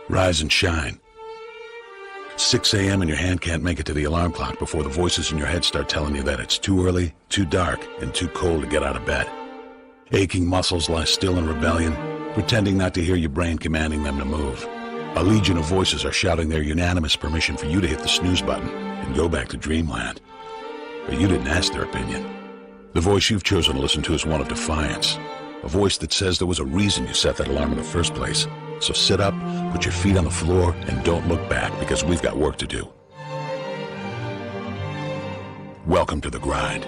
Rise and shine. 6 a.m. and your hand can't make it to the alarm clock before the voices in your head start telling you that it's too early, too dark, and too cold to get out of bed. Aching muscles lie still in rebellion, pretending not to hear your brain commanding them to move. A legion of voices are shouting their unanimous permission for you to hit the snooze button and go back to dreamland. But you didn't ask their opinion. The voice you've chosen to listen to is one of defiance. A voice that says there was a reason you set that alarm in the first place. So sit up, put your feet on the floor, and don't look back, because we've got work to do. Welcome to the grind.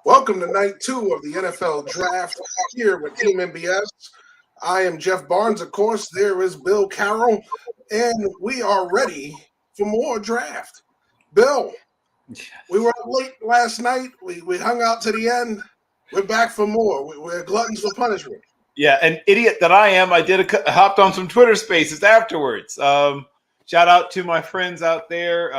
Welcome to night 2 of the NFL Draft here with Team NBS. I am Jeff Barnes, of course. There is Bill Carroll, and we are ready for more draft. Bill, we were up late last night. We hung out to the end. We're back for more. We're gluttons for punishment. Yeah, an idiot that I am, I hopped on some Twitter Spaces afterwards. Shout out to my friends out there,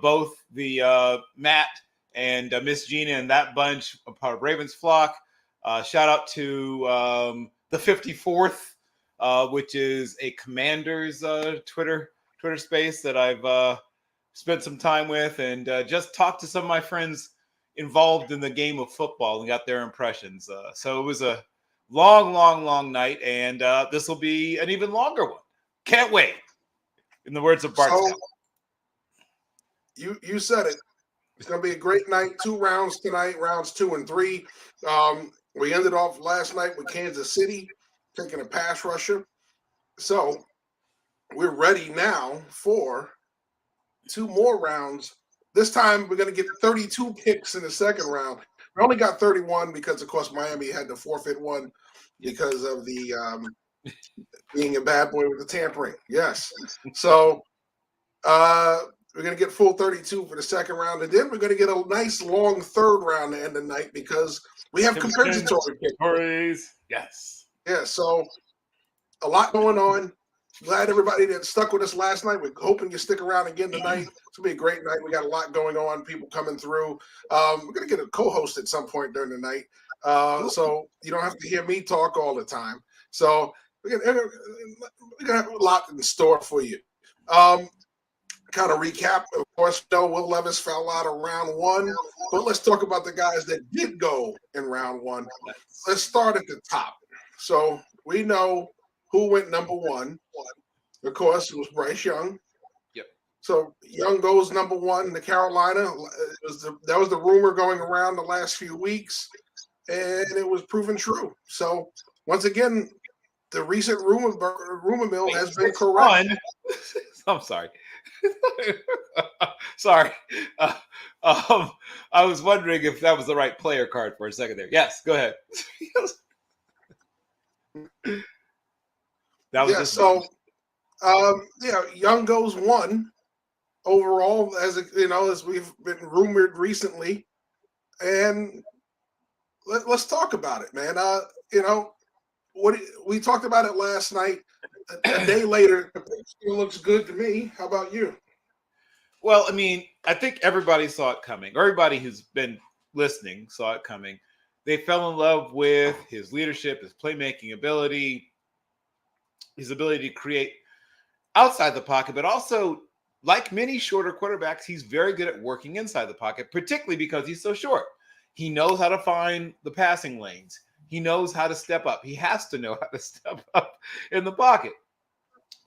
both the Matt and Miss Gina and that bunch, a part of Ravens Flock. Shout out to the 54th, which is a Commanders Twitter space that I've spent some time with, and just talked to some of my friends involved in the game of football and got their impressions. So it was a long night, and this will be an even longer one. Can't wait. In the words of Bart Scott. You said it. It's going to be a great night. 2 rounds tonight, rounds 2 and 3. We ended off last night with Kansas City taking a pass rusher. So we're ready now for 2 more rounds. This time we're going to get 32 picks in the second round. We only got 31 because, of course, Miami had to forfeit one because of the being a bad boy with the tampering. Yes. So we're going to get full 32 for the second round, and then we're going to get a nice long third round to end the night because we have compensatory picks. Yes. Yeah, so a lot going on. Glad everybody that stuck with us last night. We're hoping you stick around again tonight. It's going to be a great night. We got a lot going on, people coming through. We're going to get a co-host at some point during the night, so you don't have to hear me talk all the time. So we're going to have a lot in store for you. Kind of recap, of course, Will Levis fell out of round 1, but let's talk about the guys that did go in round 1. Let's start at the top. So we know who went number 1. Of course, it was Bryce Young. Yep. So Young goes number 1 to Carolina. That was the rumor going around the last few weeks, and it was proven true. So once again, the recent rumor mill has been correct. I'm sorry. Sorry. I was wondering if that was the right player card for a second there. Yes, go ahead. That was Young goes 1 overall, as we've been rumored recently, and let's talk about it, man. We talked about it last night. A day later, the picture looks good to me. How about you? Well, I mean, I think everybody saw it coming. Everybody who's been listening saw it coming. They fell in love with his leadership, his playmaking ability, his ability to create outside the pocket, but also, like many shorter quarterbacks, he's very good at working inside the pocket, particularly because he's so short. He knows how to find the passing lanes. He knows how to step up. He has to know how to step up in the pocket.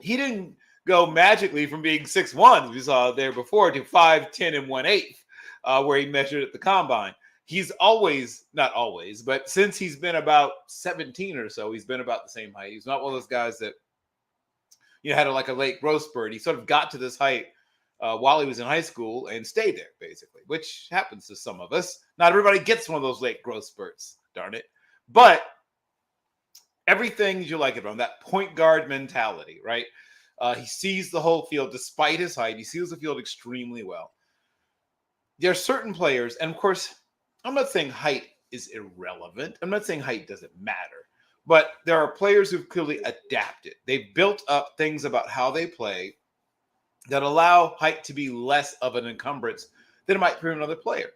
He didn't go magically from being 6'1", we saw there before, to 5'10" and 1/8, where he measured at the combine. He's always, not always, but since he's been about 17 or so, he's been about the same height. He's not one of those guys that had a late growth spurt. He sort of got to this height while he was in high school and stayed there, basically, which happens to some of us. Not everybody gets one of those late growth spurts, darn it. But everything you like about him, that point guard mentality, right? He sees the whole field despite his height. He sees the field extremely well. There are certain players, and of course, I'm not saying height is irrelevant. I'm not saying height doesn't matter. But there are players who've clearly adapted. They've built up things about how they play that allow height to be less of an encumbrance than it might for another player.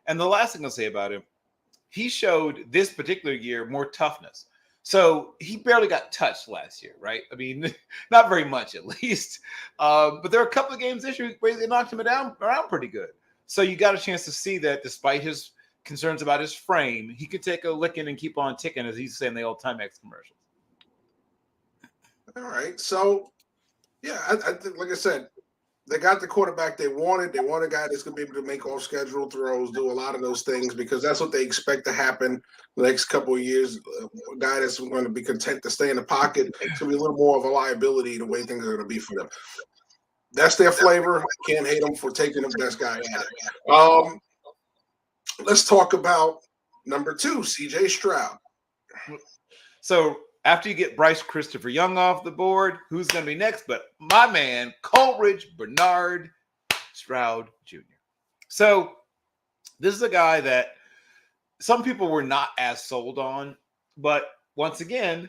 And the last thing I'll say about him, he showed this particular year more toughness. So he barely got touched last year, right? I mean, not very much at least. But there are a couple of games this year where they knocked him around pretty good. So you got a chance to see that despite his concerns about his frame, he could take a licking and keep on ticking, as he's saying the old Timex commercials. All right. So, yeah, I think, like I said, they got the quarterback they wanted. They want a guy that's going to be able to make off-schedule throws, do a lot of those things, because that's what they expect to happen the next couple of years. A guy that's going to be content to stay in the pocket. It's going to be a little more of a liability the way things are going to be for them. That's their flavor. Can't hate them for taking the best guy at it. Let's talk about number 2, C.J. Stroud. So after you get Bryce Christopher Young off the board, who's going to be next? But my man, Coleridge Bernard Stroud Jr. So this is a guy that some people were not as sold on. But once again,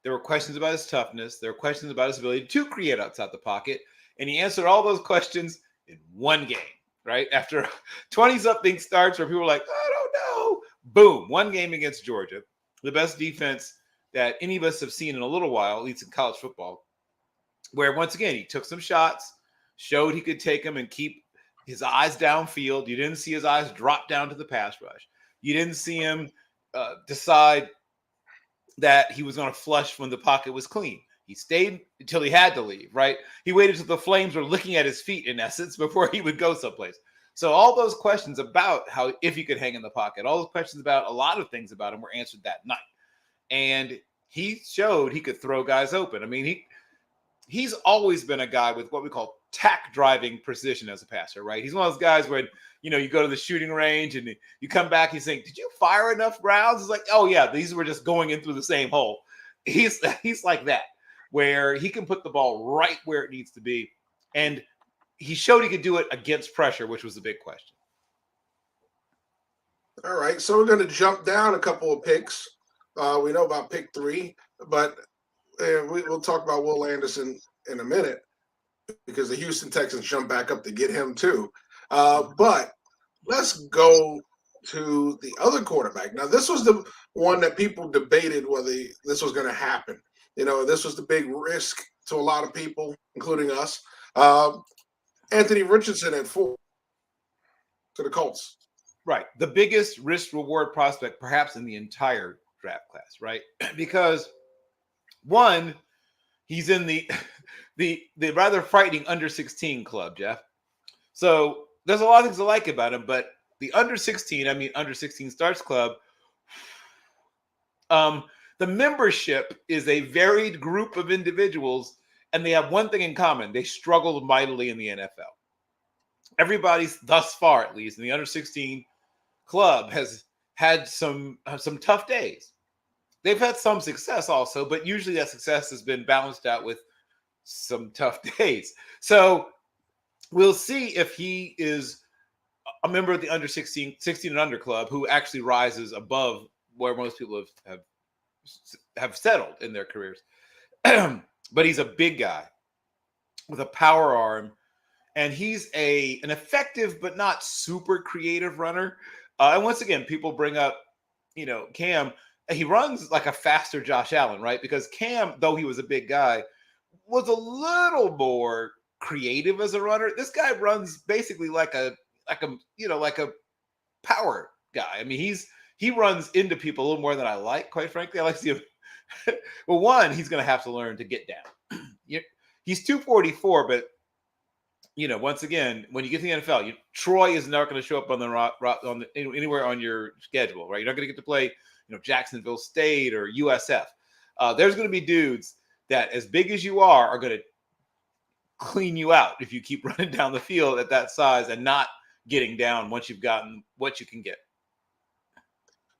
there were questions about his toughness. There were questions about his ability to create outside the pocket. And he answered all those questions in one game, right? After 20-something starts where people were like, I don't know. Boom, one game against Georgia. The best defense that any of us have seen in a little while, at least in college football, where once again, he took some shots, showed he could take them and keep his eyes downfield. You didn't see his eyes drop down to the pass rush. You didn't see him decide that he was going to flush when the pocket was clean. He stayed until he had to leave, right? He waited till the flames were looking at his feet, in essence, before he would go someplace. So all those questions about if he could hang in the pocket, all those questions about a lot of things about him were answered that night. And he showed he could throw guys open. I mean, he's always been a guy with what we call tack driving precision as a passer, right? He's one of those guys when, you go to the shooting range and you come back, he's saying, did you fire enough rounds? It's like, oh yeah, these were just going in through the same hole. He's like that, where he can put the ball right where it needs to be. And he showed he could do it against pressure, which was the big question. All right, so we're going to jump down a couple of picks. We know about pick 3, but we'll talk about Will Anderson in a minute because the Houston Texans jump back up to get him too. But let's go to the other quarterback. Now, this was the one that people debated whether this was going to happen. This was the big risk to a lot of people, including us. Anthony Richardson at 4 to the Colts. Right. The biggest risk reward prospect perhaps in the entire draft class, right? Because one, he's in the rather frightening under 16 club, Jeff. So there's a lot of things I like about him, but the under 16 starts club, the membership is a varied group of individuals, and they have one thing in common. They struggled mightily in the NFL. Everybody's, thus far at least, in the under 16 club has had some tough days. They've had some success also, but usually that success has been balanced out with some tough days. So we'll see if he is a member of the under 16 and under club who actually rises above where most people have settled in their careers. But he's a big guy with a power arm, and he's an effective but not super creative runner. And once again, people bring up, Cam. He runs like a faster Josh Allen, right? Because Cam, though he was a big guy, was a little more creative as a runner. This guy runs basically like a power guy. I mean, he runs into people a little more than I like, quite frankly. I like to see him. Well, one, he's going to have to learn to get down. He's 244, but once again, when you get to the NFL, Troy is not going to show up on anywhere on your schedule, right? You're not going to get to play, Jacksonville State or USF. There's going to be dudes that, as big as you are going to clean you out if you keep running down the field at that size and not getting down once you've gotten what you can get.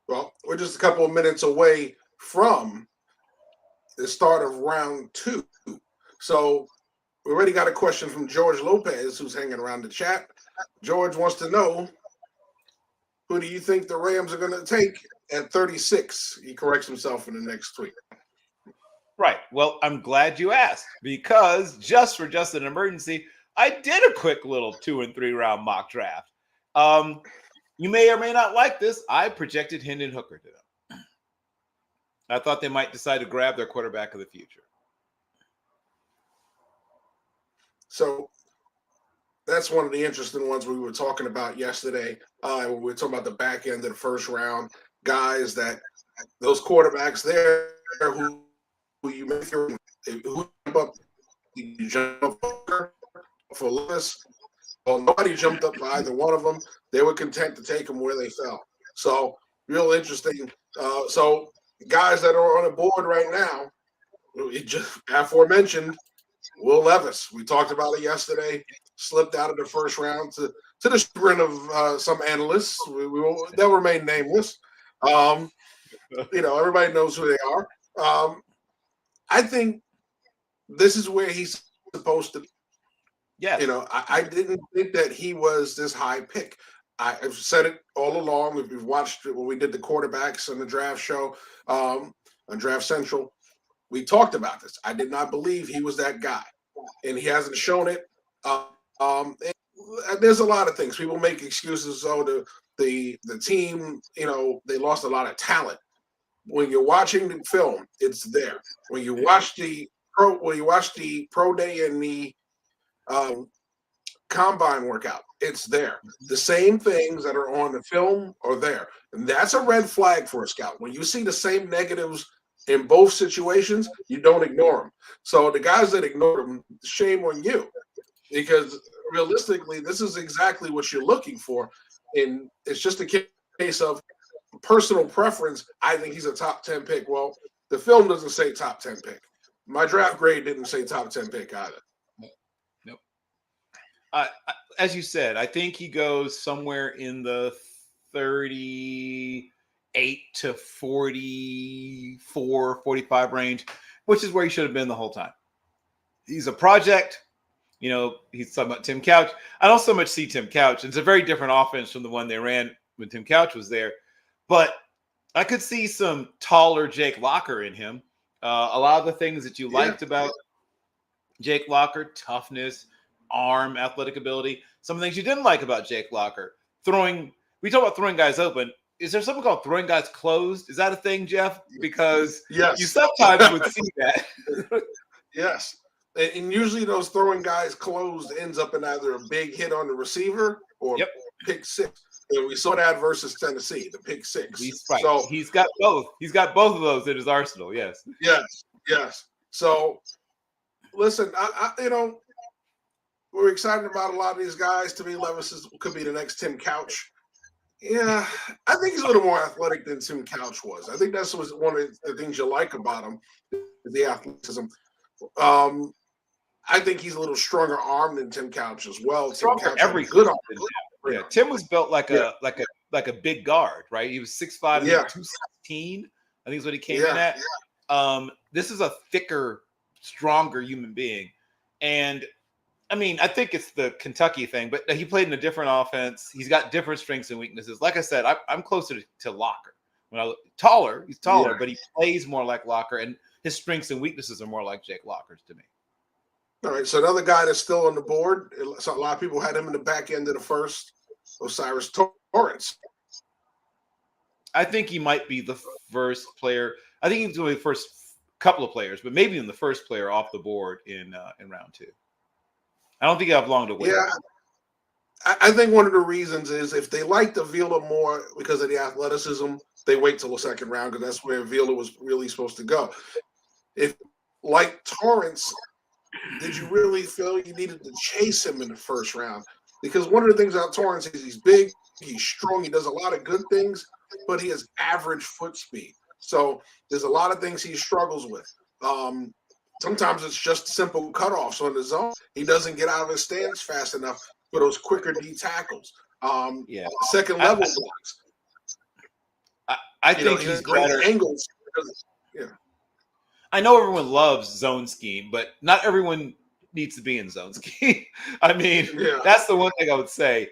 Well, we're just a couple of minutes away from the start of round 2. So we already got a question from George Lopez, who's hanging around the chat. George wants to know, who do you think the Rams are going to take at 36? He corrects himself in the next tweet. Right. Well, I'm glad you asked, because just an emergency, I did a quick little 2 and 3 round mock draft. You may or may not like this. I projected Hendon Hooker to them. I thought they might decide to grab their quarterback of the future. So that's one of the interesting ones we were talking about yesterday. When we were talking about the back end of the first round, guys that those quarterbacks there who you make who jump up for Lewis. Well, nobody jumped up for either one of them. They were content to take them where they fell. So real interesting. So guys that are on the board right now, just aforementioned, Will Levis. We talked about it yesterday. Slipped out of the first round to the chagrin of some analysts. They'll remain nameless. Everybody knows who they are. I think this is where he's supposed to be. Yeah. I didn't think that he was this high pick. I've said it all along. If you've watched it when we did the quarterbacks on the draft show on Draft Central, we talked about this. I did not believe he was that guy, and he hasn't shown it. There's a lot of things. People make excuses. Oh, the team, they lost a lot of talent. When you're watching the film, it's there. When you watch the pro day and the combine workout, it's there. The same things that are on the film are there, and that's a red flag for a scout. When you see the same negatives in both situations, you don't ignore them. So the guys that ignore them, shame on you, because realistically, this is exactly what you're looking for, and it's just a case of personal preference. I think he's a top 10 pick. Well, the film doesn't say top 10 pick. My draft grade didn't say top 10 pick either. Nope. As you said, I think he goes somewhere in the 38 to 44, 45 range, which is where he should have been the whole time. He's a project. He's talking about Tim Couch. I don't so much see Tim Couch. It's a very different offense from the one they ran when Tim Couch was there. But I could see some taller Jake Locker in him. A lot of the things that you liked about Jake Locker, toughness, arm, athletic ability. Some things you didn't like about Jake Locker. We talk about throwing guys open. Is there something called throwing guys closed? Is that a thing, Jeff? Because you sometimes would see that. Yes. And usually those throwing guys closed ends up in either a big hit on the receiver or pick six. And we saw that versus Tennessee, the pick six. Right. So he's got both. He's got both of those in his arsenal. Yes. Yes. So listen, we're excited about a lot of these guys. To me, Levis could be the next Tim Couch. Yeah, I think he's a little more athletic than Tim Couch was. I think that's one of the things you like about him, the athleticism. I think he's a little stronger arm than Tim Couch as well. Stronger Tim Couch every good arm. Yeah, Tim was built like a big guard, right? He was 6'5", 216. I think is what he came in at. This is a thicker, stronger human being, and I mean, I think it's the Kentucky thing, but he played in a different offense. He's got different strengths and weaknesses. Like I said, I'm closer to Locker. When I look taller, he's taller, but he plays more like Locker, and his strengths and weaknesses are more like Jake Locker's to me. All right, so another guy that's still on the board. So a lot of people had him in the back end of the first. O'Cyrus Torrence. I think he might be the first player. I think he's going to be the first couple of players, but maybe even the first player off the board in round 2. I don't think you have long to wait. Yeah, I think one of the reasons is if they like the Viera more because of the athleticism, they wait till the second round because that's where Viera was really supposed to go. If like Torrance, did you really feel you needed to chase him in the first round? Because one of the things about Torrance is he's big, he's strong, he does a lot of good things, but he has average foot speed. So there's a lot of things he struggles with. Sometimes it's just simple cutoffs on the zone. He doesn't get out of his stance fast enough for those quicker D tackles. Second level blocks. I think he's great better. Angles. I know everyone loves zone scheme, but not everyone needs to be in zone scheme. I mean, that's the one thing I would say.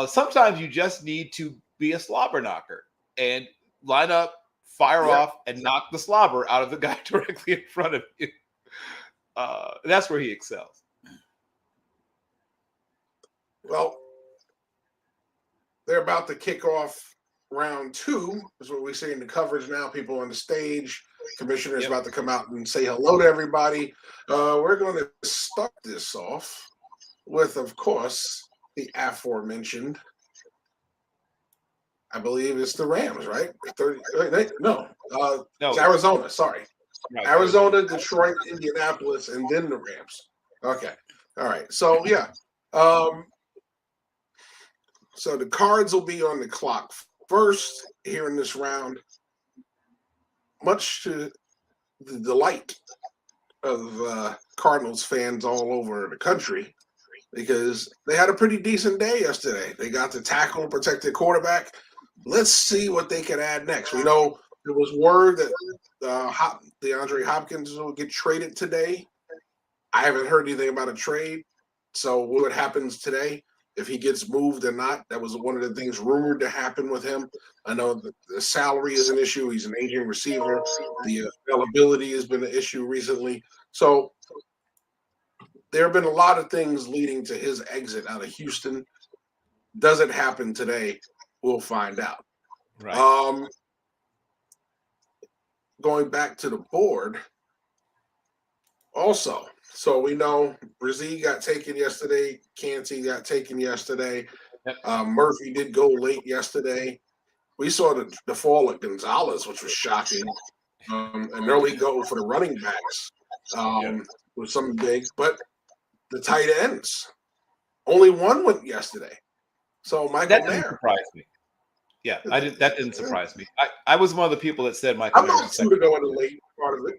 Sometimes you just need to be a slobber knocker and line up, fire off, and knock the slobber out of the guy directly in front of you. That's where he excels. Well, they're about to kick off round 2, is what we see in the coverage now. People on the stage. Commissioner's about to come out and say hello to everybody. We're going to start this off with, of course, the aforementioned. I believe it's the Rams, right? No, it's Arizona. Sorry, right, Arizona, Detroit, Indianapolis, and then the Rams. Okay, all right. So yeah, so the Cards will be on the clock first here in this round, much to the delight of Cardinals fans all over the country, because they had a pretty decent day yesterday. They got to tackle and protect their quarterback. Let's see what they can add next. We know there was word that DeAndre Hopkins will get traded today. I haven't heard anything about a trade. So what happens today, if he gets moved or not, that was one of the things rumored to happen with him. I know that the salary is an issue. He's an aging receiver. The availability has been an issue recently. So there have been a lot of things leading to his exit out of Houston. Does it happen today? We'll find out. Right. Going back to the board, also, so we know Brzee got taken yesterday. Canty got taken yesterday. Yep. Murphy did go late yesterday. We saw the fall of Gonzalez, which was shocking. An early go for the running backs was something big. But the tight ends, only one went yesterday. So Michael Mayer surprised me. Yeah, that didn't surprise me. I was one of the people that said Michael Mayer. I'm not to go in the late part of it.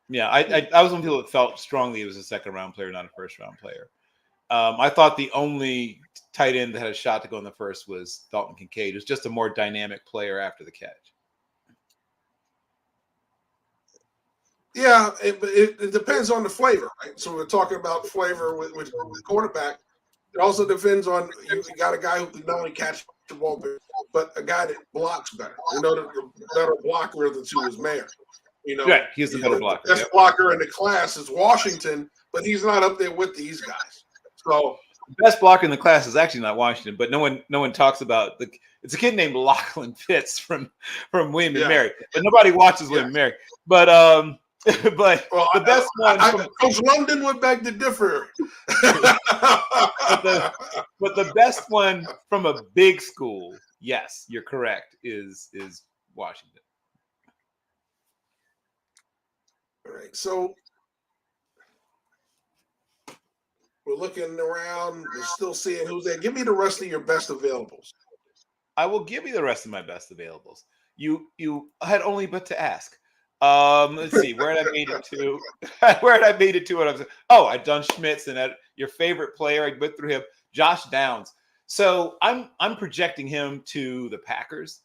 Yeah, I was one of the people that felt strongly he was a second-round player, not a first-round player. I thought the only tight end that had a shot to go in the first was Dalton Kincaid, who's just a more dynamic player after the catch. Yeah, it depends on the flavor, right? So we're talking about flavor with the quarterback. It also depends on you got a guy who can not only catch the ball, but a guy that blocks better. We know that the better blocker of the two is Mayer. You know, right, he's the better blocker. The best blocker in the class is Washington, but he's not up there with these guys. So the best blocker in the class is actually not Washington, but no one talks about it's a kid named Lachlan Pitts from William and Mary, but nobody watches William and Mary. But the best one. Coach London would beg to differ. but the best one from a big school, yes, you're correct, is Washington. All right, so we're looking around. We're still seeing who's there. Give me the rest of your best availables. I will give you the rest of my best availables. You had only but to ask. Let's see, where had I made it to? Where had I made it to? What I've done Schmitz, and your favorite player, I went through him, Josh Downs. So I'm projecting him to the Packers.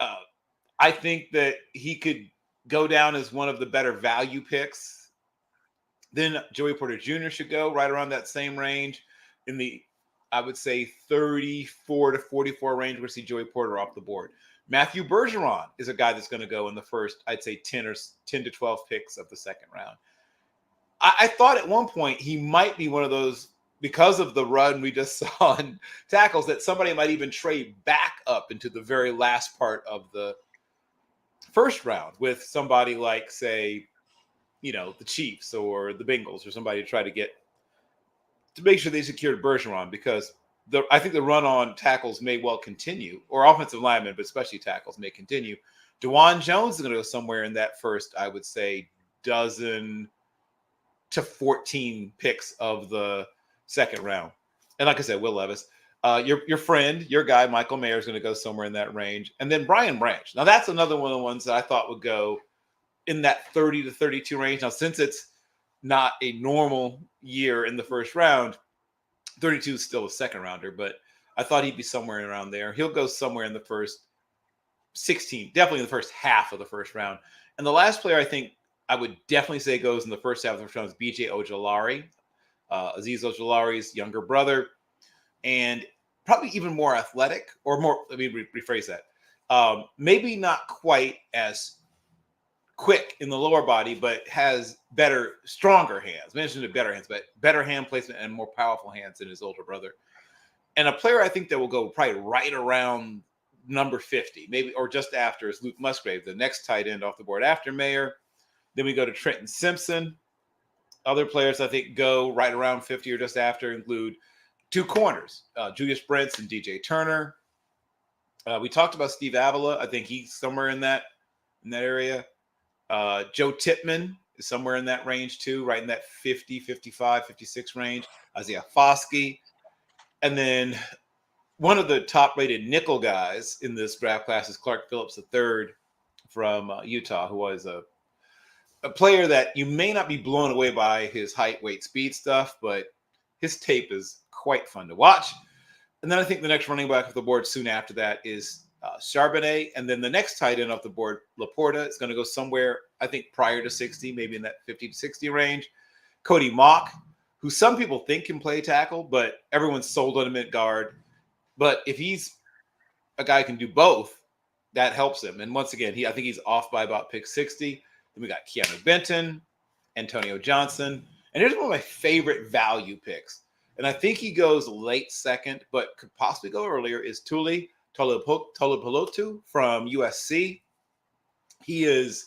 I think that he could go down as one of the better value picks. Then Joey Porter Jr. should go right around that same range. In the, I would say, 34 to 44 range, we're going to see Joey Porter off the board. Matthew Bergeron is a guy that's going to go in the first, I'd say, 10 to 12 picks of the second round. I thought at one point he might be one of those, because of the run we just saw in tackles, that somebody might even trade back up into the very last part of the first round with somebody like, say, the Chiefs or the Bengals or somebody to try to make sure they secured Bergeron, because I think the run on tackles may well continue, or offensive linemen, but especially tackles may continue. DeJuan Jones is going to go somewhere in that first, I would say, 12 to 14 picks of the second round. And like I said, Will Levis, your friend, your guy, Michael Mayer, is going to go somewhere in that range. And then Brian Branch. Now, that's another one of the ones that I thought would go in that 30 to 32 range. Now, since it's not a normal year in the first round, 32 is still a second rounder, but I thought he'd be somewhere around there. He'll go somewhere in the first 16, definitely in the first half of the first round. And the last player I think I would definitely say goes in the first half of the first round is B.J. Ojulari, Azeez Ojulari's younger brother, and probably even more athletic, or more, let me rephrase that. Maybe not quite as quick in the lower body, but has better, stronger hands. Mentioned better hands, but better hand placement and more powerful hands than his older brother. And a player I think that will go probably right around number 50, maybe, or just after, is Luke Musgrave, the next tight end off the board after Mayer. Then we go to Trenton Simpson. Other players I think go right around 50 or just after include two corners, Julius Brents and DJ Turner. We talked about Steve Avila. I think he's somewhere in that area. Joe Tippmann is somewhere in that range too, right in that 50, 55, 56 range. Isaiah Foskey. And then one of the top-rated nickel guys in this draft class is Clark Phillips III from Utah, who was a player that you may not be blown away by his height, weight, speed stuff, but his tape is quite fun to watch. And then I think the next running back off the board soon after that is Charbonnet. And then the next tight end off the board, Laporta, is going to go somewhere, I think, prior to 60, maybe in that 50 to 60 range. Cody Mock, who some people think can play tackle, but everyone's sold on him at guard. But if he's a guy who can do both, that helps him. And once again, I think he's off by about pick 60. Then we got Keanu Benton, Antonio Johnson. And here's one of my favorite value picks. And I think he goes late second, but could possibly go earlier, is Tuli Tolopolotu from USC. He is,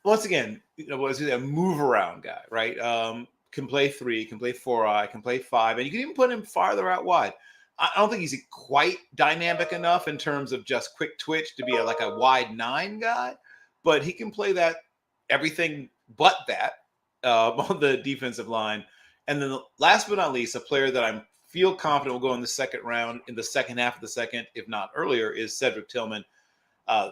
once again, a move-around guy, right? Can play 3, can play 4-eye, can play 5, and you can even put him farther out wide. I don't think he's quite dynamic enough in terms of just quick twitch to be like a wide 9 guy, but he can play that everything but that on the defensive line. And then last but not least, a player that I feel confident will go in the second round, in the second half of the second, if not earlier, is Cedric Tillman,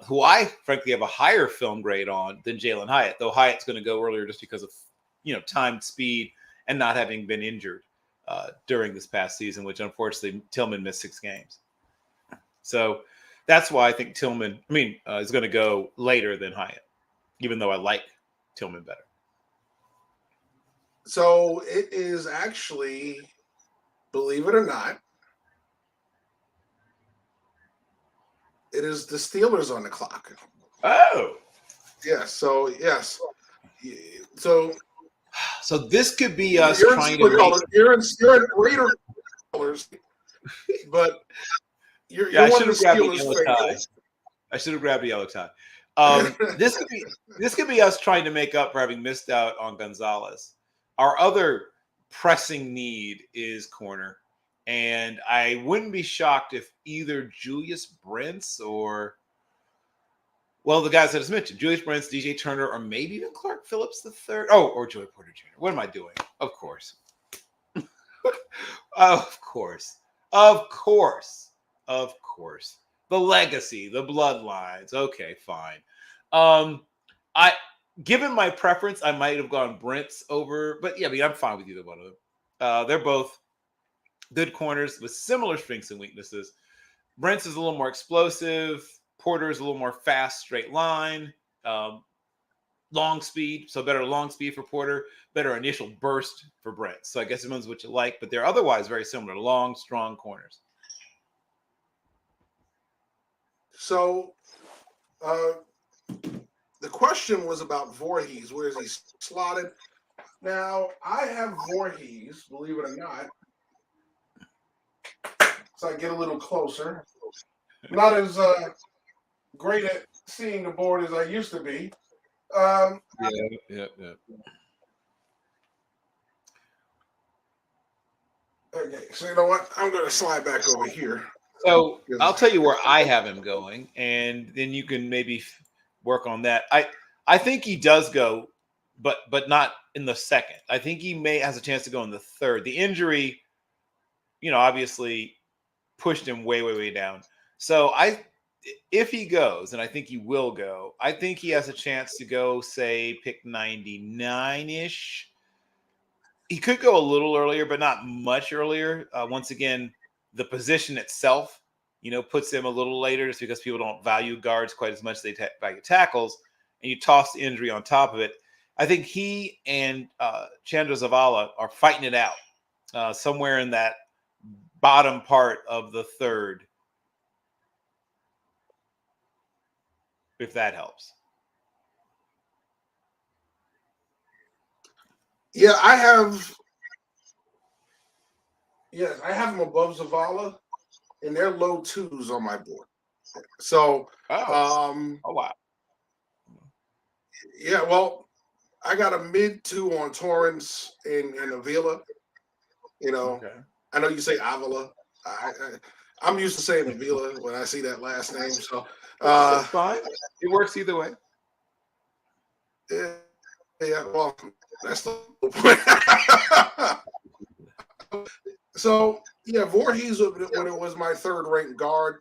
who I frankly have a higher film grade on than Jalen Hyatt, though Hyatt's going to go earlier just because of time, speed, and not having been injured during this past season, which unfortunately Tillman missed 6 games. So that's why I think Tillman, is going to go later than Hyatt, even though I like Tillman better. So it is actually, believe it or not, it is the Steelers on the clock. Oh. Yes. So, yes. So this could be us trying to make... You're in Raider colors, but you're one of the Steelers fans. I should have grabbed a yellow tie. This could be us trying to make up for having missed out on Gonzalez. Our other pressing need is corner, and I wouldn't be shocked if either Julius Brents or, well, the guys I just mentioned, Julius Brents, DJ Turner, or maybe even Clark Phillips III. Oh, or Joey Porter Jr. What am I doing? Of course. Of course. The legacy, the bloodlines. Okay, fine. Given my preference, I might have gone Brents over, but yeah, I'm fine with either one of them. They're both good corners with similar strengths and weaknesses. Brents is a little more explosive. Porter is a little more fast, straight line. Long speed, so better long speed for Porter, better initial burst for Brent. So I guess it depends what you like, but they're otherwise very similar. Long, strong corners. So the question was about Voorhees. Where is he slotted? Now, I have Voorhees, believe it or not. So I get a little closer. Not as great at seeing the board as I used to be. Yeah. Okay, so you know what? I'm going to slide back over here. So I'll tell you where I have him going, and then you can maybe work on that. I think he does go, but not in the second. I think he has a chance to go in the third. The injury, obviously pushed him way, way, way down. So if he goes, and I think he will go, I think he has a chance to go, say, pick 99-ish. He could go a little earlier, but not much earlier. Once again, the position itself, puts him a little later just because people don't value guards quite as much as they value tackles, and you toss the injury on top of it. I think he and Chandra Zavala are fighting it out somewhere in that bottom part of the third, if that helps. Yeah, I have. Yes, I have them above Zavala, and they're low twos on my board. So, Oh, um, oh wow. yeah, well, I got a mid two on Torrance and Avila. You know, Okay. I know you say Avila. I'm used to saying Avila when I see that last name. So, uh, That's fine. It works either way. yeah, yeah, well, that's the whole point. So, yeah, Voorhees when it was my third ranked guard,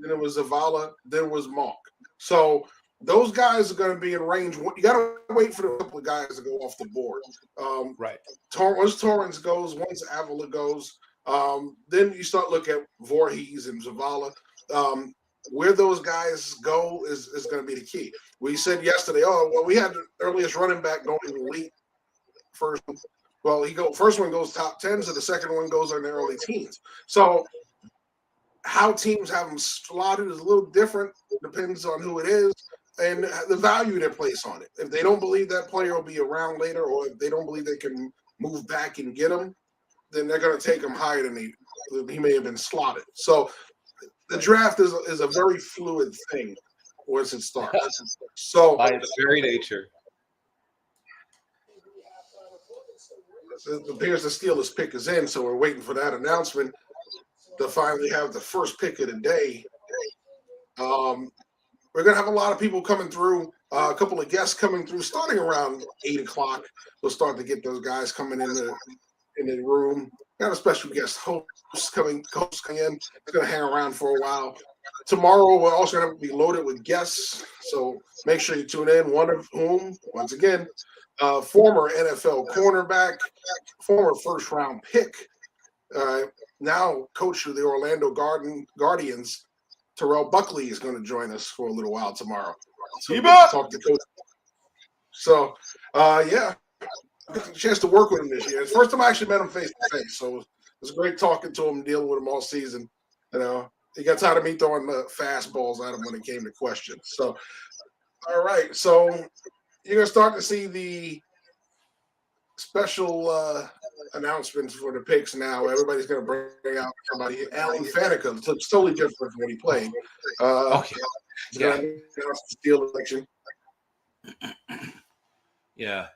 then it was Zavala, then it was Monk. So those guys are going to be in range. You got to wait for the couple of guys to go off the board. Um, Right. Once Torrance goes, once Avila goes, then you start looking at Voorhees and Zavala. Um, where those guys go is going to be the key. We said yesterday, oh, well, we had the earliest running back going elite first. Well, first one goes top 10, so the second one goes in the early teens. So how teams have them slotted is a little different, depends on who it is and the value they place on it. If they don't believe that player will be around later, or if they don't believe they can move back and get him, then they're going to take him higher than he may have been slotted. So the draft is a very fluid thing once it starts. So By its very nature. it appears the Steelers pick is in, so we're waiting for that announcement to finally have the first pick of the day. We're going to have a lot of people coming through, a couple of guests coming through, starting around 8 o'clock. We'll start to get those guys coming in the room. Got a special guest host coming in. It's going to hang around for a while. Tomorrow, we're also going to be loaded with guests, so make sure you tune in, one of whom, once again, former NFL cornerback, former first-round pick, now coach of the Orlando Guardians, Terrell Buckley is going to join us for a little while tomorrow. So we'll talk to coach. So, yeah, I got a chance to work with him this year. It's the first time I actually met him face to face. So it was great talking to him, dealing with him all season. You know, he got tired of me throwing the fastballs at him when it came to questions. So, all right. So you're going to start to see the special announcements for the picks now. Everybody's going to bring out somebody. Alan Faneca, so it's totally different from when he played. He's going to announce the Steel election. Yeah.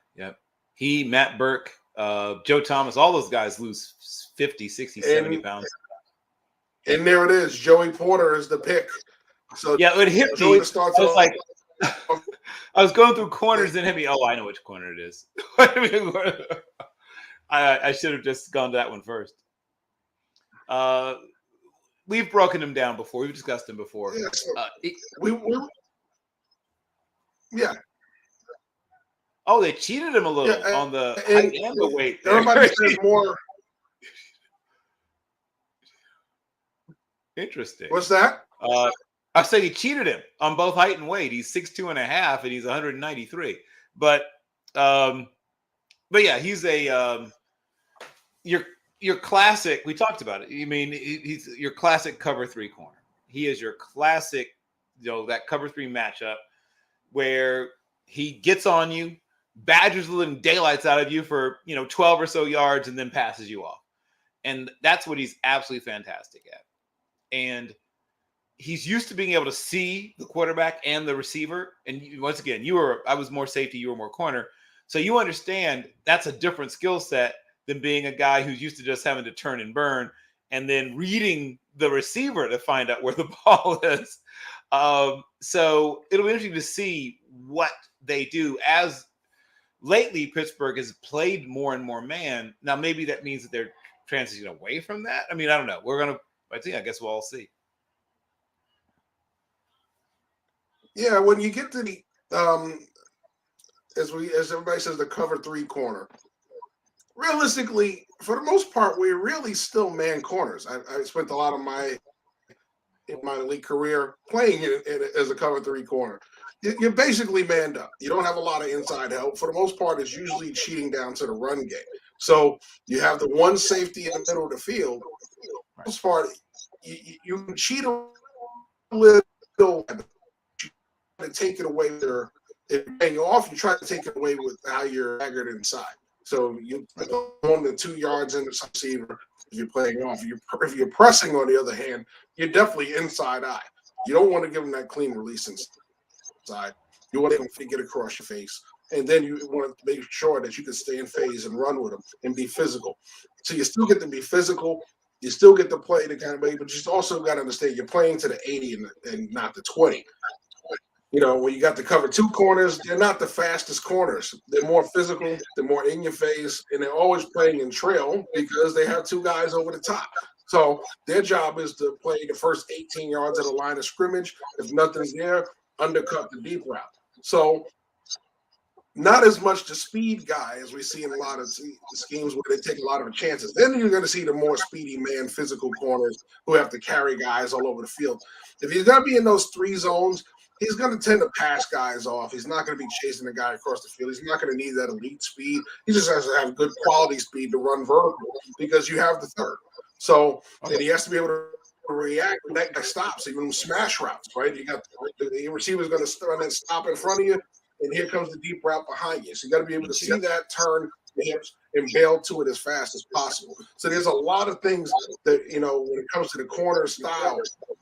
He, Matt Burke, Joe Thomas, all those guys lose 50, 60, 70 pounds. And there it is. Joey Porter is the pick. So yeah, it hit me. I was going through corners and hit me. Oh, I know which corner it is. I should have just gone to that one first. We've broken him down before. We've discussed him before. Yeah, so yeah. Oh, they cheated him a little on the height and the weight. Everybody says more. Interesting. What's that? I say he cheated him on both height and weight. He's 6'2.5" and he's 193. But yeah, he's a your classic. We talked about it. I mean, he's your classic cover 3 corner. He is your classic, that cover 3 matchup where he gets on you, badgers the living daylights out of you for 12 or so yards, and then passes you off. And that's what he's absolutely fantastic at. And he's used to being able to see the quarterback and the receiver. And once again, I was more safety, you were more corner. So you understand that's a different skill set than being a guy who's used to just having to turn and burn and then reading the receiver to find out where the ball is. So it'll be interesting to see what they do. As lately, Pittsburgh has played more and more man. Now, maybe that means that they're transitioning away from that. I mean, I don't know. I guess we'll all see. Yeah, when you get to the as everybody says, the cover 3 corner. Realistically, for the most part, we're really still man corners. I spent a lot of my elite career playing as a cover 3 corner. You're basically manned up. You don't have a lot of inside help. For the most part, it's usually cheating down to the run game. So you have the one safety in the middle of the field. For the most part, you can cheat a little. To take it away there. If you're off, you try to take it away with how you're staggered inside. So you go 1 to 2 yards in the receiver if you're playing off. If you're pressing, on the other hand, you're definitely inside eye. You don't want to give them that clean release inside. You want them to get across your face. And then you want to make sure that you can stay in phase and run with them and be physical. So you still get to be physical. You still get to play the kind of way, but you also got to understand you're playing to the 80 and not the 20. When you got to cover 2 corners, they're not the fastest corners. They're more physical, they're more in your face, and they're always playing in trail because they have 2 guys over the top. So their job is to play the first 18 yards of the line of scrimmage. If nothing's there, undercut the deep route. So not as much the speed guy as we see in a lot of schemes where they take a lot of chances. Then you're going to see the more speedy man, physical corners who have to carry guys all over the field. If he's going to be in those 3 zones, he's going to tend to pass guys off. He's not going to be chasing the guy across the field. He's not going to need that elite speed. He just has to have good quality speed to run vertical because you have the third. So and he has to be able to react when that guy stops, even smash routes, right? You got the receiver's going to run and stop in front of you, and here comes the deep route behind you. So you got to be able to see that, turn the hips, and bail to it as fast as possible. So there's a lot of things that, when it comes to the corner style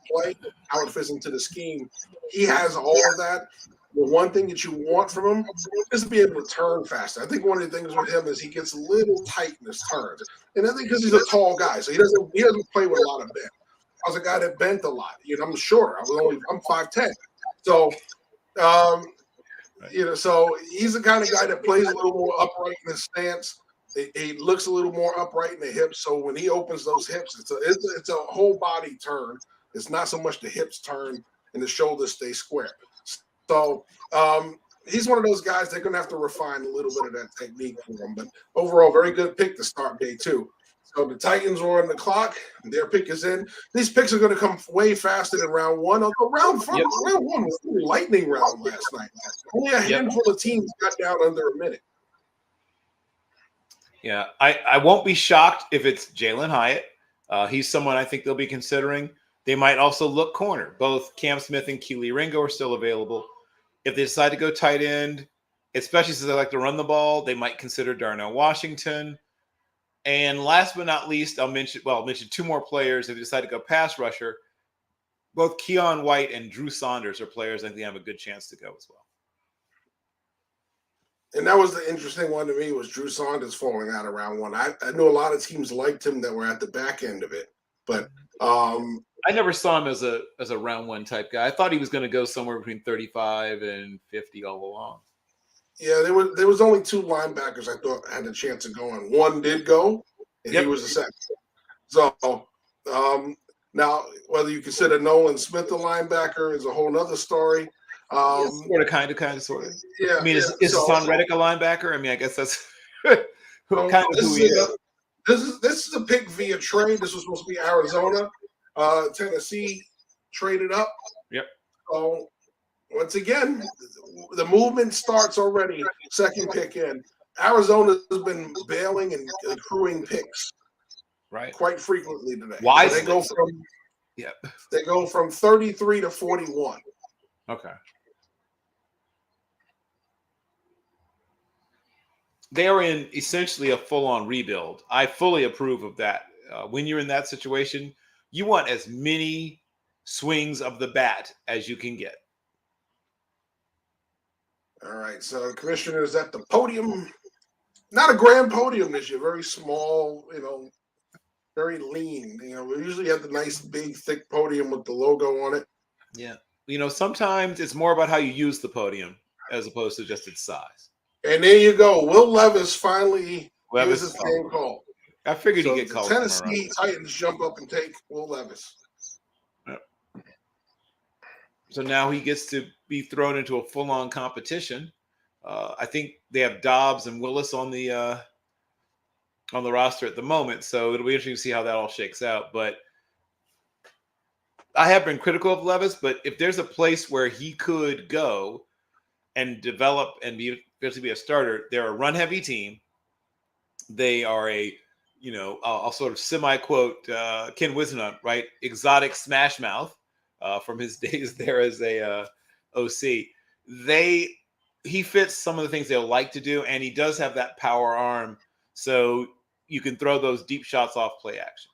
play, how it fits into the scheme, he has all of that. The one thing that you want from him is to be able to turn faster. I think one of the things with him is he gets a little tight in his turns. And I think because he's a tall guy, so he doesn't play with a lot of bend. I was a guy that bent a lot. I'm shorter. I'm 5'10". So so he's the kind of guy that plays a little more upright in his stance. He looks a little more upright in the hips. So when he opens those hips, it's a whole body turn. It's not so much the hips turn and the shoulders stay square. So he's one of those guys they're going to have to refine a little bit of that technique for him. But overall, very good pick to start day 2. So the Titans were on the clock. Their pick is in. These picks are going to come way faster than round 1. Although round 1 was a lightning round last night. Only a handful of teams got down under a minute. Yeah, I won't be shocked if it's Jalen Hyatt. He's someone I think they'll be considering. They might also look corner. Both Cam Smith and Keely Ringo are still available. If they decide to go tight end, especially since they like to run the ball, they might consider Darnell Washington. And last but not least, I'll mention 2 more players. If they decide to go pass rusher, both Keon White and Drew Saunders are players I think have a good chance to go as well. And that was the interesting one to me, was Drew Saunders falling out of round 1. I knew a lot of teams liked him that were at the back end of it, but I never saw him as a round 1 type guy. I thought he was going to go somewhere between 35 and 50 all along. Yeah, there was only 2 linebackers I thought had a chance of going. One did go, and he was the second. So now whether you consider Nolan Smith a linebacker is a whole other story. Sort of, kind of. Yeah. I mean, is Hassan Reddick a linebacker? I mean, I guess that's kind of who he is. This is a pick via trade. This was supposed to be Arizona. Tennessee traded up. Yep. So once again, the movement starts already. Second pick in. Arizona has been bailing and accruing picks quite frequently today. Why? So they go from 33 to 41. Okay. They are in essentially a full-on rebuild. I fully approve of that. When you're in that situation, you want as many swings of the bat as you can get. All right, so the commissioner is at the podium. Not a grand podium this year. Very small, very lean. We usually have the nice, big, thick podium with the logo on it. Yeah. Sometimes it's more about how you use the podium as opposed to just its size. And there you go. Will Levis finally gives his name called. I figured he'd get called. Tennessee Titans jump up and take Will Levis. Yep. So now he gets to be thrown into a full-on competition. I think they have Dobbs and Willis on the roster at the moment, so it'll be interesting to see how that all shakes out. But I have been critical of Levis, but if there's a place where he could go and develop and basically be a starter, they're a run-heavy team. They are I'll sort of semi-quote Ken Whisenhunt, right? Exotic smash mouth from his days there as a OC. They he fits some of the things they'll like to do, and he does have that power arm, so you can throw those deep shots off play action.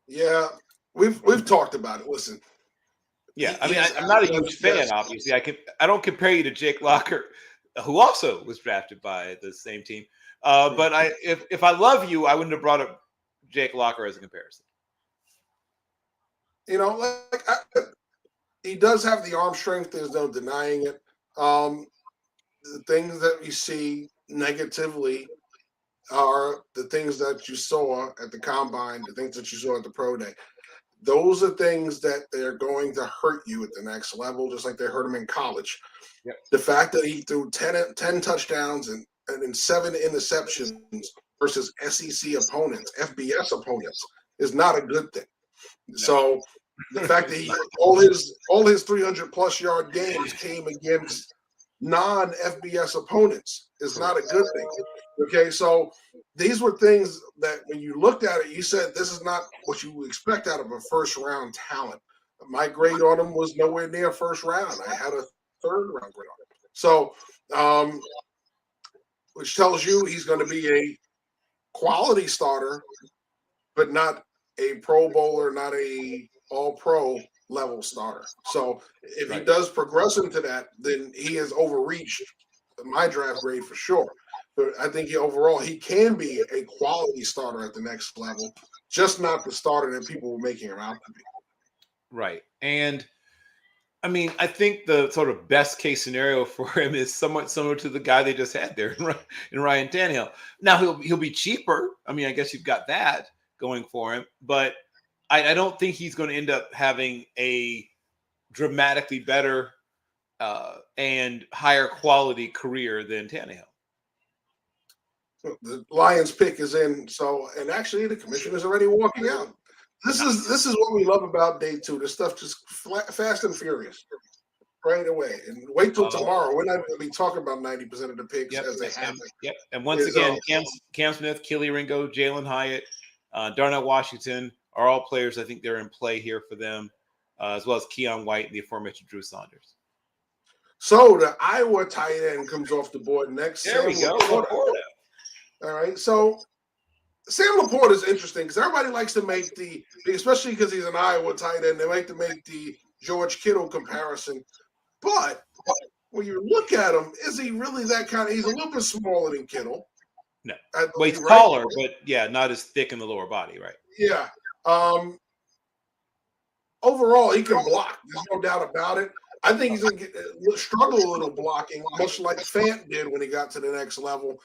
Yeah, we've talked about it. Listen, yeah, I mean, I'm not a huge fan. Obviously, I don't compare you to Jake Locker, who also was drafted by the same team. But if I love you, I wouldn't have brought up Jake Locker as a comparison. You know, he does have the arm strength. There's no denying it. The things that we see negatively are the things that you saw at the combine, the things that you saw at the pro day. Those are things that they're going to hurt you at the next level, just like they hurt him in college. Yep. The fact that he threw 10 touchdowns and 7 interceptions versus SEC opponents, FBS opponents, is not a good thing. No. So the fact that all his 300+ yard games came against non-FBS opponents is not a good thing. Okay, so these were things that when you looked at it, you said this is not what you would expect out of a first-round talent. My grade on him was nowhere near first round. I had a third-round grade on him. So, which tells you he's going to be a quality starter, but not a Pro Bowler, not a All-Pro level starter. So if he does progress into that, then he has overreached my draft grade for sure. But I think overall he can be a quality starter at the next level, just not the starter that people were making him out to be. Right. And I mean, I think the sort of best case scenario for him is somewhat similar to the guy they just had there in Ryan Tannehill. Now he'll be cheaper. I mean, I guess you've got that going for him, but I don't think he's going to end up having a dramatically better and higher quality career than Tannehill. The Lions pick is in, so and actually the commissioner's already walking out. This is what we love about day 2. This stuff just fast and furious right away. And wait till tomorrow. We're not going to be talking about 90% of the picks as they happen. Yep. And once again, Cam Smith, Keely Ringo, Jalen Hyatt, Darnell Washington are all players. I think they're in play here for them, as well as Keon White and the aformentioned Drew Saunders. So the Iowa tight end comes off the board next. There we go. All right. So Sam Laporta is interesting because everybody likes to make especially because he's an Iowa tight end, they like to make the George Kittle comparison. But when you look at him, is he really that kind of? He's a little bit smaller than Kittle. No. Well, he's taller, but yeah, not as thick in the lower body, right? Yeah. Overall, he can block. There's no doubt about it. I think he's going to struggle a little blocking, much like Fant did when he got to the next level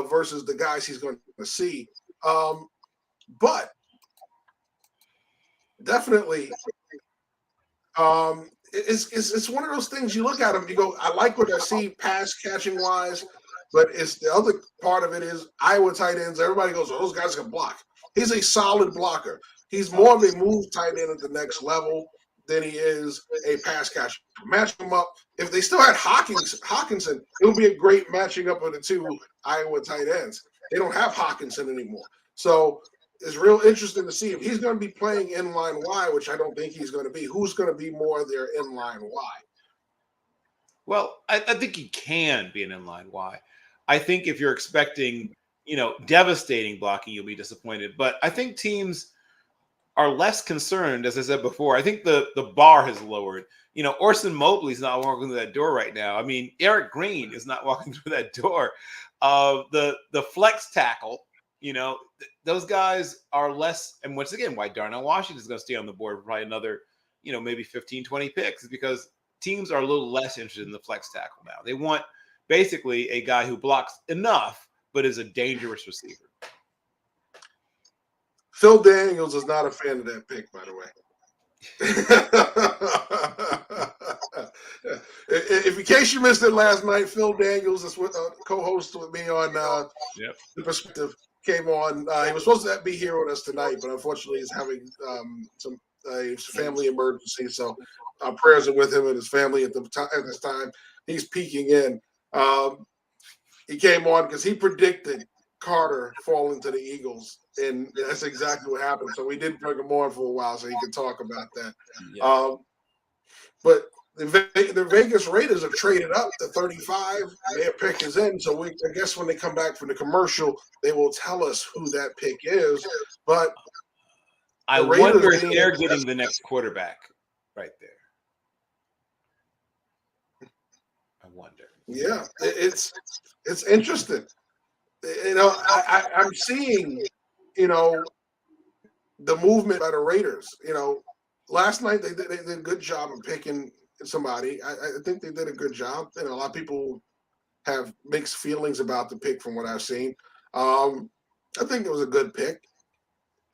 versus the guys he's going to see. But definitely, it's one of those things you look at him, you go, I like what I see pass catching wise, but it's the other part of it is Iowa tight ends. Everybody goes, those guys can block. He's a solid blocker. He's more of a move tight end at the next level than he is a pass catcher. Match him up. If they still had Hawkinson, it would be a great matching up of the 2 Iowa tight ends. They don't have Hawkinson anymore. So it's real interesting to see if he's going to be playing inline Y, which I don't think he's going to be. Who's going to be more their inline Y? Well, I think he can be an inline Y. I think if you're expecting, devastating blocking, you'll be disappointed. But I think teams are less concerned, as I said before. I think the bar has lowered. Orson Mobley's not walking through that door right now. I mean, Eric Green is not walking through that door. The flex tackle, those guys are less. And once again, why Darnell Washington is going to stay on the board for probably another, maybe 15, 20 picks, is because teams are a little less interested in the flex tackle now. They want basically a guy who blocks enough, but is a dangerous receiver. Phil Daniels is not a fan of that pick, by the way. If in case you missed it last night, Phil Daniels is co-host with me on The Perspective. Came on. He was supposed to be here with us tonight, but unfortunately he's having a family emergency. So our prayers are with him and his family at this time. He's peeking in. He came on because he predicted Carter falling to the Eagles, and that's exactly what happened. So we did bring him on for a while so he could talk about that. Yeah. But the Vegas Raiders have traded up to 35. Their pick is in, so I guess when they come back from the commercial, they will tell us who that pick is. But I wonder if they're getting the next quarterback right there. I wonder. Yeah, it's interesting. I'm seeing, the movement by the Raiders. Last night they did a good job of picking somebody. I think they did a good job. A lot of people have mixed feelings about the pick from what I've seen. I think it was a good pick.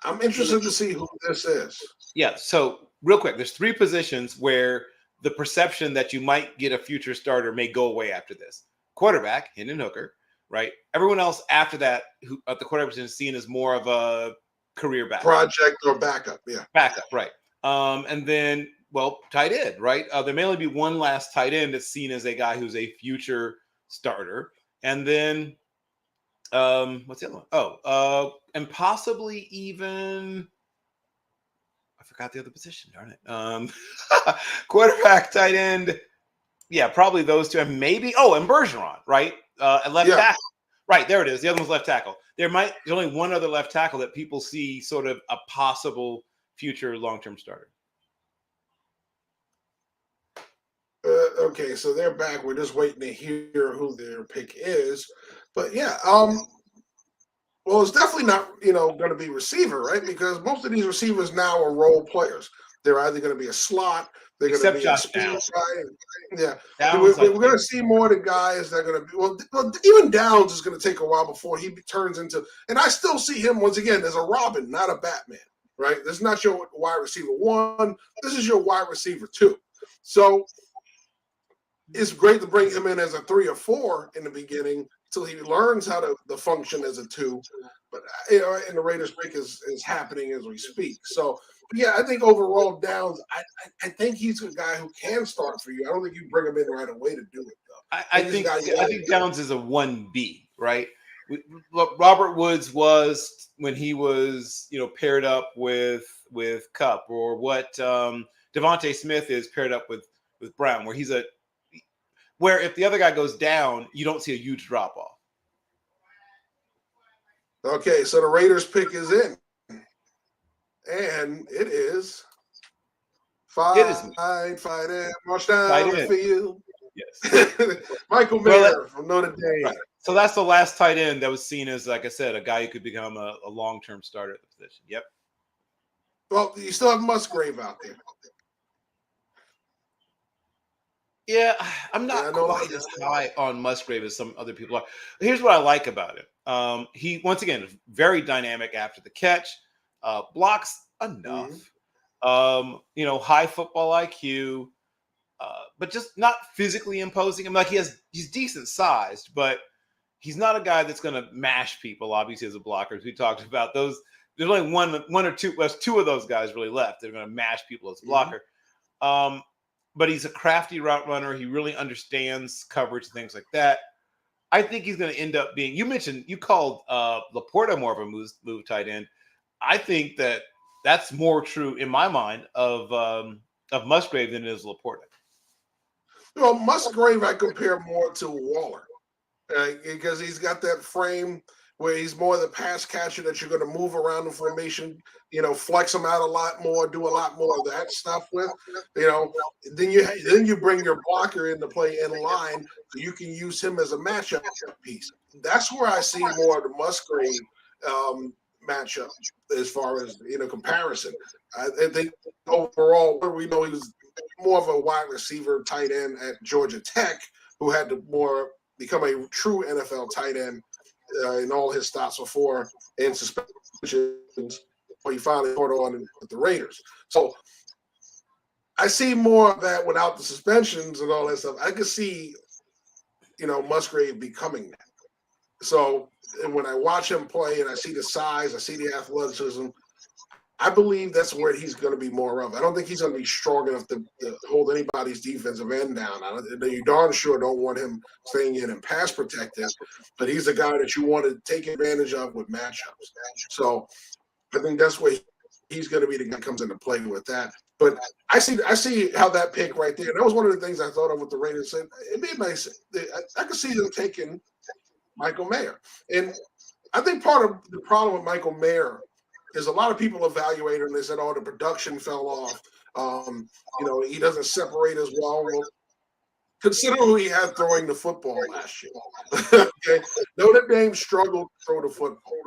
I'm interested to see who this is. Yeah. So real quick, there's 3 positions where the perception that you might get a future starter may go away after this. Quarterback, Hendon Hooker, right? Everyone else after that, who at the quarterback position is seen as more of a career backup. Project or backup, yeah. Backup, right. And then, tight end, right? There may only be one last tight end that's seen as a guy who's a future starter. And then, what's the other one? And possibly even, I forgot the other position, darn it. Quarterback, tight end. Yeah, probably those 2. And maybe, and Bergeron, right? At left tackle. Right, there it is. The other one's left tackle. There's only one other left tackle that people see sort of a possible future long-term starter. Okay, so they're back. We're just waiting to hear who their pick is. But yeah, well, it's definitely not, going to be receiver, right? Because most of these receivers now are role players. They're either going to be a slot, they're going to be a speed guy. Yeah, we're going to see more of the guys that are going to be. Well, even Downs is going to take a while before he turns into. And I still see him once again as a Robin, not a Batman, right? This is not your wide receiver 1. This is your wide receiver 2. So it's great to bring him in as a 3 or 4 in the beginning till he learns how to function as a 2. But and the Raiders pick is happening as we speak. So yeah, I think overall Downs, I think he's a guy who can start for you. I don't think you bring him in right away to do it though. I think Downs is a 1B, right? What Robert Woods was when he was, paired up with Kupp, or what Devontae Smith is paired up with Brown, where if the other guy goes down, you don't see a huge drop off. Okay, so the Raiders pick is in. And it is fight in, march down the field. Yes. Michael Mayer from Notre Dame. Right. So that's the last tight end that was seen as, like I said, a guy who could become a long-term starter at the position. Yep. Well, you still have Musgrave out there. Yeah, I'm not quite as high on Musgrave as some other people are. Here's what I like about him. He, once again, very dynamic after the catch. Blocks enough, high football IQ, but just not physically imposing. He's decent sized, but he's not a guy that's going to mash people. Obviously, as a blocker, as we talked about, there's only one or two. There's 2 of those guys really left. They're going to mash people as a blocker. But he's a crafty route runner. He really understands coverage and things like that. I think he's going to end up being. You called Laporta more of a move tight end. I think that's more true in my mind of Musgrave than it is Laporta. Well, Musgrave I compare more to Waller, because he's got that frame where he's more the pass catcher that you're going to move around the formation, flex him out a lot more, do a lot more of that stuff with, Then you bring your blocker into play in line, so you can use him as a matchup piece. That's where I see more of the Musgrave matchup as far as comparison. I think overall we know he was more of a wide receiver tight end at Georgia Tech, who had to more become a true NFL tight end in all his stops before and suspensions, but he finally caught on with the Raiders. So I see more of that without the suspensions and all that stuff. I could see Musgrave becoming that. So and when I watch him play and I see the size, I see the athleticism, I believe that's where he's going to be more of. I don't think he's going to be strong enough to hold anybody's defensive end down. You darn sure don't want him staying in and pass protected, but he's a guy that you want to take advantage of with matchups. So I think that's where he's going to be the guy that comes into play with that. But I see how that pick right there. That was one of the things I thought of with the Raiders. Said it'd be nice. I could see them taking Michael Mayer, and I think part of the problem with Michael Mayer is a lot of people evaluate him. They said, "Oh, the production fell off. He doesn't separate as well." Well, consider who he had throwing the football last year. Okay, Notre Dame struggled to throw the football,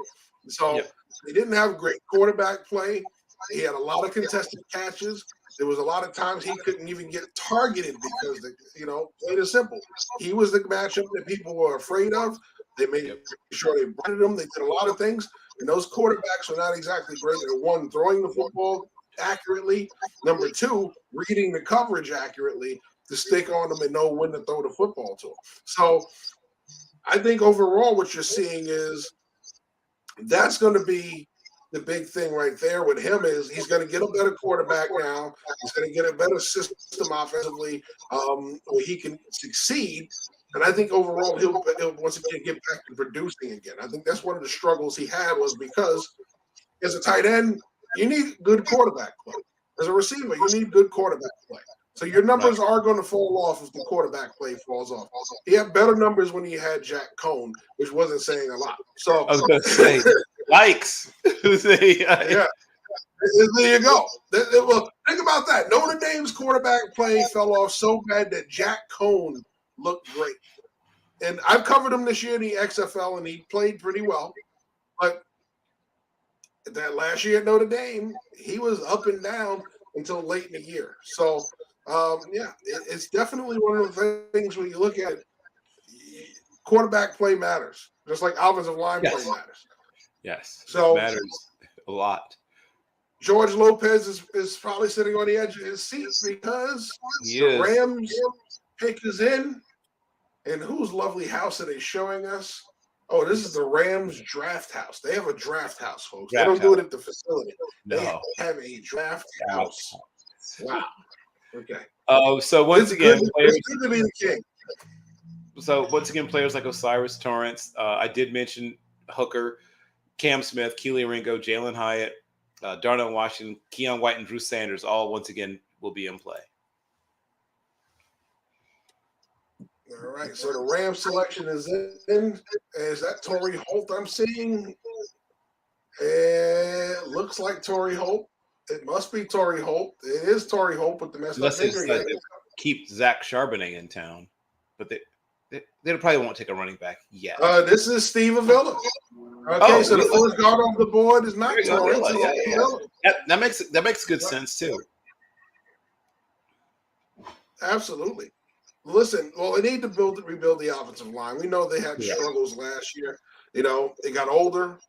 so he didn't have great quarterback play. He had a lot of contested catches. There was a lot of times he couldn't even get targeted because, plain and simple, he was the matchup that people were afraid of. They made sure they branded him. They did a lot of things, and those quarterbacks were not exactly great at one, throwing the football accurately. Number two, reading the coverage accurately to stick on them and know when to throw the football to them. So I think overall what you're seeing is that's going to be the big thing right there with him is he's going to get a better quarterback now. He's going to get a better system offensively where he can succeed. And I think overall he'll once again get back to producing again. I think that's one of the struggles he had was because as a tight end, you need good quarterback play. As a receiver, you need good quarterback play. So your numbers are going to fall off if the quarterback play falls off. He had better numbers when he had Jack Cohn, which wasn't saying a lot. So I was going to say, likes. Yeah. There you go. Well, think about that. Notre Dame's quarterback play fell off so bad that Jack Cohn looked great. And I've covered him this year in the XFL, and he played pretty well. But that last year at Notre Dame, he was up and down until late in the year. So, it's definitely one of the things when you look at it, quarterback play matters, just like offensive line play matters. Yes, so it matters a lot. George Lopez is probably sitting on the edge of his seat because the Rams pick is in. And whose lovely house are they showing us? Oh, this is the Rams draft house. They have a draft house, folks. They don't do it at the facility. No. They have a draft house. Wow. Okay. Oh, so once again, players, it's good to be the king. So once again, players like Osiris Torrance. I did mention Hooker, Cam Smith, Keely Ringo, Jalen Hyatt, Darnell Washington, Keon White, and Drew Sanders all once again will be in play. All right. So the Rams selection is in. Is that Torrey Holt I'm seeing? It looks like Torrey Holt. It must be Torrey Holt. It is Torrey Holt with the messed up injury. Keep Zach Charbonnet in town, but they probably won't take a running back yet. This is Steve Avila. Okay, so the first guard off the board is not Torrey. That makes good sense too. Absolutely. Listen, well, they need to rebuild the offensive line. We know they had struggles last year. They got older.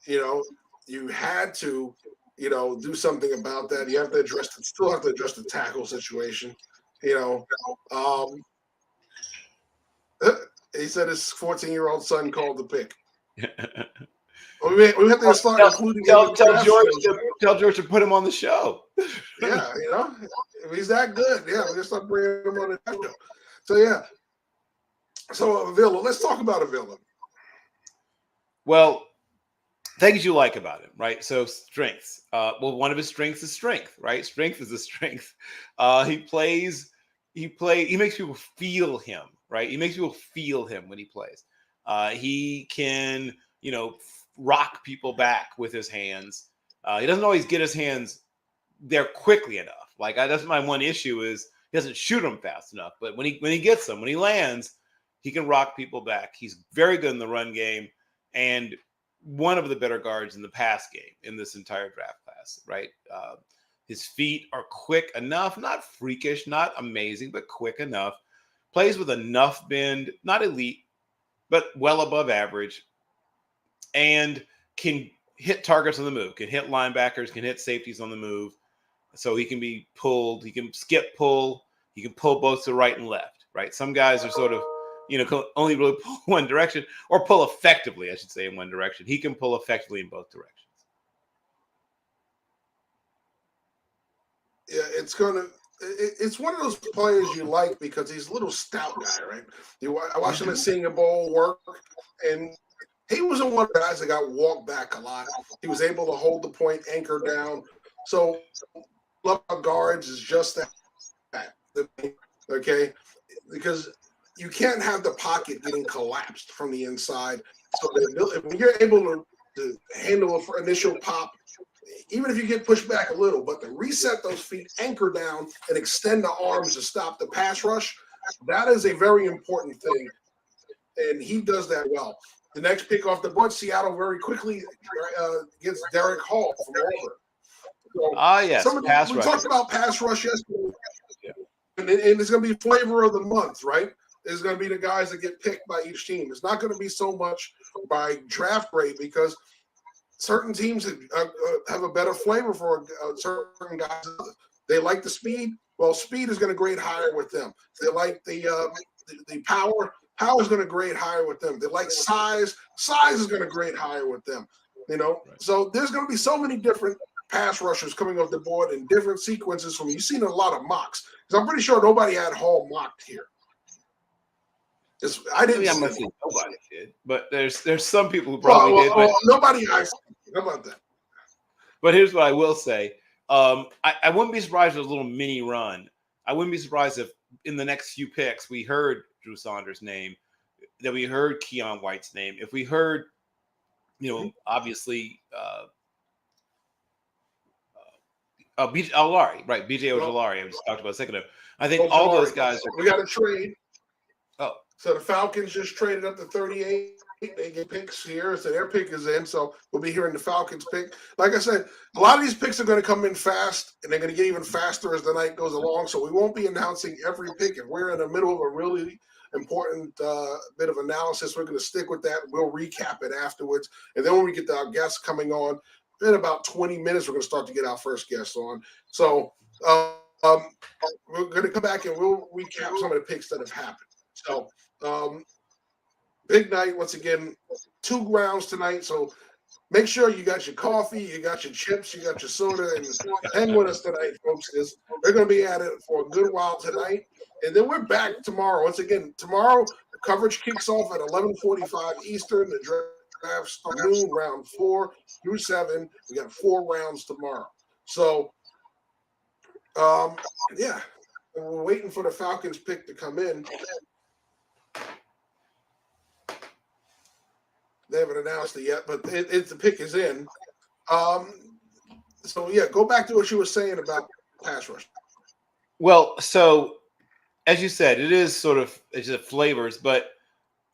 You had to, do something about that. You have to still have to address the tackle situation. He said his 14-year-old son called the pick. We have to start including tell George to put him on the show. Yeah, if he's that good, we're gonna start bringing him on the show. So so Avila, let's talk about Avila. Well, things you like about him, right? So strengths. One of his strengths is strength, right? Strength is a strength. He makes people feel him, right? He makes people feel him when he plays. He can, rock people back with his hands. He doesn't always get his hands there quickly enough. Like that's my one issue is he doesn't shoot them fast enough. But when he gets them, when he lands, he can rock people back. He's very good in the run game and one of the better guards in the pass game in this entire draft class, right? His feet are quick enough, not freakish, not amazing, but quick enough. Plays with enough bend, not elite, but well above average, and can hit targets on the move, can hit linebackers, can hit safeties on the move. So he can be pulled, he can skip pull, he can pull both to right and left, right? Some guys are sort of, only really pull one direction or pull effectively, I should say, in one direction. He can pull effectively in both directions. Yeah, it's one of those players you like because he's a little stout guy, right? I watched him at Senior Bowl work, and he wasn't one of the guys that got walked back a lot. He was able to hold the point, anchor down. So love about guards is just that. Okay, because you can't have the pocket getting collapsed from the inside. So when you're able to handle an initial pop, even if you get pushed back a little, but to reset those feet, anchor down, and extend the arms to stop the pass rush, that is a very important thing. And he does that well. The next pick off the board, Seattle very quickly gets Derek Hall from Auburn. So yes, we talked about pass rush yesterday, and it's going to be flavor of the month, right? It's going to be the guys that get picked by each team. It's not going to be so much by draft grade because certain teams have a better flavor for certain guys. They like the speed. Well, speed is going to grade higher with them. They like the power. Power is going to grade higher with them. They like size. Size is going to grade higher with them. So there's going to be so many different pass rushers coming off the board in different sequences from you've seen a lot of mocks. Because I'm pretty sure nobody had Hall mocked here. I didn't. I'm not saying nobody did, but there's some people who probably did. But nobody has. How about that? But here's what I will say: I wouldn't be surprised if it was a little mini run. I wouldn't be surprised if in the next few picks we heard Drew Saunders' name, that we heard Keon White's name. If we heard, obviously. BJ Ojulari, right? BJ Ojulari. I just talked about a second ago. I think all those guys are. We got a trade. Oh, so the Falcons just traded up to 38. They get picks here, so their pick is in. So we'll be hearing the Falcons pick. Like I said, a lot of these picks are going to come in fast, and they're going to get even faster as the night goes along. So we won't be announcing every pick. If we're in the middle of a really important bit of analysis, we're going to stick with that. We'll recap it afterwards, and then when we get our guests coming on. In about 20 minutes, we're going to start to get our first guest on. So we're going to come back and we'll recap some of the picks that have happened. So big night, once again, 2 rounds tonight. So make sure you got your coffee, you got your chips, you got your soda, and hang with us tonight, folks, because we're going to be at it for a good while tonight. And then we're back tomorrow. Once again, tomorrow, the coverage kicks off at 11:45 Eastern. The draft start noon, round 4 through 7. We got 4 rounds tomorrow. So, we're waiting for the Falcons pick to come in. They haven't announced it yet, but the pick is in. Go back to what you were saying about pass rush. Well, so as you said, it is it's just flavors, but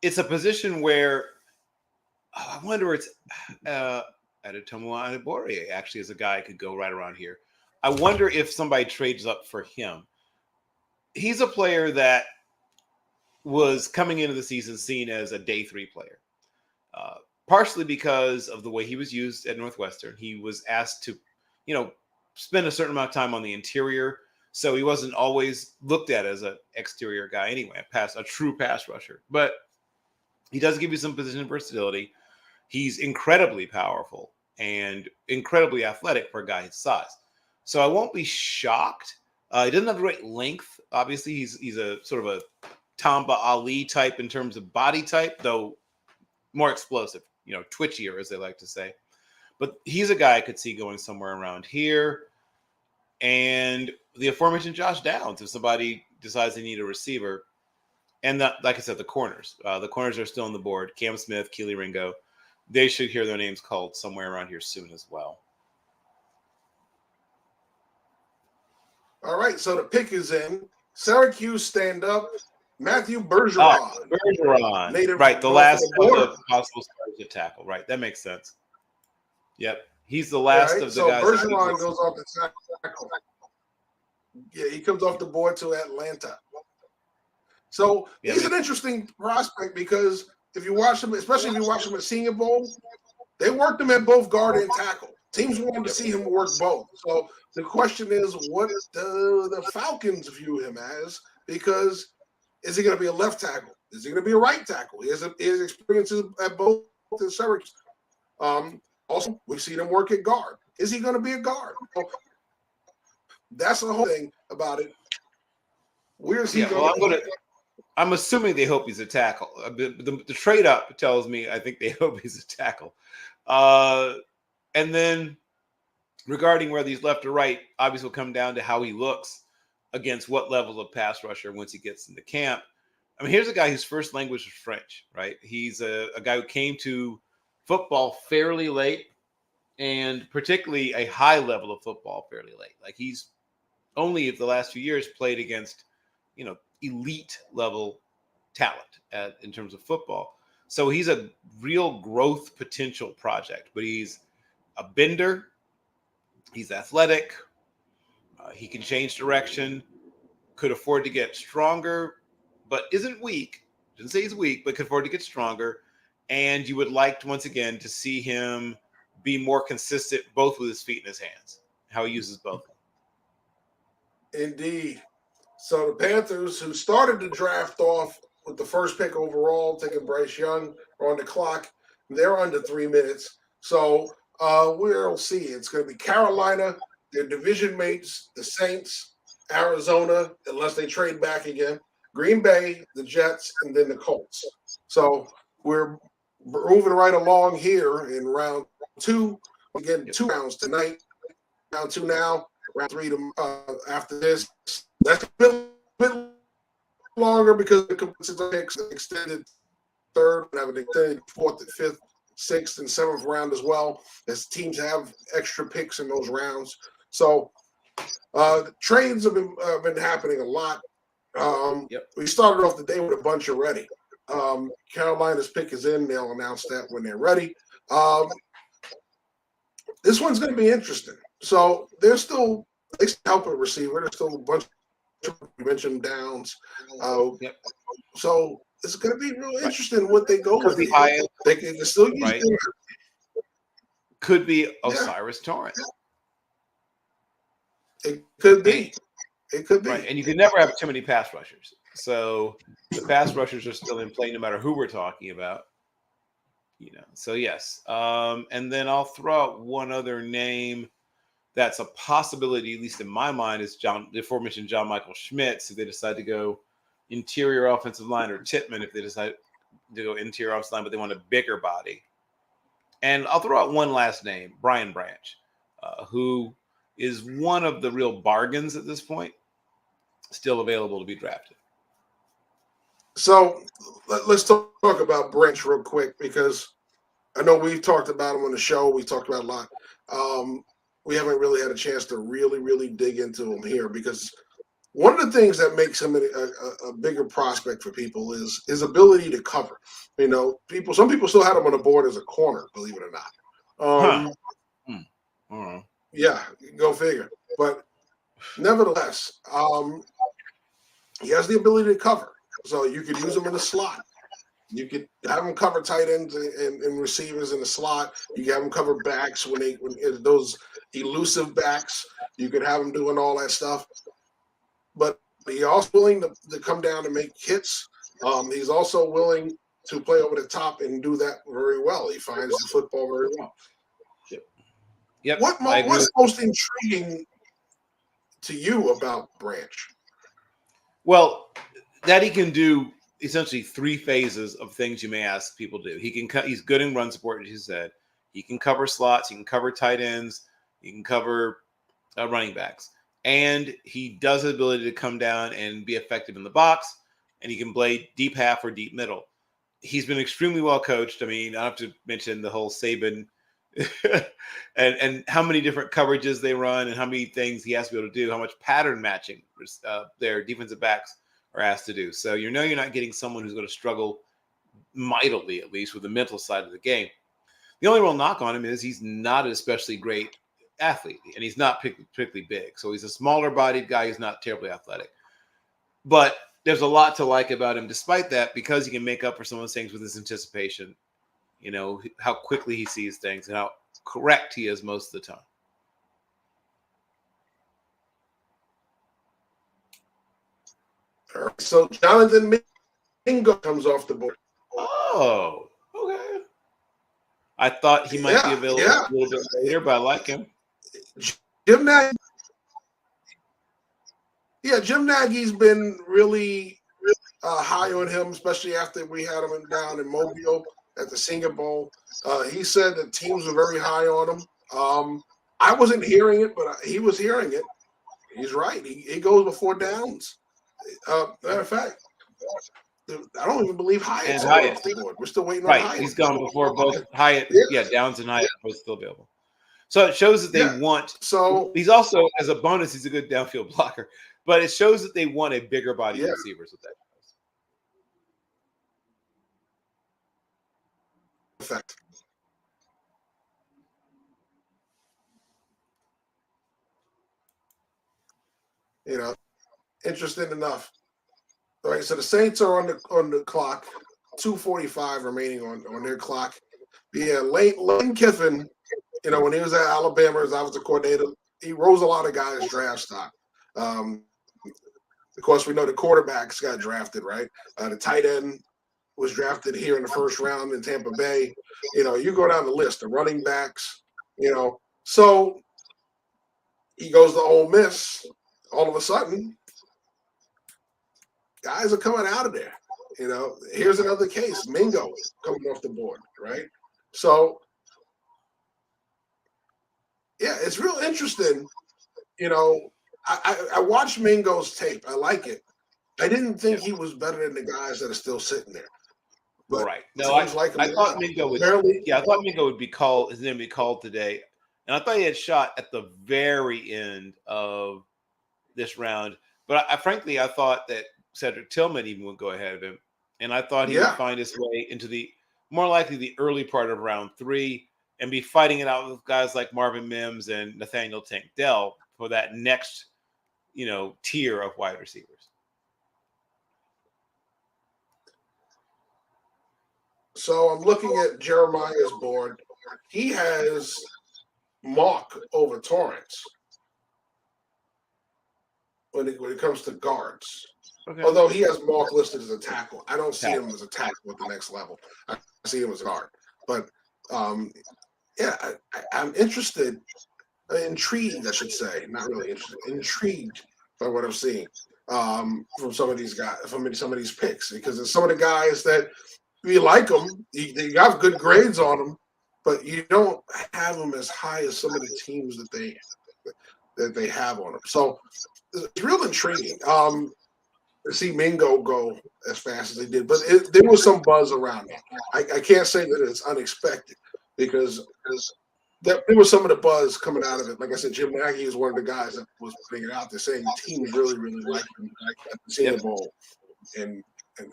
it's a position where I wonder it's Adetomo Adebawore actually is a guy who could go right around here. I wonder if somebody trades up for him. He's a player that was coming into the season seen as a day 3 player, partially because of the way he was used at Northwestern. He was asked to, spend a certain amount of time on the interior, so he wasn't always looked at as an exterior guy anyway, a true pass rusher. But he does give you some position versatility. He's incredibly powerful and incredibly athletic for a guy his size. So I won't be shocked. He doesn't have great length. Obviously, he's a sort of a Tamba Ali type in terms of body type, though more explosive, twitchier, as they like to say. But he's a guy I could see going somewhere around here. And the aforementioned Josh Downs, if somebody decides they need a receiver. And like I said, the corners. The corners are still on the board. Cam Smith, Keely Ringo. They should hear their names called somewhere around here soon as well. All right, so the pick is in. Syracuse stand up. Matthew Bergeron. Right, the last of the possible stars at tackle. Right, that makes sense. Yep, he's the last of the guys. So Bergeron goes off the tackle. Yeah, he comes off the board to Atlanta. So he's an interesting prospect because if you watch him, especially if you watch him at Senior Bowl, they worked him at both guard and tackle. Teams wanted to see him work both. So the question is, what do the Falcons view him as? Because is he going to be a left tackle? Is he going to be a right tackle? He has experiences at both in Syracuse. Also, we've seen him work at guard. Is he going to be a guard? So that's the whole thing about it. Where's he going? I'm assuming they hope he's a tackle. The trade up tells me I think they hope he's a tackle. And then regarding whether he's left or right, obviously will come down to how he looks against what level of pass rusher once he gets into camp. I mean, here's a guy whose first language was French, right? He's a guy who came to football fairly late, and particularly a high level of football fairly late. Like he's only the last few years played against, elite level talent in terms of football. So he's a real growth potential project, but he's a bender. He's athletic. He can change direction, could afford to get stronger, but isn't weak. Didn't say he's weak, but could afford to get stronger. And you would like, once again, to see him be more consistent both with his feet and his hands, how he uses both. Indeed. So the Panthers, who started the draft off with the first pick overall, taking Bryce Young, are on the clock. They're under 3 minutes. So we'll see. It's going to be Carolina, their division mates, the Saints, Arizona, unless they trade back again, Green Bay, the Jets, and then the Colts. So we're moving right along here in round 2. We're getting 2 rounds tonight. Round 2 now. Round 3 after this. That's a bit longer because the picks extended 3rd, and have an extended 4th, 5th, 6th, and 7th round as well, as teams have extra picks in those rounds. So the trades have been happening a lot. We started off the day with a bunch already. Carolina's pick is in. They'll announce that when they're ready. This one's going to be interesting. So they still help a receiver. There's still a bunch of mentioned downs. So it's going to be real interesting what they go with. They can still use them. Could be Osiris Torrance. It could be. It could be. Right. And you can never have too many pass rushers. So the pass rushers are still in play no matter who we're talking about. So yes. And then I'll throw out one other name that's a possibility, at least in my mind, is the aforementioned John Michael Schmitz, if they decide to go interior offensive line, or Tippmann if they decide to go interior offensive line, but they want a bigger body. And I'll throw out one last name, Brian Branch, who is one of the real bargains at this point, still available to be drafted. So let's talk about Branch real quick, because I know we've talked about him on the show. We've talked about a lot. We haven't really had a chance to really, really dig into him here, because one of the things that makes him a bigger prospect for people is his ability to cover. Some people still had him on the board as a corner, believe it or not. Yeah, go figure. But nevertheless, he has the ability to cover. So you could use him in the slot. You could have him cover tight ends and receivers in the slot. You can have him cover backs when those elusive backs. You could have him doing all that stuff. But he's also willing to come down and make hits. He's also willing to play over the top and do that very well. He finds the football very well. Yep. What's most intriguing to you about Branch? Well, that he can do essentially 3 phases of things you may ask people to do. He's good in run support, as you said. He can cover slots. He can cover tight ends. He can cover running backs. And he does have the ability to come down and be effective in the box. And he can play deep half or deep middle. He's been extremely well coached. I mean, I have to mention the whole Saban and how many different coverages they run and how many things he has to be able to do, how much pattern matching their defensive backs are asked to do. So you're not getting someone who's going to struggle mightily, at least, with the mental side of the game. The only real knock on him is he's not an especially great athlete, and he's not particularly big. So he's a smaller bodied guy. He's not terribly athletic. But there's a lot to like about him despite that, because he can make up for some of those things with his anticipation, how quickly he sees things and how correct he is most of the time. All right, so Jonathan Mingo comes off the board. Oh, okay. I thought he might be available a little bit later, but I like him. Jim Nagy. Yeah, Jim Nagy's been really high on him, especially after we had him down in Mobile at the Senior Bowl. He said that teams were very high on him. I wasn't hearing it, but he was hearing it. He's right. He goes before Downs. Matter of fact, I don't even believe Hyatt's off the board. We're still waiting on Hyatt. He's gone before both Hyatt. Yeah, Downs and Hyatt are both still available. So it shows that they want. So he's also, as a bonus, he's a good downfield blocker. But it shows that they want a bigger body of receivers with that. Effect. You know, interesting enough. All right, so the Saints are on the clock. 2:45 remaining on their clock. Yeah, Lane Kiffin, you know, when he was at Alabama as offensive coordinator, he rose a lot of guys' draft stock. Of course, we know the quarterbacks got drafted, right? The tight end was drafted here in the first round in Tampa Bay. You know, you go down the list, the running backs, you know. So he goes to Ole Miss. All of a sudden, guys are coming out of there. You know, here's another case. Mingo coming off the board, right? So, yeah, it's real interesting. You know, I watched Mingo's tape. I like it. I didn't think he was better than the guys that are still sitting there. But right. No, I thought Mingo would. I thought Mingo would be called. His name would be called today, and I thought he had shot at the very end of this round. But frankly, I thought that Cedric Tillman even would go ahead of him, and I thought he would find his way into the more likely the early part of round 3 and be fighting it out with guys like Marvin Mims and Nathaniel Tank Dell for that next, tier of wide receivers. So I'm looking at Jeremiah's board. He has Mock over Torrance when it comes to guards. Okay. Although he has Mock listed as a tackle. I don't see him as a tackle at the next level. I see him as a guard. But, I'm interested, intrigued, I should say. Not really interested. Intrigued by what I'm seeing from some of these guys, from some of these picks. Because there's some of the guys that you like them, you got good grades on them, but you don't have them as high as some of the teams that they have on them. So it's real intriguing to see Mingo go as fast as they did. But there was some buzz around it. I can't say that it's unexpected because there was some of the buzz coming out of it. Like I said, Jim Nagy is one of the guys that was putting it out there saying teams really, really like him at the Senior Bowl. And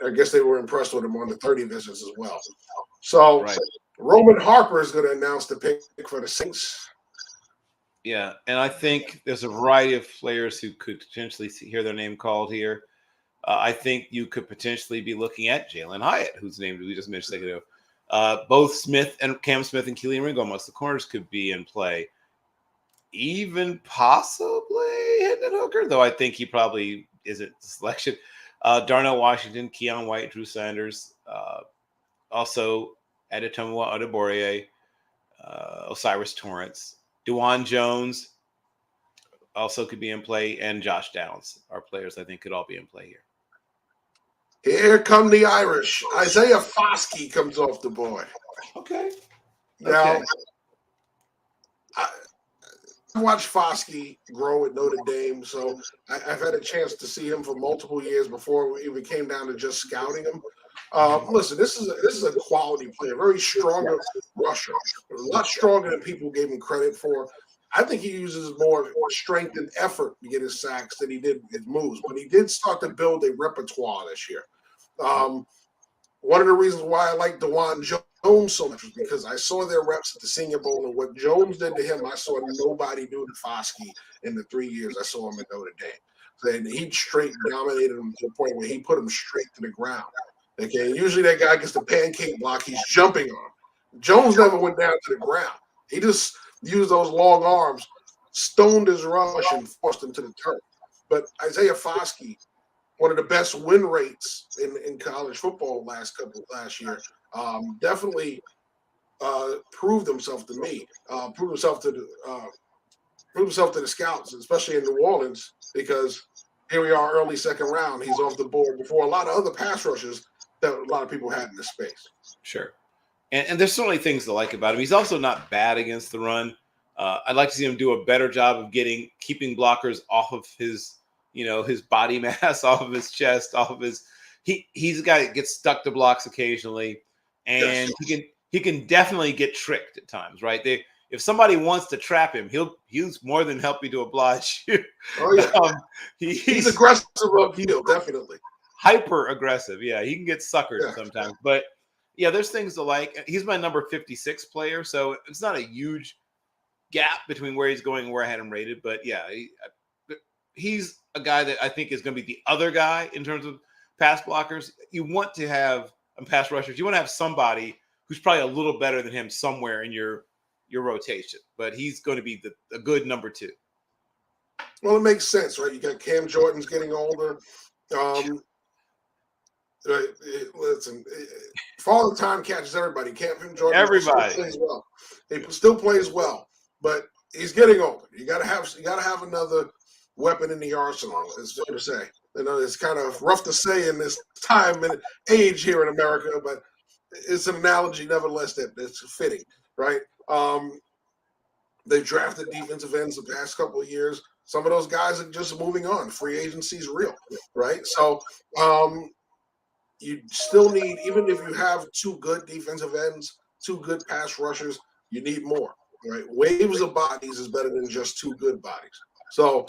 I guess they were impressed with him on the 30 visits as well. So Roman Harper is going to announce the pick for the Saints. Yeah, and I think there's a variety of players who could potentially hear their name called here. I think you could potentially be looking at Jalen Hyatt, whose name we just mentioned a second ago. Both Cam Smith and Keelan Ringo, most of the corners could be in play. Even possibly Hendon Hooker, though I think he probably isn't the selection. Darnell Washington, Keon White, Drew Sanders, also Adetomiwa Adeborie, Osiris Torrance, DeJuan Jones also could be in play, and Josh Downs are players I think could all be in play here. Here come the Irish. Isaiah Foskey comes off the board. Okay. Now, I watched Foskey grow at Notre Dame, so I've had a chance to see him for multiple years before we even came down to just scouting him. Listen, this is a quality player, very strong rusher, a lot stronger than people gave him credit for. I think he uses more strength and effort to get his sacks than he did his moves, but he did start to build a repertoire this year. One of the reasons why I like DeJuan Jones so much was because I saw their reps at the Senior Bowl, and what Jones did to him, I saw nobody do to Foskey in the 3 years I saw him at Notre Dame. And he straight dominated him to the point where he put him straight to the ground. Okay, usually that guy gets the pancake block, he's jumping on him. Jones never went down to the ground. He just used those long arms, stoned his rush, and forced him to the turf. But Isaiah Foskey, one of the best win rates in college football last year, definitely proved himself to me. Proved himself to the scouts, especially in New Orleans, because here we are, early second round. He's off the board before a lot of other pass rushers that a lot of people had in this space. Sure. And there's certainly things to like about him. He's also not bad against the run. I'd like to see him do a better job of keeping blockers off of his, his body mass, off of his chest, off of his. He's a guy that gets stuck to blocks occasionally, and he can definitely get tricked at times, right? If somebody wants to trap him, he's more than happy to oblige you. Oh yeah, he's aggressive upfield, definitely. Hyper aggressive. Yeah, he can get suckered sometimes, but yeah, there's things to like. He's my number 56 player, so it's not a huge gap between where he's going and where I had him rated. But yeah, he's a guy that I think is going to be the other guy in terms of pass blockers. You want to have pass rushers. You want to have somebody who's probably a little better than him somewhere in your rotation. But he's going to be a good number 2. Well, it makes sense, right? You got Cam Jordan's getting older. Listen, falling time catches everybody. Cam Jordan everybody still plays well. He still plays well, but he's getting older. You got to have another weapon in the arsenal. It's fair to say. It's kind of rough to say in this time and age here in America, but it's an analogy, nevertheless, that's fitting, right? They drafted defensive ends the past couple of years. Some of those guys are just moving on. Free agency's real, right? So you still need, even if you have 2 good defensive ends, 2 good pass rushers, you need more, right? Waves of bodies is better than just 2 good bodies. So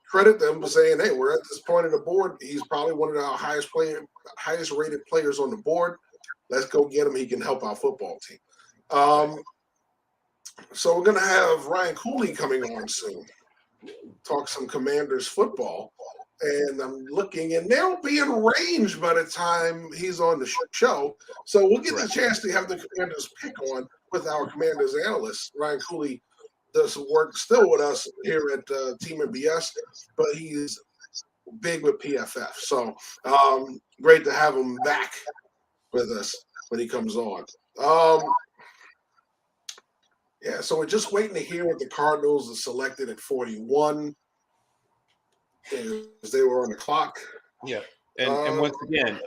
credit them for saying, hey, we're at this point in the board. He's probably one of our highest rated players on the board. Let's go get him. He can help our football team. So we're going to have Ryan Cooley coming on soon. Talk some Commanders football. And I'm looking, and they'll be in range by the time he's on the show. So we'll get the chance to have the Commanders pick on with our Commanders analyst. Ryan Cooley does some work still with us here at Team NBS, but he's big with PFF. So great to have him back with us when he comes on. Yeah, so we're just waiting to hear what the Cardinals are selected at 41. As they were on the clock. Yeah. And once again,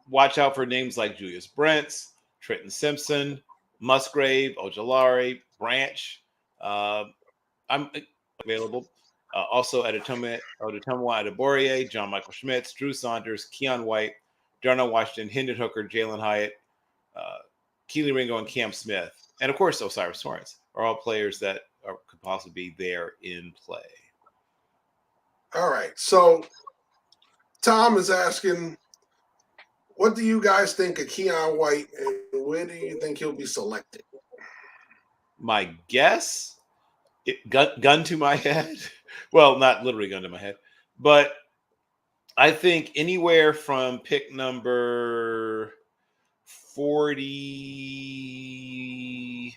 watch out for names like Julius Brents, Trenton Simpson, Musgrave, Ojolari, Branch. I'm available. Also Odatomwa Adeboriye, John Michael Schmitz, Drew Saunders, Keon White, Darnell Washington, Hendon Hooker, Jalen Hyatt, Keely Ringo, and Cam Smith. And of course, Osiris Torrance are all players that could possibly be there in play. All right. So Tom is asking, what do you guys think of Keon White, and where do you think he'll be selected? My guess, gun to my head. Well, not literally gun to my head, but I think anywhere from pick number 40.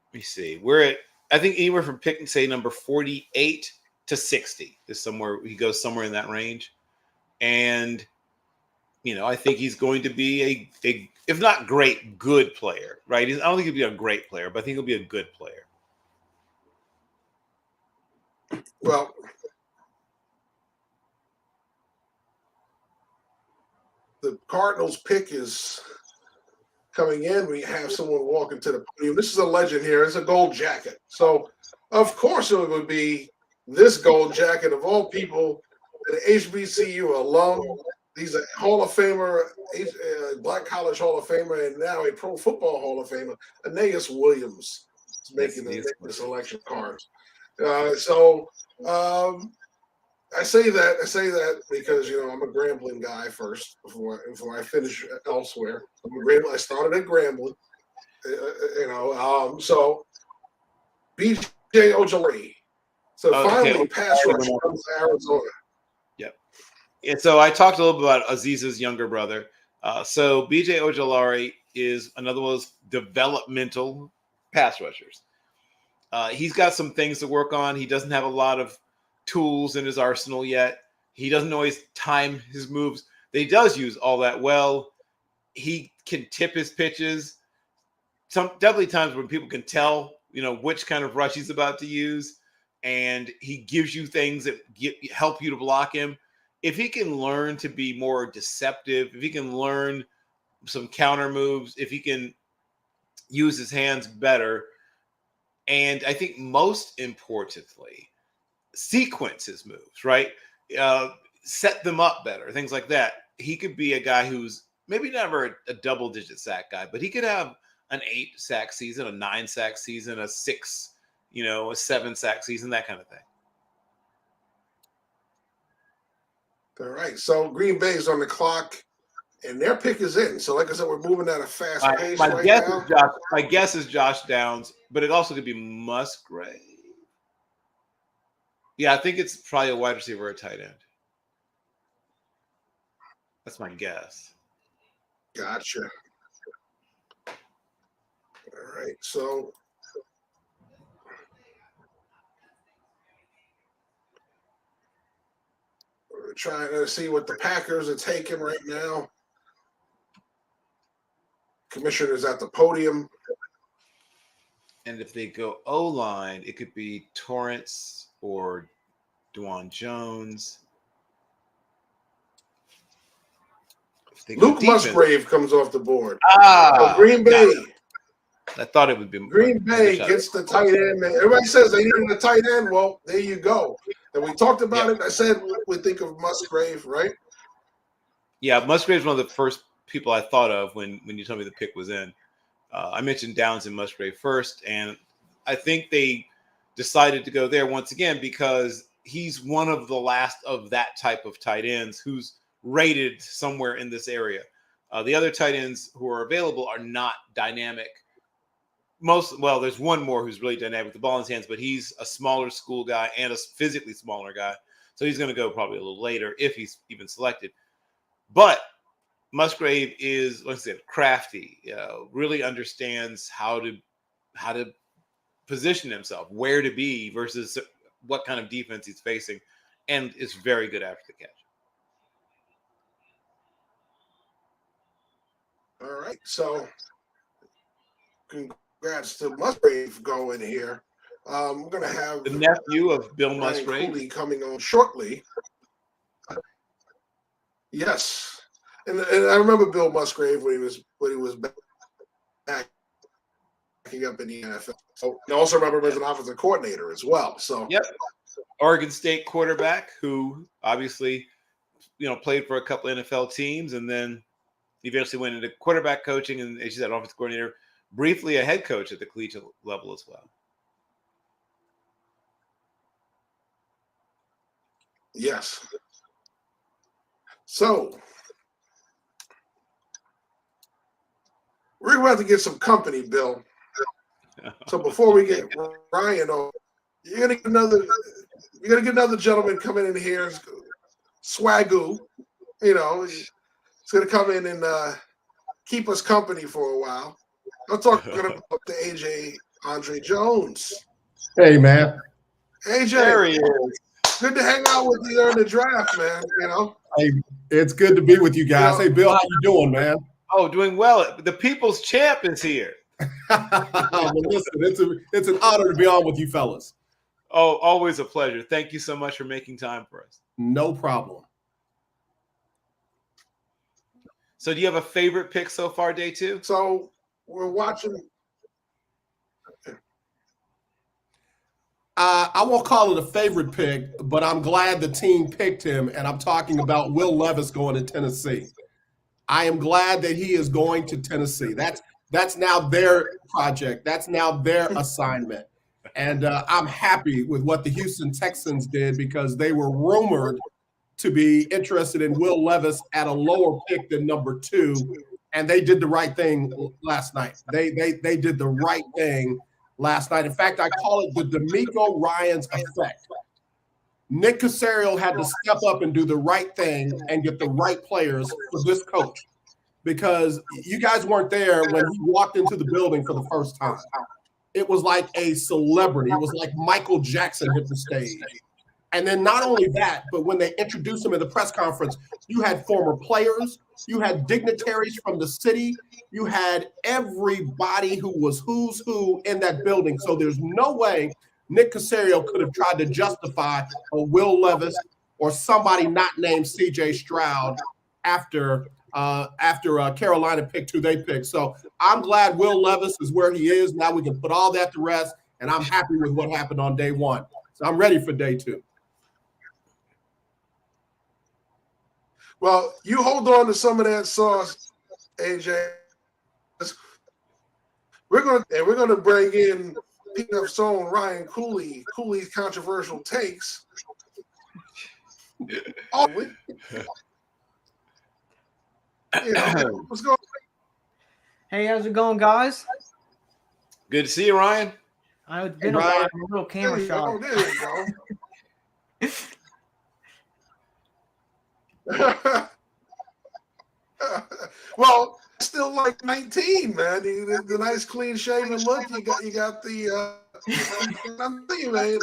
Let me see. I think anywhere from pick, say, number 48 to 60 is somewhere. He goes somewhere in that range. And, I think he's going to be a if not great, good player, right? I don't think he'll be a great player, but I think he'll be a good player. Well, the Cardinals pick is coming in. We have someone walking to the podium. This is a legend here. It's a gold jacket. So, of course, it would be this gold jacket of all people, an HBCU alum. He's a Hall of Famer, Black College Hall of Famer, and now a Pro Football Hall of Famer. Aeneas Williams is making the selection cards. I say that because I'm a Grambling guy first before I finish elsewhere. I started at Grambling, So BJ Ojolari. So finally, pass rush comes to Arizona. Yep. And so I talked a little bit about Aziz's younger brother. So BJ Ojolari is another one of those developmental pass rushers. He's got some things to work on. He doesn't have a lot of tools in his arsenal yet. He doesn't always time his moves. He does use all that well. He can tip his pitches. Some definitely times when people can tell, which kind of rush he's about to use, and he gives you things that help you to block him. If he can learn to be more deceptive, if he can learn some counter moves, if he can use his hands better, And I think most importantly, sequence his moves, right? Set them up better, things like that. He could be a guy who's maybe never a double-digit sack guy, but he could have an 8 sack season, a 9 sack season, a 6, a 7 sack season, that kind of thing. All right. So Green Bay's on the clock, and their pick is in. So, like I said, we're moving at a fast pace right now. My guess is Josh Downs, but it also could be Musgrave. Yeah, I think it's probably a wide receiver or a tight end. That's my guess. Gotcha. All right. So we're trying to see what the Packers are taking right now. Commissioner's at the podium. And if they go O-line, it could be Torrance or Dwan Jones. Luke Musgrave comes off the board. So Green Bay. I thought it would be Green Bay gets the tight end. Everybody says they needed a tight end. Well, there you go. And we talked about it. I said we think of Musgrave, right? Yeah, Musgrave's one of the first people I thought of when you told me the pick was in. I mentioned Downs and Musgrave first, and I think they decided to go there once again because he's one of the last of that type of tight ends who's rated somewhere in this area. The other tight ends who are available are not dynamic. There's one more who's really dynamic with the ball in his hands, but he's a smaller school guy and a physically smaller guy. So he's going to go probably a little later if he's even selected. But Musgrave is, like I said, crafty, really understands how to position himself, where to be versus what kind of defense he's facing, and is very good after the catch. All right, so congrats to Musgrave going here. We're going to have the nephew of Bill Musgrave Cooley coming on shortly. Yes. And I remember Bill Musgrave when he was backing up in the NFL. So I also remember him as an offensive coordinator as well. So Oregon State quarterback who obviously played for a couple of NFL teams and then eventually went into quarterback coaching and, as you said, offensive coordinator, briefly a head coach at the collegiate level as well. Yes. So we're about to get some company, Bill. So before we get Ryan on, you're gonna get another gentleman coming in here, Swagoo. He's gonna come in and keep us company for a while. I'm talking about the AJ Andre Jones. Hey man. AJ, there he is. Good to hang out with you during the draft, man. Hey, it's good to be with you guys. Hey Bill, how you doing, man? Oh, doing well. The people's champ is here. Well, listen, it's an honor to be on with you fellas. Oh, always a pleasure. Thank you so much for making time for us. No problem. So do you have a favorite pick so far, day 2? So we're watching. I won't call it a favorite pick, but I'm glad the team picked him, and I'm talking about Will Levis going to Tennessee. I am glad that he is going to Tennessee. That's now their project. That's now their assignment. And I'm happy with what the Houston Texans did because they were rumored to be interested in Will Levis at a lower pick than number 2, and they did the right thing last night. They did the right thing last night. In fact, I call it the D'Amico Ryans effect. Nick Caserio had to step up and do the right thing and get the right players for this coach because you guys weren't there when he walked into the building for the first time. It was like a celebrity. It was like Michael Jackson hit the stage. And then not only that, but when they introduced him in the press conference, you had former players, you had dignitaries from the city, you had everybody who was who's who in that building. So there's no way Nick Caserio could have tried to justify a Will Levis or somebody not named CJ Stroud after Carolina picked who they picked. So I'm glad Will Levis is where he is. Now we can put all that to rest and I'm happy with what happened on day one. So I'm ready for day two. Well, you hold on to some of that sauce, AJ. We're gonna bring in PF's own Ryan Cooley. Cooley's controversial takes. Oh, what's going on? Hey, how's it going, guys? Good to see you, Ryan. It's been a while. A little camera There shot. you go. Well, still like 19, man. The nice clean shaven look. You got the I'm telling you, man.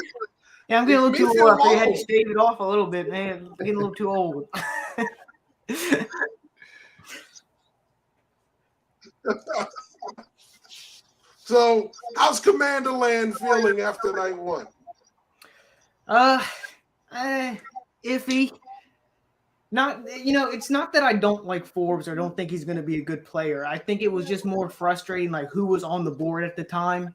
Yeah, I'm getting a little too old. I had to shave it off a little bit, man. I'm getting a little too old. So, how's Commander Land feeling after night one? Iffy. It's not that I don't like Forbes or don't think he's going to be a good player. I think it was just more frustrating, like who was on the board at the time.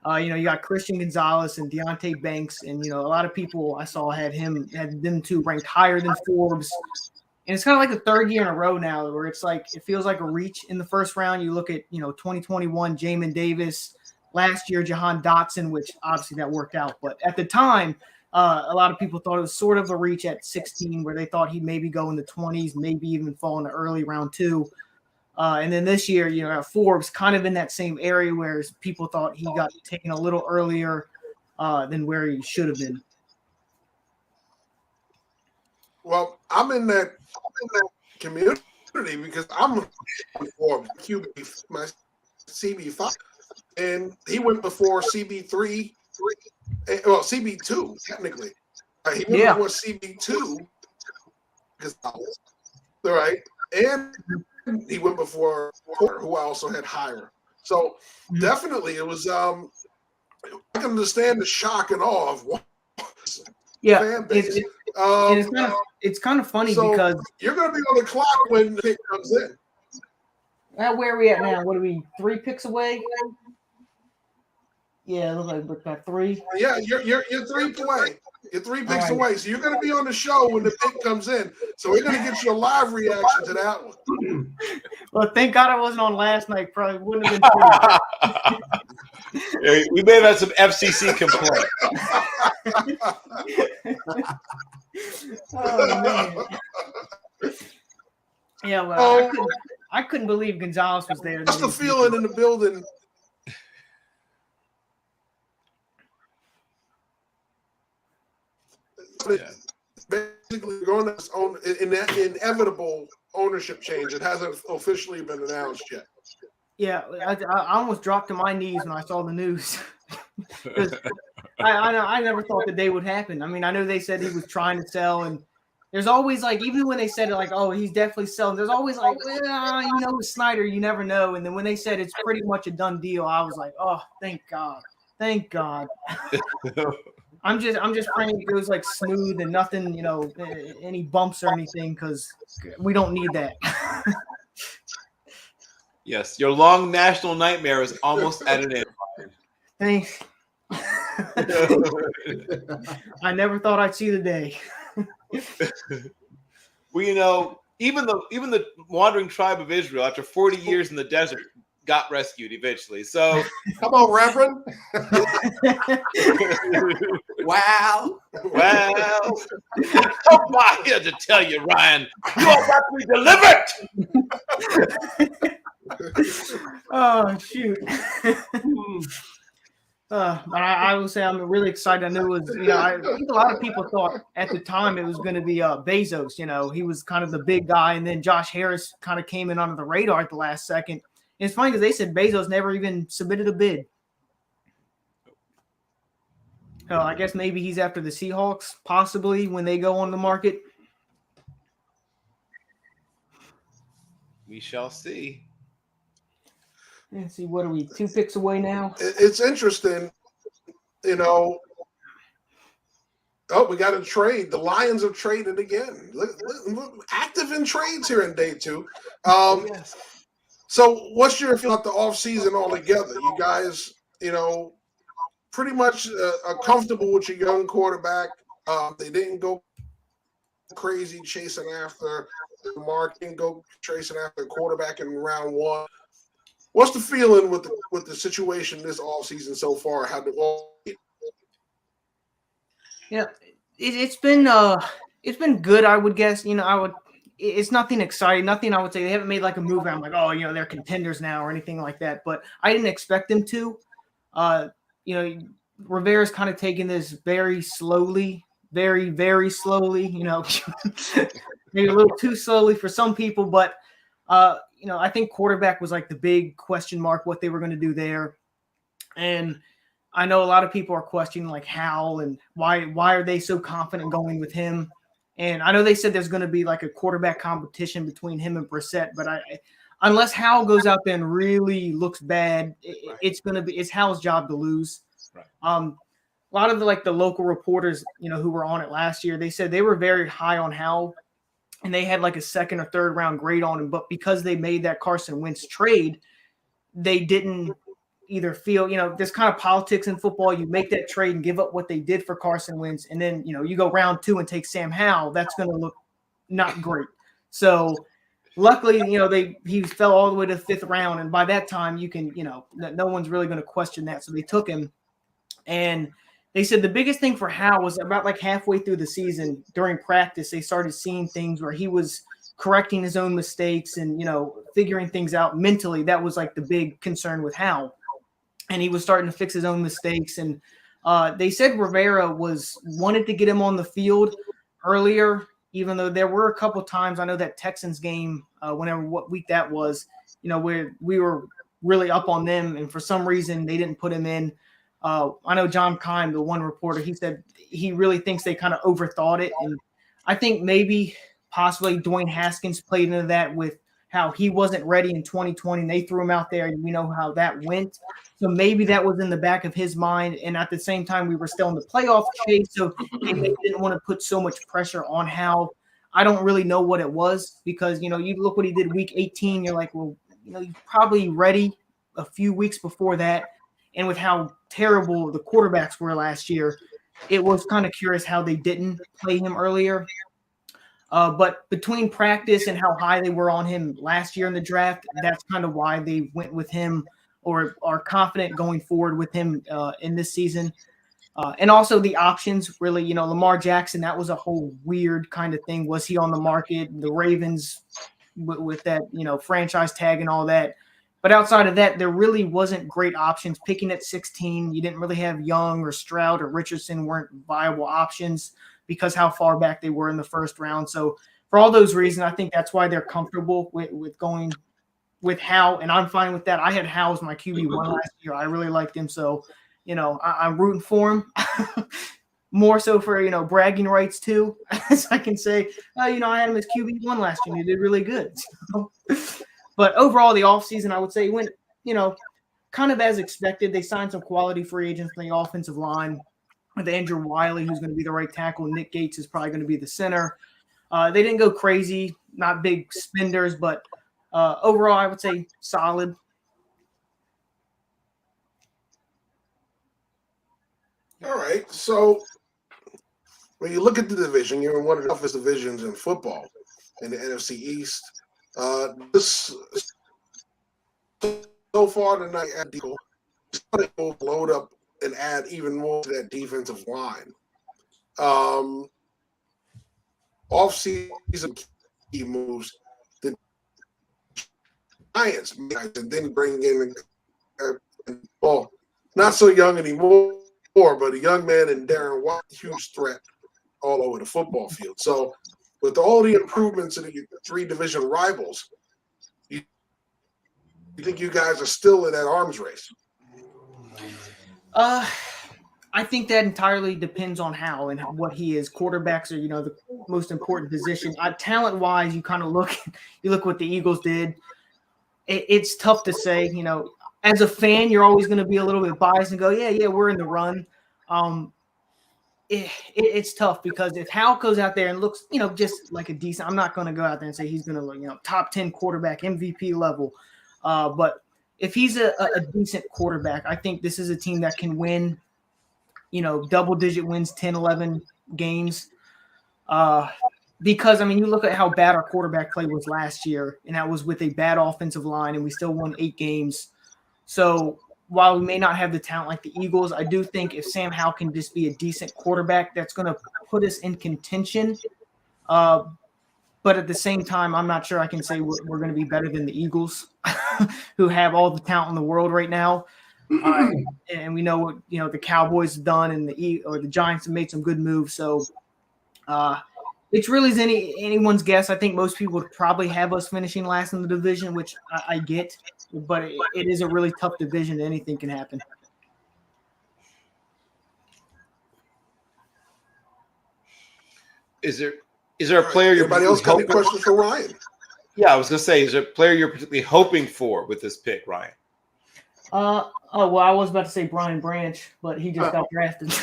You got Christian Gonzalez and Deontay Banks, and a lot of people I saw had them two ranked higher than Forbes. And it's kind of like the third year in a row now where it's like it feels like a reach in the first round. You look at 2021 Jamin Davis, last year Jahan Dotson, which obviously that worked out, but at the time a lot of people thought it was sort of a reach at 16 where they thought he'd maybe go in the 20s, maybe even fall into early round 2. And then this year, Forbes kind of in that same area where people thought he got taken a little earlier than where he should have been. Well, I'm in that community because I'm for QB, my CB5, and he went before CB3. Well, CB2 technically. He went before CB2 because all right, and he went before Porter, who I also had higher. So definitely, it was. I can understand the shock and awe of fan base. It's kind of funny so because you're going to be on the clock when the pick comes in. Where are we at now? What are we 3 picks away? Yeah, it looks like we're about 3. Yeah, you're 3 away. You're 3 picks away. So you're going to be on the show when the pick comes in. So we're going to get you a live reaction to that one. Well, thank God I wasn't on last night. Probably wouldn't have been. We may have had some FCC complaint. Oh man. Yeah, well, I couldn't believe Gonzalez was there. What's the feeling in the building? Basically, going in that inevitable ownership change. It hasn't officially been announced yet. Yeah, I almost dropped to my knees when I saw the news. I never thought the day would happen. I mean, I know they said he was trying to sell, and there's always like, even when they said it, like, oh, he's definitely selling, there's always like, with Snyder, you never know. And then when they said it's pretty much a done deal, I was like, oh, thank God. I'm just praying it goes like smooth and nothing, any bumps or anything, because we don't need that. Yes, your long national nightmare is almost at an end. Thanks. I never thought I'd see the day. Well, even the wandering tribe of Israel, after 40 years in the desert, got rescued eventually. So come on, Reverend. Wow. I'm not here to tell you, Ryan. You are about to be delivered. Oh shoot. But I will say I'm really excited. I knew it was, I think a lot of people thought at the time it was going to be Bezos. He was kind of the big guy, and then Josh Harris kind of came in under the radar at the last second. And it's funny because they said Bezos never even submitted a bid. So I guess maybe he's after the Seahawks, possibly when they go on the market. We shall see. Let's see, what are we, 2 picks away now? It's interesting, Oh, we got a trade. The Lions have traded again. Look, active in trades here in day 2. Yes. So what's your feel about the offseason altogether? You guys, pretty much comfortable with your young quarterback. They didn't go crazy chasing after the mark, didn't go chasing after the quarterback in round one. What's the feeling with the situation this offseason so far? Yeah, it's been good, I would guess. It's nothing exciting, nothing I would say. They haven't made like a move. I'm like, oh, they're contenders now or anything like that. But I didn't expect them to. Rivera's kind of taking this very slowly, very, very slowly, maybe a little too slowly for some people. But, I think quarterback was like the big question mark, what they were going to do there. And I know a lot of people are questioning like how and why are they so confident going with him? And I know they said there's going to be like a quarterback competition between him and Brissett, but unless Howell goes out there and really looks bad, it's Howell's job to lose. Right. A lot of the local reporters, who were on it last year, they said they were very high on Howell, and they had like a second or third round grade on him. But because they made that Carson Wentz trade, they didn't either feel, there's kind of politics in football. You make that trade and give up what they did for Carson Wentz, and then, you go round 2 and take Sam Howell. That's going to look not great. So luckily, he fell all the way to the 5th round, and by that time, you can, no one's really going to question that. So they took him, and they said the biggest thing for Howell was about like halfway through the season during practice, they started seeing things where he was correcting his own mistakes and, figuring things out mentally. That was like the big concern with Howell. And he was starting to fix his own mistakes. And they said Rivera wanted to get him on the field earlier, even though there were a couple times, I know that Texans game, what week that was, where we were really up on them. And for some reason, they didn't put him in. I know John Kime, the one reporter, he said he really thinks they kind of overthought it. And I think maybe possibly Dwayne Haskins played into that with how he wasn't ready in 2020 and they threw him out there, and we know how that went. So maybe that was in the back of his mind. And at the same time, we were still in the playoff chase, so they maybe didn't want to put so much pressure on Howell. I don't really know what it was because, you look what he did week 18. You're like, well, he's probably ready a few weeks before that. And with how terrible the quarterbacks were last year, it was kind of curious how they didn't play him earlier. But between practice and how high they were on him last year in the draft, that's kind of why they went with him or are confident going forward with him in this season. And also the options, really, Lamar Jackson, that was a whole weird kind of thing. Was he on the market? The Ravens with that, franchise tag and all that. But outside of that, there really wasn't great options. Picking at 16, you didn't really have Young or Stroud or Richardson weren't viable options because how far back they were in the first round. So for all those reasons, I think that's why they're comfortable with going with Howell, and I'm fine with that. I had Howell as my QB1 last year. I really liked him. So, I'm rooting for him. More so for, bragging rights too. As I can say, I had him as QB1 last year. He did really good. So, but overall, the offseason, I would say, went, kind of as expected. They signed some quality free agents on the offensive line with Andrew Wiley, who's going to be the right tackle. Nick Gates is probably going to be the center. They didn't go crazy, not big spenders, but overall, I would say solid. All right. So when you look at the division, you're in one of the toughest divisions in football in the NFC East. This so far tonight, will load up and add even more to that defensive line. Off-season key moves. The Giants and then bring in, not so young anymore, but a young man in Darren Watt, huge threat all over the football field. So with all the improvements in the 3 division rivals, you think you guys are still in that arms race? I think that entirely depends on how and what he is. Quarterbacks are, the most important position. Talent-wise, you kind of look what the Eagles did. It's tough to say. As a fan, you're always going to be a little bit biased and go, yeah, we're in the run. It's tough because if Howell goes out there and looks, just like a decent, I'm not going to go out there and say he's going to look, top 10 quarterback, MVP level. But if he's a decent quarterback, I think this is a team that can win double-digit wins, 10, 11 games. Because, I mean, you look at how bad our quarterback play was last year, and that was with a bad offensive line, and we still won 8 games. So while we may not have the talent like the Eagles, I do think if Sam Howell can just be a decent quarterback, that's going to put us in contention. But at the same time, I'm not sure I can say we're going to be better than the Eagles, who have all the talent in the world right now. And we know what the Cowboys have done, and the Giants have made some good moves. So it's really anyone's guess. I think most people would probably have us finishing last in the division, which I get, but it is a really tough division. Anything can happen. Is there a player you're Anybody else got any questions for Ryan? Yeah, I was gonna say, is there a player you're particularly hoping for with this pick, Ryan? Well, I was about to say Brian Branch, but he just got drafted.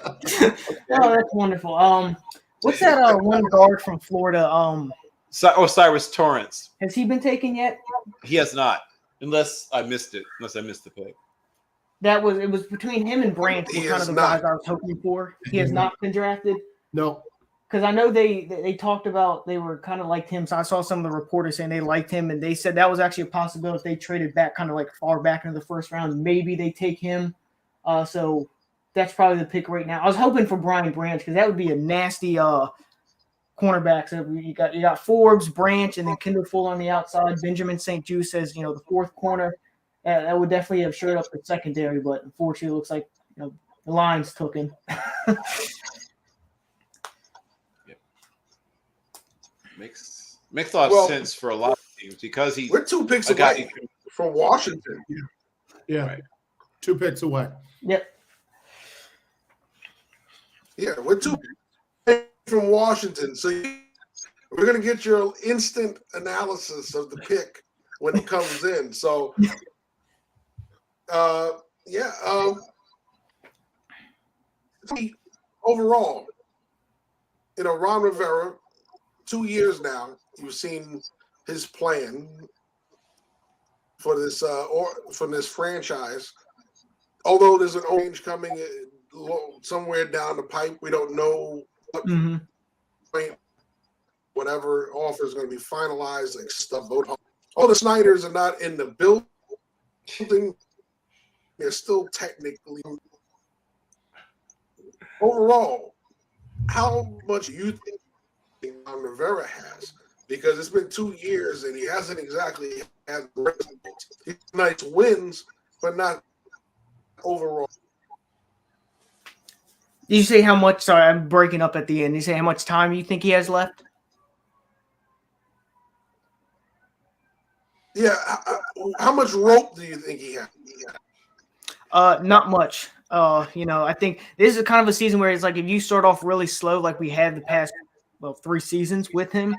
Oh, that's wonderful. What's that one guard from Florida? Cyrus Torrance. Has he been taken yet? He has not, unless I missed the pick. It was between him and Branch were kind of the guys I was hoping for. He has not been drafted. No. Because I know they talked about they were kind of liked him. So I saw some of the reporters saying they liked him, and they said that was actually a possibility if they traded back kind of like far back into the first round. Maybe they take him. So that's probably the pick right now. I was hoping for Brian Branch because that would be a nasty cornerback. So you got Forbes, Branch, and then Kendall Fuller on the outside. Benjamin St. Juste as the fourth corner. That would definitely have shored up the secondary, but unfortunately, it looks like the Lions took him. Makes a lot of sense for a lot of teams because we're 2 picks away from Washington. Yeah. Right. 2 picks away. Yep. Yeah, we're 2 picks from Washington. So we're going to get your instant analysis of the pick when it comes in. So, overall, Ron Rivera, 2 years now, you've seen his plan for this franchise. Although there's an change coming somewhere down the pipe, we don't know what whatever offer is going to be finalized. Like stuff, vote. All the Snyders are not in the building. They're still technically. Overall, how much you think Rivera has, because it's been 2 years and he hasn't exactly had nice wins, but not overall. Did you say how much? Sorry, I'm breaking up at the end. Did you say how much time you think he has left? Yeah, how much rope do you think he has? Not much. I think this is kind of a season where it's like if you start off really slow, like we had the past 3 seasons with him,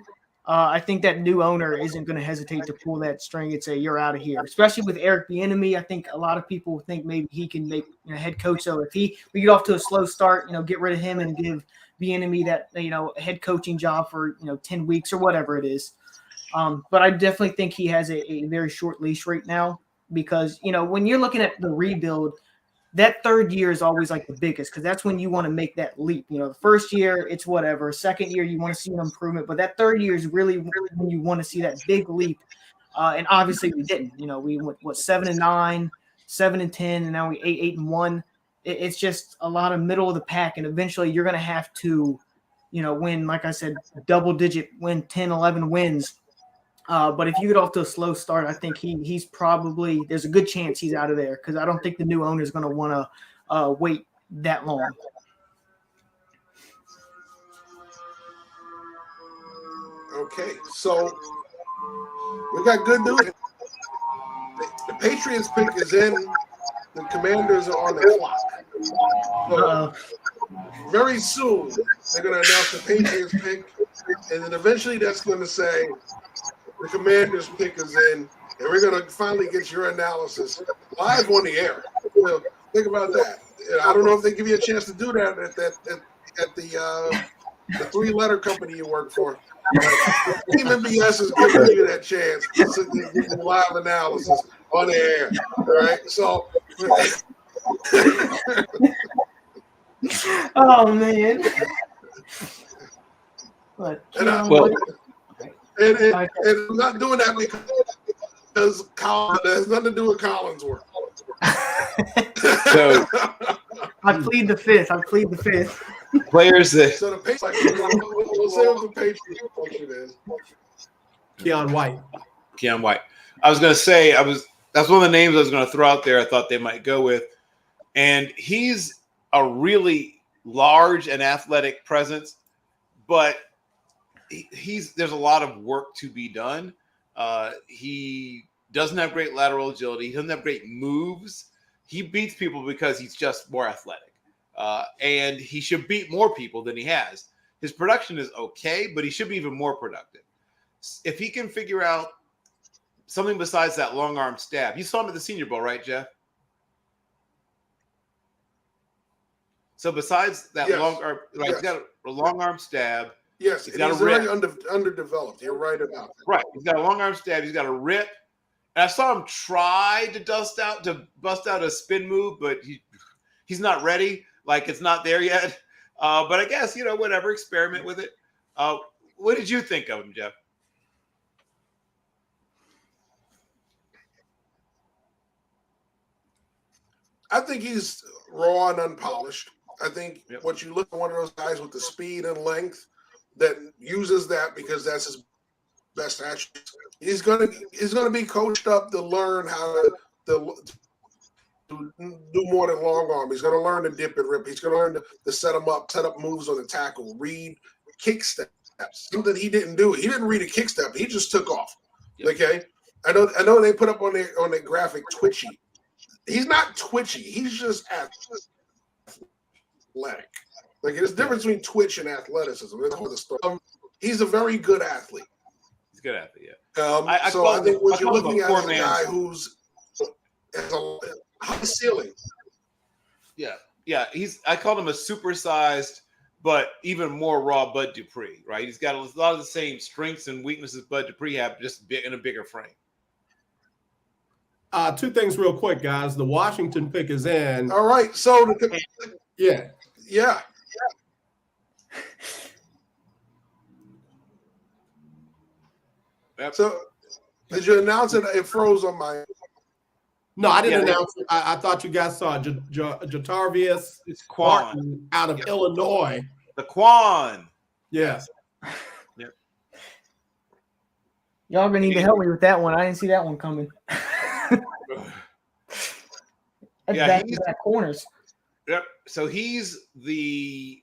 I think that new owner isn't going to hesitate to pull that string and say you're out of here. Especially with Eric Bieniemy, I think a lot of people think maybe he can make head coach. So if we get off to a slow start, get rid of him and give Bieniemy that head coaching job for 10 weeks or whatever it is. But I definitely think he has a very short leash right now because when you're looking at the rebuild, that third year is always like the biggest because that's when you want to make that leap. The first year, it's whatever. Second year, you want to see an improvement. But that third year is really when you want to see that big leap. And obviously we didn't. We went, 7-9, 7-10, and now we 8-1. It's just a lot of middle of the pack. And eventually you're going to have to, win, like I said, double-digit win, 10, 11 wins. But if you get off to a slow start, I think he's probably – there's a good chance he's out of there because I don't think the new owner is going to want to wait that long. Okay, so we got good news. The Patriots pick is in. The Commanders are on the clock. So very soon they're going to announce the Patriots pick, and then eventually that's going to say – the Commanders pick is in, and we're going to finally get your analysis live on the air. Think about that. I don't know if they give you a chance to do that at the 3-letter company you work for. Team NBS is giving you that chance to get live analysis on the air. All right, so Oh man. But And I'm not doing that because Colin, it has nothing to do with Colin's work. So I plead the fifth. players that So the Patriots, we'll say what the Patriots function is. Keon White. I was going to say that's one of the names I was going to throw out there. I thought they might go with, and he's a really large and athletic presence, but there's a lot of work to be done. He doesn't have great lateral agility. He doesn't have great moves. He beats people because he's just more athletic. And he should beat more people than he has. His production is okay, but he should be even more productive. If he can figure out something besides that long arm stab. You saw him at the Senior Bowl, right, Jeff? So besides that long arm, right, he's got a long arm stab. Yes, he's very underdeveloped. You're right about that. Right. He's got a long arm stab. He's got a rip. And I saw him try to bust out a spin move, but he's not ready. Like, it's not there yet. But I guess, whatever, experiment with it. What did you think of him, Jeff? I think he's raw and unpolished. I think once you look at one of those guys with the speed and length that uses that because that's his best attribute, he's gonna be coached up to learn how to do more than long arm. He's gonna learn to dip and rip. He's gonna learn to set up moves on the tackle, read kick steps. Something he didn't do. He didn't read a kick step. He just took off. Yep. Okay. I know they put up on their graphic twitchy. He's not twitchy. He's just athletic. Like, there's a difference between twitch and athleticism. He's a very good athlete. He's a good athlete, yeah. I think what you're looking at is a guy who's has a high ceiling. Yeah. I called him a supersized, but even more raw Bud Dupree, right? He's got a lot of the same strengths and weaknesses Bud Dupree have, just in a bigger frame. Two things real quick, guys. The Washington pick is in. All right. So yeah. Yep. So did you announce it? It froze on my. No, I didn't announce it. I thought you guys saw Jatarvius Martin out of Illinois. The Quan. Yes. Yep. Y'all gonna need to help me with that one. I didn't see that one coming. He's back corners. Yep. So he's the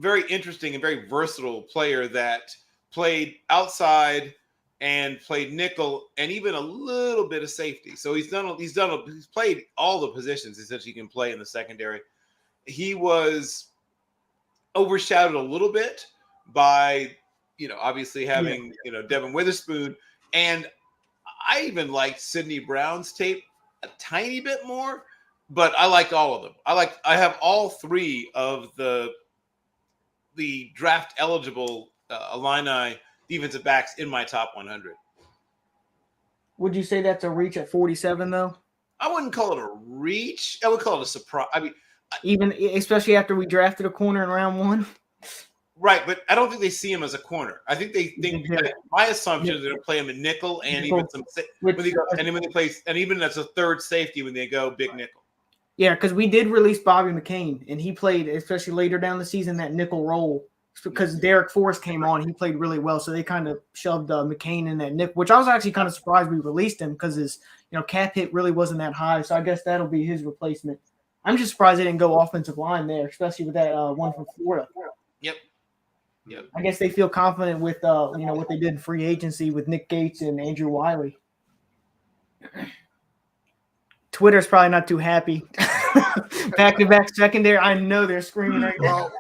very interesting and very versatile player that played outside and played nickel and even a little bit of safety. So he's played all the positions essentially he can play in the secondary. He was overshadowed a little bit by, obviously having, Devin Witherspoon. And I even liked Sidney Brown's tape a tiny bit more, but I liked all of them. I have all three of the draft eligible Illini defensive backs in my top 100. Would you say that's a reach at 47 though? I wouldn't call it a reach. I would call it a surprise. I mean, especially after we drafted a corner in round 1. Right, but I don't think they see him as a corner. I think they think my assumption is they're going to play him in nickel and even even as a third safety when they go big nickel. Yeah, because we did release Bobby McCain, and he played, especially later down the season, that nickel role. Because Derek Forrest came on, he played really well, so they kind of shoved McCain in that nickel, which I was actually kind of surprised we released him because his cap hit really wasn't that high. So I guess that'll be his replacement. I'm just surprised they didn't go offensive line there, especially with that one from Florida. Yep. I guess they feel confident with what they did in free agency with Nick Gates and Andrew Wiley. Twitter's probably not too happy. Back-to-back secondary. I know they're screaming right now.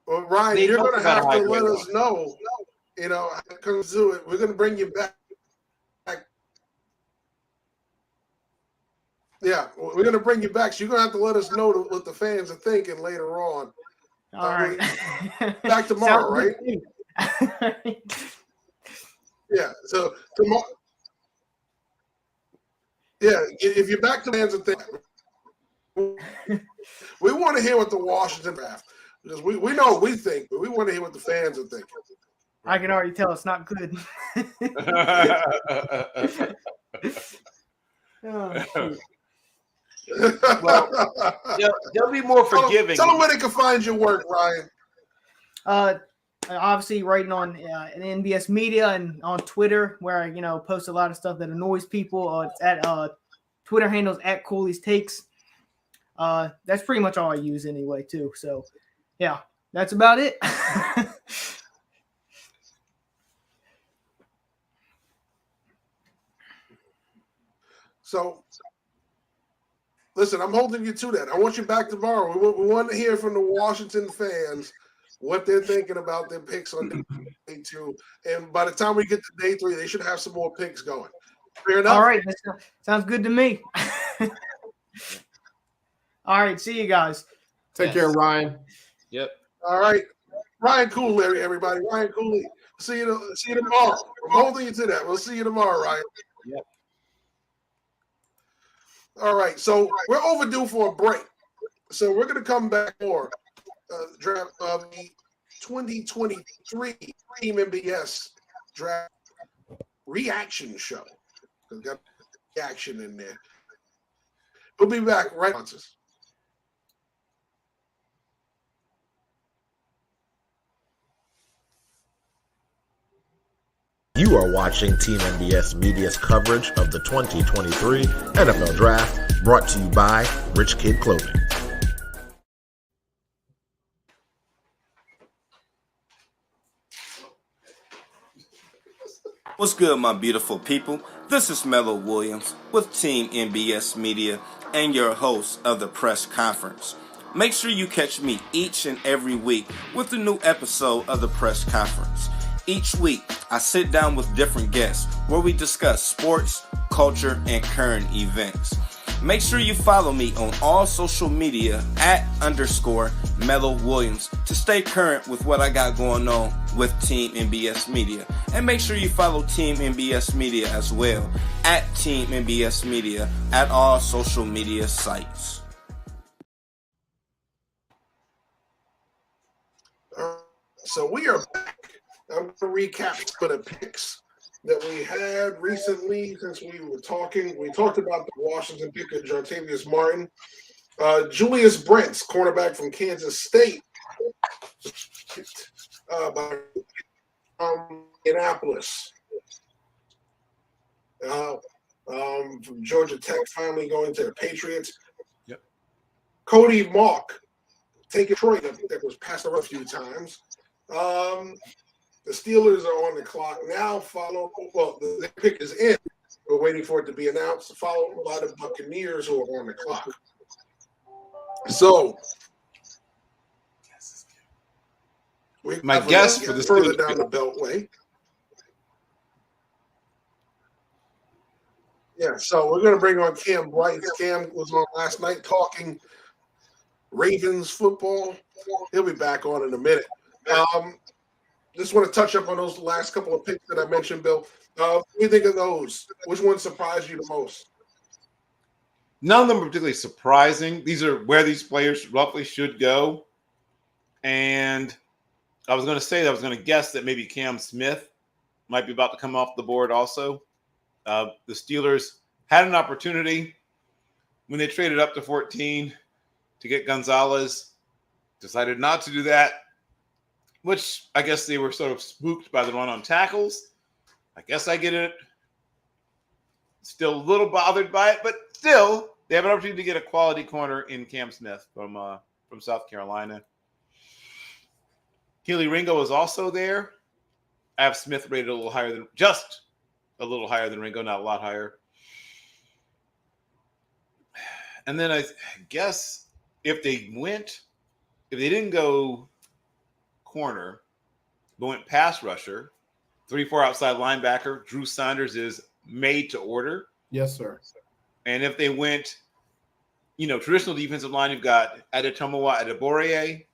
Well, Ryan, you're going to have to let us know. How it comes to it. We're going to bring you back. Yeah, we're going to bring you back. So you're going to have to let us know what the fans are thinking later on. All right. Back tomorrow, right? Yeah. So tomorrow, yeah, if you're back to fans of things, we want to hear what the Washington draft, because we know what we think, but we want to hear what the fans are thinking. I can already tell it's not good. Oh, shoot. Well, they'll be more forgiving. Tell them where they can find your work, Ryan. Obviously writing on NBS Media and on Twitter, where I post a lot of stuff that annoys people. It's at Twitter handles at Cooley's Takes. That's pretty much all I use anyway, too. So, yeah, that's about it. So, listen, I'm holding you to that. I want you back tomorrow. We want to hear from the Washington fans what they're thinking about their picks on day 2. And by the time we get to day 3, they should have some more picks going. Fair enough? All right. Sounds good to me. All right. See you guys. Take care, Ryan. Yep. All right. Ryan Cooley, everybody. Ryan Cooley. See you tomorrow. I'm holding you to that. We'll see you tomorrow, Ryan. Yep. All right. So we're overdue for a break. So we're going to come back more draft of the 2023 Team NBS draft reaction show. We've got reaction in there. We'll be back right on this. You are watching Team NBS Media's coverage of the 2023 NFL Draft, brought to you by RichKid Clothing. What's good, my beautiful people? This is Mello Williams with Team NBS Media and your host of the press conference. Make sure you catch me each and every week with a new episode of the press conference. Each week, I sit down with different guests where we discuss sports, culture, and current events. Make sure you follow me on all social media @_Mello Williams to stay current with what I got going on with Team NBS Media. And make sure you follow Team NBS Media as well @Team NBS Media at all social media sites. So we are back. I'm going to recap some of the picks that we had recently since we were talking. We talked about the Washington pick of Jartavius Martin. Julius Brents, cornerback from Kansas State, by Indianapolis. From Georgia Tech, finally going to the Patriots. Yep. Cody Mauch, taking Detroit, that was passed around a few times. The Steelers are on the clock now. The pick is in. We're waiting for it to be announced. Followed by the Buccaneers, who are on the clock. So, my guess for this further down the Beltway. Yeah, so we're going to bring on Cam Bright. Cam was on last night talking Ravens football. He'll be back on in a minute. Just want to touch up on those last couple of picks that I mentioned, Bill. What do you think of those? Which one surprised you the most? None of them are particularly surprising. These are where these players roughly should go. And I was going to guess that maybe Cam Smith might be about to come off the board also. The Steelers had an opportunity when they traded up to 14 to get Gonzalez, decided not to do that, which I guess they were sort of spooked by the run on tackles. I guess I get it. Still a little bothered by it, but still, they have an opportunity to get a quality corner in Cam Smith from South Carolina. Keely Ringo is also there. I have Smith rated a little higher than Ringo, not a lot higher. And then I guess if they didn't go corner, but went pass rusher, 3-4 outside linebacker, Drew Saunders is made to order. Yes, sir. And if they went, traditional defensive line, you've got Adetomowa Adebawore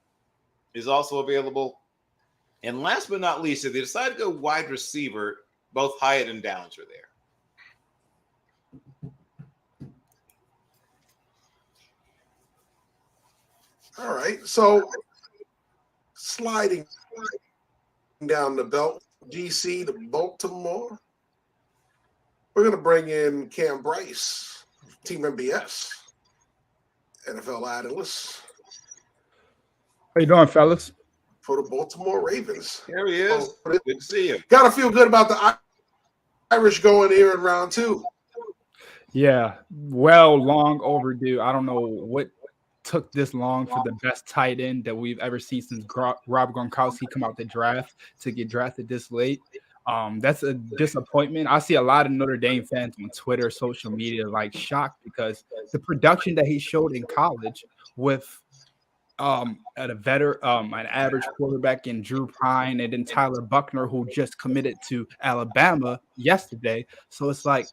is also available. And last but not least, if they decide to go wide receiver, both Hyatt and Downs are there. All right, so sliding down the belt, DC to Baltimore. We're going to bring in Cam Bryce, Team NBS, NFL Analyst. How you doing, fellas? For the Baltimore Ravens. Here he is. Good to see you. Got to feel good about the Irish going here in round 2. Yeah, well, long overdue. I don't know what took this long for the best tight end that we've ever seen since Rob Gronkowski come out the draft to get drafted this late. That's a disappointment. I see a lot of Notre Dame fans on Twitter, social media, like shocked because the production that he showed in college with at a veteran, an average quarterback in Drew Pine and then Tyler Buckner, who just committed to Alabama yesterday. So it's like,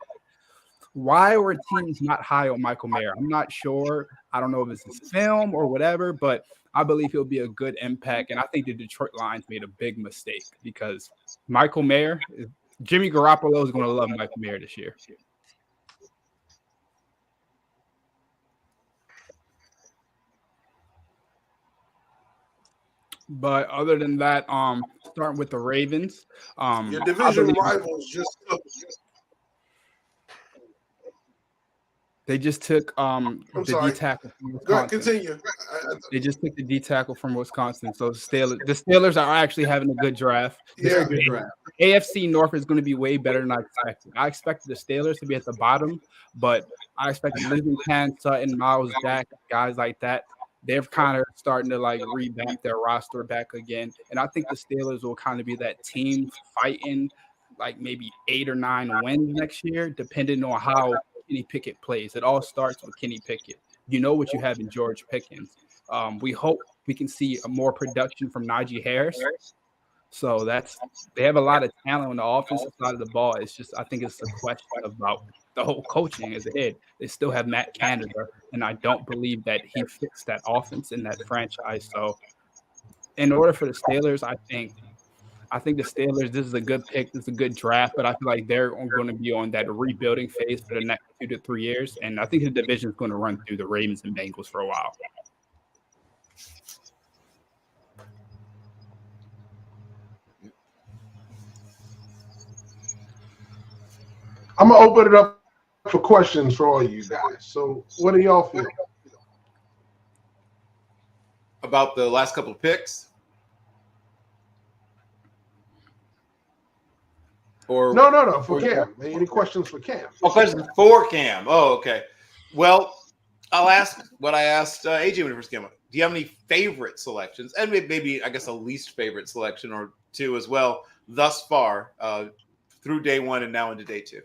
why were teams not high on Michael Mayer? I'm not sure. I don't know if it's his film or whatever, but I believe he'll be a good impact. And I think the Detroit Lions made a big mistake because Michael Mayer, Jimmy Garoppolo is going to love Michael Mayer this year. But other than that, starting with the Ravens, your division rivals they just took the D tackle from Wisconsin. Go ahead, continue. They just took the D tackle from Wisconsin. So the Steelers are actually having a good draft. Yeah, Good draft. AFC North is going to be way better than I expected. I expected the Steelers to be at the bottom, but I expected Lincoln, Cam Sutton, Miles Jack, guys like that. They're kind of starting to like revamp their roster back again. And I think the Steelers will kind of be that team fighting like maybe 8 or 9 wins next year, depending on how Kenny Pickett plays. It all starts with Kenny Pickett. You know what you have in George Pickens. We hope we can see more production from Najee Harris. So they have a lot of talent on the offensive side of the ball. It's just, I think it's a question about the whole coaching is ahead. They still have Matt Canada, and I don't believe that he fits that offense in that franchise. So in order for the Steelers, I think the Steelers, this is a good pick. This is a good draft, but I feel like they're going to be on that rebuilding phase for the next 2 to 3 years. And I think the division is going to run through the Ravens and Bengals for a while. I'm going to open it up for questions for all you guys. So what do y'all feel? About the last couple of picks? Or No. For Cam. Any questions for Cam? Oh, questions for Cam. Oh, okay. Well, I'll ask what I asked AJ when he first came up. Do you have any favorite selections? And maybe, I guess, a least favorite selection or two as well thus far through day 1 and now into day 2?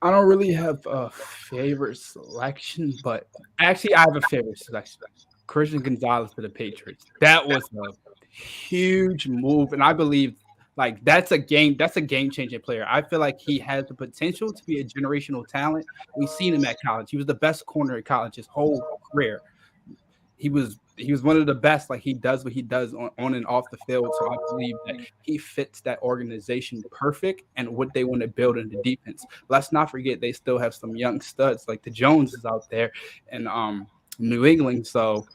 I don't really have a favorite selection, but actually I have a favorite selection. Christian Gonzalez to the Patriots. That was a huge move, and I believe like that's a game-changing player. I feel like he has the potential to be a generational talent. We've seen him at college. He was the best corner at college his whole career. He was one of the best. Like he does what he does on and off the field. So I believe that he fits that organization perfect and what they want to build in the defense. Let's not forget they still have some young studs like the Joneses out there in New England. So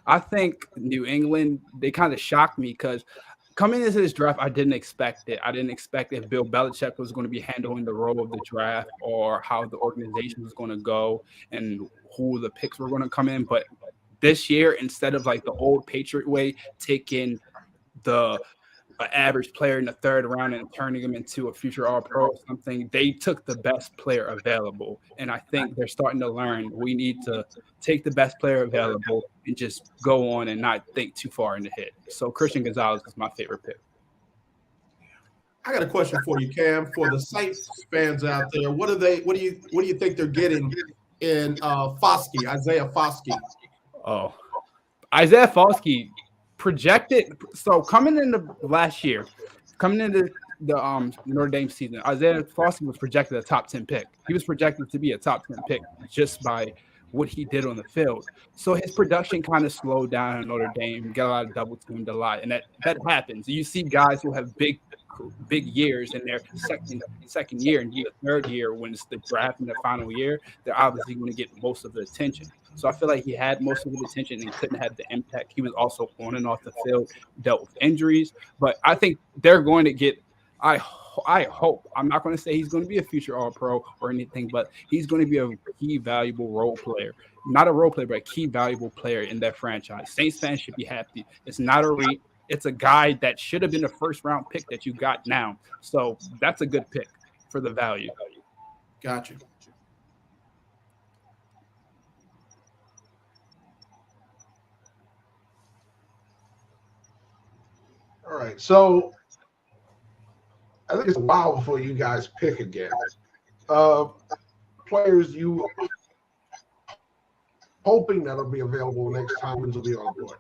I think New England, they kind of shocked me because coming into this draft, I didn't expect it. I didn't expect if Bill Belichick was going to be handling the role of the draft or how the organization was going to go and who the picks were going to come in. But this year, instead of like the old Patriot way, taking the average player in the 3rd round and turning him into a future All-Pro or something, they took the best player available. And I think they're starting to learn we need to take the best player available and just go on and not think too far in the head. So Christian Gonzalez is my favorite pick. I got a question for you, Cam. For the Saints fans out there, what do you think they're getting in Isaiah Foskey? Oh, Isaiah Foskey projected. So coming into the Notre Dame season, Isaiah Foskey was projected a top 10 pick. He was projected to be a top 10 pick just by what he did on the field. So his production kind of slowed down in Notre Dame, got a lot of double teamed a lot, and that happens. You see guys who have big big years in their second year and the third year when it's the draft in the final year, they're obviously going to get most of the attention. So I feel like he had most of the attention and couldn't have the impact. He was also on and off the field, dealt with injuries, but I think they're going to get. I hope. I'm not going to say he's going to be a future All-Pro or anything, but he's going to be a key valuable role player. Not a role player, but a key valuable player in that franchise. Saints fans should be happy. It's not a reach. It's a guy that should have been a first-round pick that you got now. So that's a good pick for the value. Gotcha. All right, so I think it's a while before you guys pick again. Players you hoping that'll be available next time will be on board.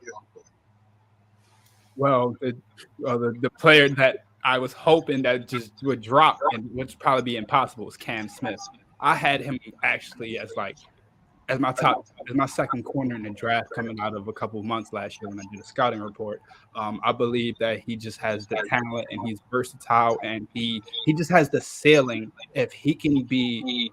Well, the player that I was hoping that just would drop and would probably be impossible was Cam Smith. I had him actually as my second corner in the draft coming out of a couple of months last year when I did a scouting report. I believe that he just has the talent and he's versatile and he just has the ceiling. If he can be,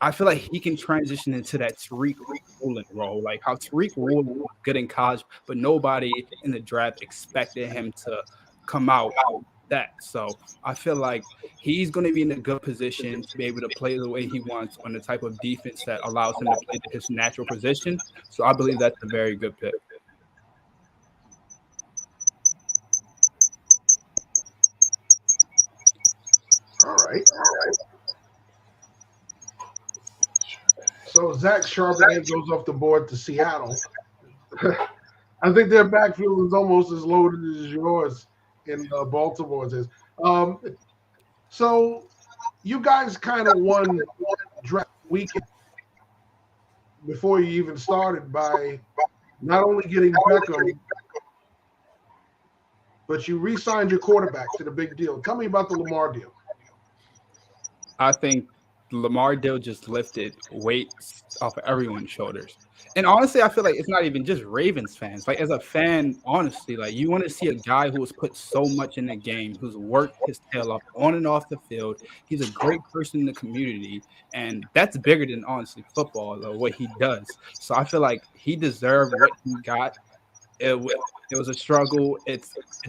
I feel like he can transition into that Tariq Woolen role, like how Tariq Woolen was good in college, but nobody in the draft expected him to come out that. So I feel like he's going to be in a good position to be able to play the way he wants on the type of defense that allows him to play his natural position. So I believe that's a very good pick. All right. So Zach Charbonnet goes off the board to Seattle. I think their backfield is almost as loaded as yours in Baltimore's is. So you guys kind of won draft weekend before you even started by not only getting Beckham, but you re-signed your quarterback to the big deal. Tell me about the Lamar deal. I think Lamar deal just lifted weights off of everyone's shoulders. And honestly, I feel like it's not even just Ravens fans. Like, as a fan, honestly, like, you want to see a guy who has put so much in the game, who's worked his tail off on and off the field. He's a great person in the community, and that's bigger than, honestly, football, or what he does. So I feel like he deserved what he got. It was a struggle. The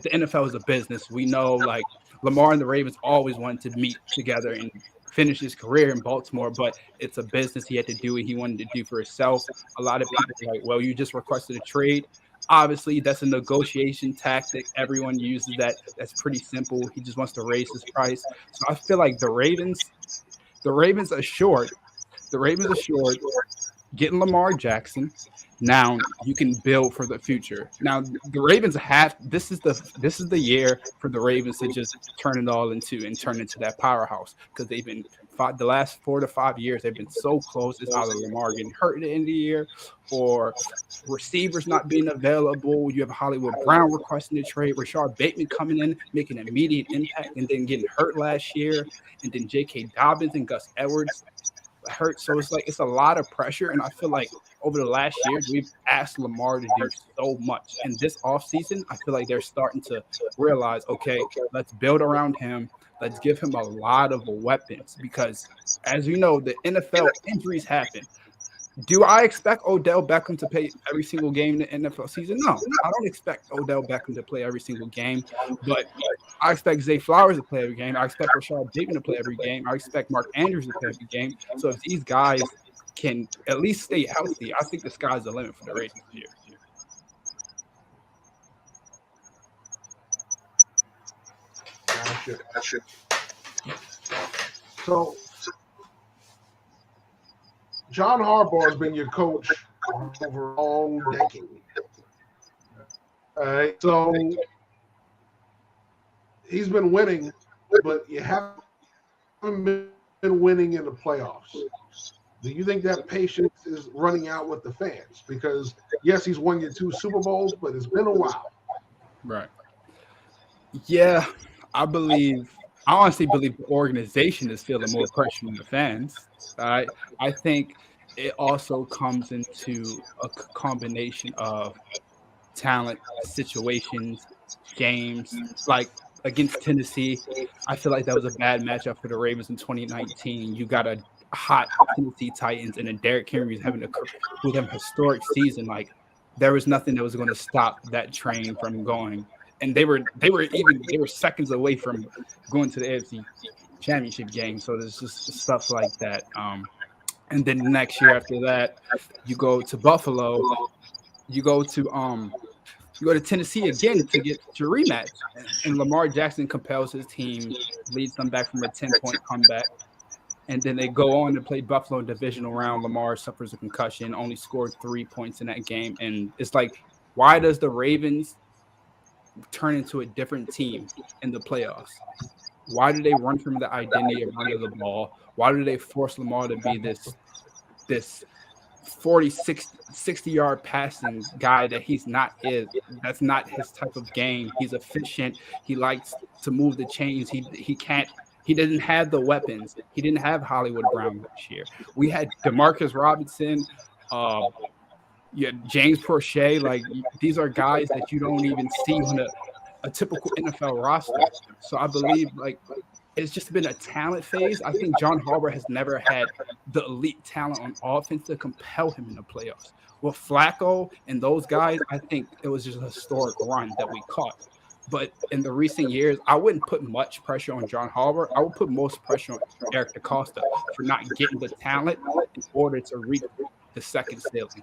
NFL is a business. We know, like, Lamar and the Ravens always wanted to meet together and finish his career in Baltimore, but it's a business. He had to do what he wanted to do for himself. A lot of people are like, well, you just requested a trade. Obviously, that's a negotiation tactic. Everyone uses that. That's pretty simple. He just wants to raise his price. So I feel like the Ravens are short. The Ravens are short getting Lamar Jackson. Now you can build for the future. Now the Ravens this is the year for the Ravens to just turn it all into that powerhouse, because they've been the last 4 to 5 years they've been so close. It's either Lamar getting hurt at the end of the year or receivers not being available. You have Hollywood Brown requesting a trade, Rashard Bateman coming in making an immediate impact and then getting hurt last year, and then J.K. Dobbins and Gus Edwards hurt. So it's a lot of pressure, and I feel like over the last year we've asked Lamar to do so much, and this offseason I feel like they're starting to realize, okay, let's build around him, let's give him a lot of weapons, because as you know, the NFL injuries happen. Do I expect Odell Beckham to play every single game in the NFL season? No, I don't expect Odell Beckham to play every single game, but I expect Zay Flowers to play every game. I expect Rashard Bateman to play every game. I expect Mark Andrews to play every game. So if these guys can at least stay healthy, I think the sky's the limit for the Ravens this year. Gotcha. So John Harbaugh has been your coach over a long decade. All right, so he's been winning, but you haven't been winning in the playoffs. Do you think that patience is running out with the fans? Because, yes, he's won you 2 Super Bowls, but it's been a while. Right. Yeah, I honestly believe the organization is feeling more pressure from the fans. I think it also comes into a combination of talent, situations, games. Like, against Tennessee. I feel like that was a bad matchup for the Ravens in 2019. You got a hot Tennessee Titans and a Derrick Henry with a historic season. Like there was nothing that was going to stop that train from going. And they were seconds away from going to the AFC Championship game. So there's just stuff like that. And then the next year after that, you go to Buffalo. You go to Tennessee again to get your rematch. And Lamar Jackson compels his team, leads them back from a 10-point comeback. And then they go on to play Buffalo in divisional round. Lamar suffers a concussion, only scored 3 points in that game. And it's like, why does the Ravens turn into a different team in the playoffs? Why do they run from the identity of running the ball? Why do they force Lamar to be this 40, 60-yard passing guy that he's not is? That's not his type of game. He's efficient. He likes to move the chains. He didn't have the weapons. He didn't have Hollywood Brown this year. We had Demarcus Robinson, James Prochet. Like these are guys that you don't even see on a typical NFL roster. So I believe like it's just been a talent phase. I think John Harbaugh has never had the elite talent on offense to compel him in the playoffs. With Flacco and those guys, I think it was just a historic run that we caught. But in the recent years, I wouldn't put much pressure on John Harbaugh. I would put most pressure on Eric DeCosta for not getting the talent in order to reach the second ceiling.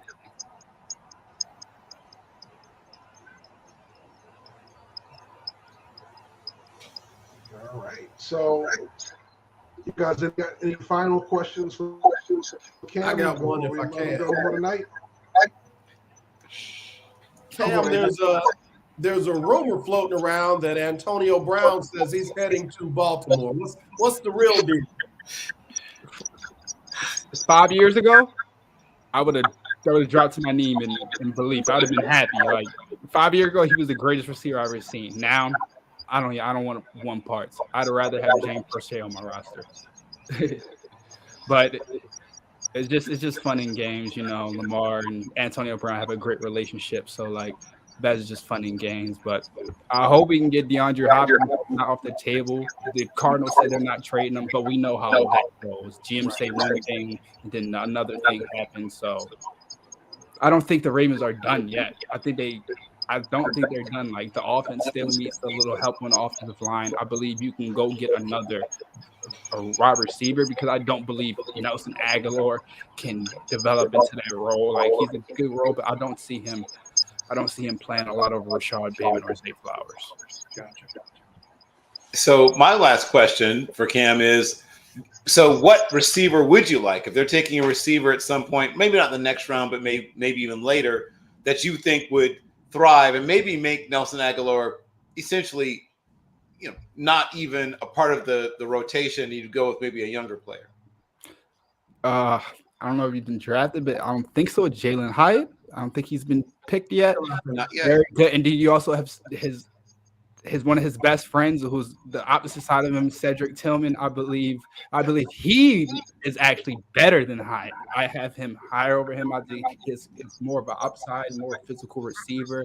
All right. So, you guys got any final questions for Cam? I got one if I can. For tonight? Cam, there's a rumor floating around that Antonio Brown says he's heading to Baltimore. What's the real deal? 5 years ago, I would have dropped to my knee in belief. I would have been happy. Like 5 years ago, he was the greatest receiver I've ever seen. Now, I don't want one parts. I'd rather have James Prochet on my roster. But it's just fun in games, you know. Lamar and Antonio Brown have a great relationship, so like that's just fun in games. But I hope we can get DeAndre Hopkins off the table. The Cardinals say they're not trading him, but we know how that goes. GM say one thing, and then another thing happens. So I don't think the Ravens are done yet. I don't think they're done. Like the offense still needs a little help on the offensive line. I believe you can go get a wide receiver because I don't believe Nelson Aguilar can develop into that role. Like he's a good role, but I don't see him playing a lot over Rashad Bateman or Zay Flowers. Gotcha. So my last question for Cam is, so what receiver would you like if they're taking a receiver at some point, maybe not in the next round, but maybe even later, that you think would thrive and maybe make Nelson Aguilar essentially, not even a part of the rotation? You'd go with maybe a younger player. I don't know if he's been drafted, but I don't think so. Jalen Hyatt. I don't think he's been picked yet. Not yet. Very good. And you also have his one of his best friends, who's the opposite side of him, Cedric Tillman. I believe he is actually better than Hyatt. I have him higher over him. I think it's more of an upside, more physical receiver.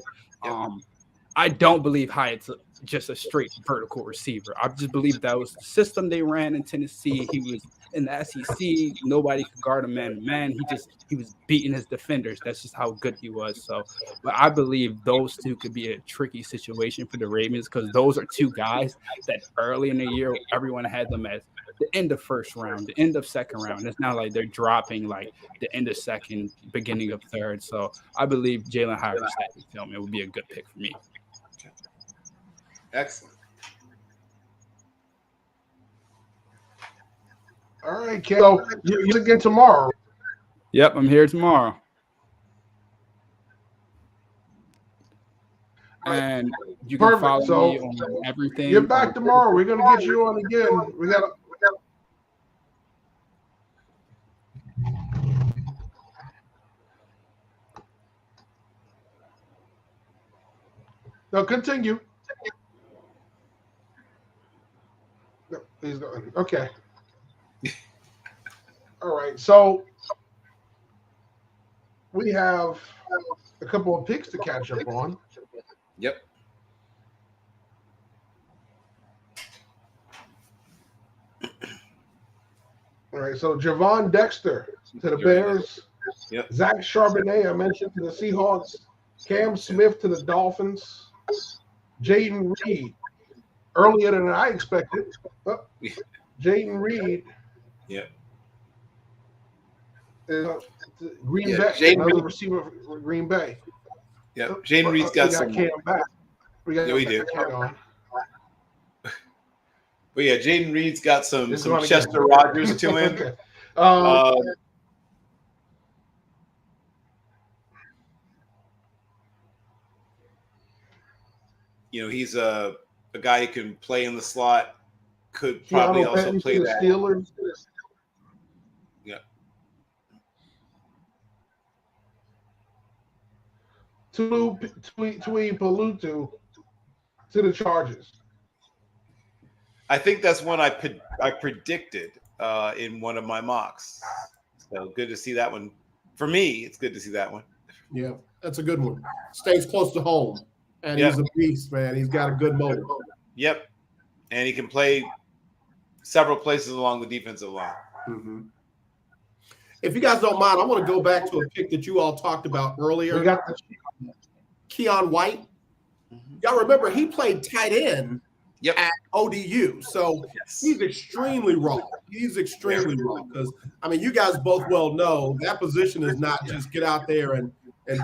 I don't believe Hyatt's just a straight vertical receiver. I just believe that was the system they ran in Tennessee. He was in the SEC. Nobody could guard him man to man. He was beating his defenders. That's just how good he was. So, but I believe those two could be a tricky situation for the Ravens because those are two guys that early in the year everyone had them as the end of first round, the end of second round. It's not like they're dropping like the end of second, beginning of third. So I believe Jalen Hyatt or Cedric Tillman would be a good pick for me. Excellent. All right, Cam. So you again tomorrow. Yep, I'm here tomorrow. And you can follow me on everything. You're back tomorrow. We're gonna get you on again. We got. No, continue. No, he's going. Okay. All right. So we have a couple of picks to catch up on. Yep. All right, so Javon Dexter to the You're right. Bears. Yep. Zach Charbonnet, I mentioned, to the Seahawks. Cam Smith to the Dolphins. Jaden Reed, earlier than I expected. Oh, Jaden Reed. Yep. Green Bay, another receiver for Green Bay. Yep. Jaden Reed's got some. Cam back. We got we do. Cam on. But yeah, Jaden Reed's got some Again. Chester Rogers to him. Okay. He's a guy who can play in the slot. Could probably Keanu also Benton play to the that. Steelers. Yeah. Tui Palutu to the Chargers. I think that's one I predicted in one of my mocks. So good to see that one. For me, it's good to see that one. Yeah, that's a good one. Stays close to home, and he's a beast, man. He's got a good motor. Yep, and he can play several places along the defensive line. Mm-hmm. If you guys don't mind, I want to go back to a pick that you all talked about earlier. We got Keon White. Y'all remember he played tight end at ODU. So he's extremely raw. He's extremely raw because, I mean, you guys both well know that position is not just get out there and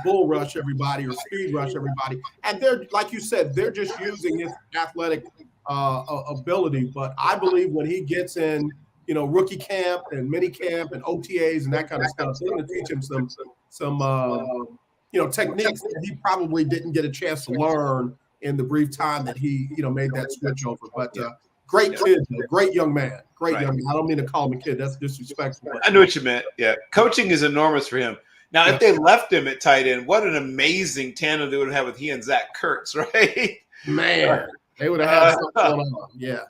bull rush everybody or speed rush everybody. And they're, like you said, they're just using his athletic ability. But I believe when he gets in, rookie camp and mini camp and OTAs and that kind of stuff, they're going to teach him some techniques that he probably didn't get a chance to learn in the brief time that he, made that switch over. But great kid, great young man, young man. I don't mean to call him a kid. That's disrespectful. I know what you meant. Yeah. Coaching is enormous for him. Now, if they left him at tight end, what an amazing tandem they would have with he and Zach Kurtz, right? Man, they would have had something going on. Yeah.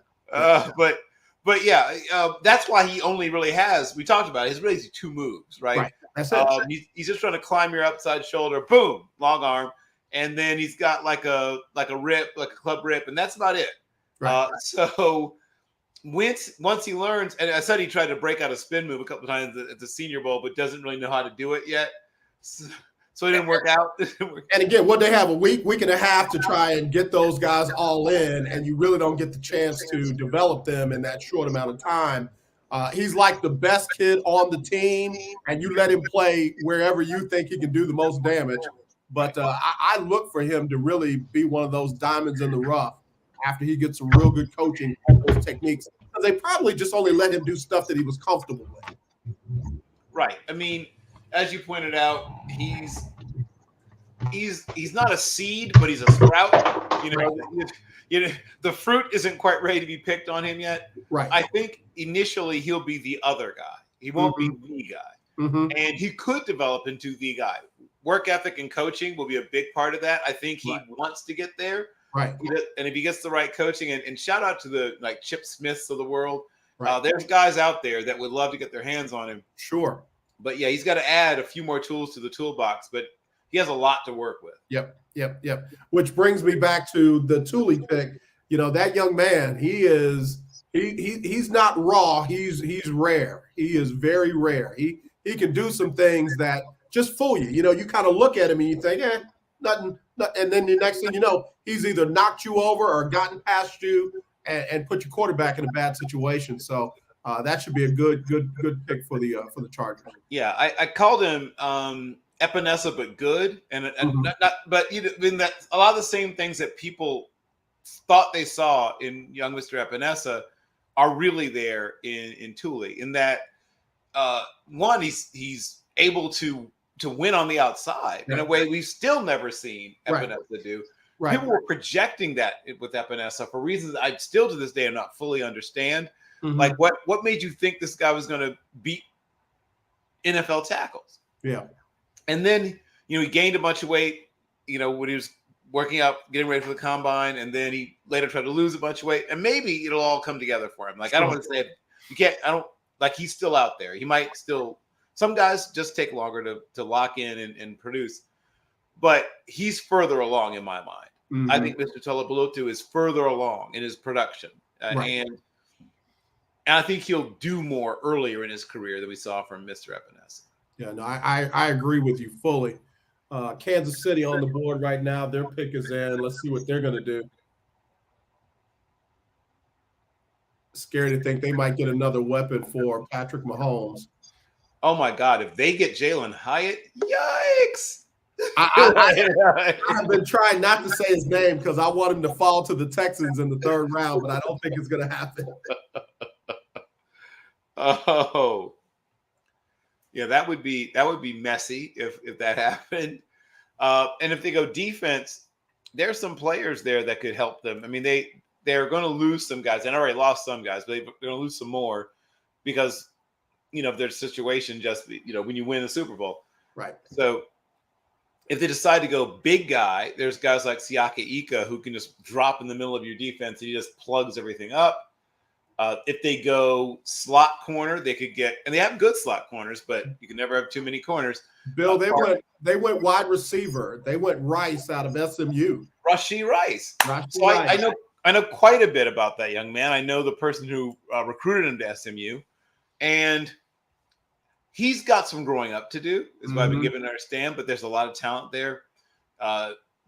But yeah, that's why he only really has, we talked about it, he's really two moves, right? That's it. He's just trying to climb your upside shoulder, boom, long arm. And then he's got like a rip, like a club rip, and that's about it. Right. So once he learns, and I said he tried to break out a spin move a couple of times at the Senior Bowl, but doesn't really know how to do it yet. So it didn't work out. And again, what they have a week and a half to try and get those guys all in, and you really don't get the chance to develop them in that short amount of time. He's like the best kid on the team, and you let him play wherever you think he can do the most damage. But I look for him to really be one of those diamonds in the rough after he gets some real good coaching on those techniques. Because they probably just only let him do stuff that he was comfortable with. Right. I mean, as you pointed out, he's not a seed, but he's a sprout. The fruit isn't quite ready to be picked on him yet. Right. I think initially he'll be the other guy. He won't be the guy. Mm-hmm. And he could develop into the guy. Work ethic and coaching will be a big part of that. I think he wants to get there. Right. And if he gets the right coaching, and shout out to the Chip Smiths of the world. Right. There's guys out there that would love to get their hands on him. Sure. But yeah, he's got to add a few more tools to the toolbox, but he has a lot to work with. Yep. Which brings me back to the Thule pick. That young man, he's not raw. He's rare. He is very rare. He can do some things that just fool you. You kind of look at him and you think, nothing. And then the next thing you know, he's either knocked you over or gotten past you and put your quarterback in a bad situation. So that should be a good pick for the Chargers. Yeah, I called him Epinesa, but good, and not. But in that, a lot of the same things that people thought they saw in young Mr. Epinesa are really there in Thule. In that, one, he's able to win on the outside in a way we've still never seen Epinesa do. Right. People were projecting that with Epinesa for reasons I still to this day am not fully understand. Mm-hmm. Like what made you think this guy was going to beat NFL tackles? Yeah. And then, he gained a bunch of weight, when he was working out, getting ready for the combine, and then he later tried to lose a bunch of weight, and maybe it'll all come together for him. Like, sure. I don't want to say he's still out there. He might still, some guys just take longer to lock in and produce, but he's further along in my mind. Mm-hmm. I think Mr. Tulabalutu is further along in his production. And And I think he'll do more earlier in his career than we saw from Mr. Epinesa. Yeah, no, I agree with you fully. Kansas City on the board right now. Their pick is in. Let's see what they're going to do. Scary to think they might get another weapon for Patrick Mahomes. Oh, my God. If they get Jalen Hyatt, yikes. I have been trying not to say his name because I want him to fall to the Texans in the third round, but I don't think it's going to happen. Oh. Yeah, that would be messy if that happened. And if they go defense, there's some players there that could help them. I mean, they're going to lose some guys. They already lost some guys, but they're going to lose some more because, of their situation just, when you win the Super Bowl. Right. So if they decide to go big guy, there's guys like Siaka Ika who can just drop in the middle of your defense and he just plugs everything up. If they go slot corner, they could get, and they have good slot corners, but you can never have too many corners. Bill, they went wide receiver. They went Rice out of SMU. Rashee Rice. So Rice. I know quite a bit about that young man. I know the person who recruited him to SMU, and he's got some growing up to do, is what I've been given to understand. But there's a lot of talent there.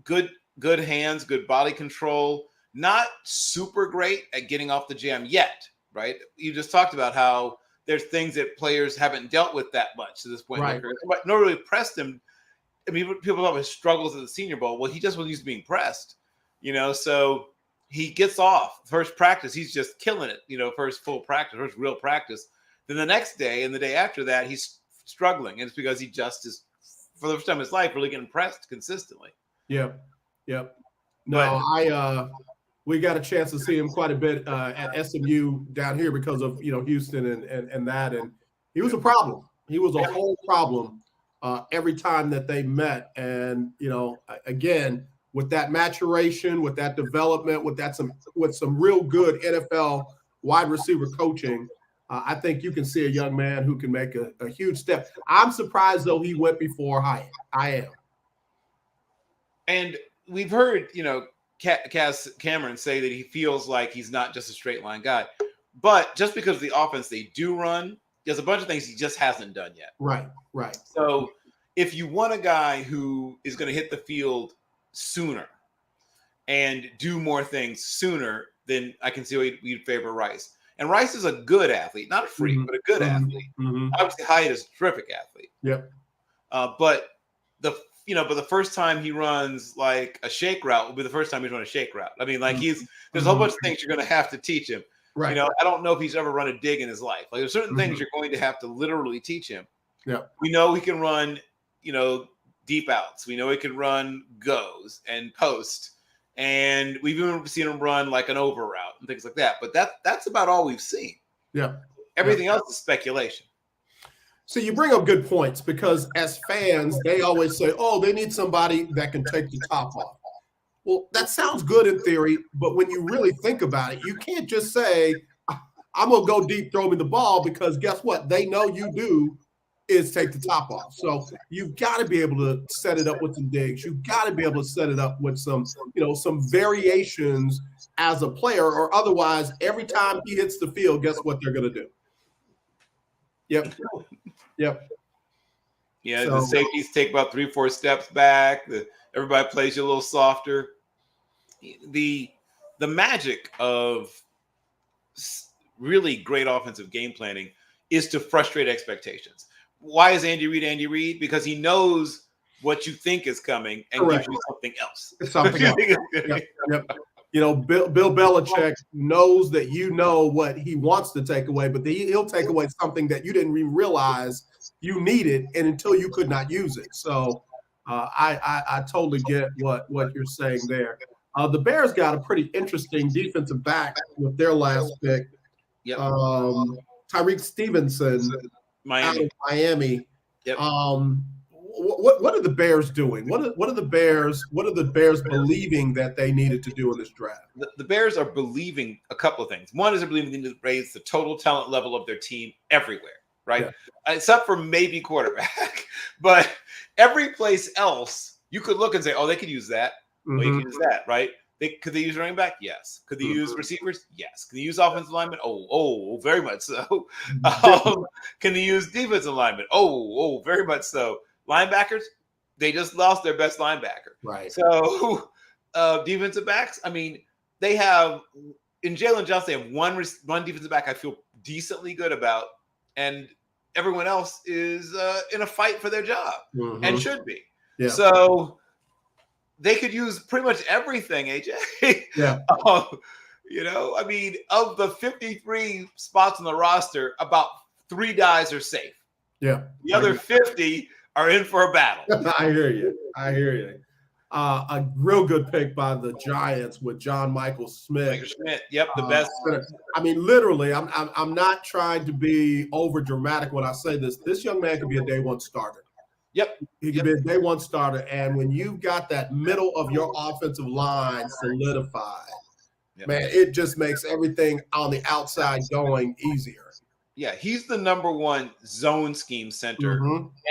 Good hands, good body control. Not super great at getting off the jam yet, right? You just talked about how there's things that players haven't dealt with that much to this point. Right. But nor really pressed him. I mean, people talk about his struggles at the Senior Bowl. Well, he just wasn't used to being pressed, so he gets off. First practice, he's just killing it, first full practice, first real practice. Then the next day and the day after that, he's struggling. And it's because he just is, for the first time in his life, really getting pressed consistently. Yep. No, we got a chance to see him quite a bit at SMU down here because of Houston and that, and he was a problem. He was a whole problem every time that they met, and again with that maturation, with that development, with some real good NFL wide receiver coaching, I think you can see a young man who can make a huge step. I'm surprised though he went before Hyatt. I am, and we've heard Cass Cameron say that he feels like he's not just a straight line guy, but just because of the offense they do run, there's a bunch of things he just hasn't done yet. Right. So if you want a guy who is going to hit the field sooner and do more things sooner, then I can see why you'd favor Rice. And Rice is a good athlete, not a freak, but a good athlete. Obviously, Hyatt is a terrific athlete. Yep. But the first time he runs like a shake route will be the first time he's run a shake route. I mean, like there's a whole bunch of things you're going to have to teach him. Right. I don't know if he's ever run a dig in his life. Like there's certain things you're going to have to literally teach him. Yeah. We know he can run, deep outs. We know he can run goes and post. And we've even seen him run like an over route and things like that. But that's about all we've seen. Yeah. Everything else is speculation. So you bring up good points because as fans, they always say, oh, they need somebody that can take the top off. Well, that sounds good in theory, but when you really think about it, you can't just say, I'm going to go deep, throw me the ball, because guess what? They know you do is take the top off. So you've got to be able to set it up with some digs. You've got to be able to set it up with some variations as a player, or otherwise, every time he hits the field, guess what they're going to do? Yep. Yeah, the safeties take about 3-4 steps back. Everybody plays you a little softer. The magic of really great offensive game planning is to frustrate expectations. Why is Andy Reid? Because he knows what you think is coming and gives you something else. Yep. Bill Belichick knows that what he wants to take away, but he'll take away something that you didn't even realize you needed, and until you could not use it. So I totally get what you're saying there. The Bears got a pretty interesting defensive back with their last pick. Yep. Tyreek Stevenson out of Miami. Yep. What are the Bears doing? What are the Bears believing that they needed to do in this draft? The Bears are believing a couple of things. One is they're believing they need to raise the total talent level of their team everywhere, right? Yeah. Except for maybe quarterback. But every place else, you could look and say, oh, they could use that. Well, you can use that, right? Could they use running back? Yes. Could they use receivers? Yes. Can they use offensive linemen? Oh, very much so. Can they use defensive linemen? Oh, very much so. Linebackers? They just lost their best linebacker. Right. So defensive backs, I mean, they have in Jalen Johnson, they have one defensive back I feel decently good about, and everyone else is in a fight for their job and should be. Yeah. So they could use pretty much everything, AJ. Yeah. I mean, of the 53 spots on the roster, about 3 guys are safe. Yeah. The other 50 are in for a battle. I hear you. A real good pick by the Giants with John Michael Smith. Yep, the best. I mean, literally, I'm not trying to be over dramatic when I say this. This young man could be a day one starter. Yep. He could be a day one starter. And when you've got that middle of your offensive line solidified, man, it just makes everything on the outside going easier. Yeah, he's the number 1 zone scheme center.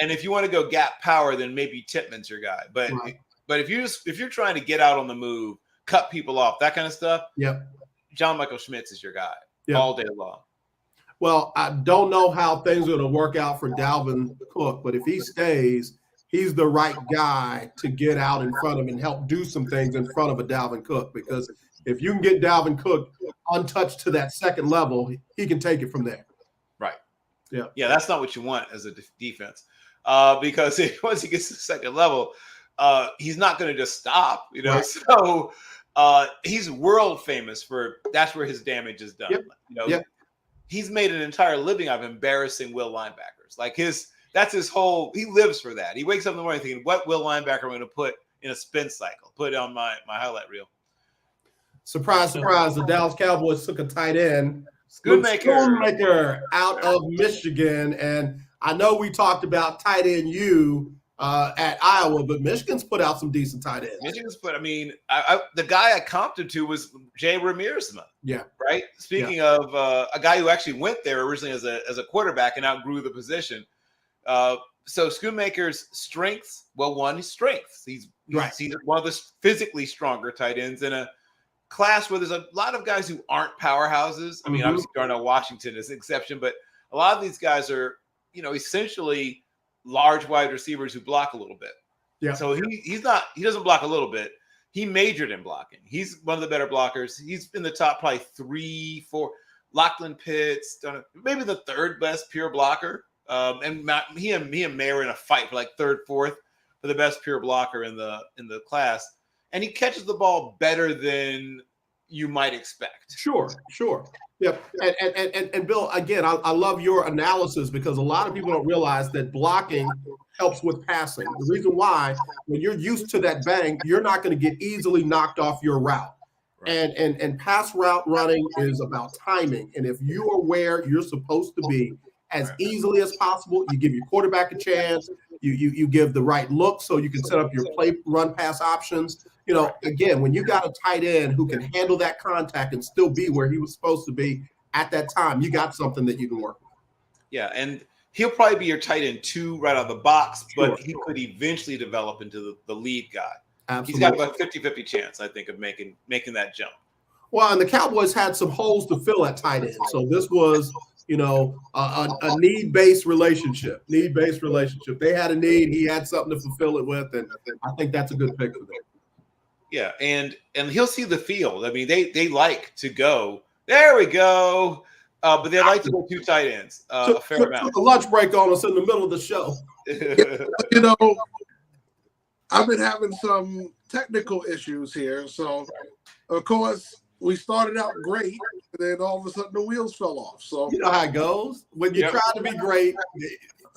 And if you want to go gap power, then maybe Titman's your guy. But if you're trying to get out on the move, cut people off, that kind of stuff, John Michael Schmitz is your guy all day long. Well, I don't know how things are going to work out for Dalvin Cook, but if he stays, he's the right guy to get out in front of him and help do some things in front of a Dalvin Cook. Because if you can get Dalvin Cook untouched to that second level, he can take it from there. Right. Yeah, that's not what you want as a defense, because once he gets to the second level, he's not going to just stop. Right. So he's world famous for that's where his damage is done. He's made an entire living out of embarrassing will linebackers. Like that's his whole. He lives for that. He wakes up in the morning thinking, "What will linebacker am I going to put in a spin cycle? Put it on my highlight reel." Surprise, surprise! The Dallas Cowboys took a tight end. Schoonmaker out of Michigan. And I know we talked about tight end at Iowa, but Michigan's put out some decent tight ends. The guy I comped him to was Jay Ramirez. Yeah. Right. Speaking of a guy who actually went there originally as a quarterback and outgrew the position. So Schoonmaker's strengths, his strengths. He's one of the physically stronger tight ends in a class where there's a lot of guys who aren't powerhouses. I mean, obviously Darnell Washington is an exception, but a lot of these guys are, essentially large wide receivers who block a little bit. Yeah. So he doesn't block a little bit. He majored in blocking. He's one of the better blockers. He's in the top probably 3, 4. Lachlan Pitts, maybe the 3rd best pure blocker. And he and May are in a fight for like 3rd, 4th for the best pure blocker in the class. And he catches the ball better than you might expect. Sure. Yep. And Bill, again, I love your analysis because a lot of people don't realize that blocking helps with passing. The reason why, when you're used to that bang, you're not going to get easily knocked off your route. Right. And pass route running is about timing. And if you are where you're supposed to be as easily as possible, you give your quarterback a chance. You give the right look so you can set up your play, run, pass options. Again, when you got a tight end who can handle that contact and still be where he was supposed to be at that time, you got something that you can work with. Yeah, and he'll probably be your tight end 2 right out of the box, but he could eventually develop into the lead guy. Absolutely. He's got about a 50-50 chance, I think, of making that jump. Well, and the Cowboys had some holes to fill at tight end. So this was, a need-based relationship. They had a need. He had something to fulfill it with, and I think that's a good pick for them. Yeah, and he'll see the field. I mean, they like to go, there we go. But they like to go 2 tight ends a fair amount. Took a lunch break on us in the middle of the show. I've been having some technical issues here. So, of course, we started out great, and then all of a sudden the wheels fell off. So you know how it goes. When you try to be great,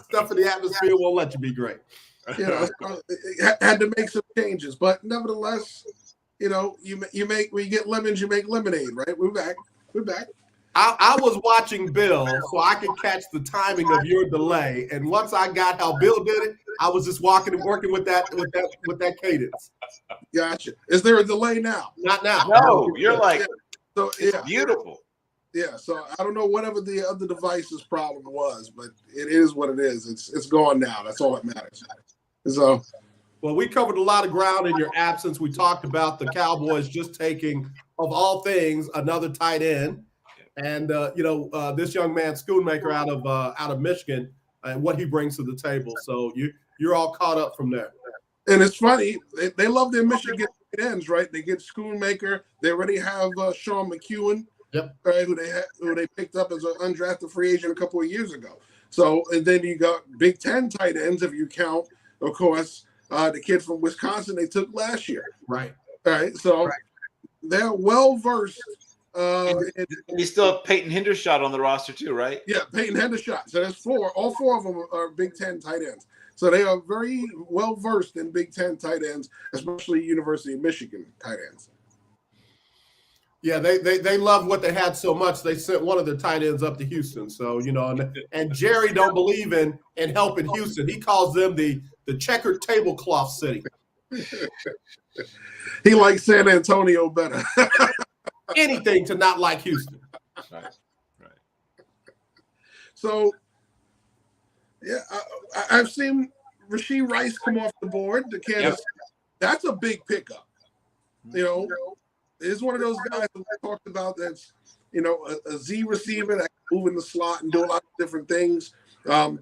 stuff in the atmosphere won't let you be great. Had to make some changes, but nevertheless, when you get lemons, you make lemonade, right? We're back. I was watching Bill so I could catch the timing of your delay, and once I got how Bill did it, I was just working with that cadence. Gotcha. Is there a delay now? Not now. No, you're like, so it's beautiful. Yeah, so I don't know whatever the other device's problem was, but it is what it is. It's gone now. That's all that matters. So, Well, we covered a lot of ground in your absence. We talked about the Cowboys just taking, of all things, another tight end, and this young man Schoonmaker out of Michigan and what he brings to the table. So you're all caught up from there. And it's funny, they love their Michigan ends, right? They get Schoonmaker. They already have Sean McEwen, right, who they picked up as an undrafted free agent a couple of years ago. So, and then you got Big Ten tight ends, if you count, of course, the kid from Wisconsin they took last year. Right. All right. So they're well versed. And you still have Peyton Hendershot on the roster too, right? Yeah, Peyton Hendershot. So there's four. All four of them are Big Ten tight ends. So they are very well versed in Big Ten tight ends, especially University of Michigan tight ends. Yeah, they love what they had so much. They sent one of their tight ends up to Houston. So, and Jerry don't believe in helping Houston. He calls them the checkered tablecloth city. He likes San Antonio better. Anything to not like Houston. Right. So, yeah, I've seen Rashee Rice come off the board to Kansas. That's a big pickup. Is one of those guys that we talked about that's, a Z receiver that can move in the slot and do a lot of different things.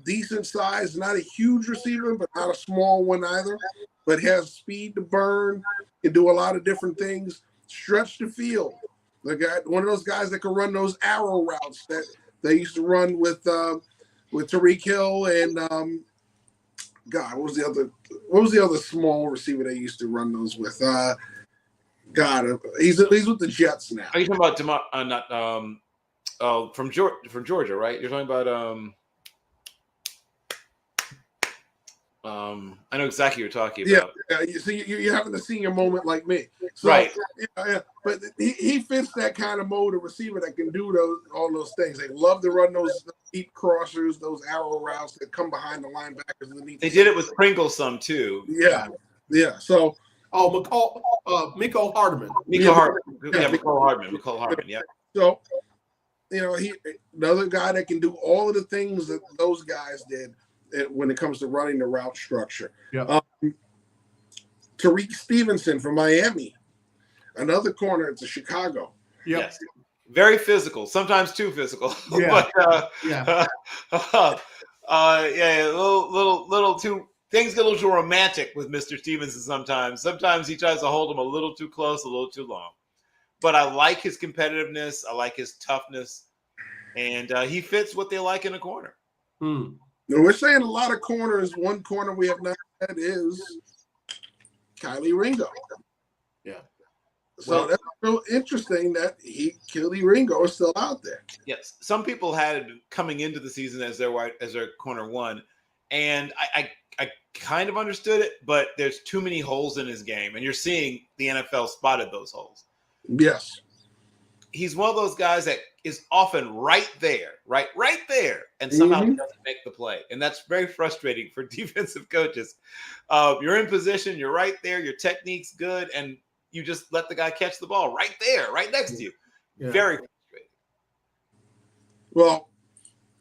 Decent size, not a huge receiver, but not a small one either. But has speed to burn, can do a lot of different things. Stretch the field. The guy, one of those guys that can run those arrow routes that they used to run with Tyreek Hill and what was the other small receiver they used to run those with? He's with the Jets now. Are you talking about from Georgia, right? You're talking about I know exactly what you're talking about. Yeah. So you're having a senior moment like me, so, right? Yeah. But he fits that kind of mode of receiver that can do all those things. They love to run those deep crossers, those arrow routes that come behind the linebackers. They did it with Pringle some too. Yeah. So. Miko Hardman. Miko Hardman. Yeah. So, he another guy that can do all of the things that those guys did when it comes to running the route structure. Yeah. Tariq Stevenson from Miami, another corner to Chicago. Yep. Yes. Very physical, sometimes too physical. Yeah. But, little too. Things get a little too romantic with Mr. Stevenson sometimes. Sometimes he tries to hold them a little too close, a little too long. But I like his competitiveness. I like his toughness. And he fits what they like in a corner. Now, we're saying a lot of corners. One corner we have not had is Kylie Ringo. Yeah. So that's real interesting that Kylie Ringo is still out there. Yes. Some people had coming into the season as their corner one. And I kind of understood it, but there's too many holes in his game, and you're seeing the NFL spotted those holes. Yes. He's one of those guys that is often right there, and somehow he doesn't make the play. And that's very frustrating for defensive coaches. You're in position, you're right there, your technique's good, and you just let the guy catch the ball right there, right next to you. Yeah. Very frustrating. Well,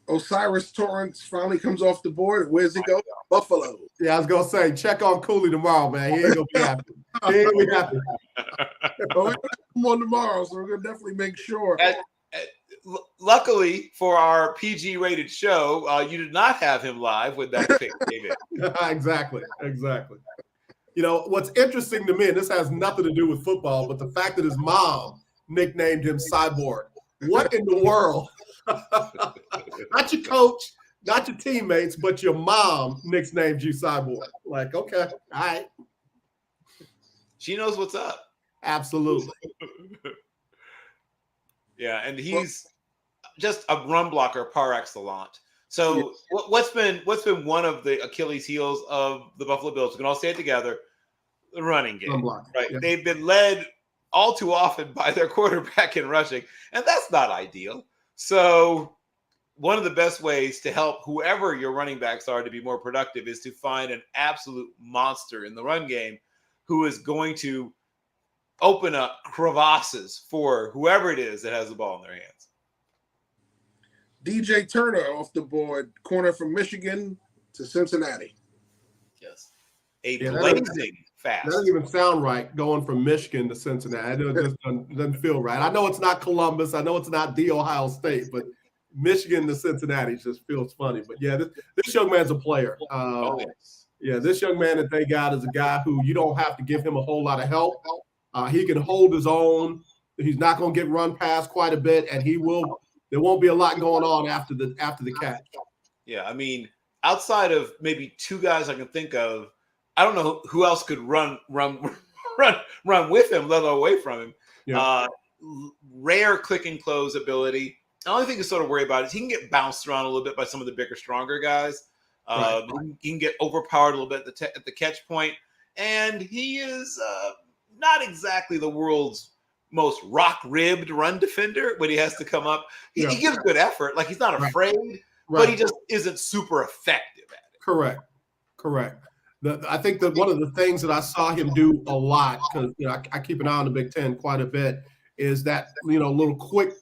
Osiris Torrance finally comes off the board. Where's he go? Buffalo. Yeah, I was gonna say, check on Cooley tomorrow, man. He ain't gonna be happy. He ain't gonna be happy. Well, we're gonna come on tomorrow, so we're gonna definitely make sure. Luckily for our PG-rated show, you did not have him live with that pick, David. Exactly. What's interesting to me, and this has nothing to do with football, but the fact that his mom nicknamed him Cyborg. What in the world? Not your coach, not your teammates, but your mom nicknamed you Cyborg. Like, okay, all right. She knows what's up. Absolutely. Yeah, and he's just a run blocker par excellence. So what's been one of the Achilles heels of the Buffalo Bills? We can all say it together: the running game. Right? Yeah. They've been led all too often by their quarterback in rushing, and that's not ideal. So one of the best ways to help whoever your running backs are to be more productive is to find an absolute monster in the run game who is going to open up crevasses for whoever it is that has the ball in their hands. DJ Turner off the board, corner from Michigan to Cincinnati. Yes. blazing fast. That doesn't even sound right going from Michigan to Cincinnati. It just doesn't feel right. I know it's not Columbus. I know it's not the Ohio State, but Michigan to Cincinnati just feels funny. But yeah, this young man's a player. Yes. Yeah, this young man that they got is a guy who you don't have to give him a whole lot of help. He can hold his own. He's not going to get run past quite a bit, and he will. There won't be a lot going on after the catch. Yeah, I mean, outside of maybe two guys I can think of, I don't know who else could run with him, let alone away from him. Yeah. Rare click and close ability. The only thing to sort of worry about is he can get bounced around a little bit by some of the bigger, stronger guys. Right. He can get overpowered a little bit at the catch point, and he is not exactly the world's most rock-ribbed run defender when he has to come up. He gives good effort. Like, he's not afraid, but he just isn't super effective at it. Correct. I think that one of the things that I saw him do a lot, because I keep an eye on the Big Ten quite a bit, is that little quick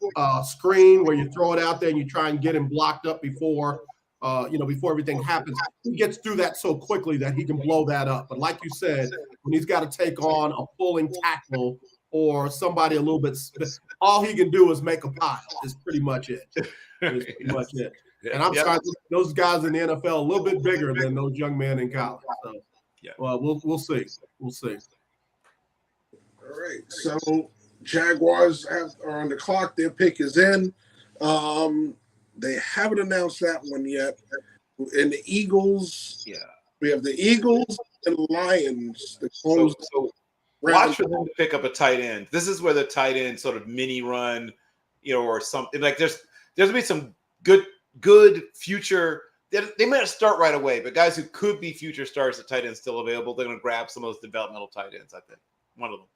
screen where you throw it out there and you try and get him blocked up before everything happens. He gets through that so quickly that he can blow that up. But like you said, when he's got to take on a pulling tackle or somebody a little bit, all he can do is make a pile. Is pretty much it. And I'm sorry, those guys in the NFL are a little bit bigger than those young men in college. So, well, we'll see. We'll see. All right. So Jaguars are on the clock. Their pick is in. They haven't announced that one yet. And the Eagles, we have the Eagles and Lions. So watch for them to pick up a tight end. This is where the tight end sort of mini run, or something. Like there's gonna be some good future. They might not start right away, but guys who could be future stars at tight end still available. They're gonna grab some of those developmental tight ends. I think one of them.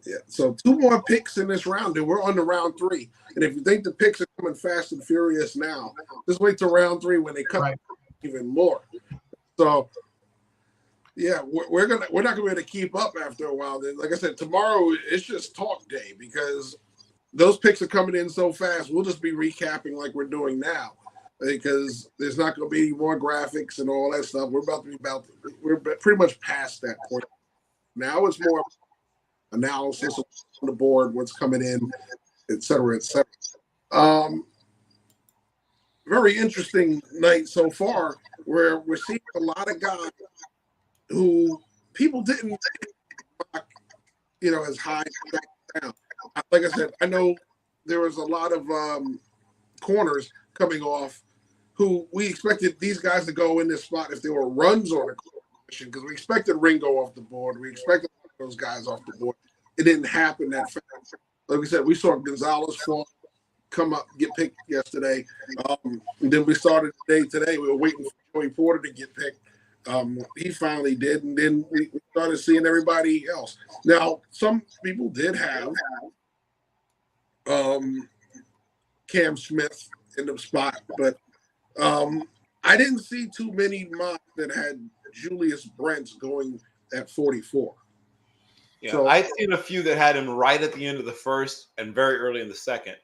Yeah, so 2 more picks in this round, and we're on to round 3. And if you think the picks are coming fast and furious now, just wait till round 3 when they come even more. So, yeah, we're not gonna be able to keep up after a while. Then, like I said, tomorrow it's just talk day because those picks are coming in so fast. We'll just be recapping like we're doing now because there's not going to be any more graphics and all that stuff. We're pretty much past that point. Now it's more analysis on the board, what's coming in, et cetera, et cetera. Very interesting night so far where we're seeing a lot of guys who people didn't as high down. Like I said, I know there was a lot of corners coming off who we expected these guys to go in this spot if there were runs on the question because we expected Ringo off the board. We expected those guys off the board. It didn't happen that fast. Like we said, we saw Gonzalez come up, get picked yesterday. And then we started today. We were waiting for Joey Porter to get picked. He finally did, and then we started seeing everybody else. Now, some people did have Cam Smith in the spot, but I didn't see too many mocks that had Julius Brents going at 44. Yeah, so, I've seen a few that had him right at the end of the first and very early in the second.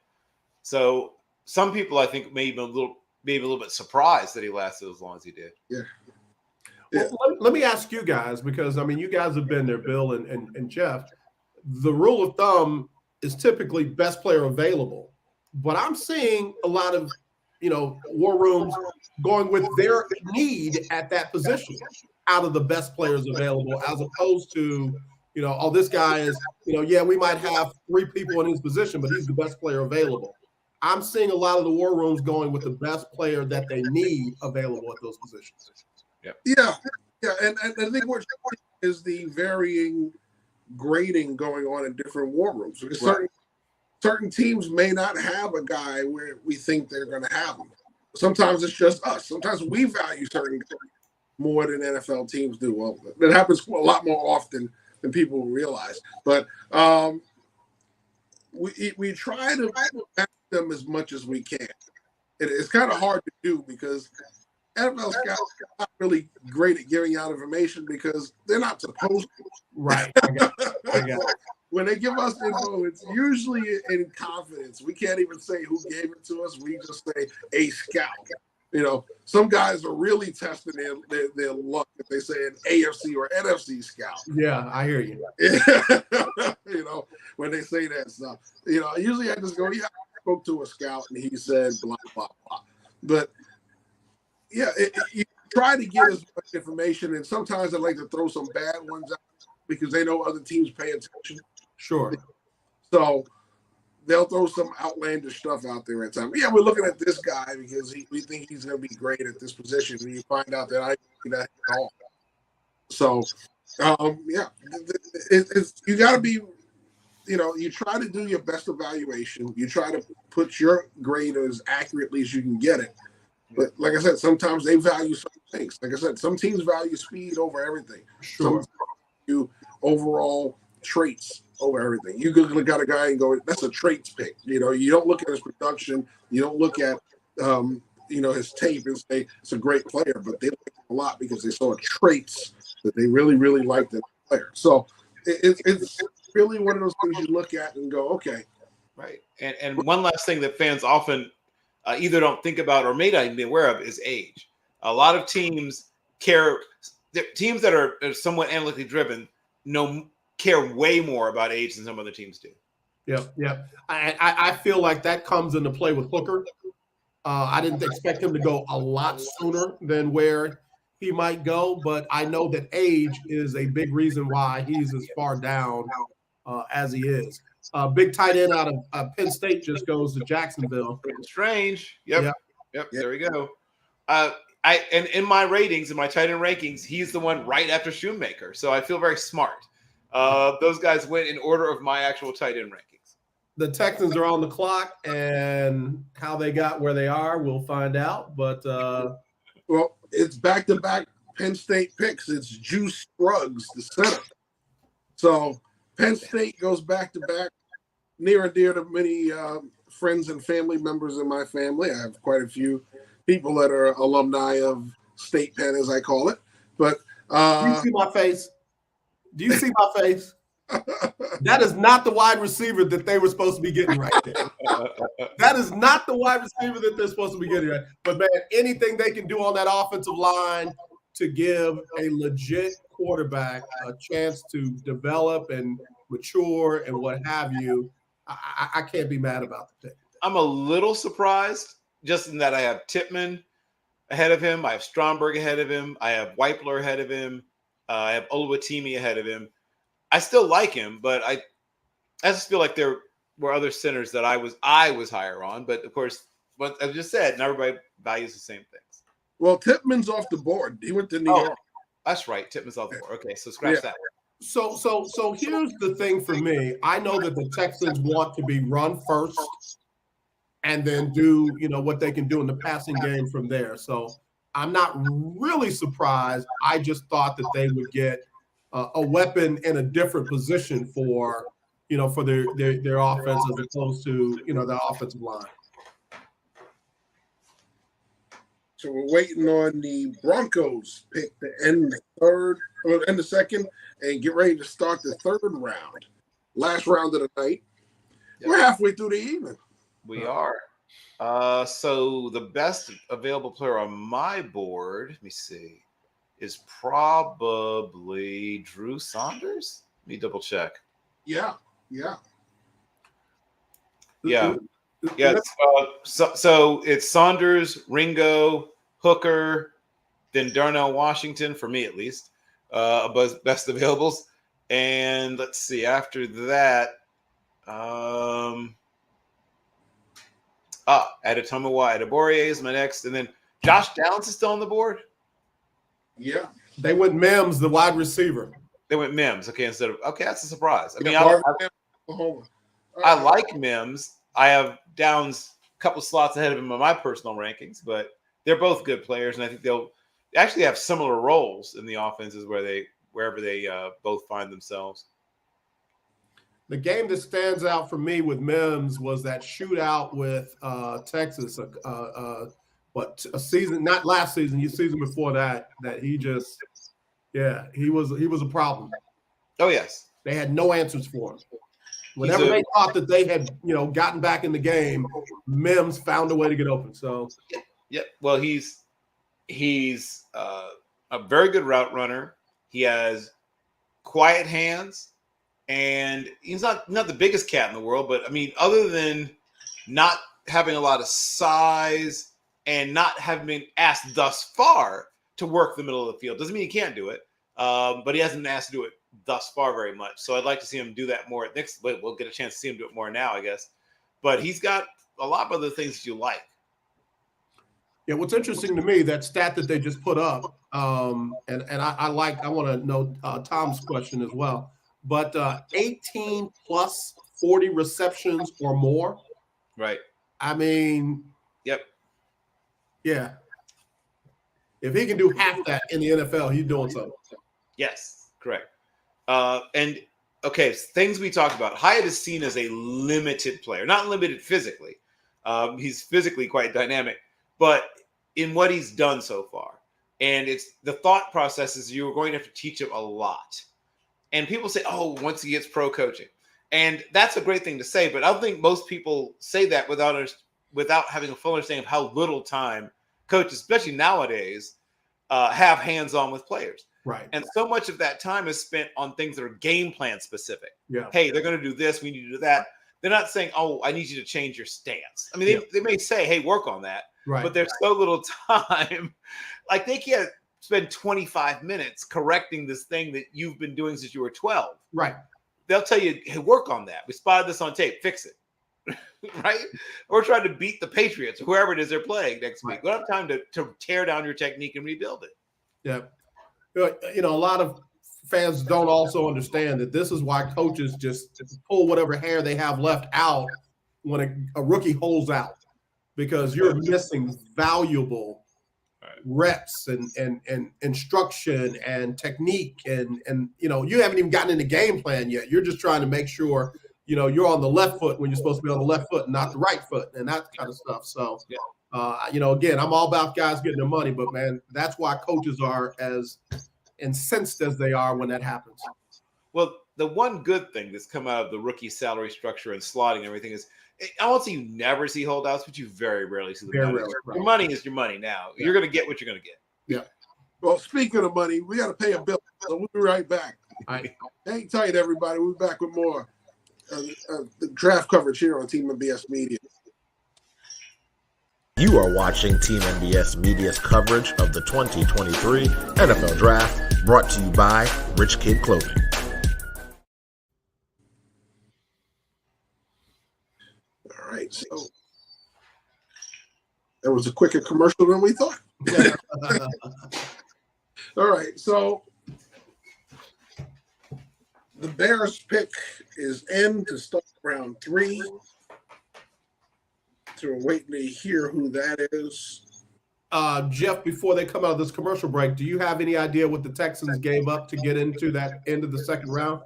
So some people, I think, maybe a little bit surprised that he lasted as long as he did. Yeah. Well, let me ask you guys, because, you guys have been there, Bill and Jeff. The rule of thumb is typically best player available. But I'm seeing a lot of, war rooms going with their need at that position out of the best players available as opposed to, this guy is, we might have 3 people in his position, but he's the best player available. I'm seeing a lot of the war rooms going with the best player that they need available at those positions. Yeah. And I think what is the varying grading going on in different war rooms. Because certain teams may not have a guy where we think they're going to have him. Sometimes it's just us. Sometimes we value certain guys more than NFL teams do. Well, that happens a lot more often than people realize. But we try to match them as much as we can. It's kind of hard to do because NFL scouts are not really great at giving out information because they're not supposed to. Right. I got it. When they give us info, it's usually in confidence. We can't even say who gave it to us. We just say a scout. Some guys are really testing their luck if they say an AFC or NFC scout. Yeah, I hear you. When they say that stuff. Usually I just go, yeah, I spoke to a scout and he said blah, blah, blah. But, yeah, you try to get as much information, and sometimes I like to throw some bad ones out because they know other teams pay attention. Sure. So they'll throw some outlandish stuff out there at times. Yeah, we're looking at this guy because we think he's going to be great at this position, and you find out that I do that at all. So, yeah, you got to be, you try to do your best evaluation. You try to put your grade as accurately as you can get it. But like I said, sometimes they value some things. Like I said, some teams value speed over everything. Sure. Some value overall traits over everything. You could look at a guy and go, that's a traits pick. You don't look at his production. You don't look at, his tape and say it's a great player, but they like him a lot because they saw traits that they really, really liked in the player. So it's really one of those things you look at and go, okay. Right. And one last thing that fans often either don't think about or may not even be aware of is age. A lot of teams teams that are somewhat analytically driven care way more about age than some other teams do. Yeah. I feel like that comes into play with Hooker. I didn't expect him to go a lot sooner than where he might go, but I know that age is a big reason why he's as far down as he is. Big tight end out of Penn State just goes to Jacksonville. Strange. Yep. There we go. And in my ratings, in my tight end rankings, he's the one right after Shoemaker. So I feel very smart. Those guys went in order of my actual tight end rankings. The Texans are on the clock, and how they got where they are, we'll find out. But well, it's back-to-back Penn State picks. It's Juice Scruggs, the center. So Penn State goes back-to-back, near and dear to many friends and family members in my family. I have quite a few people that are alumni of State Penn, as I call it. But do you see my face? Do you see my face? That is not the wide receiver that they were supposed to be getting right there. That is not the wide receiver that they're supposed to be getting right. But, man, anything they can do on that offensive line to give a legit quarterback a chance to develop and mature and what have you, I can't be mad about the pick. I'm a little surprised just in that I have Tippmann ahead of him. I have Stromberg ahead of him. I have Weipler ahead of him. I have Oluwatimi ahead of him. I still like him, but I just feel like there were other centers that I was higher on. But of course, what I just said, not everybody values the same things. Well, Tippmann's off the board. He went to New York. That's right. Tippmann's off the board. Okay, so scratch that. So here's the thing for me. I know that the Texans want to be run first and then do, what they can do in the passing game from there. So I'm not really surprised. I just thought that they would get a weapon in a different position for their offense as opposed to, the offensive line. So we're waiting on the Broncos pick to end the second and get ready to start the third round. Last round of the night. Yep. We're halfway through the evening. We are. So the best available player on my board, let me see, is probably Drew Saunders. Let me double check. Yeah. So it's Saunders, Ringo, Hooker, then Darnell Washington, for me at least, best availables. And let's see, after that, Adetomiwa Adebawore is my next, and then Josh Downs is still on the board. Yeah, they went Mims, the wide receiver. They went Mims, that's a surprise. I mean, I like Mims. I have Downs a couple slots ahead of him in my personal rankings, but they're both good players, and I think they'll actually have similar roles in the offenses wherever they both find themselves. The game that stands out for me with Mims was that shootout with Texas. A season, not last season, the season before that he just, he was a problem. Oh yes, they had no answers for him. Whenever they thought that they had, gotten back in the game, Mims found a way to get open. So Yep. Well, he's a very good route runner. He has quiet hands, and he's not the biggest cat in the world. But I mean, other than not having a lot of size and not having been asked thus far to work the middle of the field, doesn't mean he can't do it. But he hasn't been asked to do it thus far very much. So I'd like to see him do that more next. We'll get a chance to see him do it more now, I guess. But he's got a lot of other things that you like. Yeah, what's interesting to me, that stat that they just put up, and I want to know Tom's question as well, but 18 plus 40 receptions or more. Right. I mean, yep. Yeah. If he can do half that in the NFL, he's doing something. Yes, correct. And okay, things we talked about. Hyatt is seen as a limited player, not limited physically. He's physically quite dynamic, but in what he's done so far. And it's the thought process is you're going to have to teach him a lot. And people say, oh, once he gets pro coaching. And that's a great thing to say, but I don't think most people say that without having a full understanding of how little time coaches, especially nowadays, have hands-on with players. Right. And so much of that time is spent on things that are game plan specific. Yeah. Hey, they're going to do this. We need to do that. They're not saying, oh, I need you to change your stance. I mean, they may say, hey, work on that. Right. But there's so little time. Like they can't spend 25 minutes correcting this thing that you've been doing since you were 12. Right. They'll tell you, hey, work on that. We spotted this on tape. Fix it. Right? Or trying to beat the Patriots, whoever it is they're playing next week. We don't have time to tear down your technique and rebuild it. Yeah. You know, a lot of fans don't also understand that this is why coaches just pull whatever hair they have left out when a rookie holds out, because you're missing valuable reps and instruction and technique and you know, you haven't even gotten in the game plan yet. You're just trying to make sure, you know, you're on the left foot when you're supposed to be on the left foot and not the right foot and that kind of stuff. So, you know, again, I'm all about guys getting their money, but man, that's why coaches are as incensed as they are when that happens. Well, the one good thing that's come out of the rookie salary structure and slotting and everything is, I won't say you never see holdouts, but you very rarely see the money. Rarely, right. Your money is your money now. Yeah. You're going to get what you're going to get. Yeah. Well, speaking of money, we got to pay a bill. So we'll be right back. Hang tight, everybody. We'll be back with more the draft coverage here on Team NBS Media. You are watching Team NBS Media's coverage of the 2023 NFL Draft, brought to you by RichKid Clothing. All right, so that was a quicker commercial than we thought. All right, so the Bears pick is in to start round 3. So we're waiting to hear who that is. Jeff, before they come out of this commercial break, do you have any idea what the Texans gave up to get into that end of the second round?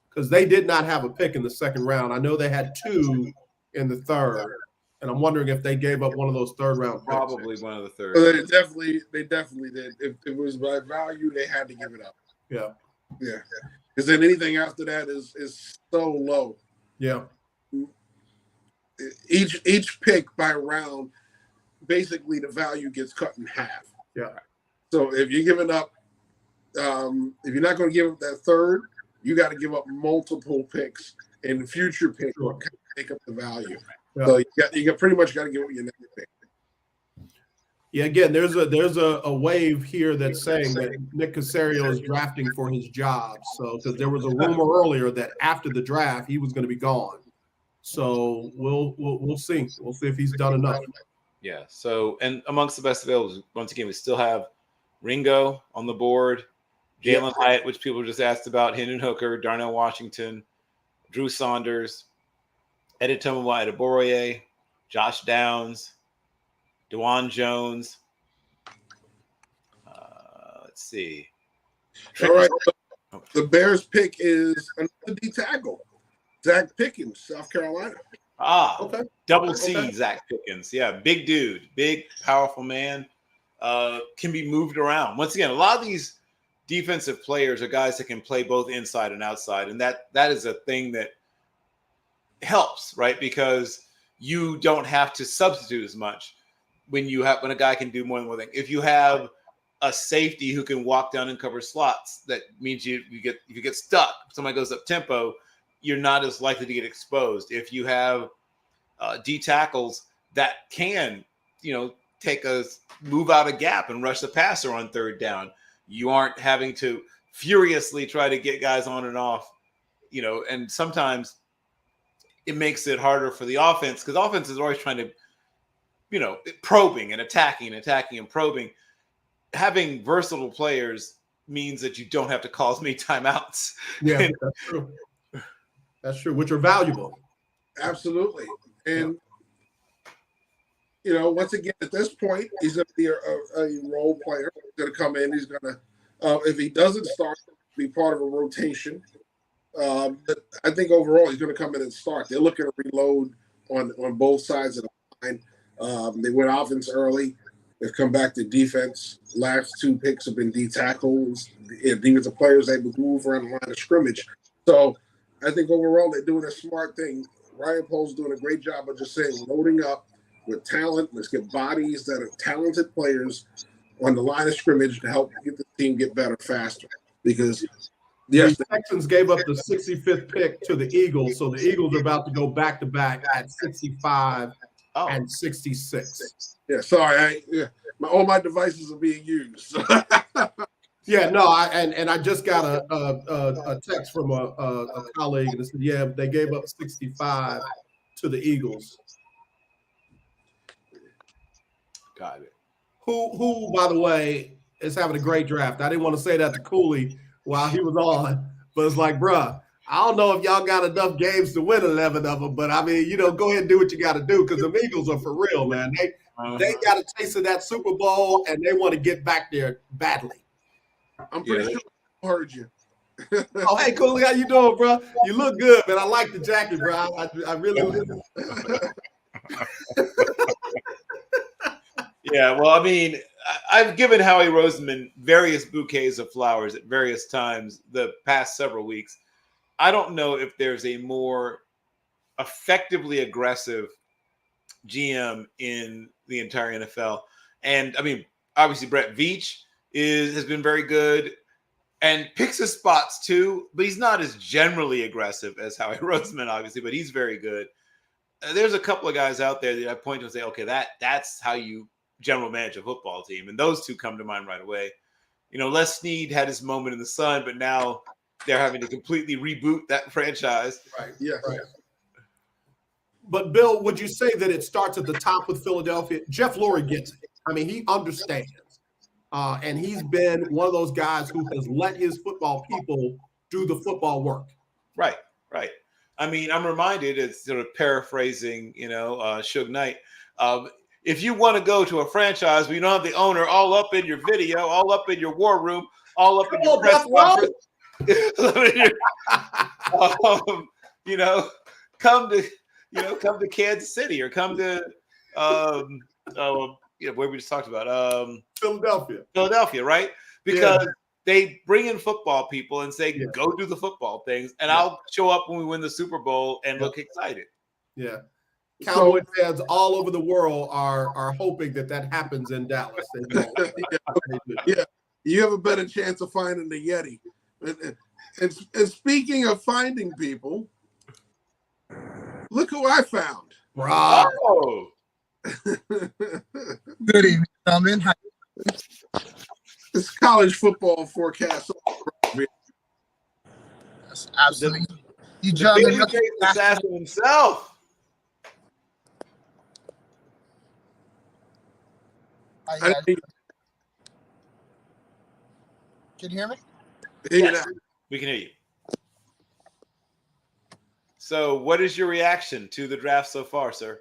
Because they did not have a pick in the second round. I know they had 2 in the third, and I'm wondering if they gave up one of those third round picks. Probably one of the third. So they definitely did. If it was by value, they had to give it up. Yeah. Because then anything after that is so low. Yeah. Each pick by round, basically the value gets cut in half. Yeah. So if you're giving up, if you're not going to give up that third, you got to give up multiple picks and future picks to make up the value. Yeah. So you pretty much got to give up your next pick. Yeah, again, there's a wave here that's saying that Nick Caserio is drafting for his job. So because there was a rumor earlier that after the draft he was going to be gone. So we'll see. We'll see if he's done enough. Yeah. So, and amongst the best available, once again, we still have Ringo on the board, Jalen Hyatt, which people just asked about, Hendon Hooker, Darnell Washington, Drew Saunders, Editomo Adeboroye, Josh Downs, DeJuan Jones. Let's see. All right. The Bears pick is another D tackle. Zach Pickens, South Carolina. Okay. Double C, Zach Pickens. Yeah, big dude, big, powerful man. Can be moved around. Once again, a lot of these defensive players are guys that can play both inside and outside, and that is a thing that helps, right? Because you don't have to substitute as much. when a guy can do more than one thing. If you have a safety who can walk down and cover slots, that means if you get stuck, if somebody goes up tempo, you're not as likely to get exposed. If you have D tackles that can, move out a gap and rush the passer on third down, you aren't having to furiously try to get guys on and off, and sometimes it makes it harder for the offense because offense is always trying to, probing and attacking and probing. Having versatile players means that you don't have to call as many timeouts. Yeah, that's true. That's true, which are valuable. Absolutely. And, once again, at this point, he's going to be a role player. He's going to come in. He's going to, if he doesn't start, be part of a rotation. But I think overall, he's going to come in and start. They're looking to reload on both sides of the line. They went offense early. They've come back to defense. Last 2 picks have been D tackles. Defensive players able to move around the line of scrimmage. So I think overall they're doing a smart thing. Ryan Pohl's doing a great job of just saying loading up with talent. Let's get bodies that are talented players on the line of scrimmage to help get the team get better faster. Because yes, the Texans gave up the 65th pick to the Eagles, so the Eagles are about to go back-to-back at 65 and 66. Yeah, sorry. All my devices are being used. Yeah, no, I just got a text from a colleague and said, yeah, they gave up 65 to the Eagles. Got it. Who, by the way, is having a great draft. I didn't want to say that to Cooley while he was on, but it's like, bruh, I don't know if y'all got enough games to win 11 of them, but I mean, go ahead and do what you got to do because the Eagles are for real, man. They got a taste of that Super Bowl and they want to get back there badly. I'm pretty sure I heard you. Oh, hey, Cooley, how you doing, bro? You look good, man. I like the jacket, bro. I really do. Yeah, well, I mean, I've given Howie Roseman various bouquets of flowers at various times the past several weeks. I don't know if there's a more effectively aggressive GM in the entire NFL. And, I mean, obviously Brett Veach has been very good and picks his spots too, but he's not as generally aggressive as Howie Roseman, obviously, but he's very good. There's a couple of guys out there that I point to and say, okay, that's how you general manage a football team. And those two come to mind right away. Les Snead had his moment in the sun, but now they're having to completely reboot that franchise. Right. Yeah. Right. But Bill, would you say that it starts at the top with Philadelphia? Jeff Lurie gets it. I mean, he understands. And he's been one of those guys who has let his football people do the football work. Right. I mean, I'm reminded, it's sort of paraphrasing, Suge Knight. If you want to go to a franchise where you don't have the owner all up in your video, all up in your war room, all up in your press conference, come to Kansas City or come to where we just talked about Philadelphia, right? Because they bring in football people and say, go do the football things, and I'll show up when we win the Super Bowl and look excited. Yeah. Cowboy fans all over the world are hoping that happens in Dallas. Yeah, you have a better chance of finding the Yeti. And speaking of finding people, look who I found. Oh. Good evening, gentlemen. This college football forecast. That's absolutely. You gentlemen, the assassin himself. Can you hear me? Yes, we can hear you. So, what is your reaction to the draft so far, sir?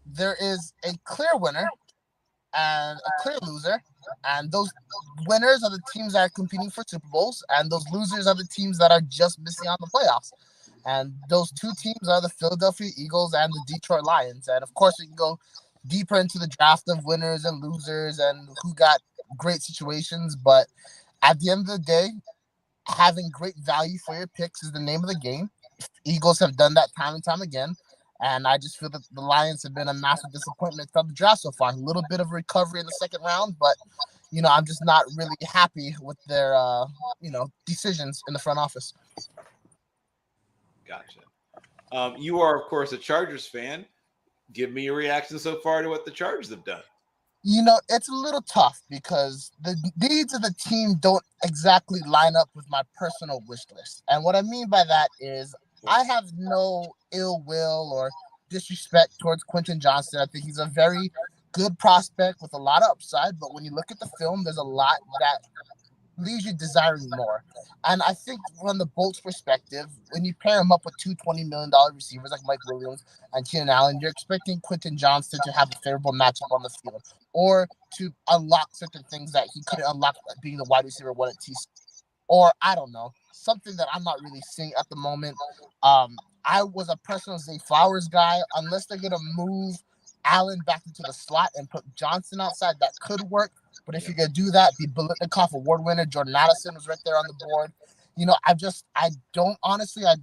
There is a clear winner and a clear loser, and those winners are the teams that are competing for Super Bowls, and those losers are the teams that are just missing out on the playoffs. And those two teams are the Philadelphia Eagles and the Detroit Lions. And of course, we can go deeper into the draft of winners and losers and who got great situations. But at the end of the day, having great value for your picks is the name of the game. Eagles have done that time and time again. And I just feel that the Lions have been a massive disappointment from the draft so far. A little bit of recovery in the second round, but I'm just not really happy with their decisions in the front office. Gotcha. You are, of course, a Chargers fan. Give me your reaction so far to what the Chargers have done. It's a little tough because the needs of the team don't exactly line up with my personal wish list. And what I mean by that is I have no ill will or disrespect towards Quentin Johnston. I think he's a very good prospect with a lot of upside. But when you look at the film, there's a lot that leaves you desiring more. And I think from the Bolts' perspective, when you pair him up with two $20 million receivers like Mike Williams and Keenan Allen, you're expecting Quentin Johnston to have a favorable matchup on the field or to unlock certain things that he couldn't unlock being the wide receiver one at TC. Or, I don't know, something that I'm not really seeing at the moment. I was a personal Zay Flowers guy. Unless they're going to move Allen back into the slot and put Johnson outside, that could work. But if you're going to do that, the Biletnikoff Award winner, Jordan Addison, was right there on the board. I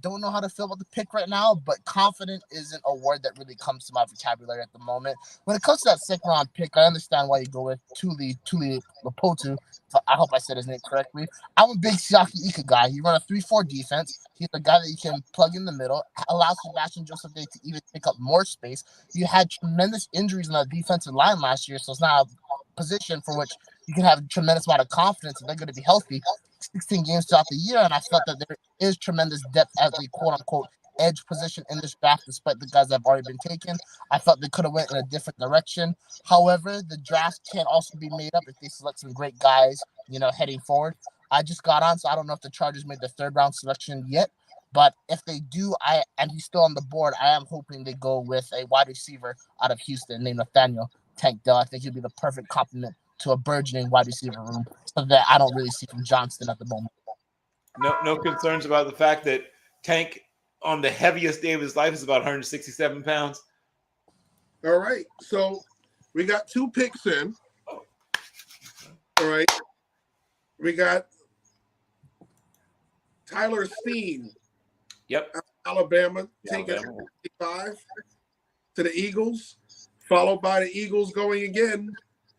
don't know how to feel about the pick right now, but confident isn't a word that really comes to my vocabulary at the moment. When it comes to that second round pick, I understand why you go with Tuli Lapotu. So I hope I said his name correctly. I'm a big Siaki Ika guy. He run a 3-4 defense. He's a guy that you can plug in the middle, allows Sebastian Joseph Day to even pick up more space. You had tremendous injuries on the defensive line last year, so it's not a position for which you can have a tremendous amount of confidence that they're going to be healthy 16 games throughout the year. And I felt that there is tremendous depth at the quote-unquote edge position in this draft, despite the guys that have already been taken. I felt they could have went in a different direction. However, the draft can also be made up if they select some great guys, heading forward. I just got on, so I don't know if the Chargers made the third round selection yet. But if they do, and he's still on the board, I am hoping they go with a wide receiver out of Houston named Nathaniel Tank Dell. I think he'll be the perfect complement to a burgeoning wide receiver room, so that I don't really see from Johnston at the moment. No concerns about the fact that Tank on the heaviest day of his life is about 167 pounds. All right. So we got 2 picks in. All right. We got Tyler Steen. Yep. Alabama taking 55 to the Eagles, followed by the Eagles going again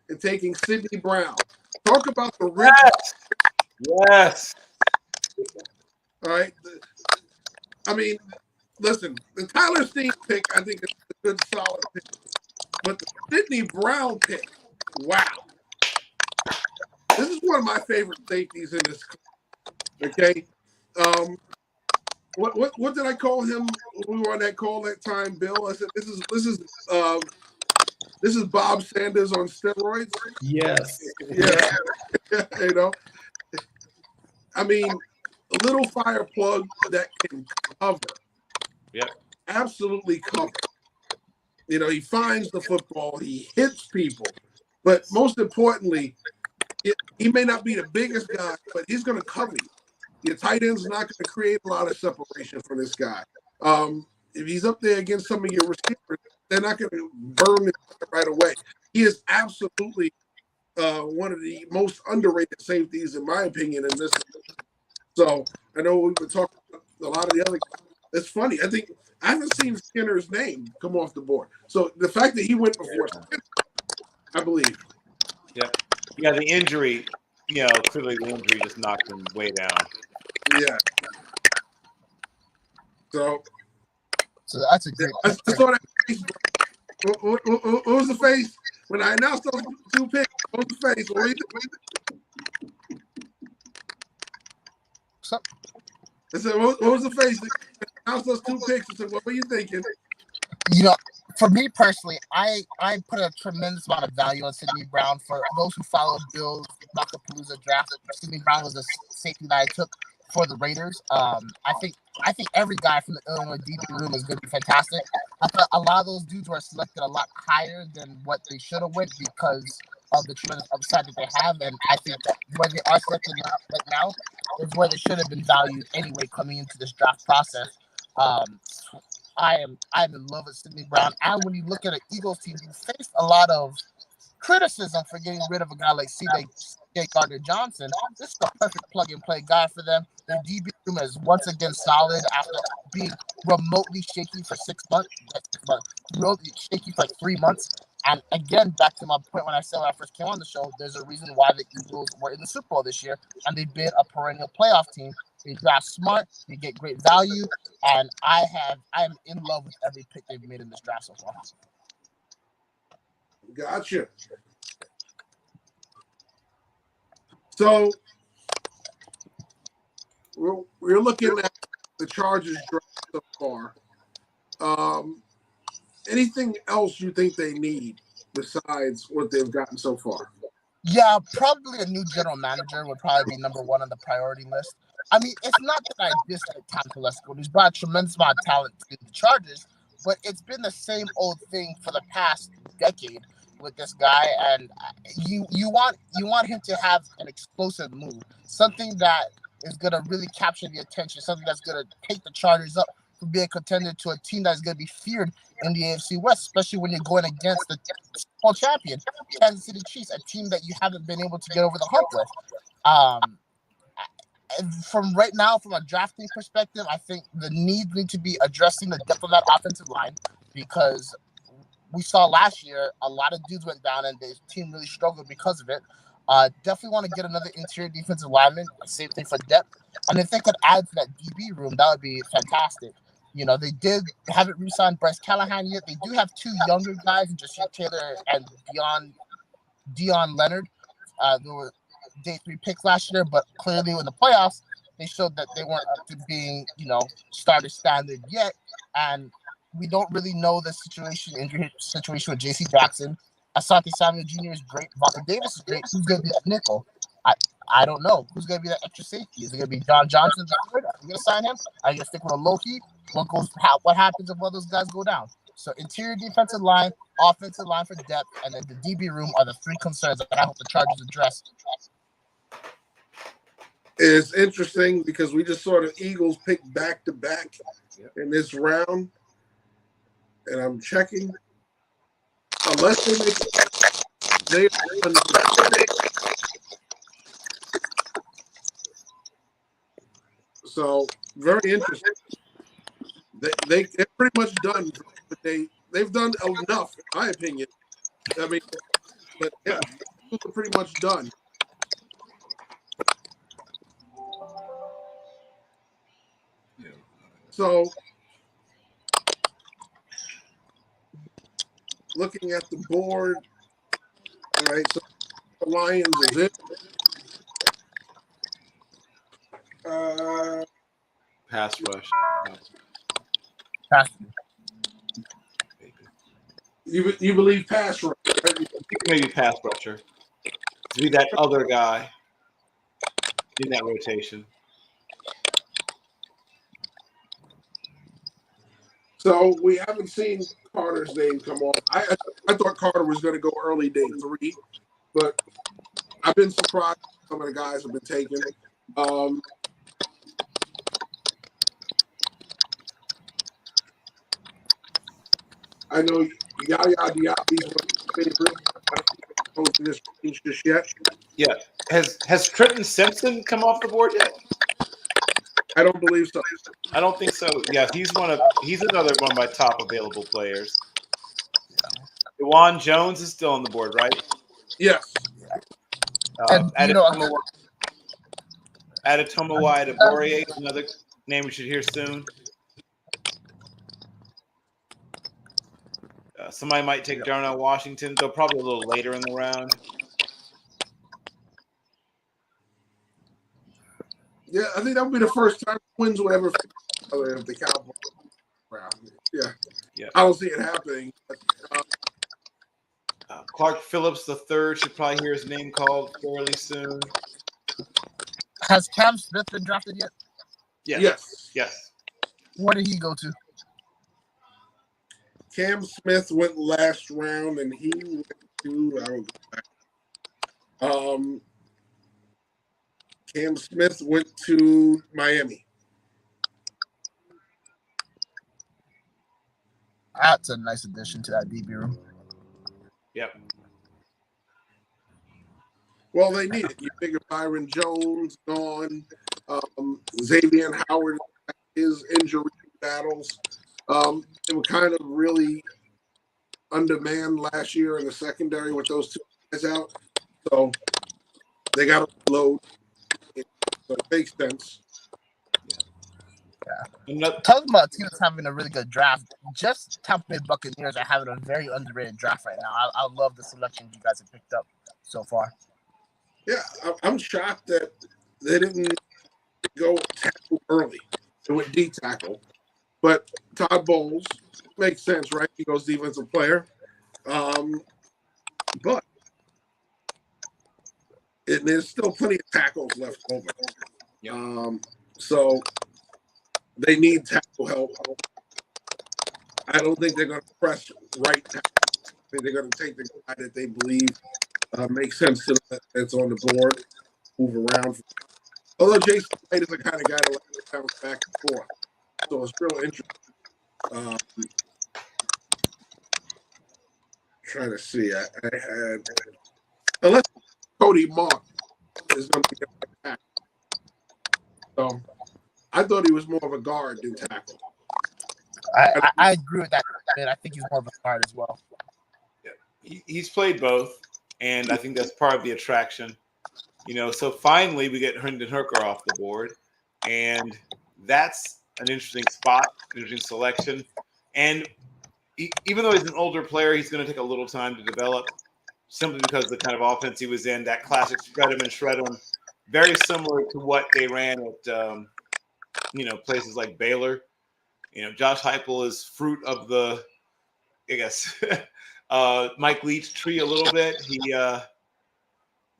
and taking Sidney Brown. Talk about the rich. Yes. All right. I mean, listen, the Tyler Steen pick, I think, is a good, solid pick. But the Sidney Brown pick, wow. This is one of my favorite safeties in this. Okay. What did I call him when we were on that call that time, Bill? I said this is Bob Sanders on steroids. Yes. Yeah. I mean, a little fire plug that can cover. Yep. Absolutely cover. He finds the football, he hits people, but most importantly, he may not be the biggest guy, but he's going to cover you. Your tight end's not going to create a lot of separation for this guy. If he's up there against some of your receivers, they're not going to burn him right away. He is absolutely one of the most underrated safeties, in my opinion, in this. So I know we've been talking about a lot of the other guys. It's funny. I think I haven't seen Skinner's name come off the board. So the fact that he went before Skinner, I believe. Yep. Yeah, the injury, clearly the injury just knocked him way down. Yeah. So that's a great. I saw that face. What was the face when I announced those 2 picks? What was the face? What were you doing? I said, what was the face? I announced those 2 picks. I said, what were you thinking? For me personally, I put a tremendous amount of value on Sidney Brown. For those who followed Bill's Knockapalooza draft, Sidney Brown was a safety that I took for the Raiders. I think every guy from the Illinois DB room is going to be fantastic. I thought a lot of those dudes were selected a lot higher than what they should have went because of the tremendous upside that they have, and I think where they are selected right now is where they should have been valued anyway coming into this draft process. I'm in love with Sidney Brown, and when you look at an Eagles team, you faced a lot of criticism for getting rid of a guy like C.J. Gardner-Johnson. This is a perfect plug-and-play guy for them. Their DB room is once again solid after being remotely shaky for 6 months, remotely shaky for like 3 months. And again, back to my point when I said when I first came on the show, there's a reason why the Eagles were in the Super Bowl this year, and they've been a perennial playoff team. They draft smart, they get great value, and I am in love with every pick they've made in this draft so far. Gotcha. So we're looking at the Chargers draft so far. Anything else you think they need besides what they've gotten so far? Yeah, probably a new general manager would probably be number one on the priority list. I mean, it's not that I dislike Tom Telesco. He's brought a tremendous amount of talent to the Chargers, but it's been the same old thing for the past decade with this guy. And you want him to have an explosive move, something that is going to really capture the attention, something that's going to take the Chargers up from being a contender to a team that's going to be feared in the AFC West, especially when you're going against the Super Bowl champion, Kansas City Chiefs, a team that you haven't been able to get over the hump with. From right now, from a drafting perspective, I think the needs need to be addressing the depth of that offensive line, because we saw last year a lot of dudes went down and the team really struggled because of it. Definitely want to get another interior defensive lineman, same thing for depth. And if they could add to that DB room, that would be fantastic. You know, they haven't re-signed Bryce Callahan yet. They do have two younger guys, Ja'Shawn Taylor and Dion Leonard. They were day 3 picks last year, but clearly in the playoffs, they showed that they weren't up to being, starter standard yet. And we don't really know the injury situation with J.C. Jackson. Asante Samuel Jr. is great. Vontae Davis is great. Who's going to be that nickel? I don't know. Who's going to be that extra safety? Is it going to be John Johnson III? Are you going to sign him? Are you going to stick with a Loki? What happens if one of those guys go down? So interior defensive line, offensive line for depth, and then the DB room are the 3 concerns that I hope the Chargers address. It's interesting because we just saw the Eagles pick back-to-back in this round. And I'm checking. Unless they so very interesting. They're pretty much done, but they've done enough, in my opinion. I mean, but yeah, they're pretty much done. So, looking at the board, all right, so the Lions is it. Pass rush. You believe pass rush? Right? Maybe pass rusher. To be that other guy in that rotation. So we haven't seen Carter's name come off. I thought Carter was going to go early day 3, but I've been surprised some of the guys have been taken. I know Yaya Diaby's one of my favorite. I don't think I'm posting this range just yet. Yeah. Has Trenton Simpson come off the board yet? I don't believe so. I don't think so. Yeah, he's another one of my top available players. Dewan Jones is still on the board, right? Yes. Adetomiwa Adeborie is another name we should hear soon. Somebody might take Darnell Washington, though probably a little later in the round. Yeah, I think that would be the first time Twins will ever if the Cowboys round. Yeah. I don't see it happening. Clark Phillips III should probably hear his name called fairly soon. Has Cam Smith been drafted yet? Yes. Where did he go to? Cam Smith went last round, and he went to Cam Smith went to Miami. That's a nice addition to that DB room. Yep. Well, they need it. You figure Byron Jones gone, Xavier Howard, his injury battles. They were kind of really undermanned last year in the secondary with those two guys out. So they got to load. So it makes sense. Talking about teams having a really good draft, just Tampa Bay Buccaneers are having a very underrated draft right now. I love the selections you guys have picked up so far. Yeah, I'm shocked that they didn't go tackle early. They went D tackle. But Todd Bowles makes sense, right? He goes defensive player. But there's still plenty of tackles left over. Yep. So they need tackle help. I don't think they're going to press right tackle. I think they're going to take the guy that they believe makes sense to them that's on the board, move around. Although Jason White is the kind of guy that likes to bounce back and forth. So it's real interesting. Trying to see. I had, unless Cody Mark is going to be a tackle. So I thought he was more of a guard than tackle. I agree with that. I think he's more of a guard as well. Yeah. He's played both, and I think that's part of the attraction. So finally we get Hendon Hooker off the board, and that's an interesting spot, interesting selection. And even though he's an older player, he's going to take a little time to develop, simply because of the kind of offense he was in, that classic spread him and shred him, very similar to what they ran at places like Baylor. Josh Heupel is fruit of the, I guess, Mike Leach tree a little bit. He,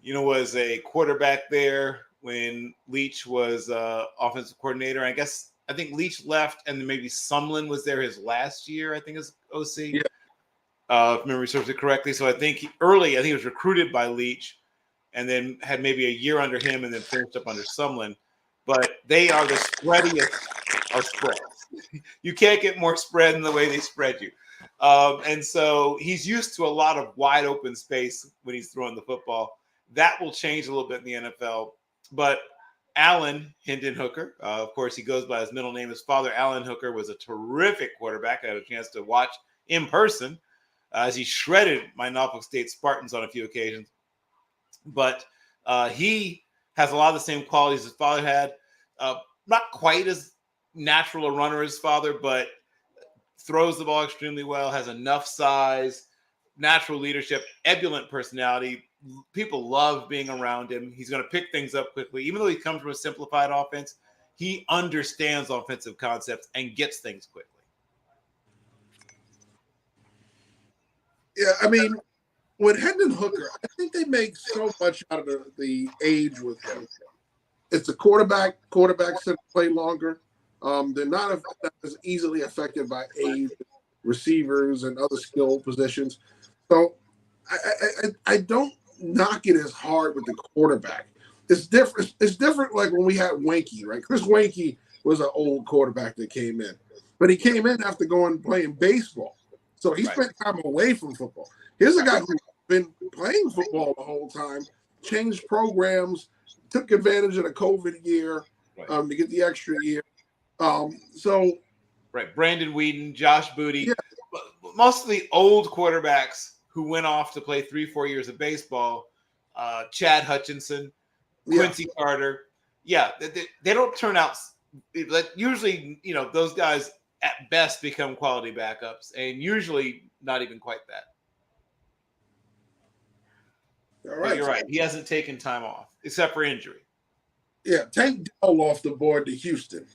was a quarterback there when Leach was offensive coordinator. I think Leach left, and then maybe Sumlin was there his last year, I think, as OC. Yeah. If memory serves it correctly. So I think he was recruited by Leach, and then had maybe a year under him, and then finished up under Sumlin. But they are the spreadiest of spreads. You can't get more spread in the way they spread you. And so he's used to a lot of wide open space when he's throwing the football. That will change a little bit in the NFL. But Hendon Hooker, of course, he goes by his middle name. His father, Alan Hooker, was a terrific quarterback. I had a chance to watch in person as he shredded my Norfolk State Spartans on a few occasions. But he has a lot of the same qualities his father had. Not quite as natural a runner as his father, but throws the ball extremely well, has enough size, natural leadership, ebullient personality. People love being around him. He's going to pick things up quickly. Even though he comes from a simplified offense, he understands offensive concepts and gets things quickly. Yeah, I mean, with Hendon Hooker, I think they make so much out of the age with him. It's a quarterback. Quarterbacks that play longer. They're not as easily affected by age, receivers, and other skill positions. So I don't knock it as hard with the quarterback. It's different. It's different like when we had Wanky, right? Chris Wanky was an old quarterback that came in. But he came in after playing baseball. So he spent time away from football. Here's a guy who's been playing football the whole time, changed programs, took advantage of the COVID year to get the extra year. Brandon Whedon, Josh Booty. Yeah. Most of the old quarterbacks who went off to play 3-4 years of baseball, Chad Hutchinson, Quincy Carter. Yeah, they don't turn out – usually, those guys at best become quality backups, and usually not even quite that. All right. But you're right. He hasn't taken time off, except for injury. Yeah, take Dell off the board to Houston.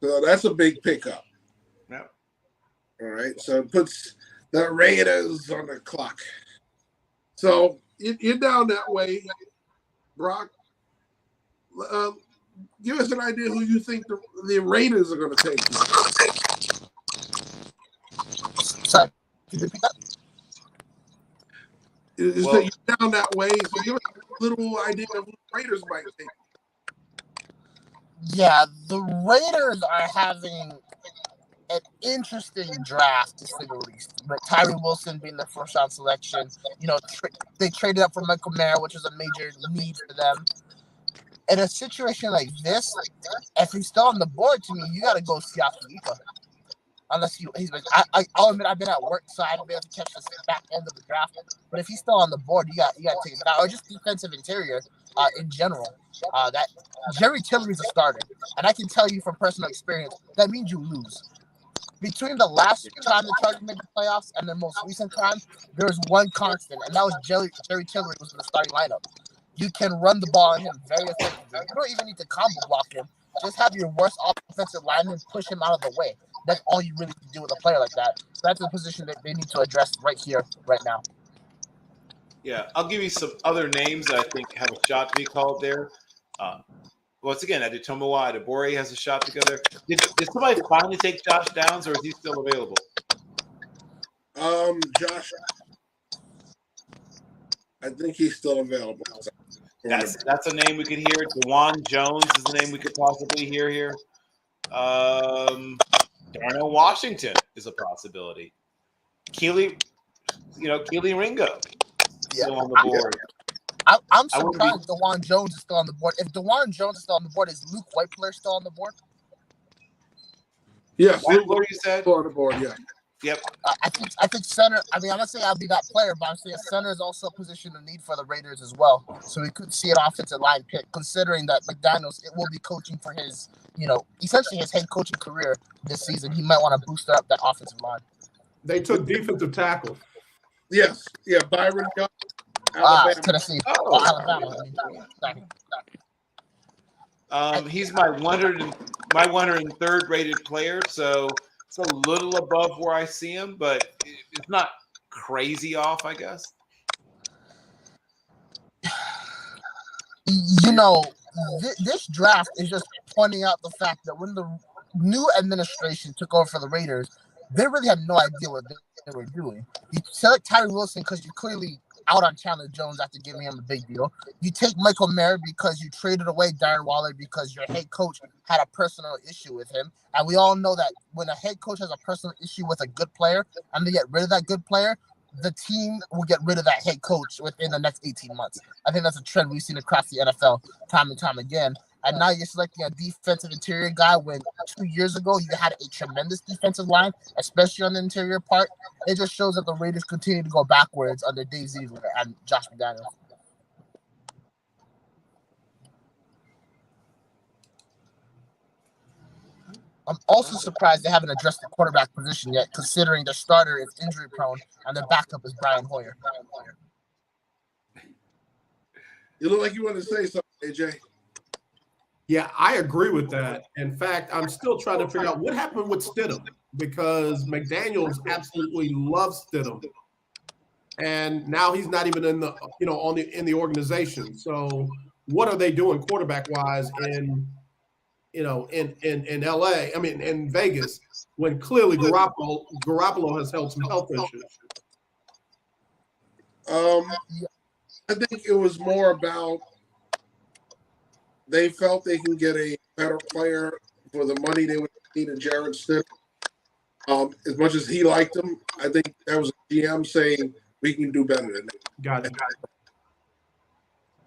So that's a big pickup. Yeah. All right. So it puts the Raiders on the clock. So you're down that way, Brock. Give us an idea who you think the Raiders are going to take. Sorry. So you're down that way. So give us a little idea of who the Raiders might take. Yeah, the Raiders are having an interesting draft to say the least. But Tyree Wilson being the first round selection, they traded up for Michael Mayer, which was a major need for them. In a situation like this, if he's still on the board, to me, you got to go Siaki Ika. Unless I'll admit I've been at work, so I haven't been able to catch the back end of the draft. But if he's still on the board, you got to take it out, or just defensive interior in general. That Jerry Tillery's a starter, and I can tell you from personal experience that means you lose. Between the last time the Chargers made the playoffs and the most recent time, there was one constant, and that was Jerry Tillery was in the starting lineup. You can run the ball on him very effectively. You don't even need to combo block him. Just have your worst offensive lineman push him out of the way. That's all you really can do with a player like that. So that's a position that they need to address right here, right now. Yeah, I'll give you some other names that I think have a shot to be called there. Once again, Adetomiwa Adebore has a shot to go there. Did somebody finally take Josh Downs, or is he still available? Josh, I think he's still available. That's a name we could hear. DeJuan Jones is the name we could possibly hear here. Darnell Washington is a possibility. Keely Ringo still on the board. I'm surprised DeJuan Jones is still on the board. If DeJuan Jones is still on the board, is Luke Whiteplayer still on the board? Yes, Whiteplayer, you said? Still on the board, yeah. Yep. I think center. I mean, I'm not saying I'll be that player, but I'm saying center is also a position of need for the Raiders as well. So we could see an offensive line pick, considering that McDaniels will be coaching for his, essentially his head coaching career this season. He might want to boost up that offensive line. They took defensive tackle. Yes, yeah, Byron Young, Alabama. Tennessee. Alabama. He's my 103rd rated player, so it's a little above where I see him, but it's not crazy off, I guess. This draft is just pointing out the fact that when the new administration took over for the Raiders, they really had no idea what they were doing. You select Tyree Wilson because you clearly out on Chandler Jones after giving him a big deal. You take Michael Mayer because you traded away Darren Waller because your head coach had a personal issue with him. And we all know that when a head coach has a personal issue with a good player and they get rid of that good player, the team will get rid of that head coach within the next 18 months. I think that's a trend we've seen across the NFL time and time again. And now you're selecting a defensive interior guy when 2 years ago you had a tremendous defensive line, especially on the interior part. It just shows that the Raiders continue to go backwards under Dave Ziegler and Josh McDaniels. I'm also surprised they haven't addressed the quarterback position yet, considering their starter is injury prone and their backup is Brian Hoyer. You look like you want to say something, AJ. Yeah, I agree with that. In fact, I'm still trying to figure out what happened with Stidham, because McDaniels absolutely loves Stidham, and now he's not even in the in the organization. So what are they doing quarterback wise in LA? I mean, in Vegas, when clearly Garoppolo has held some health issues. I think it was more about they felt they can get a better player for the money they would need in Jarrett Stidham. As much as he liked him, I think that was a GM saying we can do better than that. Got it.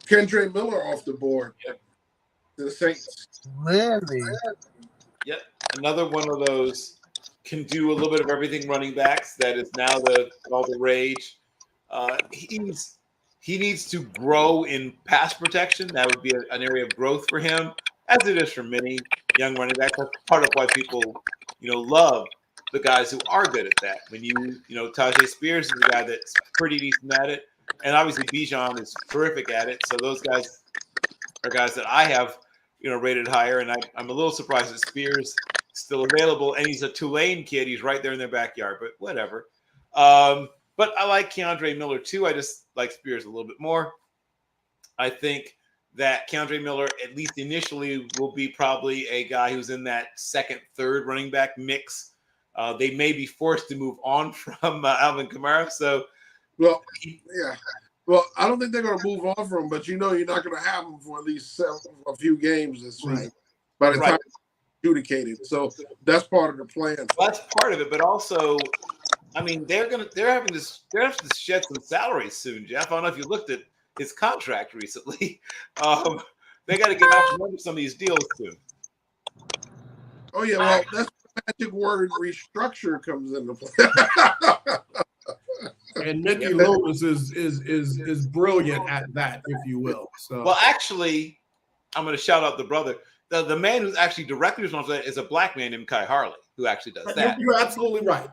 Kendre Miller off the board to the Saints. Really? Yep. Another one of those can do a little bit of everything running backs that is now all the rage. He needs to grow in pass protection. That would be an area of growth for him, as it is for many young running backs. That's part of why people, love the guys who are good at that. When Tajay Spears is a guy that's pretty decent at it, and obviously Bijan is terrific at it. So those guys are guys that I have, rated higher, and I'm a little surprised that Spears is still available, and he's a Tulane kid. He's right there in their backyard, but whatever. But I like Kendre Miller too. I just like Spears a little bit more. I think that Kendre Miller, at least initially, will be probably a guy who's in that second, third running back mix. They may be forced to move on from Alvin Kamara. So, well, yeah. Well, I don't think they're going to move on from him, but you're not going to have him for at least a few games this season. By the time adjudicated. So that's part of the plan. That's part of it, but also, I mean, they're having to shed some salaries soon, Jeff. I don't know if you looked at his contract recently. They got to get off some of these deals soon. Oh yeah, well, that's the magic word restructure comes into play. And Mickey Loomis is brilliant at that, if you will. So, well, actually, I'm going to shout out the brother. The man who's actually directly responsible for that is a black man named Kai Harley, who actually does that. You're absolutely right.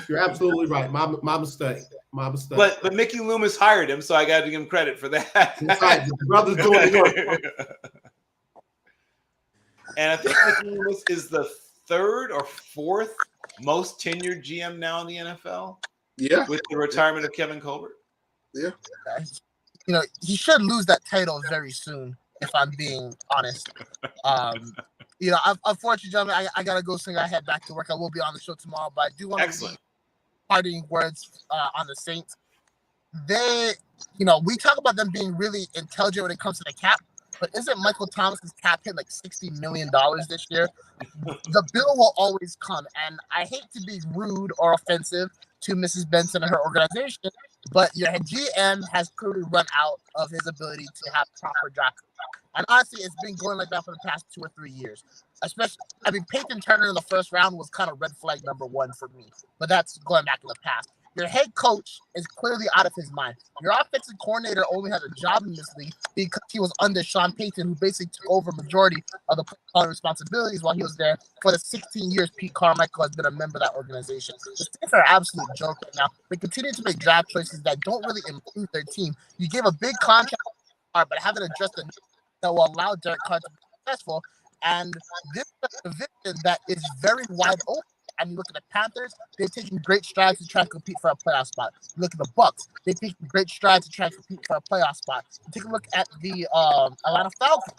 You're absolutely right. My mistake. My mistake. But Mickey Loomis hired him, so I got to give him credit for that. Right. The brother's doing the work. And I think Mickey Loomis is the third or fourth most tenured GM now in the NFL. Yeah. With the retirement of Kevin Colbert. Yeah. You know, he should lose that title very soon, if I'm being honest. You know, unfortunately, gentlemen, I gotta go sing. I head back to work. I will be on the show tomorrow, but I do want to parting words on the Saints. They, you know, we talk about them being really intelligent when it comes to the cap, but isn't Michael Thomas's cap hit like $60 million this year? The bill will always come, and I hate to be rude or offensive to Mrs. Benson and her organization, but your GM has clearly run out of his ability to have proper draft. And honestly, it's been going like that for the past 2 or 3 years. Especially, I mean, Peyton Turner in the first round was kind of red flag number 1 for me, but that's going back in the past. Your head coach is clearly out of his mind. Your offensive coordinator only had a job in this league because he was under Sean Payton, who basically took over majority of the play responsibilities while he was there. For the 16 years Pete Carmichael has been a member of that organization. The Saints are an absolute joke right now. They continue to make draft choices that don't really improve their team. You gave a big contract, but haven't addressed the that will allow Derek Carr to be successful. And this is a division that is very wide open. And you look at the Panthers, they're taking great strides to try and compete for a playoff spot. You look at the Bucks, they're taking great strides to try and compete for a playoff spot. You take a look at the Atlanta Falcons.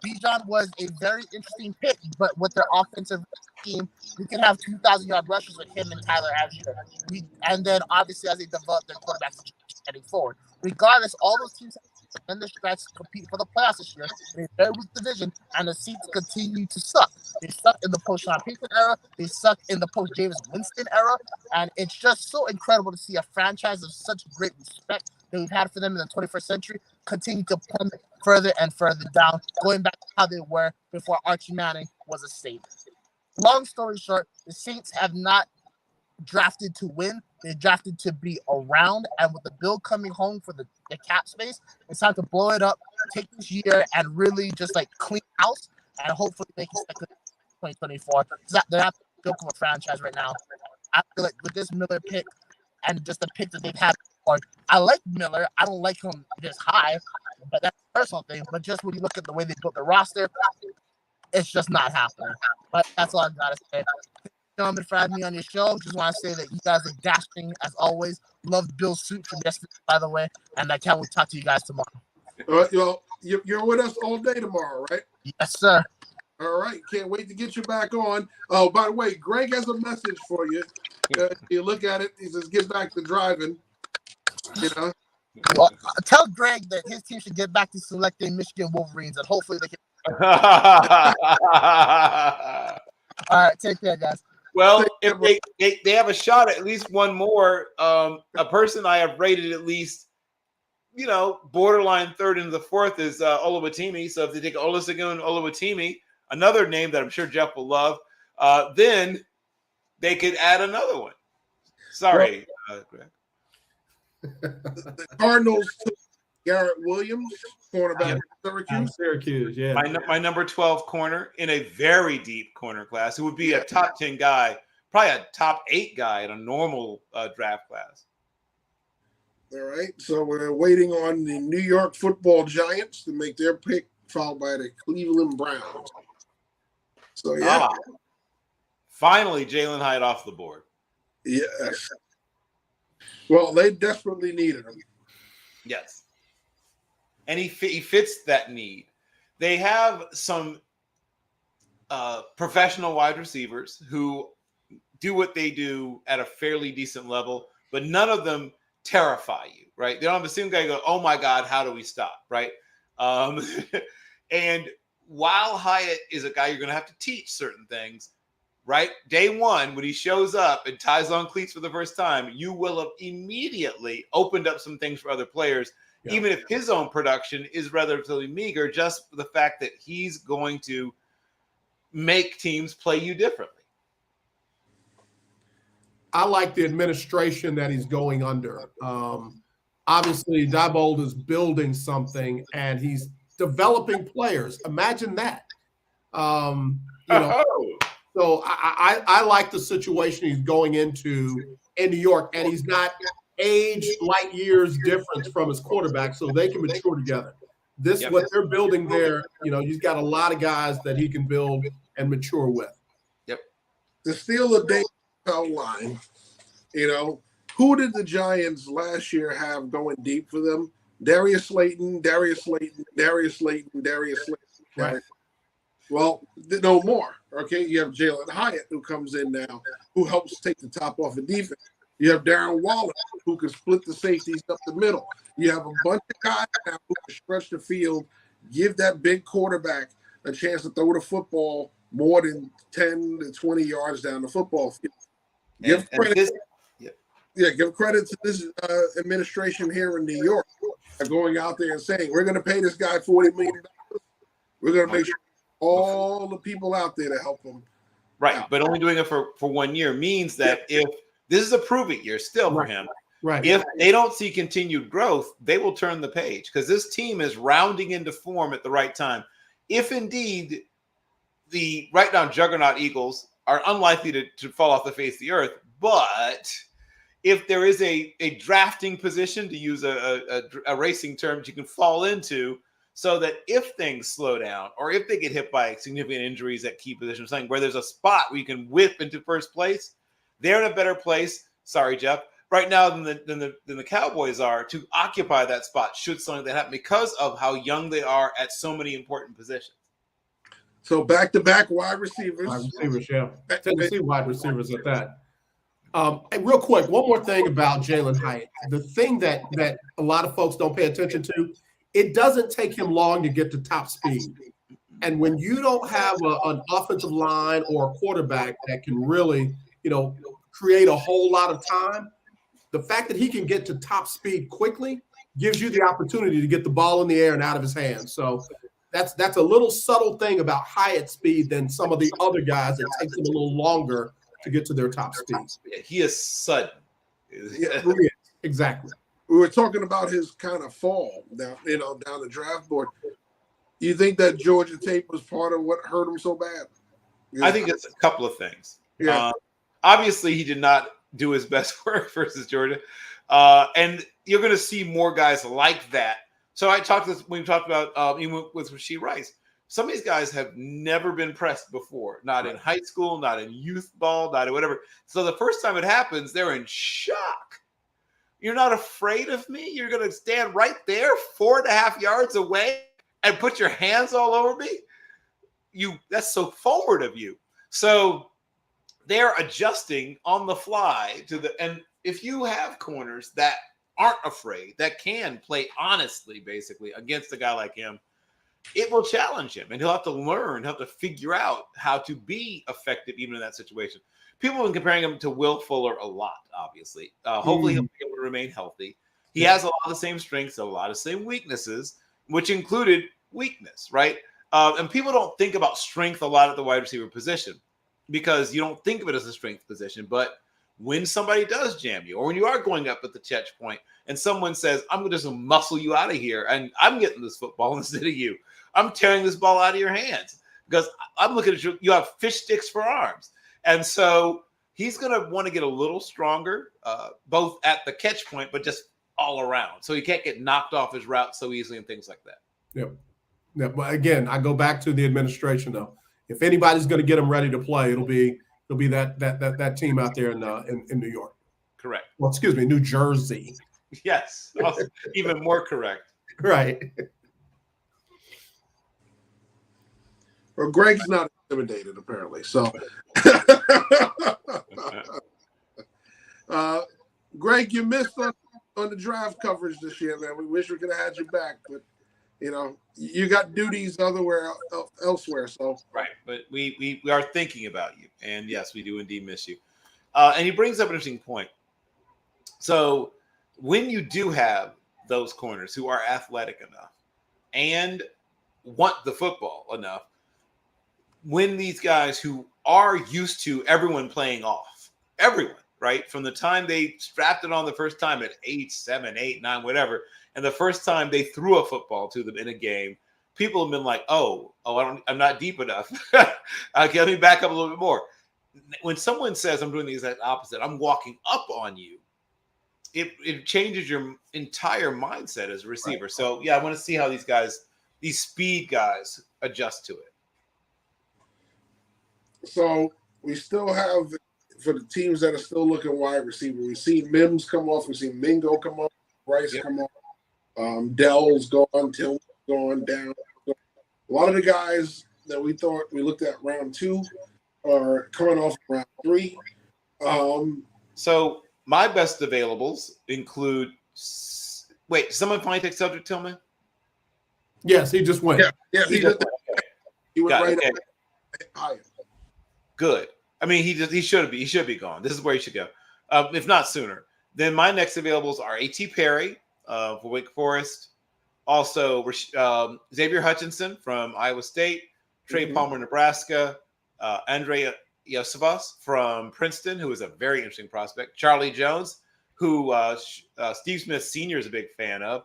Bijan was a very interesting pick, but with their offensive team, we can have 2,000-yard rushers with him and Tyler Algier. And then, obviously, as they develop their quarterbacks heading forward. Regardless, all those teams have tremendous strides to compete for the playoffs this year. They're a very weak division, and the Saints continue to suck. They suck in the post-Sean Payton era. They suck in the post-Jameis Winston era. And it's just so incredible to see a franchise of such great respect that we've had for them in the 21st century continue to plummet further and further down, going back to how they were before Archie Manning was a Saint. Long story short, the Saints have not drafted to win. They drafted to be around, and with the bill coming home for the cap space, it's time to blow it up, take this year, and really just like clean house, and hopefully make it second 2024. They're not a joke of a franchise right now. I feel like with this Miller pick and just the pick that they've had, I like Miller. I don't like him this high, but that's a personal thing. But just when you look at the way they built the roster, it's just not happening. But that's all I've got to say. Gentlemen, for having me on your show. Just want to say that you guys are dashing as always. Loved Bill's suit from yesterday, by the way, and I can't wait to talk to you guys tomorrow. You're with us all day tomorrow, right? Yes, sir. All right. Can't wait to get you back on. Oh, by the way, Greg has a message for you. You look at it. He says, "Get back to driving." You know. Well, tell Greg that his team should get back to selecting Michigan Wolverines, and hopefully they can. All right. Take care, guys. Well, if they have a shot at least one more, a person I have rated at least, borderline third into the fourth is Oluwatimi. So if they take Olusegun and Oluwatimi, another name that I'm sure Jeff will love, then they could add another one. Sorry, Greg. The Cardinals took Garrett Williams, cornerback Syracuse, yeah. My number 12 corner in a very deep corner class, who would be a top 10 guy, probably a top 8 guy in a normal draft class. All right, so we're waiting on the New York Football Giants to make their pick, followed by the Cleveland Browns. So, finally, Jalen Hyatt off the board. Yes. Well, they desperately needed him. Yes. And he fits that need. They have some professional wide receivers who do what they do at a fairly decent level, but none of them terrify you, right? They don't have a single guy go, "Oh my God, how do we stop?" Right? And while Hyatt is a guy you're going to have to teach certain things, right? Day one, when he shows up and ties on cleats for the first time, you will have immediately opened up some things for other players, even if his own production is relatively meager, just for the fact that he's going to make teams play you differently. I like the administration that he's going under. Obviously, Diebold is building something, and he's developing players. Imagine that. So I like the situation he's going into in New York, and he's not age light years difference from his quarterback, so they can mature together. What they're building there, he's got a lot of guys that he can build and mature with. To steal the Dave Chappelle line, who did the Giants last year have going deep for them? Darius Slayton. Right. Well, no more. Okay, you have Jalen Hyatt, who comes in now, who helps take the top off of defense. You have Darren Waller, who can split the safeties up the middle. You have a bunch of guys now who can stretch the field, give that big quarterback a chance to throw the football more than 10 to 20 yards down the football field. Give credit to this administration here in New York for going out there and saying, we're going to pay this guy $40 million. We're going to make sure all the people out there to help him. Right, out. but only doing it for 1 year means that if this is a prove-it year still for him, right? If they don't see continued growth, they will turn the page because this team is rounding into form at the right time. If indeed the right now juggernaut Eagles are unlikely to fall off the face of the earth, but if there is a drafting position, to use a racing term that you can fall into, so that if things slow down or if they get hit by significant injuries at key positions, something where there's a spot where you can whip into first place, they're in a better place. Sorry, Jeff. Right now than the Cowboys are to occupy that spot should something that happen because of how young they are at so many important positions. So back-to-back wide receivers. Tennessee wide receivers at that. And real quick, one more thing about Jalen Hyatt. The thing that a lot of folks don't pay attention to, it doesn't take him long to get to top speed. And when you don't have an offensive line or a quarterback that can really, create a whole lot of time, the fact that he can get to top speed quickly gives you the opportunity to get the ball in the air and out of his hands. So that's a little subtle thing about Hyatt's speed than some of the other guys that takes them a little longer to get to their top speed. Yeah, he is sudden. Yeah, exactly. We were talking about his kind of fall down the draft board. You think that Georgia tape was part of what hurt him so bad? I think it's a couple of things. Yeah. Obviously, he did not do his best work versus Georgia. And you're going to see more guys like that. So we talked about even with Rashee Rice. Some of these guys have never been pressed before, not in high school, not in youth ball, not in whatever. So the first time it happens, they're in shock. You're not afraid of me? You're going to stand right there 4.5 yards away and put your hands all over me? That's so forward of you. So they're adjusting on the fly and if you have corners that aren't afraid, that can play honestly, basically, against a guy like him, it will challenge him, and he'll have to learn, he'll have to figure out how to be effective even in that situation. People have been comparing him to Will Fuller a lot, obviously. Hopefully he'll be able to remain healthy. He has a lot of the same strengths, a lot of the same weaknesses, which included weakness, right? And people don't think about strength a lot at the wide receiver position because you don't think of it as a strength position. But when somebody does jam you, or when you are going up at the catch point and someone says, I'm going to just muscle you out of here and I'm getting this football instead of you. I'm tearing this ball out of your hands because I'm looking at you. You have fish sticks for arms. And so he's going to want to get a little stronger, both at the catch point, but just all around. So he can't get knocked off his route so easily and things like that. Yep. Yeah, but again, I go back to the administration though. If anybody's going to get him ready to play, it'll be that team out there in New York. Correct. Well, excuse me, New Jersey. Yes, even more correct. Right. Well, Greg's not intimidated apparently. So, Greg, you missed on the draft coverage this year, man. We wish we could have had you back, but you got duties elsewhere. So right, but we are thinking about you, and yes, we do indeed miss you. And he brings up an interesting point. So when you do have those corners who are athletic enough and want the football enough, when these guys who are used to everyone playing off, everyone, right? From the time they strapped it on the first time at age 7, 8, 9, whatever, and the first time they threw a football to them in a game, people have been like, I'm not deep enough. Okay, let me back up a little bit more. When someone says I'm doing the exact opposite, I'm walking up on you, it changes your entire mindset as a receiver. Right. So yeah, I want to see how these speed guys adjust to it. So we still have, for the teams that are still looking wide receiver, we've seen Mims come off, we've seen Mingo come off, Bryce come off, Dell's gone, Till's gone down. So a lot of the guys that we thought we looked at round 2 are coming off round 3. So my best availables include. Wait, someone finally take subject, Tillman? Yes, he just went. Yeah, he went right okay. Higher. Good. I mean, he should be gone. This is where he should go, if not sooner. Then my next availables are A.T. Perry for Wake Forest, also Xavier Hutchinson from Iowa State, Trey Palmer, Nebraska, Andre Yosevas from Princeton, who is a very interesting prospect, Charlie Jones, who Steve Smith Sr. is a big fan of,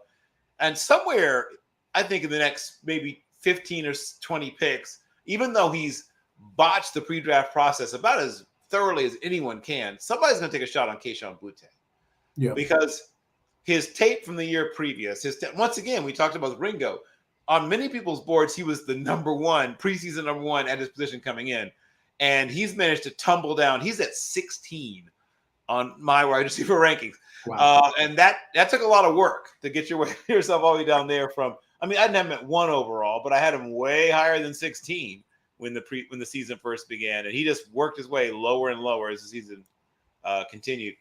and somewhere I think in the next maybe 15 or 20 picks, even though he's botched the pre-draft process about as thoroughly as anyone can, somebody's going to take a shot on Keyshawn Butte. Yeah. Because his tape from the year previous, once again, we talked about Ringo. On many people's boards, he was the preseason number one at his position coming in. And he's managed to tumble down. He's at 16 on my wide receiver rankings. Wow. And that took a lot of work to get yourself all the way down there from, I mean, I didn't have him at 1 overall, but I had him way higher than 16 when the season first began, and he just worked his way lower and lower as the season continued.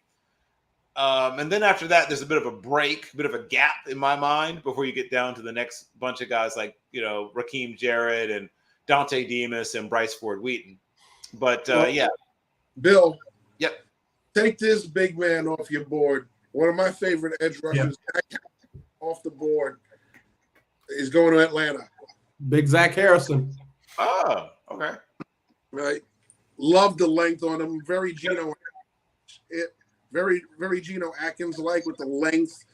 And then after that, there's a bit of a gap in my mind before you get down to the next bunch of guys like Raheem Jarrett and Dante Demas and Bryce Ford Wheaton. But yeah, Bill. Yep. Take this big man off your board. One of my favorite edge rushers off the board is going to Atlanta. Big Zach Harrison. Oh, okay. Right. Love the length on him. Very Geno Atkins like with the length.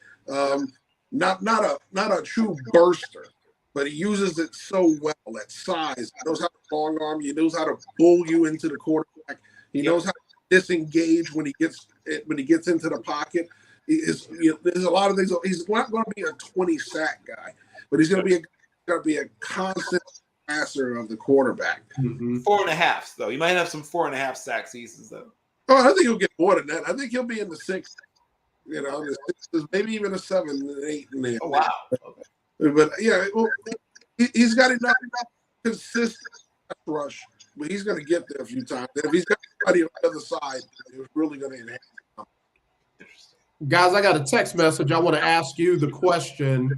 Not a true burster, but he uses it so well. That size. He knows how to long arm. He knows how to pull you into the quarterback. He knows how to disengage when he gets into the pocket. There's a lot of things. He's not going to be a 20 sack guy, but he's going to be a constant passer of the quarterback. 4.5 though. You might have some 4.5 sack seasons though. Oh, I think he'll get more than that. I think he'll be in the 6. The 6s, maybe even a 7 and 8 in there. Oh wow. Okay. But yeah, well, he's got enough consistent rush, but he's going to get there a few times. And if he's got somebody on the other side, it's really going to enhance him. Guys, I got a text message. I want to ask you the question: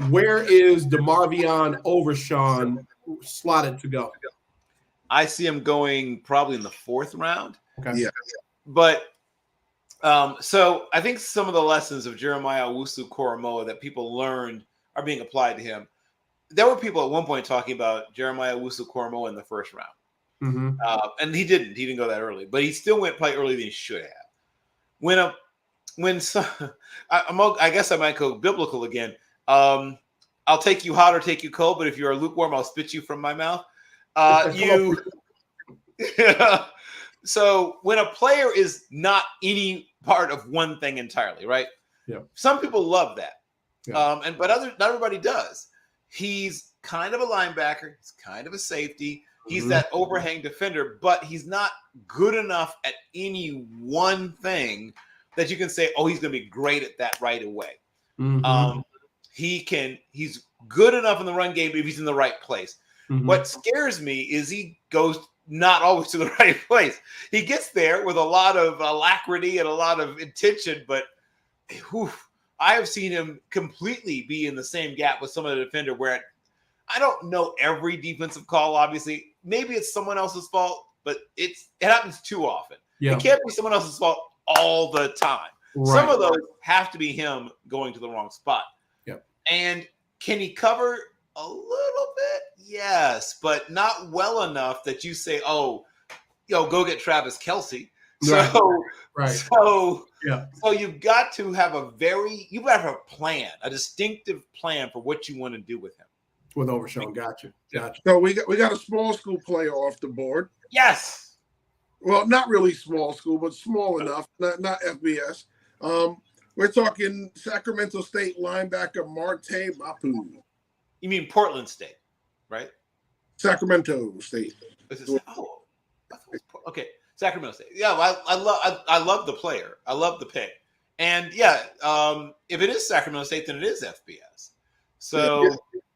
where is DeMarvion Overshawn slotted to go? I see him going probably in the 4th round. Okay. Yeah. But so I think some of the lessons of Jeremiah Owusu-Koramoah that people learned are being applied to him. There were people at one point talking about Jeremiah Owusu-Koramoah in the 1st round. And he didn't go that early, but he still went probably earlier than he should have. I guess I might go biblical again. I'll take you hot or take you cold, but if you are lukewarm, I'll spit you from my mouth. So when a player is not any part of one thing entirely, right? Yeah. Some people love that. Yeah. But not everybody does. He's kind of a linebacker. He's kind of a safety. He's that overhang defender, but he's not good enough at any one thing that you can say, oh, he's going to be great at that right away. He's good enough in the run game if he's in the right place. What scares me is he goes not always to the right place. He gets there with a lot of alacrity and a lot of intention, but I have seen him completely be in the same gap with some of the defender where I don't know every defensive call, obviously. Maybe it's someone else's fault, but it happens too often. Yeah. It can't be someone else's fault all the time. Right. Some of those have to be him going to the wrong spot. Yep. And can he cover a little bit? Yes, but not well enough that you say, oh, go get Travis Kelce. Right. So, Right. So Yeah. So you've got to have a plan, a distinctive plan for what you want to do with him. With Overshown, gotcha. So we got a small school player off the board. Yes. Well, not really small school, but small enough. Not FBS. We're talking Sacramento State linebacker Marte Mapu. You mean Portland State, right? Sacramento State. Okay. Sacramento State. Yeah, I love the player. I love the pick. And yeah, if it is Sacramento State, then it is FBS. So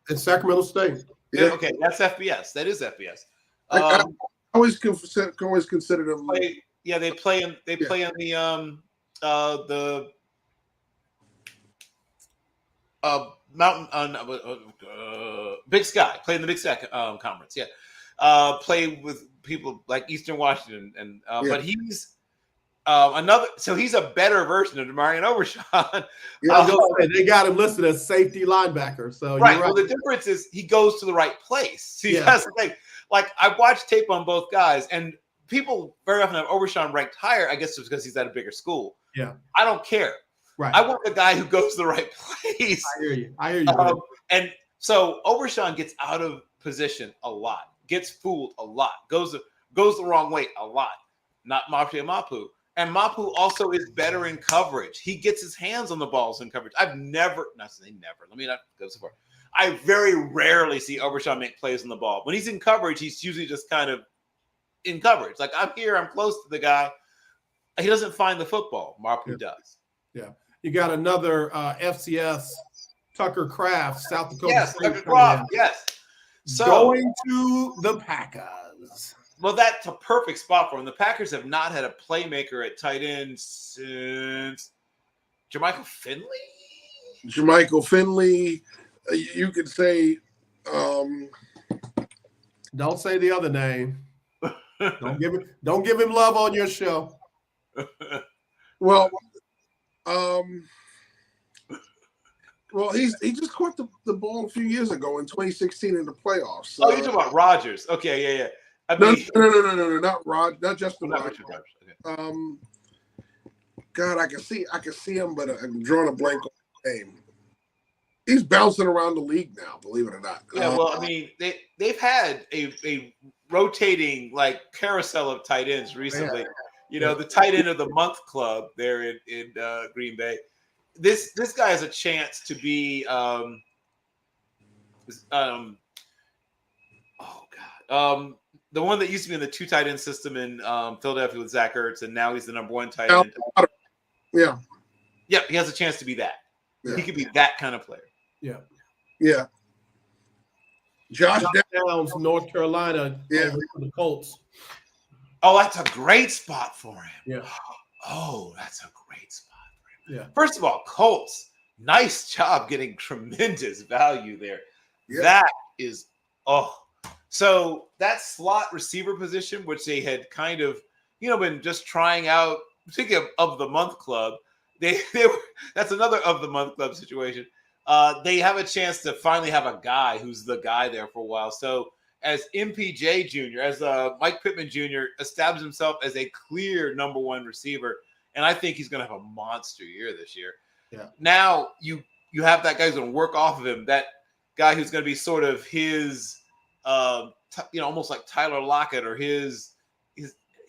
it's Sacramento State. Yeah. Okay, that's FBS. That is FBS. I always consider them. They play in the Big Sky. Play in the Big Sky conference. Yeah. Play with people like Eastern Washington, but he's another. So he's a better version of Demarion Overshown. They got him listed as safety linebacker. So right. You're right. Well, the difference is he goes to the right place. See, that's the thing. Like I've watched tape on both guys, and people very often have Overshown ranked higher. I guess it's because he's at a bigger school. Yeah. I don't care. Right. I want the guy who goes to the right place. I hear you. And so Overshown gets out of position a lot. Gets fooled a lot, goes the wrong way a lot. Not Marte Mapu. And Mapu also is better in coverage. He gets his hands on the balls in coverage. Let me not go so far. I very rarely see Overshown make plays on the ball. When he's in coverage, he's usually just kind of in coverage. Like I'm here, I'm close to the guy. He doesn't find the football. Mapu does. Yeah. You got another FCS, Tucker Kraft, South Dakota. Yes, State Tucker Kraft. Yes. So going to the Packers. Well, that's a perfect spot for him. The Packers have not had a playmaker at tight end since Jermichael Finley. You could say. Don't say the other name. Don't give him love on your show. Well, he just caught the ball a few years ago in 2016 in the playoffs. You're talking about Rodgers. Okay, yeah. No, not Rod, not Justin Rodgers. Okay. God, I can see him, but I'm drawing a blank on the name. He's bouncing around the league now, believe it or not. Yeah, well, I mean, they've had a rotating like carousel of tight ends recently. Yeah. You know, the tight end of the month club there in Green Bay. This guy has a chance to be the one that used to be in the two tight end system in Philadelphia with Zach Ertz, and now he's the number one tight end. Yeah. Yeah, he has a chance to be that. Yeah. He could be that kind of player. Yeah. Yeah. Josh Downs, North Carolina, over the Colts. Oh, that's a great spot for him. Yeah. Oh, that's a great spot for him. Yeah. First of all, Colts, nice job getting tremendous value there. Yeah. That is, so that slot receiver position, which they had kind of, been just trying out, particularly of the month club, they were, that's another of the month club situation. They have a chance to finally have a guy who's the guy there for a while. So as MPJ Jr., as Mike Pittman Jr. established himself as a clear number one receiver, and I think he's going to have a monster year this year. Yeah. Now you have that guy who's going to work off of him, that guy who's going to be sort of his, almost like Tyler Lockett or his.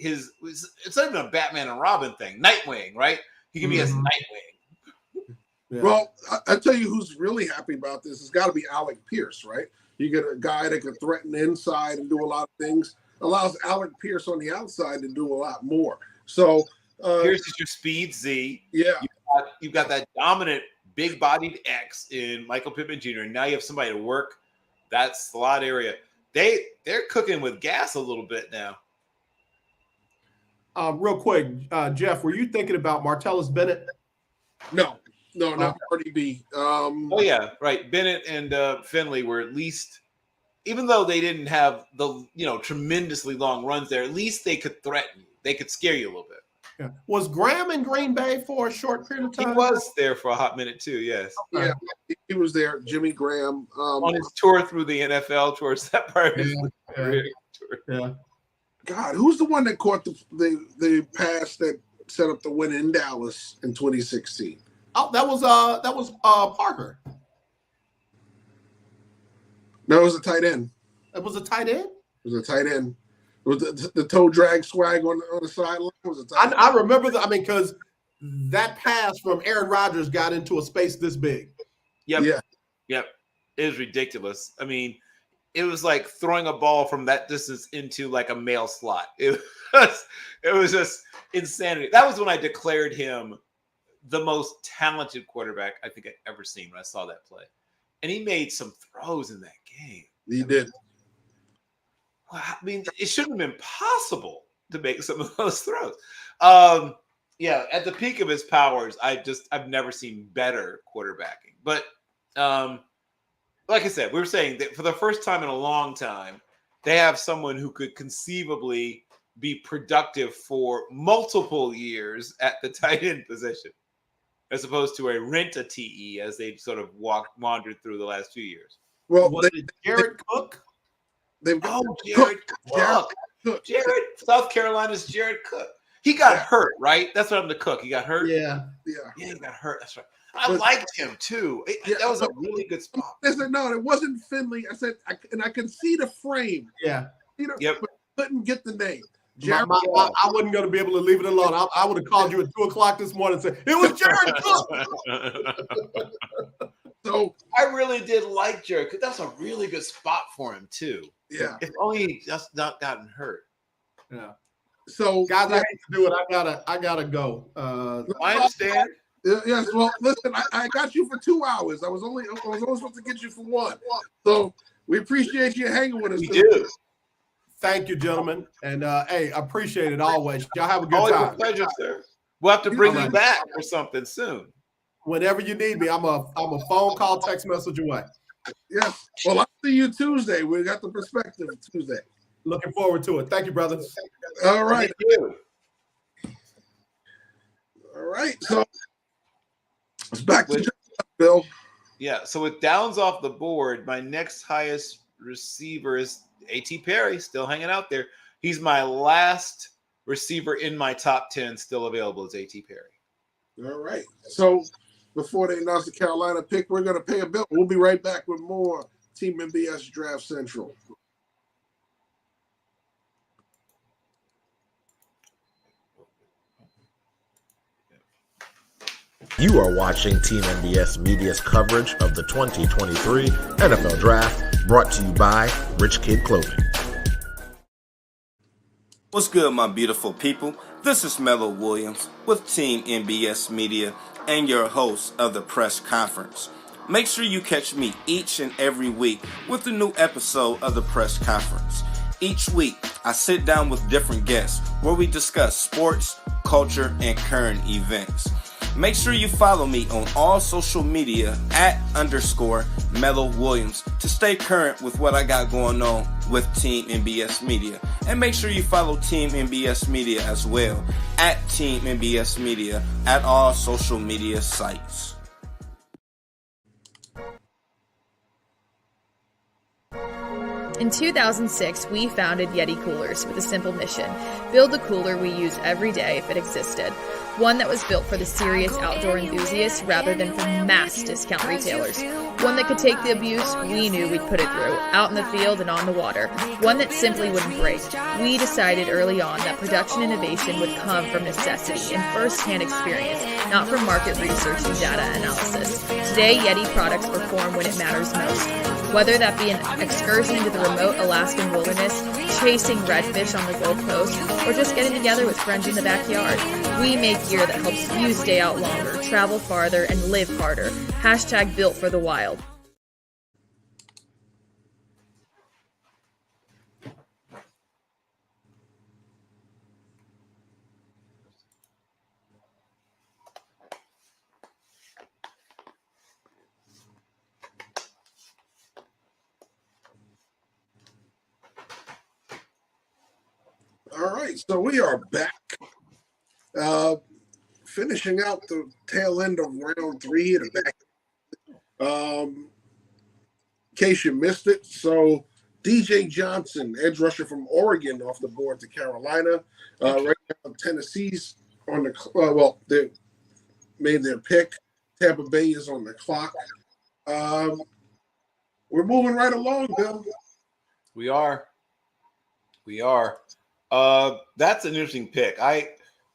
It's not even a Batman and Robin thing. Nightwing, right? He can be his Nightwing. Yeah. Well, I tell you who's really happy about this. It's got to be Alec Pierce, right? You get a guy that can threaten inside and do a lot of things. Allows Alec Pierce on the outside to do a lot more. So Pierce is your speed Z. Yeah. You've got that dominant big-bodied X in Michael Pittman Jr. And now you have somebody to work that slot area. They're cooking with gas a little bit now. Real quick, Jeff, were you thinking about Martellus Bennett? No. No, not Party B. Oh yeah, right. Bennett and Finley were at least, even though they didn't have the tremendously long runs there, at least they could threaten you. They could scare you a little bit. Yeah. Was Graham in Green Bay for a short period of time? He was there for a hot minute too. Yes. Yeah, he was there. Jimmy Graham on his tour through the NFL towards that part of his career. Yeah. God, who's the one that caught the pass that set up the win in Dallas in 2016? Oh, that was Parker. No, it was a tight end. It was a tight end? It was a tight end. It was the toe drag swag on the sideline. Was a tight end. I remember because that pass from Aaron Rodgers got into a space this big. Yep. Yeah. Yep. It was ridiculous. I mean, it was like throwing a ball from that distance into like a mail slot. It was just insanity. That was when I declared him the most talented quarterback I think I'd ever seen when I saw that play. And he made some throws in that game. He did. Well, I mean, it shouldn't have been possible to make some of those throws. Yeah, at the peak of his powers, I've never seen better quarterbacking. But like I said, we were saying that for the first time in a long time, they have someone who could conceivably be productive for multiple years at the tight end position, as opposed to a rent-a-TE as they sort of wandered through the last few years. Well, Jared Cook? Jared Cook. Jared, South Carolina's Jared Cook. He got hurt, right? That's what I'm to Cook. He got hurt. Yeah, he got hurt. That's right. I liked him too. That was a really good spot. I said no, it wasn't Finley. I said, I could see the frame. Yeah. But couldn't get the name. I wasn't going to be able to leave it alone. I would have called you at 2:00 this morning and said it was Jared Cook. So I really did like Jared Cook. That's a really good spot for him too. Yeah. If only he just not gotten hurt. Yeah. So guys, I hate to do it. I gotta go. I understand. Yes. Well, listen, I got you for 2 hours. I was only supposed to get you for 1. So we appreciate you hanging with us. We do. Thank you, gentlemen. And hey, I appreciate it always. Y'all have a good always time. A pleasure, sir. We'll have to bring you back for something soon. Whenever you need me, I'm a phone call, text message away. Yes. Well, I'll see you Tuesday. We got the perspective Tuesday. Looking forward to it. Thank you, brothers. All right. Thank you. All right. So it's back to Bill. Yeah. So with downs off the board, my next highest receiver is A.T. Perry, still hanging out there. He's my last receiver in my top 10 still available is A.T. Perry. All right. So before they announce the Carolina pick, we're going to pay a bill. We'll be right back with more Team NBS Draft Central. You are watching Team NBS Media's coverage of the 2023 NFL Draft, brought to you by RichKid Clothing. What's good, my beautiful people? This is Mello Williams with Team NBS Media and your host of the press conference. Make sure you catch me each and every week with a new episode of the press conference. Each week, I sit down with different guests where we discuss sports, culture, and current events. Make sure you follow me on all social media @_Mello Williams to stay current with what I got going on with Team NBS Media. And make sure you follow Team NBS Media as well @Team NBS Media at all social media sites. In 2006, we founded Yeti Coolers with a simple mission: build the cooler we use every day if it existed. One that was built for the serious outdoor enthusiasts rather than for mass discount retailers. One that could take the abuse we knew we'd put it through, out in the field and on the water. One that simply wouldn't break. We decided early on that production innovation would come from necessity and first-hand experience, not from market research and data analysis. Today, Yeti products perform when it matters most. Whether that be an excursion into the remote Alaskan wilderness, chasing redfish on the Gold Coast, or just getting together with friends in the backyard, we make gear that helps you stay out longer, travel farther, and live harder. #Built for the Wild. right, so we are back. Finishing out the tail end of round 3 in the back. In case you missed it, so DJ Johnson, edge rusher from Oregon, off the board to Carolina. Right now, Tennessee's on the they made their pick. Tampa Bay is on the clock. We're moving right along, Bill. We are. That's an interesting pick.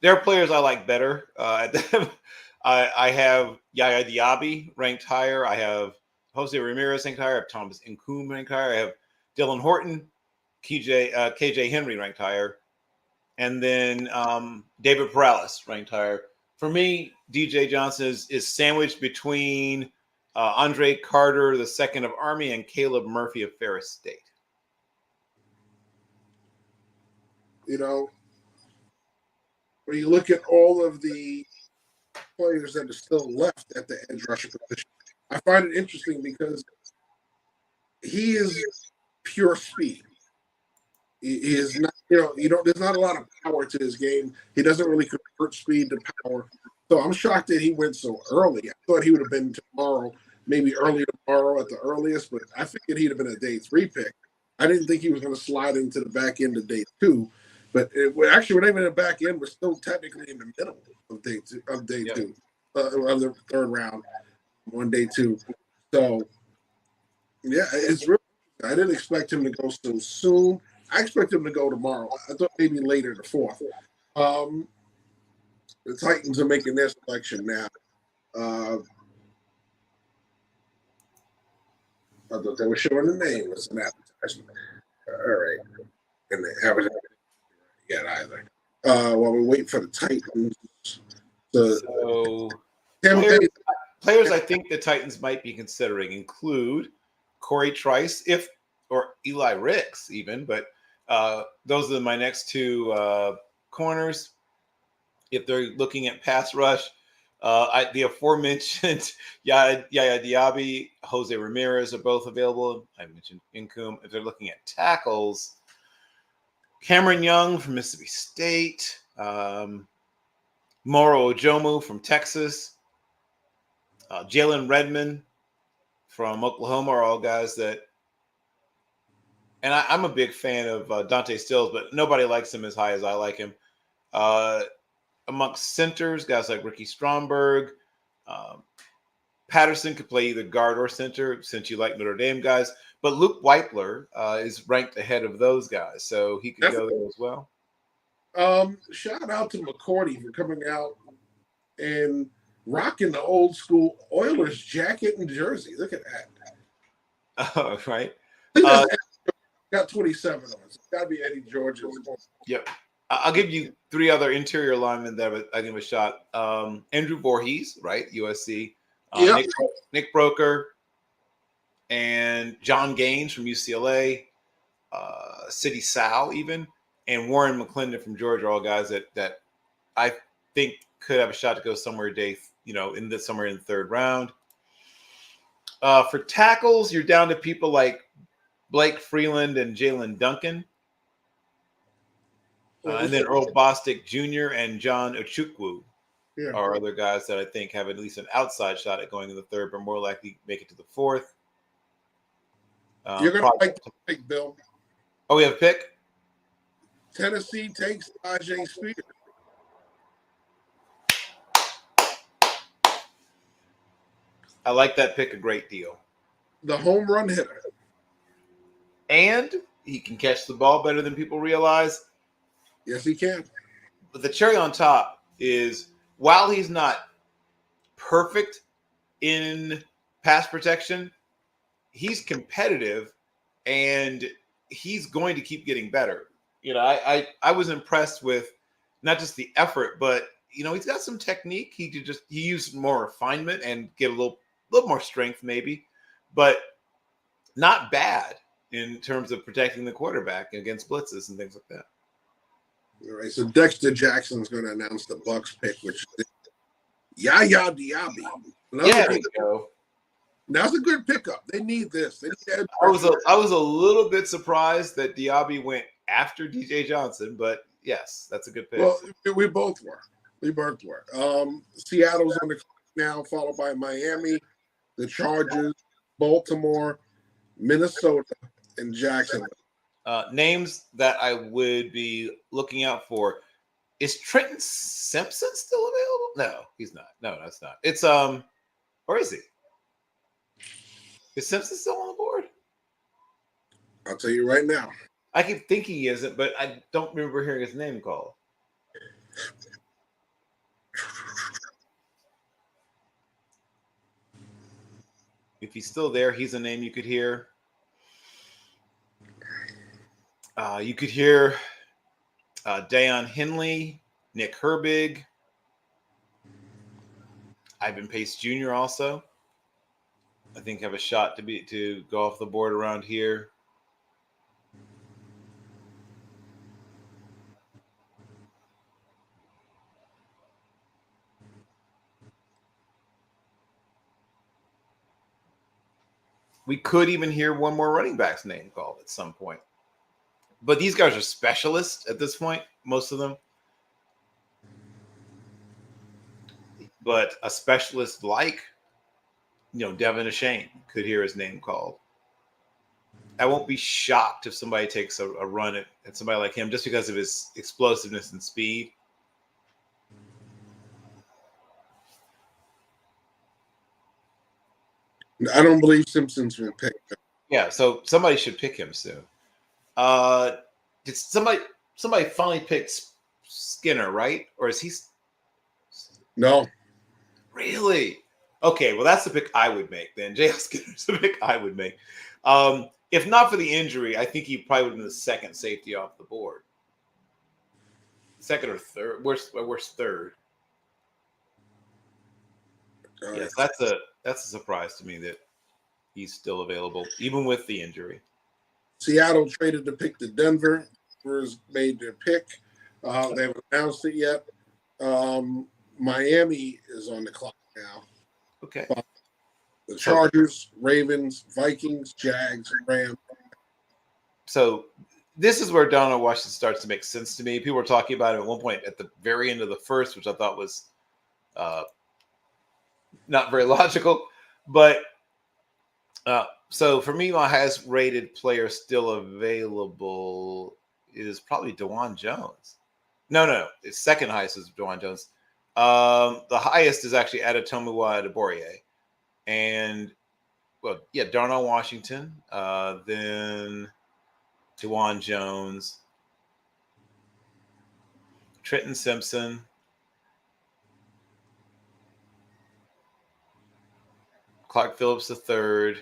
There are players I like better. I have Yaya Diaby ranked higher. I have Jose Ramirez ranked higher. I have Thomas Nkum ranked higher. I have Dylan Horton, KJ Henry ranked higher. And then David Perales ranked higher. For me, DJ Johnson is sandwiched between Andre Carter, the second of Army, and Caleb Murphy of Ferris State. You know, when you look at all of the players that are still left at the edge rusher position, I find it interesting because he is pure speed. He is not, there's not a lot of power to his game. He doesn't really convert speed to power. So I'm shocked that he went so early. I thought he would have been tomorrow, maybe early tomorrow at the earliest, but I figured he'd have been a day 3 pick. I didn't think he was going to slide into the back end of day 2. But we're not even in the back end. We're still technically in the middle of day 2, of the third round on day 2. So, yeah, it's really. I didn't expect him to go so soon. I expect him to go tomorrow. I thought maybe later, the 4th. The Titans are making their selection now. I thought they were showing the name as an advertisement. All right, and the advertisement. Yet either. While we wait for the Titans. Players I think the Titans might be considering include Corey Trice, or Eli Ricks even, but those are my next 2 corners. If they're looking at pass rush, the aforementioned Yaya Diaby, Jose Ramirez are both available. I mentioned Nkum. If they're looking at tackles, Cameron Young from Mississippi State, Moro Ojomu from Texas, Jalen Redmond from Oklahoma are all guys that, and I'm a big fan of Dante Stills, but nobody likes him as high as I like him. Amongst centers, guys like Ricky Stromberg, Patterson could play either guard or center, since you like Notre Dame guys. But Luke Weipler is ranked ahead of those guys, so he could go there as well. Shout out to McCourty for coming out and rocking the old school Oilers jacket and jersey. Look at that. Oh, right. Got 27 on it. It's got to be Eddie George's. Yep. I'll give you 3 other interior linemen there, but I give him a shot. Andrew Voorhees, right? USC. Nick Broker. And John Gaines from UCLA, City Sal even, and Warren McClendon from Georgia, all guys that I think could have a shot to go somewhere somewhere in the 3rd round. For tackles, you're down to people like Blake Freeland and Jalen Duncan. And then Earl Bostic Jr. and John Ochukwu are other guys that I think have at least an outside shot at going in the 3rd, but more likely make it to the 4th. You're going to like the pick, Bill. Oh, we have a pick? Tennessee takes Ajay Spears. I like that pick a great deal. The home run hitter. And he can catch the ball better than people realize. Yes, he can. But the cherry on top is, while he's not perfect in pass protection, he's competitive, and he's going to keep getting better. I was impressed with not just the effort, but he's got some technique. He used more refinement and get a little more strength maybe, but not bad in terms of protecting the quarterback against blitzes and things like that. All right, so Dexter Jackson's going to announce the Bucks pick, which is Yaya Diaby. There you go. That's a good pickup. They need this. I was a little bit surprised that Diaby went after DJ Johnson, but yes, that's a good pick. Well, we both were. We both were. Seattle's on the clock now, followed by Miami, the Chargers, Baltimore, Minnesota, and Jacksonville. Names that I would be looking out for. Is Trenton Simpson still available? No, he's not. No, that's not. It's where is he? Is Simpson still on the board? I'll tell you right now. I keep thinking he isn't, but I don't remember hearing his name called. If he's still there, he's a name you could hear. You could hear Deion Henley, Nick Herbig, Ivan Pace Jr. also. I think have a shot to go off the board around here. We could even hear one more running back's name called at some point. But these guys are specialists at this point, most of them. But a specialist like, Devin Ashane could hear his name called. I won't be shocked if somebody takes a run at somebody like him just because of his explosiveness and speed. I don't believe Simpson's been picked. Yeah, so somebody should pick him soon. Did somebody finally pick Skinner, right? Or is he? No. Really? Okay, well, that's the pick I would make then. J.L. Skinner's the pick I would make. If not for the injury, I think he probably would have been the second safety off the board. Second or third. Worst third. Yes, that's a surprise to me that he's still available, even with the injury. Seattle traded the pick to Denver. Denver's made their pick. They haven't announced it yet. Miami is on the clock now. Okay. The Chargers, Ravens, Vikings, Jags, Rams. So this is where Donald Washington starts to make sense to me. People were talking about it at one point at the very end of the first, which I thought was not very logical. But so for me, my highest rated player still available is probably DeJuan Jones. No. It's second highest is DeJuan Jones. The highest is actually Adetomiwa Adeborie. And, Darnell Washington, then DeJuan Jones, Trenton Simpson, Clark Phillips III,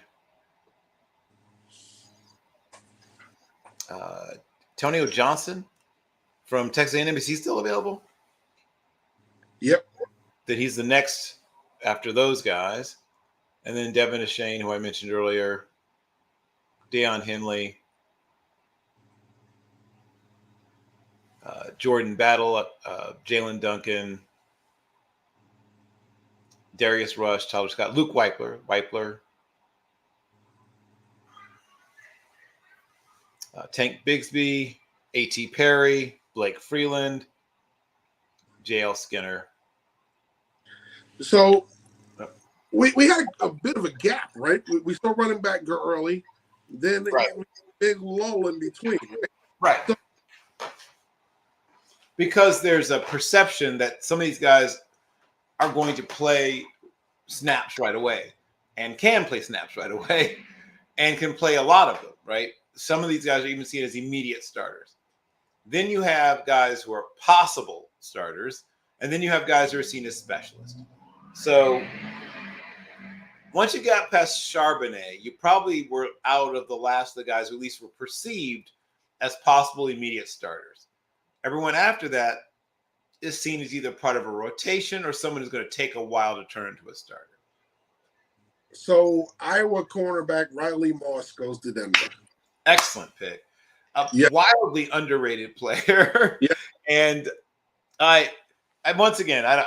Antonio Johnson from Texas A&M. Is he still available? Yep. That he's the next after those guys. And then Devin Ashane, who I mentioned earlier, Deion Henley, Jordan Battle, Jalen Duncan, Darius Rush, Tyler Scott, Luke Weipler, Tank Bigsby, A.T. Perry, Blake Freeland, J.L. Skinner. So we had a bit of a gap, right? We saw running back go early, then Right. a big lull in between. Right. Because there's a perception that some of these guys are going to play snaps right away and can play snaps right away and can play a lot of them, right? Some of these guys are even seen as immediate starters. Then you have guys who are possible starters, and then you have guys who are seen as specialists. So once you got past Charbonnet, you probably were out of the last of the guys who at least were perceived as possible immediate starters. Everyone after that is seen as either part of a rotation or someone who's going to take a while to turn into a starter. So Iowa cornerback Riley Moss goes to Denver. Excellent pick. A wildly underrated player. Yeah. And I once again, I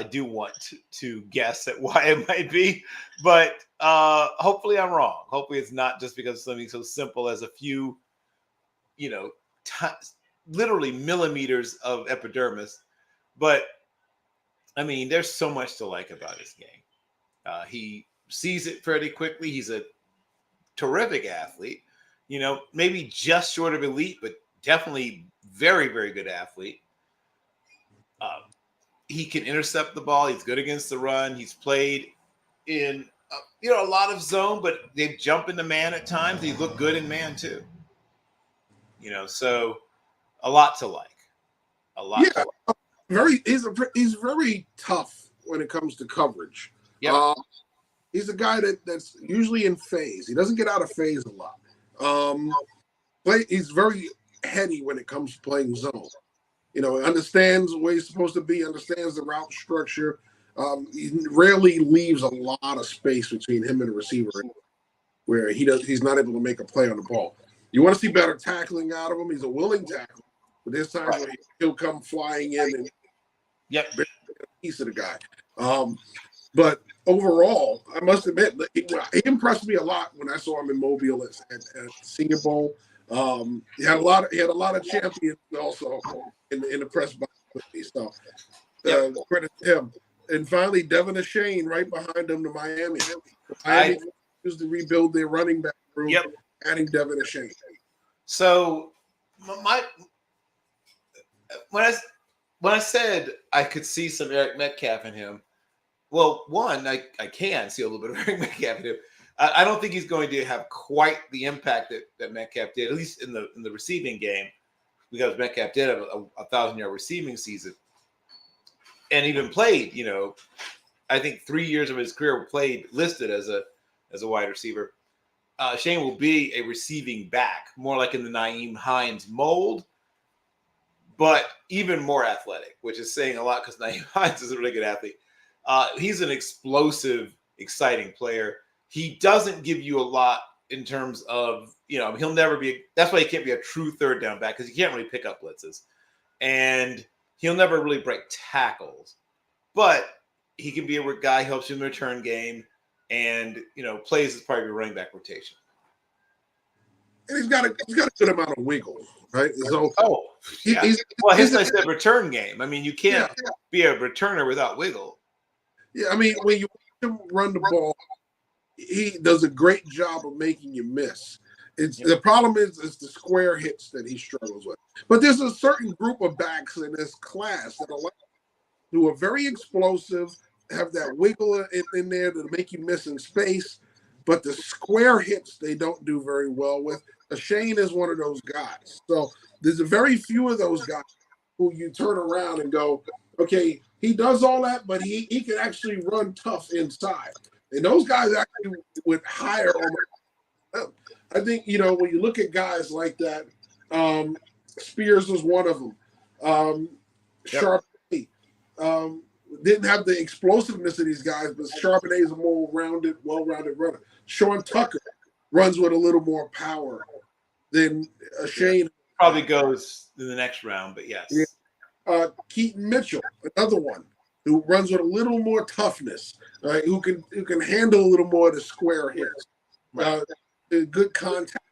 do want to guess at why it might be, but hopefully I'm wrong. Hopefully it's not just because of something so simple as a few, literally millimeters of epidermis. But I mean, there's so much to like about his game. He sees it fairly quickly. He's a terrific athlete. You know, maybe just short of elite, but definitely very, very good athlete. He can intercept the ball. He's good against the run. He's played in a lot of zone, but they jump into man at times. He looked good in man too. You know, so a lot to like. A lot. Yeah, to like. He's very tough when it comes to coverage. Yeah. He's a guy that's usually in phase. He doesn't get out of phase a lot. He's very heady when it comes to playing zone. You know, understands where he's supposed to be, understands the route structure. He rarely leaves a lot of space between him and the receiver where he's not able to make a play on the ball. You want to see better tackling out of him. He's a willing tackler, but there's times where he'll come flying in and get a piece of the guy. But overall, I must admit, he impressed me a lot when I saw him in Mobile at Senior Bowl. He had a lot of champions also in the press box with me. So credit to him. And finally, Devin Ashane right behind him to Miami. Miami used to rebuild their running back room, adding Devin Ashane. So when I said I could see some Eric Metcalf in him, well, one, I can see a little bit of Eric Metcalf in him. I don't think he's going to have quite the impact that Metcalf did, at least in the receiving game, because Metcalf did have a 1,000-yard receiving season, and even played. You know, I think 3 years of his career played listed as a wide receiver. Shane will be a receiving back, more like in the Nyheim Hines mold, but even more athletic, which is saying a lot because Nyheim Hines is a really good athlete. He's an explosive, exciting player. He doesn't give you a lot in terms of, he'll never be – that's why he can't be a true third down back because he can't really pick up blitzes. And he'll never really break tackles. But he can be a guy who helps you in the return game and, plays as part of your running back rotation. And he's got a good amount of wiggle, right? So his nice return game. I mean, you can't be a returner without wiggle. Yeah, I mean, when you watch him run the ball, he does a great job of making you miss. The problem is the square hits that he struggles with. But there's a certain group of backs in this class who are very explosive, have that wiggle in there to make you miss in space. But the square hits they don't do very well with. Shane is one of those guys. So there's a very few of those guys who you turn around and go, okay, he does all that, but he can actually run tough inside. And those guys actually would hire on. I think, when you look at guys like that, Spears was one of them. Charbonnet didn't have the explosiveness of these guys, but Charbonnet is a more well-rounded runner. Sean Tucker runs with a little more power than Shane. Probably goes in the next round, but yes. Yeah. Keaton Mitchell, another one who runs with a little more toughness, right? Who can handle a little more of the square hits. Good contact.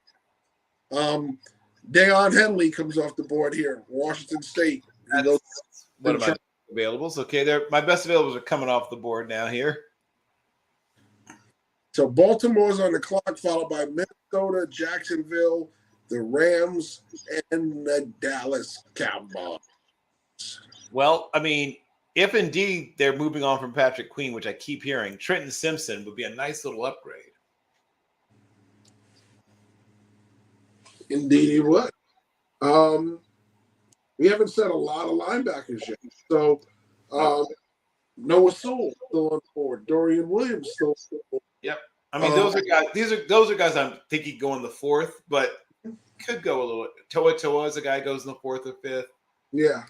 Deion Henley comes off the board here, Washington State. One of my availables. Okay, my best availables are coming off the board now here. So Baltimore's on the clock, followed by Minnesota, Jacksonville, the Rams, and the Dallas Cowboys. Well, I mean, if indeed they're moving on from Patrick Queen, which I keep hearing, Trenton Simpson would be a nice little upgrade. Indeed, he would. We haven't said a lot of linebackers yet. So Noah Sewell still on the board. Dorian Williams still on the board. Yep. I mean, those are guys. Those are guys I'm thinking go in the fourth, but could go a little. Toa is a guy goes in the fourth or fifth. Yeah.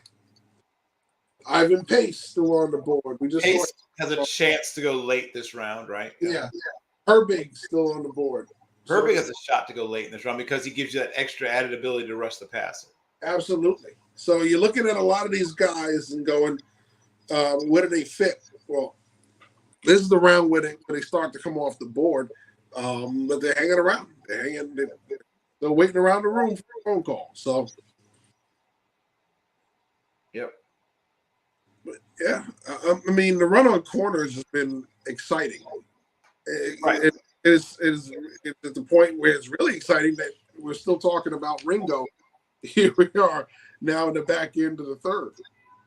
Ivan Pace still on the board. Pace has a chance to go late this round, right? Yeah. Herbig still on the board. Herbig has a shot to go late in this round because he gives you that extra added ability to rush the passer. Absolutely. So you're looking at a lot of these guys and going, where do they fit? Well, this is the round where they start to come off the board, but they're hanging around. They're waiting around the room for a phone call. So Yep. But yeah, I mean, the run on corners has been exciting. Right. It's at the point where it's really exciting that we're still talking about Ringo. Here we are now in the back end of the third.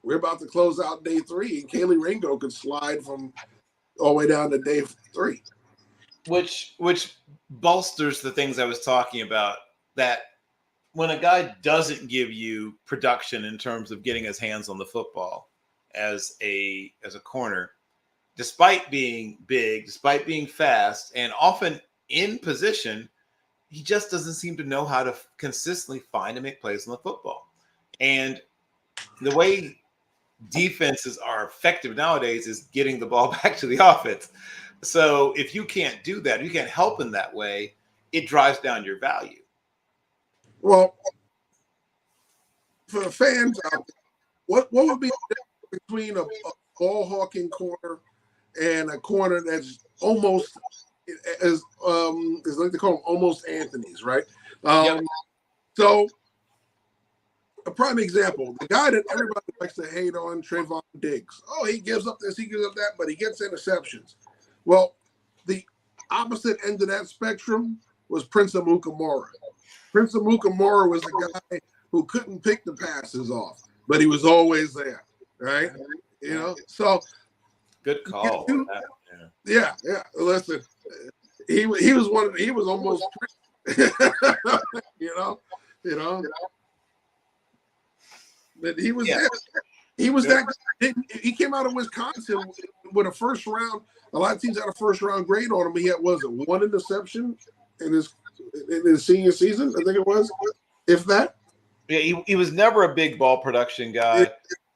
We're about to close out day 3, and Kaylee Ringo could slide from all the way down to day 3. Which bolsters the things I was talking about, that when a guy doesn't give you production in terms of getting his hands on the football as a corner, despite being big, despite being fast, and often in position, he just doesn't seem to know how to consistently find and make plays on the football. And the way defenses are effective nowadays is getting the ball back to the offense. So if you can't do that, you can't help in that way, it drives down your value. Well, for the fans out there, what would be the difference between a ball hawking corner and a corner that's almost as like they call them almost Anthony's, right? Yep. So a prime example, the guy that everybody likes to hate on, Trayvon Diggs. Oh, he gives up this, he gives up that, but he gets interceptions. Well, the opposite end of that spectrum was Prince Amukamara. Prince Amukamara was the guy who couldn't pick the passes off, but he was always there, right? You know, so good call. Yeah. Listen, he was almost, you know, but he was there. He was that guy. He came out of Wisconsin with a first round. A lot of teams had a first round grade on him. He had, was it, 1 interception in his senior season? I think it was, if that. Yeah, he was never a big ball production guy. Yeah.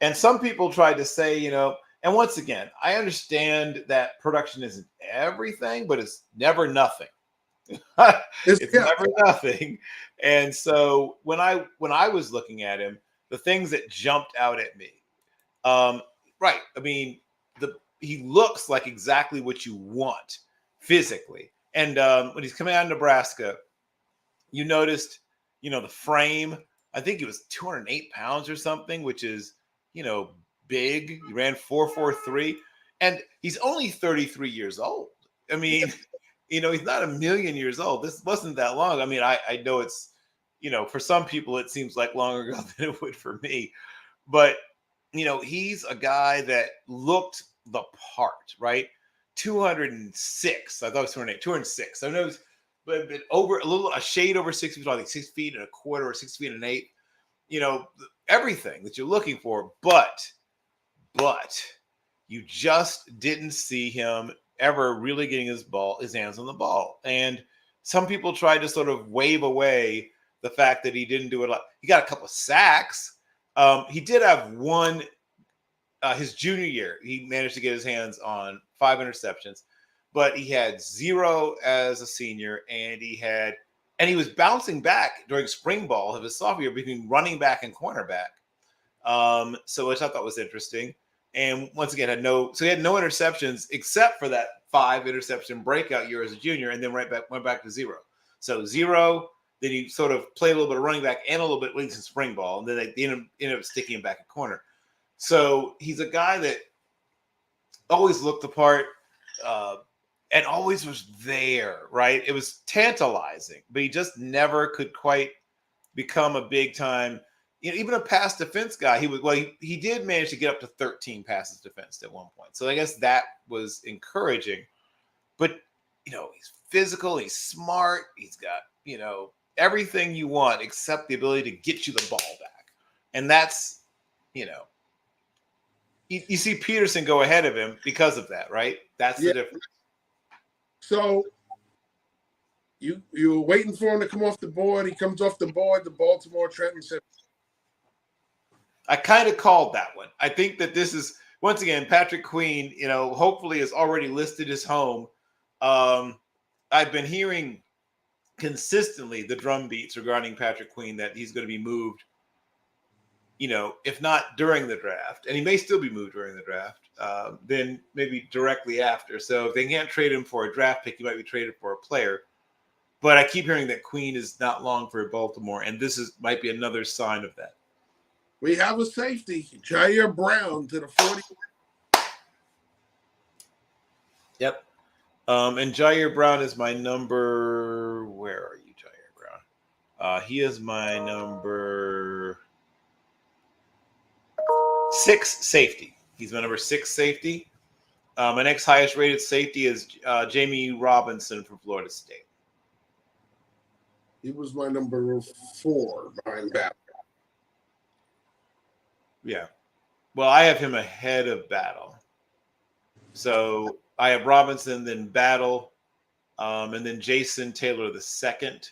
And some people tried to say, you know, and once again, I understand that production isn't everything, but it's never nothing. It's never nothing. And so when I was looking at him, the things that jumped out at me, right? I mean, he looks like exactly what you want physically. And when he's coming out of Nebraska, you noticed, you know, the frame. I think he was 208 pounds or something, which is, you know, big. He ran 4.43, and he's only 33 years old. I mean, you know, he's not a million years old. This wasn't that long. I mean, I know it's, you know, for some people it seems like longer ago than it would for me, but you know, he's a guy that looked the part, right? 206. I thought it was 208. 206. I know it was, but over a shade over 6 feet, I think 6 feet and a quarter or 6 feet and an eighth. You know, everything that you're looking for, but you just didn't see him ever really getting his hands on the ball. And some people tried to sort of wave away the fact that he didn't do it a lot. He got a couple of sacks. He did have one his junior year. He managed to get his hands on 5 interceptions, but he had 0 as a senior, and he was bouncing back during spring ball of his sophomore year between running back and cornerback. So which I thought was interesting. And once again, he had no interceptions except for that 5 interception breakout year as a junior, and then went back to 0. So 0. Then he sort of played a little bit of running back and a little bit in spring ball, and then they ended up sticking him back at corner. So he's a guy that always looked the part and always was there, right? It was tantalizing, but he just never could quite become a big time, you know, even a pass defense guy. He did manage to get up to 13 passes defensed at one point. So I guess that was encouraging. But, you know, he's physical, he's smart, he's got, you know, everything you want except the ability to get you the ball back. And that's, you know, you see Peterson go ahead of him because of that, right? That's the difference. So you were waiting for him to come off the board. He comes off the board. The Baltimore Trenton said, I kind of called that one. I think that this is, once again, Patrick Queen, you know, hopefully has already listed his home. I've been hearing consistently the drum beats regarding Patrick Queen that he's going to be moved, you know, if not during the draft, and he may still be moved during the draft, then maybe directly after. So if they can't trade him for a draft pick, he might be traded for a player. But I keep hearing that Queen is not long for Baltimore, and this might be another sign of that. We have a safety, Jair Brown to the 40. Yep. And Jair Brown is my number. Where are you, Jair Brown? He is my number 6 safety. He's my number 6 safety. My next highest rated safety is Jamie Robinson from Florida State. He was my number 4 behind Battle. Yeah. Well, I have him ahead of Battle. So I have Robinson, then Battle, and then Jason Taylor the second.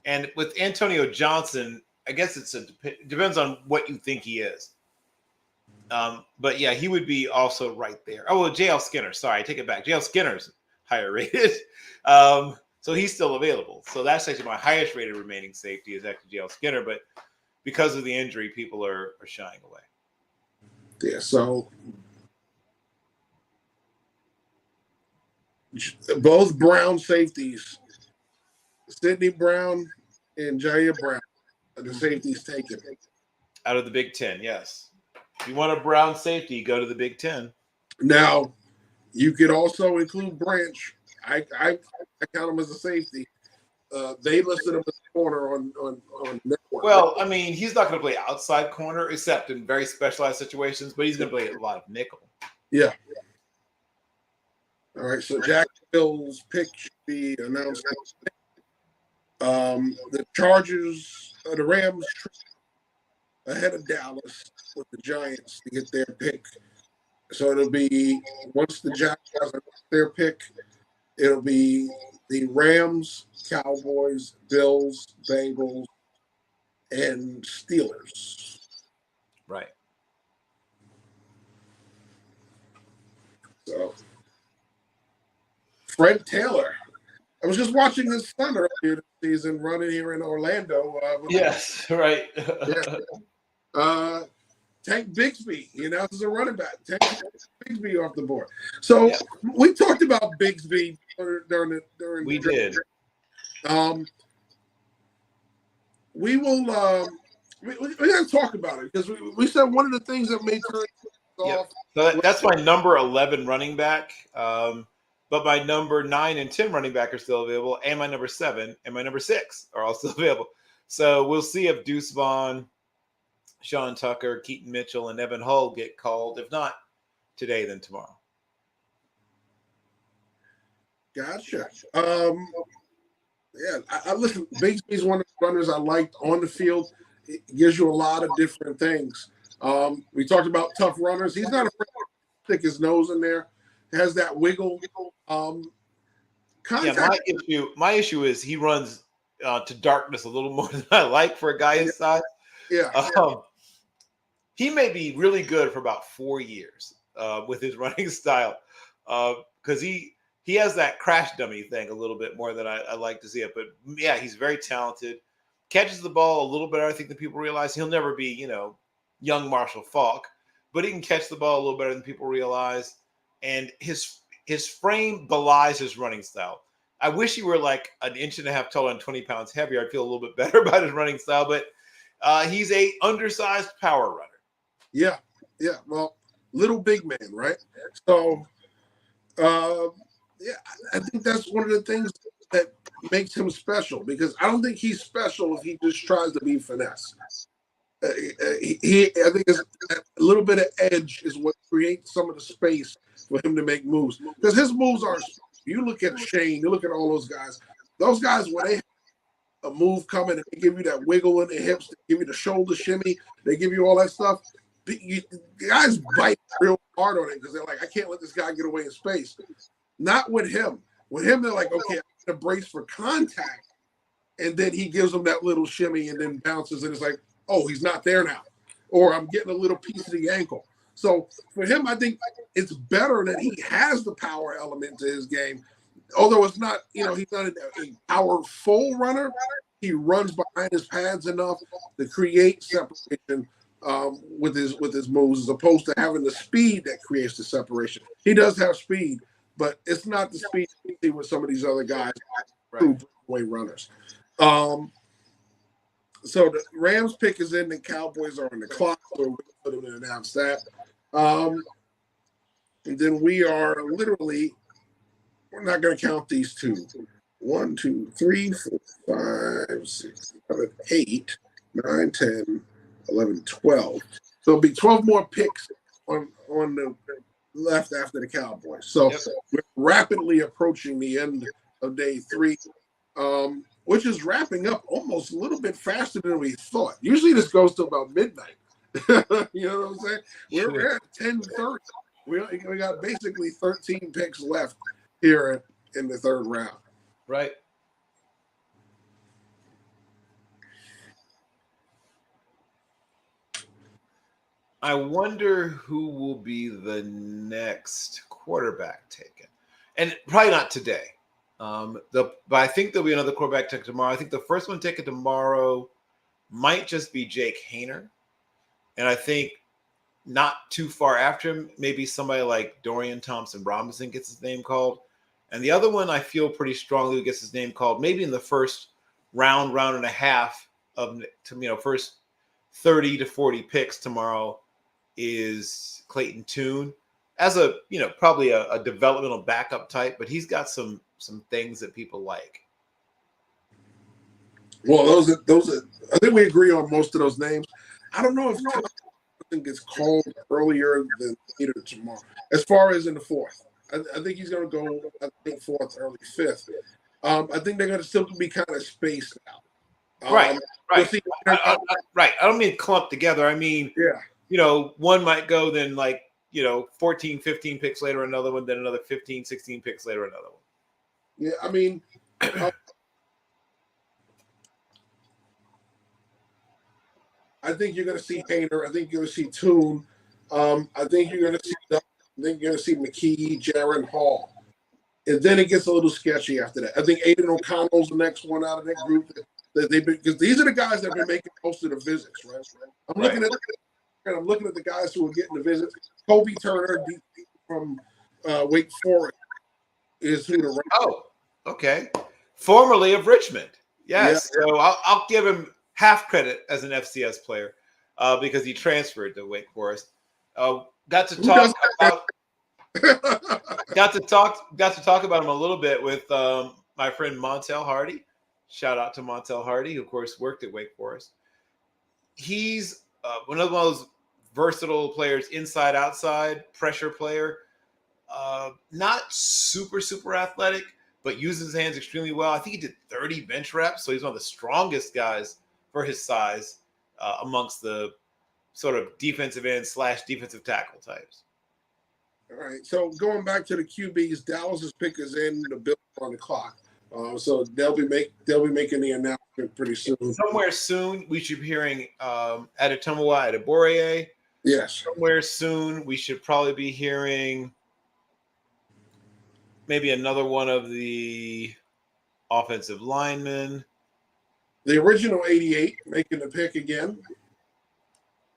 And with Antonio Johnson, I guess it depends on what you think he is. But yeah, he would be also right there. Oh, well, JL Skinner. Sorry, I take it back. JL Skinner's higher rated. So he's still available. So that's actually my highest rated remaining safety is actually JL Skinner. But because of the injury, people are shying away. Yeah, so both Brown safeties, Sidney Brown and Jair Brown, are the safeties taken. Out of the Big Ten, yes. If you want a Brown safety, go to the Big Ten. Now, you could also include Branch. I count him as a safety. They listed him as a corner on network. Well, I mean, he's not going to play outside corner except in very specialized situations, but he's going to play a lot of nickel. Yeah. All right, so Jacksonville's pick should be announced. The Chargers, the Rams ahead of Dallas with the Giants to get their pick. So it'll be, once the Jaguars have their pick, it'll be the Rams, Cowboys, Bills, Bengals, and Steelers. Right. So, Fred Taylor. I was just watching his son earlier this season running here in Orlando. Yes, right. Tank Bigsby, as a running back. Tank Bigsby off the board. So we talked about Bigsby during we did. We will we got to talk about it because we said one of the things that made turn off. So that's my number 11 running back. But my number 9 and 10 running back are still available, and my number 7 and my number 6 are also available. So we'll see if Deuce Vaughn, Sean Tucker, Keaton Mitchell, and Evan Hull get called. If not today, then tomorrow. Gotcha. Yeah, I listen. Bigsby's one of the runners I liked on the field. It gives you a lot of different things. We talked about tough runners. He's not afraid to stick his nose in there. Has that wiggle. My issue is he runs to darkness a little more than I like for a guy his size. Yeah. He may be really good for about 4 years with his running style because he has that crash dummy thing a little bit more than I like to see it. But yeah, he's very talented. Catches the ball a little better, I think, than people realize. He'll never be, young Marshall Faulk, but he can catch the ball a little better than people realize. And his frame belies his running style. I wish he were like an inch and a half taller and 20 pounds heavier. I'd feel a little bit better about his running style, but he's a undersized power runner. Yeah. Well, little big man, right? So, I think that's one of the things that makes him special because I don't think he's special if he just tries to be finesse. I think it's a little bit of edge is what creates some of the space for him to make moves because his moves are. You look at Shane, you look at all those guys when they have a move coming and they give you that wiggle in the hips, they give you the shoulder shimmy, they give you all that stuff. The guys bite real hard on it because they're like, I can't let this guy get away in space. Not with him. With him, they're like, okay, I'm gonna brace for contact, and then he gives them that little shimmy and then bounces, and it's like, oh, he's not there now, or I'm getting a little piece of the ankle. So for him, I think it's better that he has the power element to his game. Although it's not, he's not a powerful runner. He runs behind his pads enough to create separation with his moves, as opposed to having the speed that creates the separation. He does have speed, but it's not the speed you see with some of these other guys, true breakaway runners. So the Rams pick is in. The Cowboys are on the clock. So we're going to announce that. And then we are literally, we're not going to count these two. 1, 2, 3, 4, 5, 6, 7, 8, 9, 10, 11, 12. So it'll be 12 more picks on the left after the Cowboys. So we're rapidly approaching the end of day 3, which is wrapping up almost a little bit faster than we thought. Usually this goes to about midnight. You know what I'm saying? We're at 10:30. We got basically 13 picks left here in the third round. Right. I wonder who will be the next quarterback taken, and probably not today. But I think there'll be another quarterback taken tomorrow. I think the first one taken tomorrow might just be Jake Haener, and I think not too far after him, maybe somebody like Dorian Thompson-Robinson gets his name called. And the other one I feel pretty strongly gets his name called maybe in the first round and a half of, first 30 to 40 picks tomorrow is Clayton Tune as probably a developmental backup type, but he's got some things that people like. Well, those are. I think we agree on most of those names. I don't know if Thompson gets called earlier than later tomorrow. As far as in the fourth, I think he's going to go. I think fourth, early fifth. I think they're going to still be kind of spaced out. Right. I don't mean clumped together. I mean, one might go then 14, 15 picks later, another one, then another 15, 16 picks later, another one. Yeah, I mean, I think you're going to see Haener. I think you're going to see Tune. I think you're going to see. I think you're going to see McKee, Jaron Hall, and then it gets a little sketchy after that. I think Aiden O'Connell's the next one out of that group. Because these are the guys that have been making most of the visits, right? I'm looking at the guys who are getting the visits. Kobe Turner from Wake Forest is who the. Oh, okay. Formerly of Richmond, yes. Yeah. So I'll give him half credit as an FCS player because he transferred to Wake Forest. Got to talk about him a little bit with my friend Montel Hardy. Shout out to Montel Hardy, who of course worked at Wake Forest. He's one of those versatile players, inside, outside, pressure player. Not super athletic, but uses his hands extremely well. I think he did 30 bench reps, so he's one of the strongest guys for his size amongst the sort of defensive end / defensive tackle types. All right. So going back to the QBs, Dallas's pick is in, the Bills on the clock. So they'll be making the announcement pretty soon. Somewhere soon we should be hearing Adetomowa Adeboye. Yes. Somewhere soon we should probably be hearing maybe another one of the offensive linemen. The original 88 making the pick again.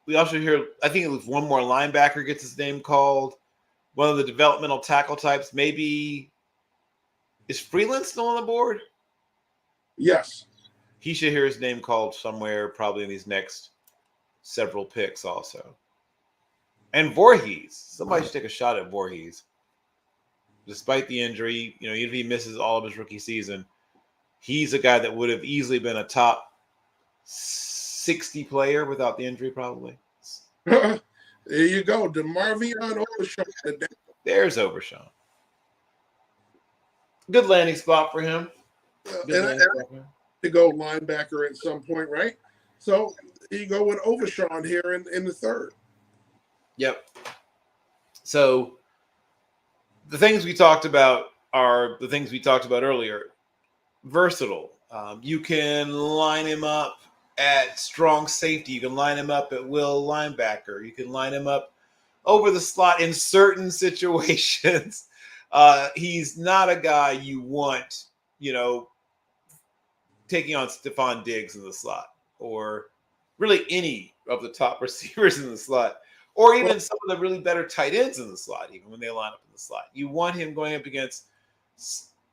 We also hear, I think it was one more linebacker gets his name called. One of the developmental tackle types. Maybe is Freeland still on the board? Yes. He should hear his name called somewhere probably in these next several picks also. And Voorhees. Somebody should take a shot at Voorhees. Despite the injury, even if he misses all of his rookie season, he's a guy that would have easily been a top 60 player without the injury, probably. There you go. DeMarvion Overshawn. There's Overshawn. Good landing spot for him. To go linebacker at some point, right? So you go with Overshawn here in the third. Yep. So the things we talked about are the things we talked about earlier. Versatile. You can line him up at strong safety. You can line him up at will linebacker. You can line him up over the slot in certain situations. He's not a guy you want, taking on Stephon Diggs in the slot or really any of the top receivers in the slot or even some of the really better tight ends in the slot, even when they line up in the slot. You want him going up against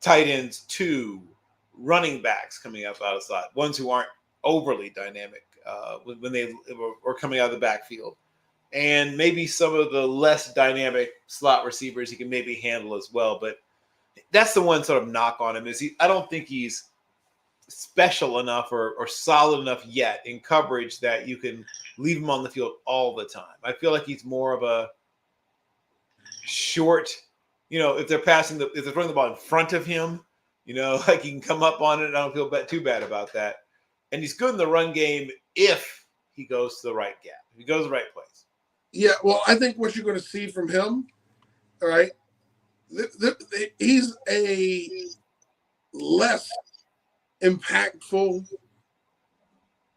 tight ends 2, running backs coming up out of the slot, ones who aren't overly dynamic when they were coming out of the backfield. And maybe some of the less dynamic slot receivers he can maybe handle as well. But that's the one sort of knock on him is I don't think he's special enough or solid enough yet in coverage that you can leave him on the field all the time. I feel like he's more of a short, if they're throwing the ball in front of him, like he can come up on it. I don't feel too bad about that. And he's good in the run game if he goes to the right gap, if he goes to the right place. Yeah, well, I think what you're going to see from him, all right, he's a less impactful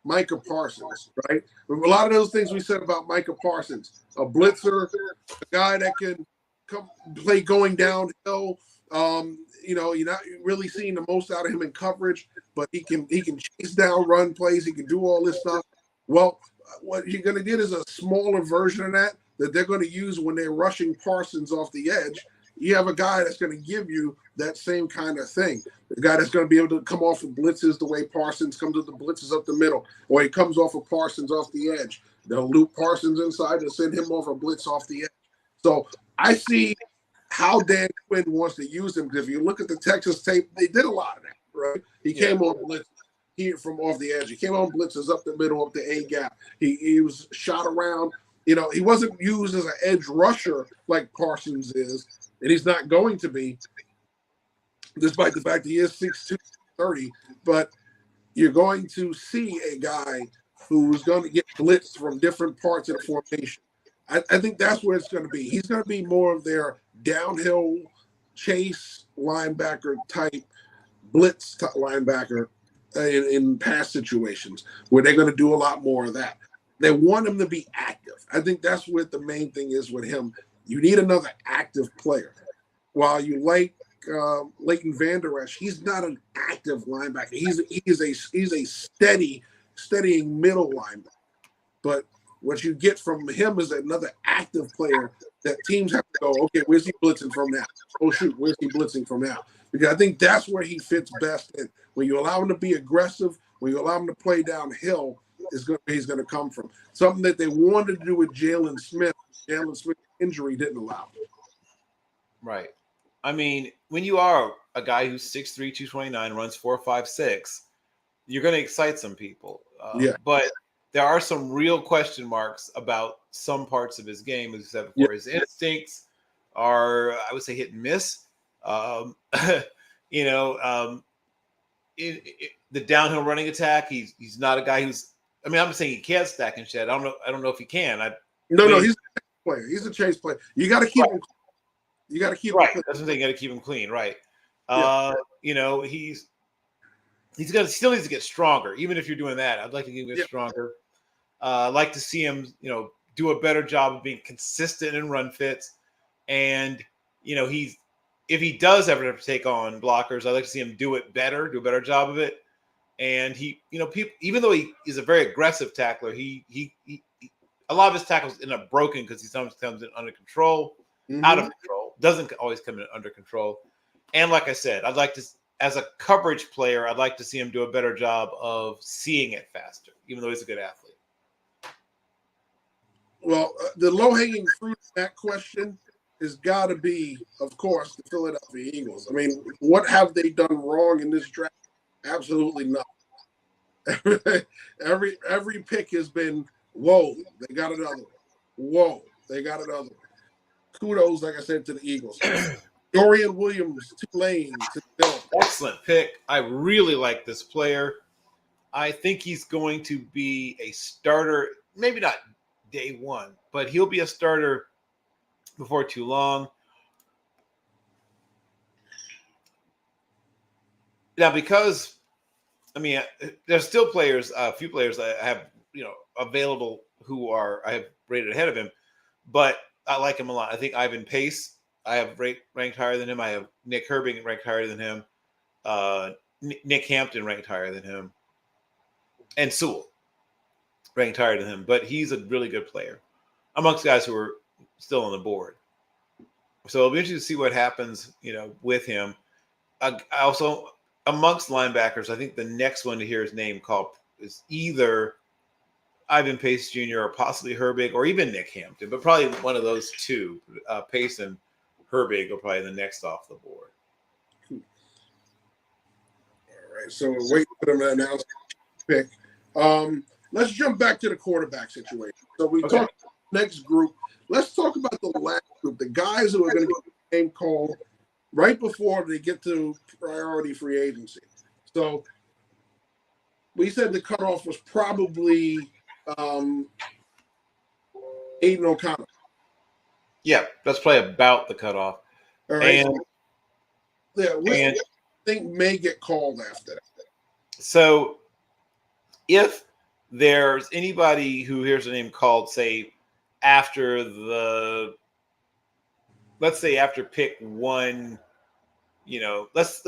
Micah Parsons, right? A lot of those things we said about Micah Parsons, a blitzer, a guy that can play going downhill. You're not really seeing the most out of him in coverage, but he can chase down run plays. He can do all this stuff. Well, what you're going to get is a smaller version of that they're going to use when they're rushing Parsons off the edge. You have a guy that's going to give you that same kind of thing. The guy that's going to be able to come off of blitzes the way Parsons comes with the blitzes up the middle, or he comes off of Parsons off the edge. They'll loop Parsons inside and send him off a blitz off the edge. So I see how Dan Quinn wants to use him. Because if you look at the Texas tape, they did a lot of that, right? He came on blitz here from off the edge. He came on blitzes up the middle, up the A gap. He was shot around. He wasn't used as an edge rusher like Parsons is, and he's not going to be, despite the fact that he is 6'2", 30. But you're going to see a guy who's going to get blitzed from different parts of the formation. I think that's where it's going to be. He's going to be more of their downhill chase linebacker type, blitz linebacker in pass situations where they're going to do a lot more of that. They want him to be active. I think that's what the main thing is with him. You need another active player. While you like Leighton Vander Esch, he's not an active linebacker. He's a steadying middle linebacker. But what you get from him is another active player that teams have to go, okay, where's he blitzing from now? Oh, shoot, where's he blitzing from now? Because I think that's where he fits best in. When you allow him to be aggressive, when you allow him to play downhill, he's going to come from. Something that they wanted to do with Jalen Smith. Jalen Smith's injury didn't allow it. Right. I mean, when you are a guy who's 6'3", 229, runs 4.56, you're going to excite some people. But there are some real question marks about some parts of his game, as you said before. His instincts are, I would say, hit and miss. The downhill running attack, he's not a guy who's. I mean, I'm not saying he can't stack and shed. I don't know if he can. No, he's a player. He's a chase player. You got to keep him. You got to keep him clean. That's what they got to keep him clean, right? He's got to still needs to get stronger. Even if you're doing that, I'd like to get stronger. I'd like to see him, do a better job of being consistent in run fits. And if he does ever have to take on blockers, I'd like to see him do a better job of it. And he, people, even though he is a very aggressive tackler, he a lot of his tackles end up broken because he sometimes comes in under control, out of control, doesn't always come in under control. And like I said, I'd like to, as a coverage player, I'd like to see him do a better job of seeing it faster, even though he's a good athlete. Well, the low-hanging fruit of that question has got to be, of course, the Philadelphia Eagles. I mean, what have they done wrong in this draft? Absolutely nothing. Every pick has been, whoa, they got another one. Whoa, they got another one. Kudos, like I said, to the Eagles. Dorian Williams, Tulane, to the Bills. Excellent pick. I really like this player. I think he's going to be a starter, maybe not day one, but he'll be a starter before too long. Now, because, there's still players, a few players I have, available who I have rated ahead of him, but I like him a lot. I think Ivan Pace, I have ranked higher than him. I have Nick Herbig ranked higher than him. Nick Hampton ranked higher than him. And Sewell ranked higher than him. But he's a really good player amongst guys who are still on the board. So it'll be interesting to see what happens, with him. I also, amongst linebackers, I think the next one to hear his name called is either Ivan Pace Jr. or possibly Herbig or even Nick Hampton, but probably one of those two. Pace and Herbig are probably the next off the board. All right, so we're waiting for them to announce the pick. Let's jump back to the quarterback situation. So we talked about the next group. Let's talk about the last group, the guys who are going to get the name called right before they get to priority free agency. So we said the cutoff was probably Aiden O'Connell. Yeah, that's probably about the cutoff. All right. And, what do you think may get called after that? So if there's anybody who hears a name called, say, after let's say after pick one, let's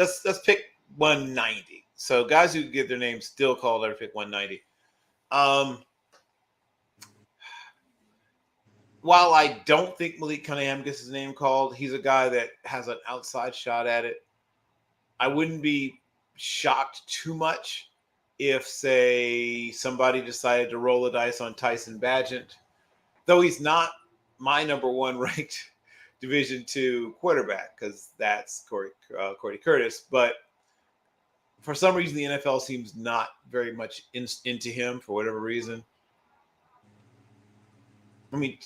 pick 190. So guys who get their name still called after pick 190. While I don't think Malik Cunningham gets his name called, he's a guy that has an outside shot at it. I wouldn't be shocked too much if, say, somebody decided to roll the dice on Tyson Bagent, though he's not my number one ranked Division II quarterback, because that's Corey Curtis. But for some reason, the NFL seems not very much into him for whatever reason. I mean,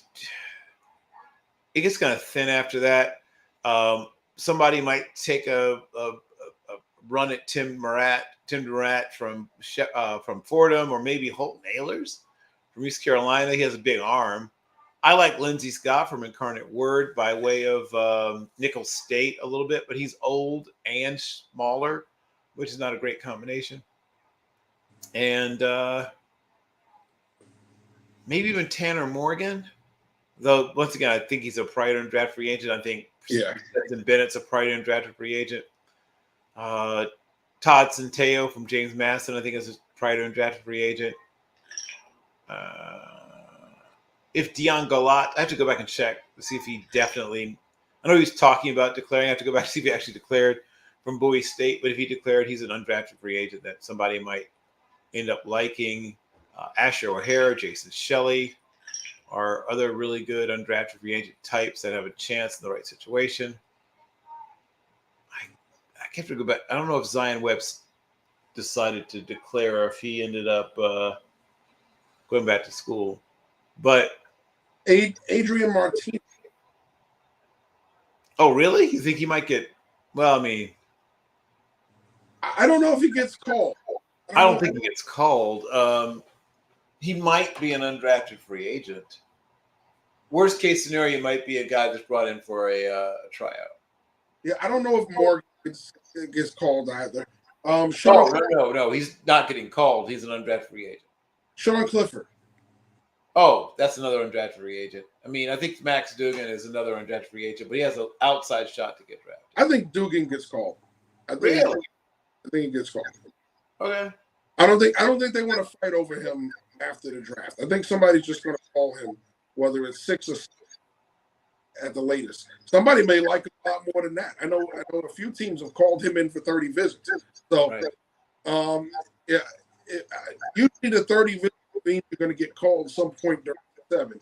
it gets kind of thin after that. Somebody might take a run at Tim Murat from Fordham, or maybe Holt Nailers from East Carolina. He has a big arm. I like Lindsey Scott from Incarnate Word by way of Nicholls State a little bit, but he's old and smaller, which is not a great combination. And maybe even Tanner Morgan, though once again, I think he's a prior and draft free agent. I think Stetson Bennett's a prior and draft free agent. Todd Centeo from James Madison, I think, is a prior and draft free agent. If Dion Galat, I have to go back and check to see if he definitely, I know he was talking about declaring. I have to go back to see if he actually declared from Bowie State, but if he declared, he's an undrafted free agent that somebody might end up liking. Asher O'Hara, Jason Shelley are other really good undrafted free agent types that have a chance in the right situation. I have to go back. I don't know if Zion Webb's decided to declare or if he ended up going back to school. But Adrian Martinez. Oh, really? You think he might get? Well, I mean, I don't know if he gets called. I don't think he gets called. He might be an undrafted free agent. Worst case scenario, he might be a guy that's brought in for a tryout. Yeah, I don't know if Morgan gets called either. No, he's not getting called. He's an undrafted free agent. Sean Clifford. Oh, that's another undrafted free agent. I mean, I think Max Dugan is another undrafted free agent, but he has an outside shot to get drafted. I think Dugan gets called. I think he gets called. Okay. I don't think they want to fight over him after the draft. I think somebody's just going to call him, whether it's 6 or 7 at the latest. Somebody may like him a lot more than that. I know a few teams have called him in for 30 visits. So, usually the 30 visits means you're going to get called at some point during the 7.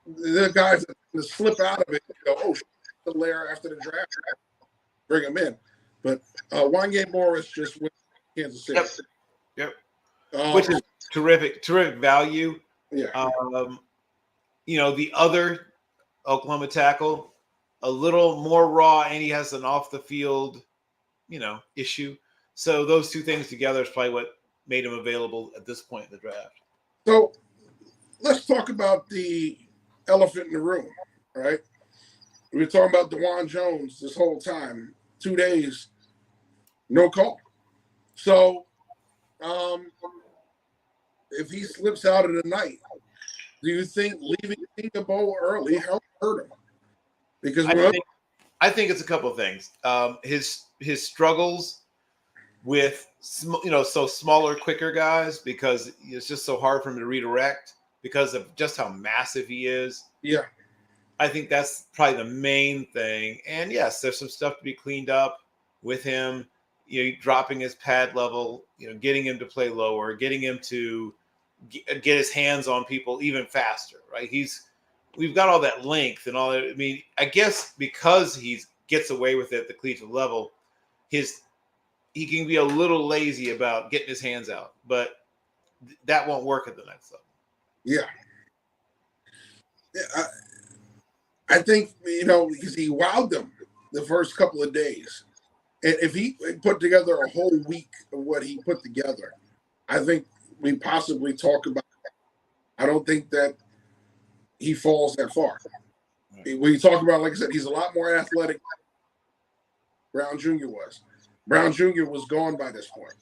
The guys that slip out of it, go, the layer after the draft, bring him in. But Wanye Morris just went to Kansas City. Yep. Which is terrific value. Yeah. The other Oklahoma tackle, a little more raw, and he has an off the field, issue. So those two things together is probably what made him available at this point in the draft. So let's talk about the elephant in the room, right? We were talking about DeJuan Jones this whole time. 2 days, no call. So if he slips out of the night, do you think leaving Bowl early helped hurt him? Because I think it's a couple of things. His struggles with smaller, quicker guys, because it's just so hard for him to redirect because of just how massive he is. Yeah. I think that's probably the main thing. And yes, there's some stuff to be cleaned up with him. dropping his pad level, getting him to play lower, getting him to get his hands on people even faster, right? We've got all that length and all that. I mean, I guess because he gets away with it at the collegiate level, he can be a little lazy about getting his hands out, but that won't work at the next level. Yeah. I think, because he wowed them the first couple of days. And if he put together a whole week of what he put together, I think we possibly talk about it. I don't think that he falls that far. When you talk about, like I said, he's a lot more athletic than Brown Jr. was. Brown Jr. was gone by this point.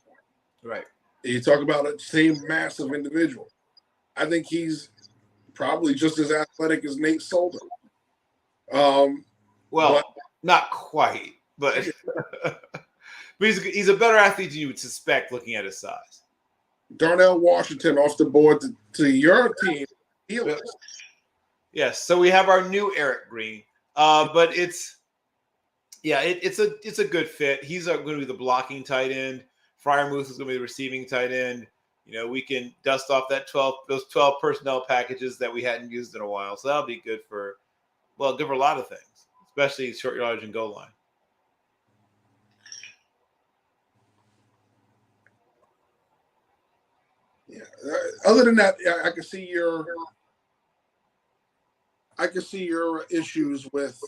Right. You talk about a same massive individual. I think he's probably just as athletic as Nate Solder. Not quite, but he's a better athlete than you would suspect looking at his size. Darnell Washington off the board to your team. Yes, so we have our new Eric Green, but it's a good fit. He's going to be the blocking tight end. Freiermuth is going to be the receiving tight end. We can dust off those 12 personnel packages that we hadn't used in a while. So that'll be good for a lot of things, especially short yardage and goal line. Yeah. Other than that, I can see your issues with.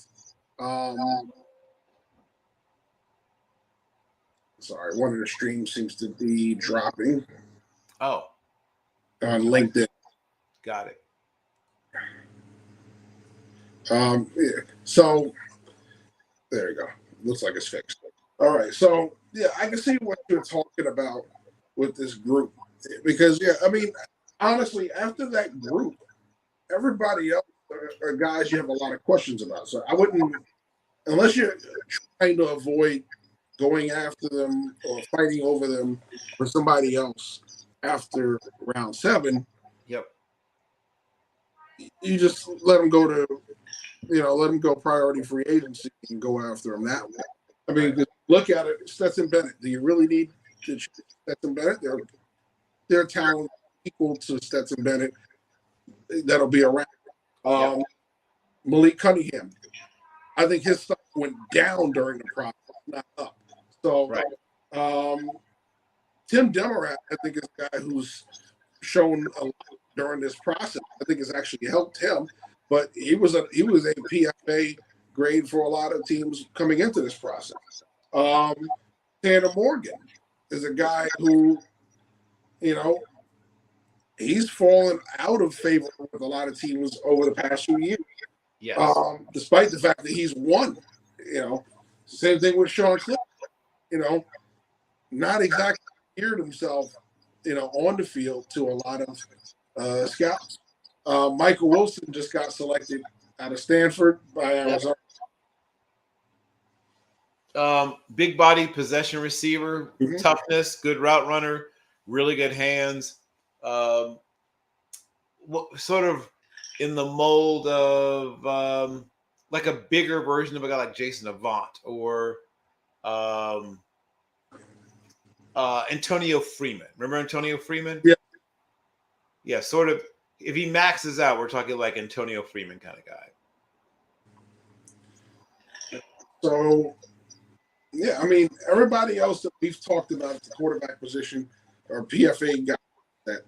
Sorry, one of the streams seems to be dropping. Oh. On LinkedIn. Got it. Yeah. So there you go. Looks like it's fixed. All right. So yeah, I can see what you're talking about with this group. Because honestly, after that group, everybody else are guys you have a lot of questions about. So I wouldn't, unless you're trying to avoid going after them or fighting over them for somebody else after round 7. Yep. You just let them go priority free agency and go after them that way. I mean, look at it. Stetson Bennett. Do you really need Stetson Bennett? Their talent equal to Stetson Bennett that'll be around. Malik Cunningham. I think his stuff went down during the process, not up. So, Tim Demarat, I think, is a guy who's shown a lot during this process. I think it's actually helped him, but he was a PFA grade for a lot of teams coming into this process. Tanner Morgan is a guy who, he's fallen out of favor with a lot of teams over the past few years. Yes. Despite the fact that he's won, same thing with Sean Cliff. Not exactly geared himself, on the field to a lot of scouts. Michael Wilson just got selected out of Stanford by Arizona. Big body possession receiver, toughness, good route runner, really good hands. Sort of in the mold of like a bigger version of a guy like Jason Avant or Antonio Freeman. Remember Antonio Freeman? Yeah. Yeah, sort of. If he maxes out, we're talking like Antonio Freeman kind of guy. So, yeah, everybody else that we've talked about at the quarterback position are PFA guys that,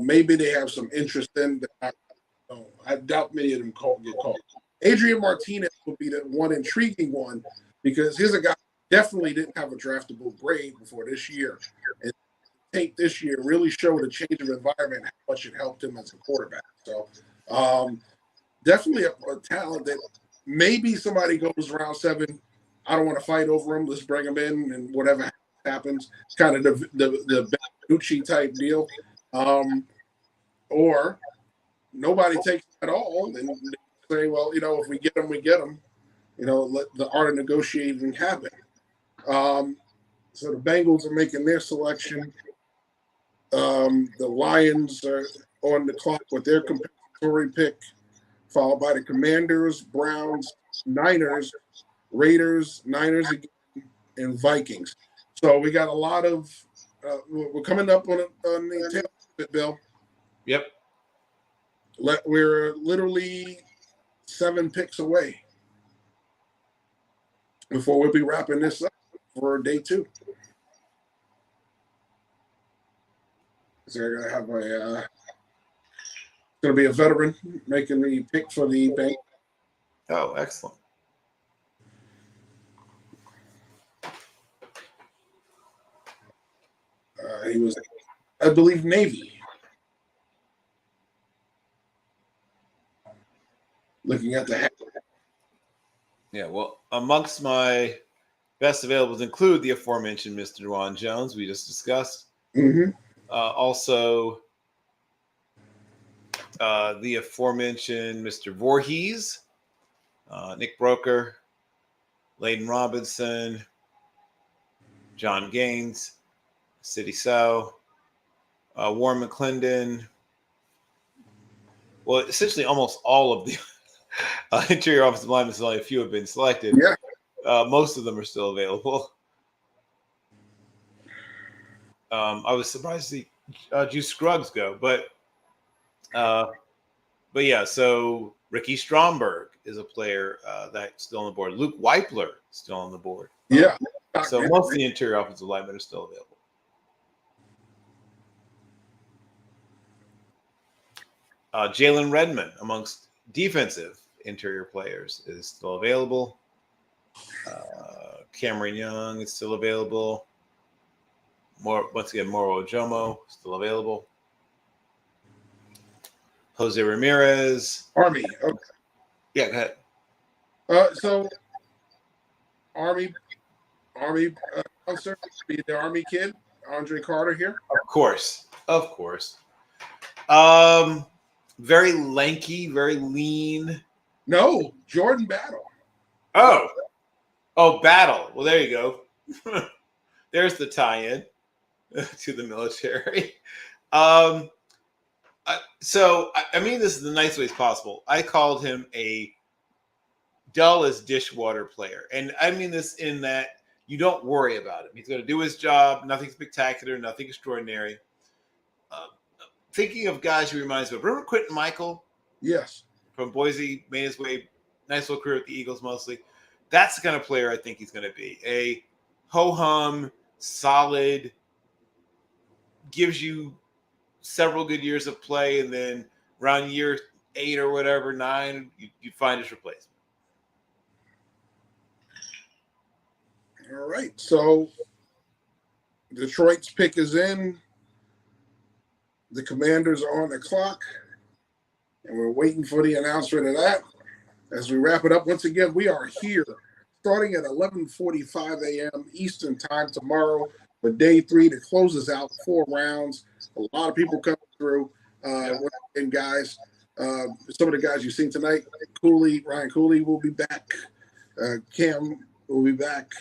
maybe they have some interest in. I doubt many of them get called. Adrian Martinez would be the one intriguing one because he's a guy who definitely didn't have a draftable grade before this year. And tape this year really showed a change of environment, how much it helped him as a quarterback. So definitely a talent that maybe somebody goes round 7. I don't want to fight over him. Let's bring him in and whatever happens. It's kind of the Benucci type deal. Or nobody takes it at all and say, well, if we get him, we get him. Let the art of negotiating happen. So the Bengals are making their selection. The Lions are on the clock with their compensatory pick, followed by the Commanders, Browns, Niners, Raiders, Niners again, and Vikings. So we got a lot of. We're coming up on the tail of it, Bill. Yep. We're literally 7 picks away before we'll be wrapping this up for day 2. So we're gonna have going to be a veteran making the pick for the bank. Oh, excellent. He was, I believe, Navy. Looking at the hat. Yeah, well, amongst my best availables include the aforementioned Mr. Juwan Jones we just discussed. Mm-hmm. Also, the aforementioned Mr. Voorhees, Nick Broker, Layden Robinson, John Gaines, City Sow, Warren McClendon. Well, essentially almost all of the interior offensive linemen, only a few have been selected. Yeah. Most of them are still available. I was surprised to see Juice Scruggs go, but yeah. So Ricky Stromberg is a player that's still on the board. Luke Weipler still on the board. Yeah. So most of the interior offensive linemen are still available. Jalen Redmond, amongst defensive interior players, is still available. Cameron Young is still available. Once again, Moro Ojomo still available. Jose Ramirez. Army. Okay. Yeah, go ahead. So Army announcer, be the Army kid, Andre Carter here. Of course. Very lanky, very lean. No, Jordan Battle. Oh, Battle. Well, there you go. There's the tie-in to the military. So I mean this is the nice ways possible. I called him a dull as dishwater player, and I mean this in that you don't worry about him. He's going to do his job. Nothing spectacular, nothing extraordinary. Thinking of guys who reminds me of, remember Quentin Michael? Yes. From Boise, made his way, nice little career with the Eagles mostly. That's the kind of player I think he's going to be. A ho-hum, solid, gives you several good years of play, and then around year 8 or whatever, 9, you find his replacement. All right. So Detroit's pick is in. The Commanders are on the clock, and we're waiting for the announcement of that. As we wrap it up, once again, we are here starting at 11:45 a.m. Eastern time tomorrow for day 3 to close us out 4 rounds. A lot of people coming through. And guys, some of the guys you've seen tonight, Ryan Cooley will be back. Cam will be back.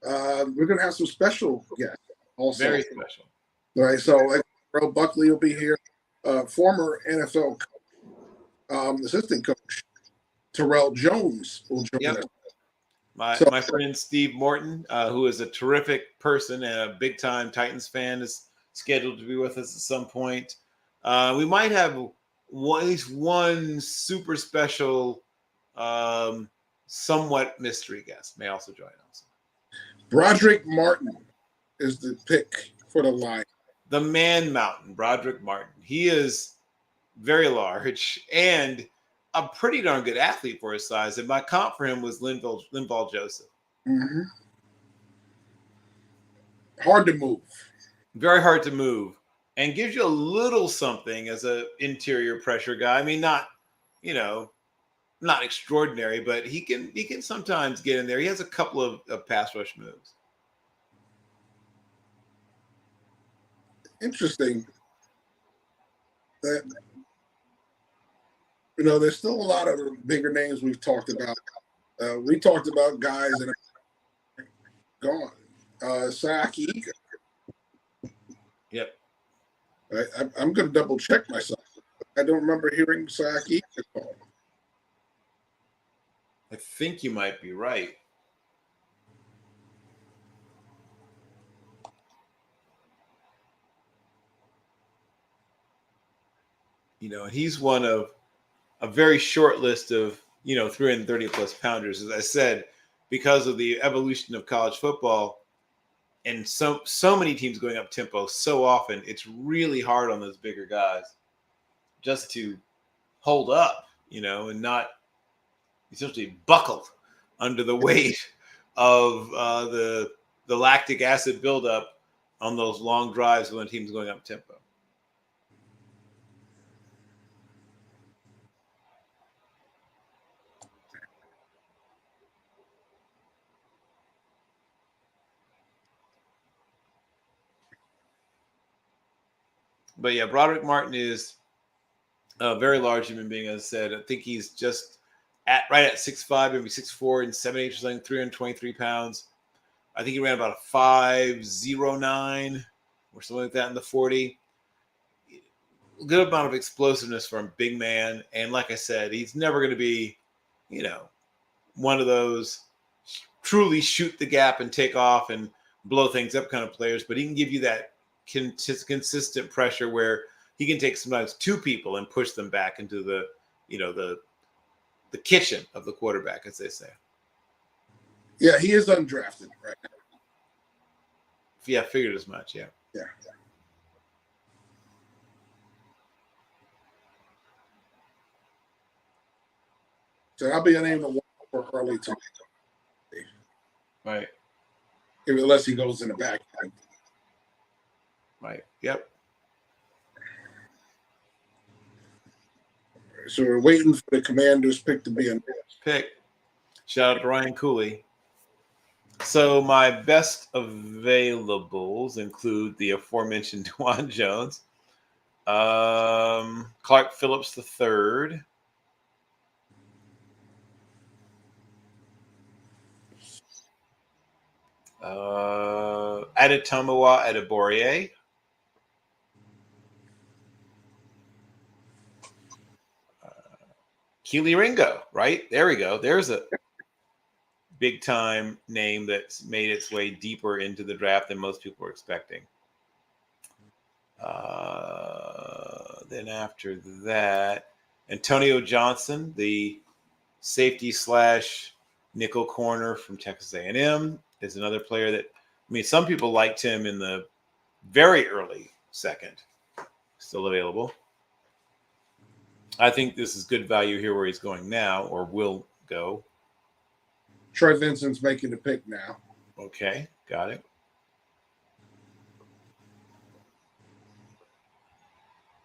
We're going to have some special guests also. Very special. All right, so Earl Buckley will be here. Former NFL assistant coach Terrell Jones will join us. My friend Steve Morton, who is a terrific person and a big-time Titans fan, is scheduled to be with us at some point. We might have at least one super special, somewhat mystery guest may also join us. Broderick Martin is the pick for the line. The Man Mountain, Broderick Martin. He is very large and a pretty darn good athlete for his size. And my comp for him was Linval Joseph. Mm-hmm. Hard to move. Very hard to move. And gives you a little something as an interior pressure guy. I mean, not extraordinary, but he can sometimes get in there. He has a couple of pass rush moves. Interesting that there's still a lot of bigger names we've talked about. We talked about guys that are gone. Saaki Ika. Yep. I'm going to double check myself. I don't remember hearing Saaki Ika called. I think you might be right. And he's one of a very short list of 330 plus pounders, as I said, because of the evolution of college football and so many teams going up tempo so often. It's really hard on those bigger guys just to hold up, and not essentially buckled under the weight of the lactic acid buildup on those long drives when a team's going up tempo. But yeah, Broderick Martin is a very large human being, as I said. I think he's just right at 6'5", maybe 6'4", and 7'8", or something, 323 pounds. I think he ran about a 5.09 or something like that in the 40. Good amount of explosiveness from a big man. And like I said, he's never going to be, one of those truly shoot the gap and take off and blow things up kind of players. But he can give you that consistent pressure where he can take sometimes two people and push them back into the kitchen of the quarterback, as they say. Yeah, he is undrafted right now. Yeah, figured as much. Yeah. Yeah. So I'll be unable to work early today. Right. Unless he goes in the back. Right. Yep. So we're waiting for the Commanders pick to be a pick. Shout out to Ryan Cooley. So my best availables include the aforementioned Dwan Jones, Clark Phillips III, Adetomiwa Adeborie, Keely Ringo, right? There we go. There's a big time name that's made its way deeper into the draft than most people were expecting. Then after that, Antonio Johnson, the safety / nickel corner from Texas A&M, is another player that, some people liked him in the very early second. Still available. I think this is good value here where he's going now, or will go. Troy Vincent's making the pick now. Okay, got it.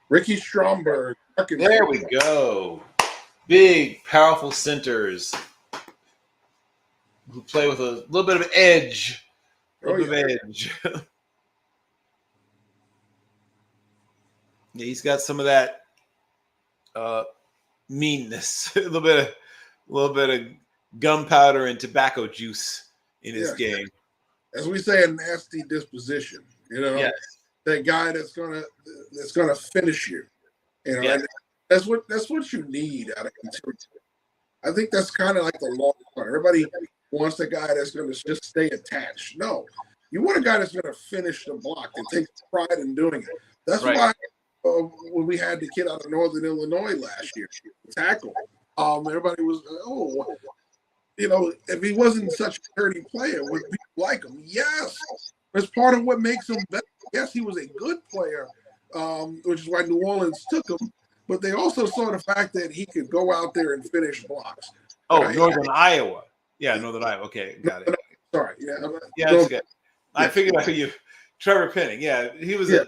Ricky Stromberg. There we go. Big, powerful centers who play with a little bit of edge. Yeah, he's got some of that meanness, a little bit of gunpowder and tobacco juice in his game. As we say, a nasty disposition. Yes. That guy that's gonna finish you. And that's what you need out of him. I think that's kind of like the long run. Everybody wants a guy that's going to just stay attached. No, you want a guy that's going to finish the block and take pride in doing it. That's why when we had the kid out of Northern Illinois last year, tackle, everybody was, if he wasn't such a dirty player, would people like him? Yes, that's part of what makes him better. Yes, he was a good player, which is why New Orleans took him. But they also saw the fact that he could go out there and finish blocks. Northern Iowa. Yeah, Northern Iowa. Okay, got it. Sorry. Yeah, that's good. I figured out you, Trevor Penning. Yeah, he was a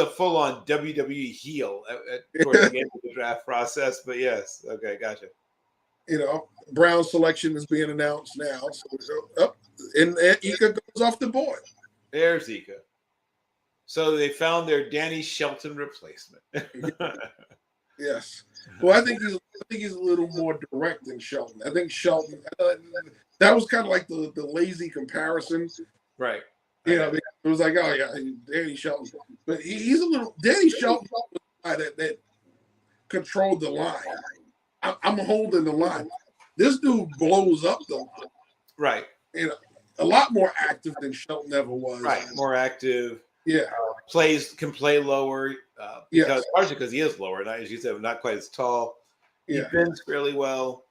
full-on WWE heel towards the end of the draft process. But yes, okay, gotcha. Brown selection is being announced now. So and Ika goes off the board. There's Ika. So they found their Danny Shelton replacement. Yes. Well, I think he's a little more direct than Shelton. I think Shelton that was kind of like the lazy comparison. Right. It was like, oh yeah, Danny Shelton. But he's a little Danny Shelton was the guy that controlled the line. I'm holding the line. This dude blows up the line. Right. A lot more active than Shelton ever was. Right. More active. Yeah. Can play lower. Because partially because he is lower, not, as you said, not quite as tall. He bends fairly well.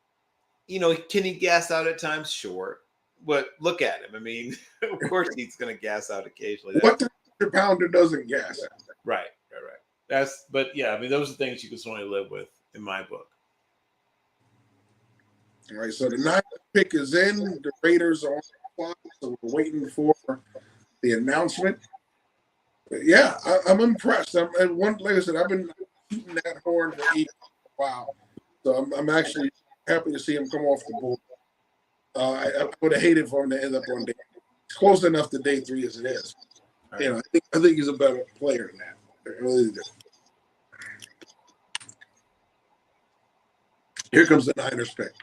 Can he gas out at times? Sure. But look at him. I mean, of course he's going to gas out occasionally. What 300-pounder doesn't gas out? Right. But yeah, I mean, those are things you can certainly live with in my book. All right, so the 9th pick is in. The Raiders are on the clock, so we're waiting for the announcement. But yeah, I'm impressed. Like I said, I've been shooting that horn for a while, so I'm actually happy to see him come off the board. I would have hated for him to end up on day. It's close enough to day 3 as it is. Right. I think he's a better player than that. I really do. Here comes the Niners pick.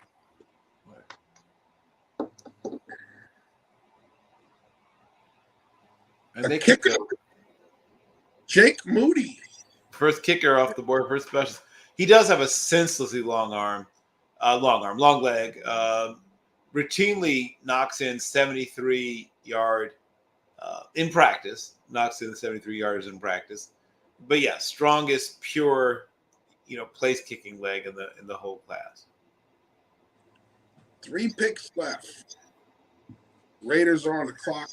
And they kicker, Jake Moody. First kicker off the board, first special. He does have a senselessly long leg. Routinely knocks in 73-yard in practice. Knocks in 73 yards in practice. But yeah, strongest pure, place kicking leg in the whole class. 3 picks left. Raiders are on the clock.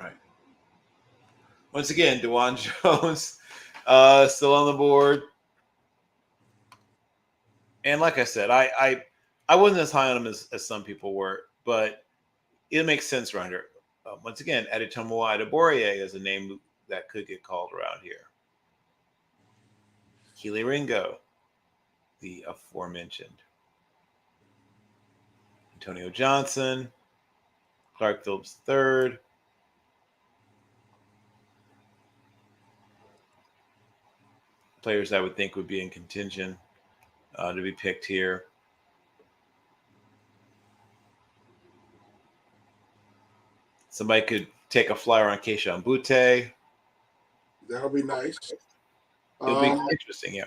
Right. Once again, DeJuan Jones still on the board. And like I said, I wasn't as high on him as some people were, but it makes sense around here. Once again, Adetomiwa Adeborie is a name that could get called around here. Keely Ringo, the aforementioned. Antonio Johnson, Clark Phillips III. Players I would think would be in contention to be picked here. Somebody could take a flyer on Keishawn Butte. That would be nice. It'll be interesting, yeah.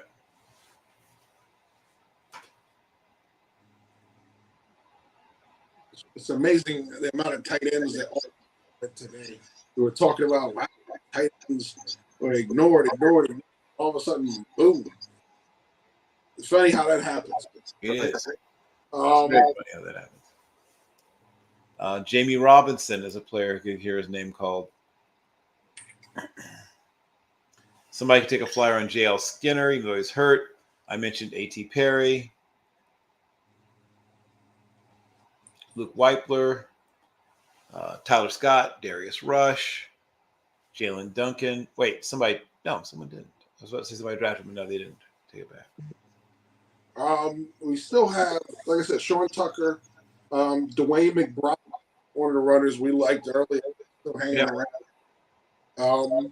It's amazing the amount of tight ends that today. We were talking about tight ends were ignored. All of a sudden, boom. It's funny how that happens. It is. It's very funny how that happens. Jamie Robinson is a player who could hear his name called. Somebody could take a flyer on J.L. Skinner, even though he's hurt. I mentioned A.T. Perry. Luke Weipler. Tyler Scott. Darius Rush. Jalen Duncan. Wait, someone didn't. I was about to say somebody drafted him, but no, they didn't. Take it back. We still have, like I said, Sean Tucker, Dwayne McBride, one of the runners we liked earlier, still hanging around.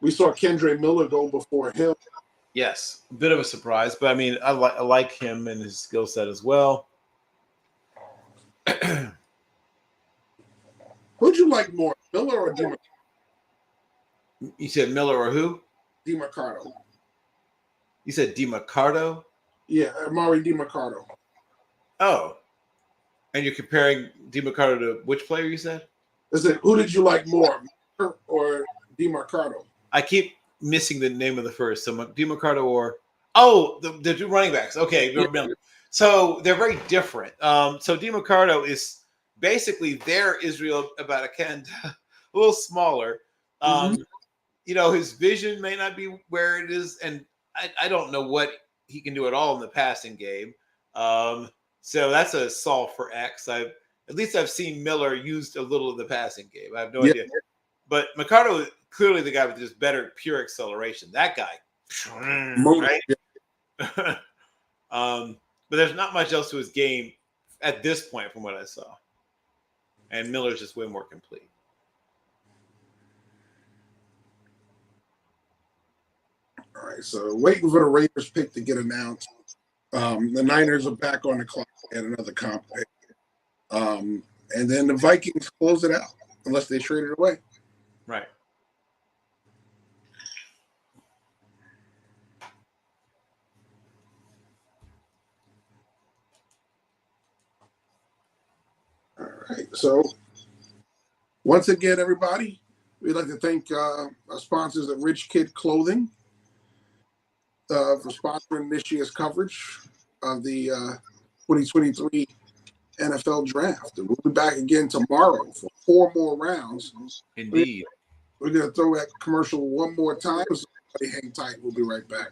We saw Kendre Miller go before him. Yes, a bit of a surprise, but I mean, I like him and his skill set as well. Who'd you like more, Miller or DiMarcado? You said Miller or who? DiMarcado. You said DiMarcado? Yeah, Amari DiMarcado. Oh. And you're comparing DiMarcado to which player you said? Who did you like more, Miller or DiMarcado? I keep missing the name of the first. So DiMarcado or the two running backs. Okay, yeah. So they're very different. So DiMarcado is basically their Israel Abadakand, a little smaller. His vision may not be where it is, and I don't know what he can do at all in the passing game. So that's a solve for X. I've seen Miller used a little of the passing game. I have no idea. But Mercado is clearly the guy with just better pure acceleration. That guy, right? But there's not much else to his game at this point from what I saw. And Miller's just way more complete. All right, so waiting for the Raiders pick to get announced. The Niners are back on the clock at another comp pick. And then the Vikings close it out unless they trade it away. Right. All right, so once again, everybody, We'd like to thank our sponsors at RichKid Clothing for sponsoring this year's coverage of the 2023 NFL Draft. And we'll be back again tomorrow for 4 more rounds. Indeed. We're going to throw that commercial one more time. So everybody hang tight. We'll be right back.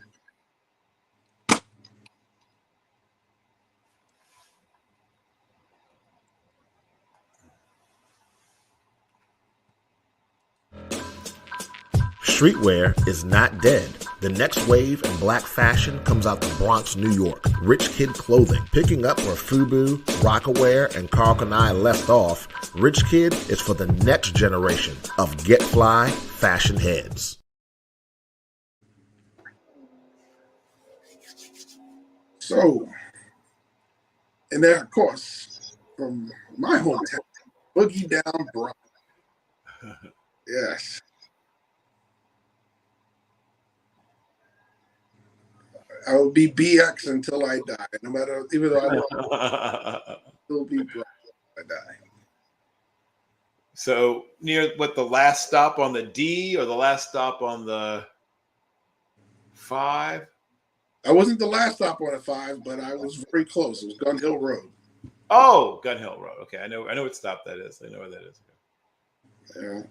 Streetwear is not dead. The next wave in black fashion comes out the Bronx, New York. RichKid Clothing, picking up where FUBU, Rockaware, and Carl Kanai left off. RichKid is for the next generation of get fly fashion heads. So, and then of course, from my hometown, Boogie Down Bronx. Yes. I will be BX until I die. No matter, even though I will still be Bronx until I die. So near what, the last stop on the D or the last stop on the 5? I wasn't the last stop on a 5, but I was very close. It was Gun Hill Road. Oh, Gun Hill Road. Okay, I know what stop that is. I know where that is. Yeah.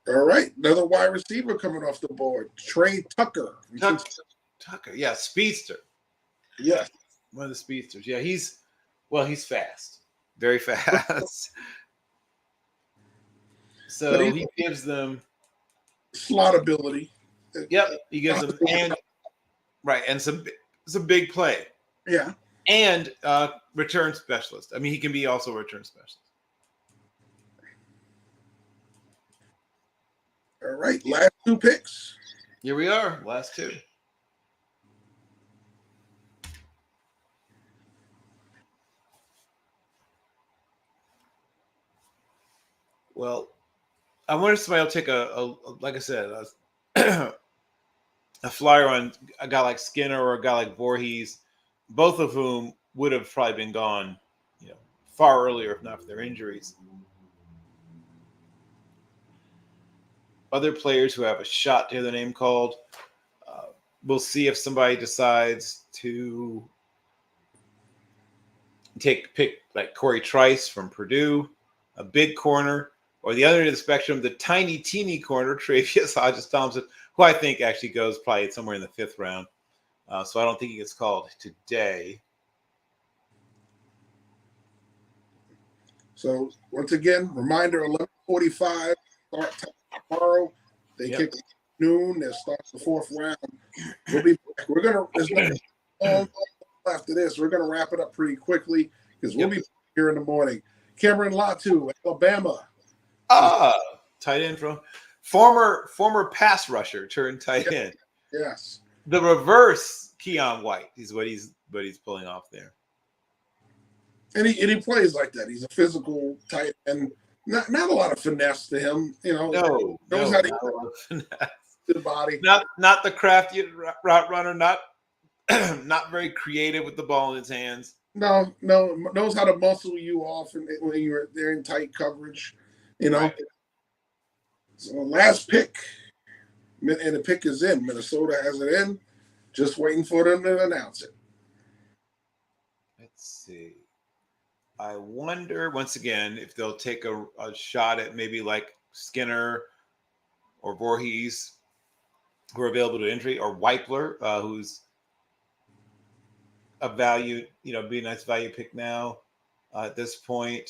All right, another wide receiver coming off the board, Trey Tucker. Tucker, yeah, speedster. Yes, one of the speedsters. Yeah, he's fast, very fast. So he gives them slot ability. Yep, he gives them and some big play. Yeah, and return specialist. I mean, he can be also a return specialist. All right, last 2 picks. Here we are, last 2. Well, I wonder if somebody will take a like I said, a flyer on a guy like Skinner or a guy like Voorhees, both of whom would have probably been gone, far earlier if not for their injuries. Other players who have a shot to hear their name called. We'll see if somebody decides to pick like Corey Trice from Purdue, a big corner, or the other end of the spectrum, the tiny, teeny corner, Travius Hodges-Thompson, who I think actually goes probably somewhere in the 5th round. So I don't think he gets called today. So once again, reminder: 11:45 start time tomorrow. They kick at noon. They'll start the 4th round. We'll be back. There's nothing after this. We're gonna wrap it up pretty quickly because we'll be here in the morning. Cameron Latu, Alabama. Tight end from former pass rusher turned tight end. Yes. The reverse Keon White is what he's pulling off there. And he plays like that. He's a physical tight end. Not a lot of finesse to him, No, knows how to finesse. The body. Not the crafty route runner. Not very creative with the ball in his hands. No, knows how to muscle you off when you're there in tight coverage. Right. So last pick, and the pick is in. Minnesota has it in. Just waiting for them to announce it. Let's see. I wonder, once again, if they'll take a shot at maybe like Skinner or Voorhees, who are available to injury, or Weipler, who's a value, be a nice value pick now at this point.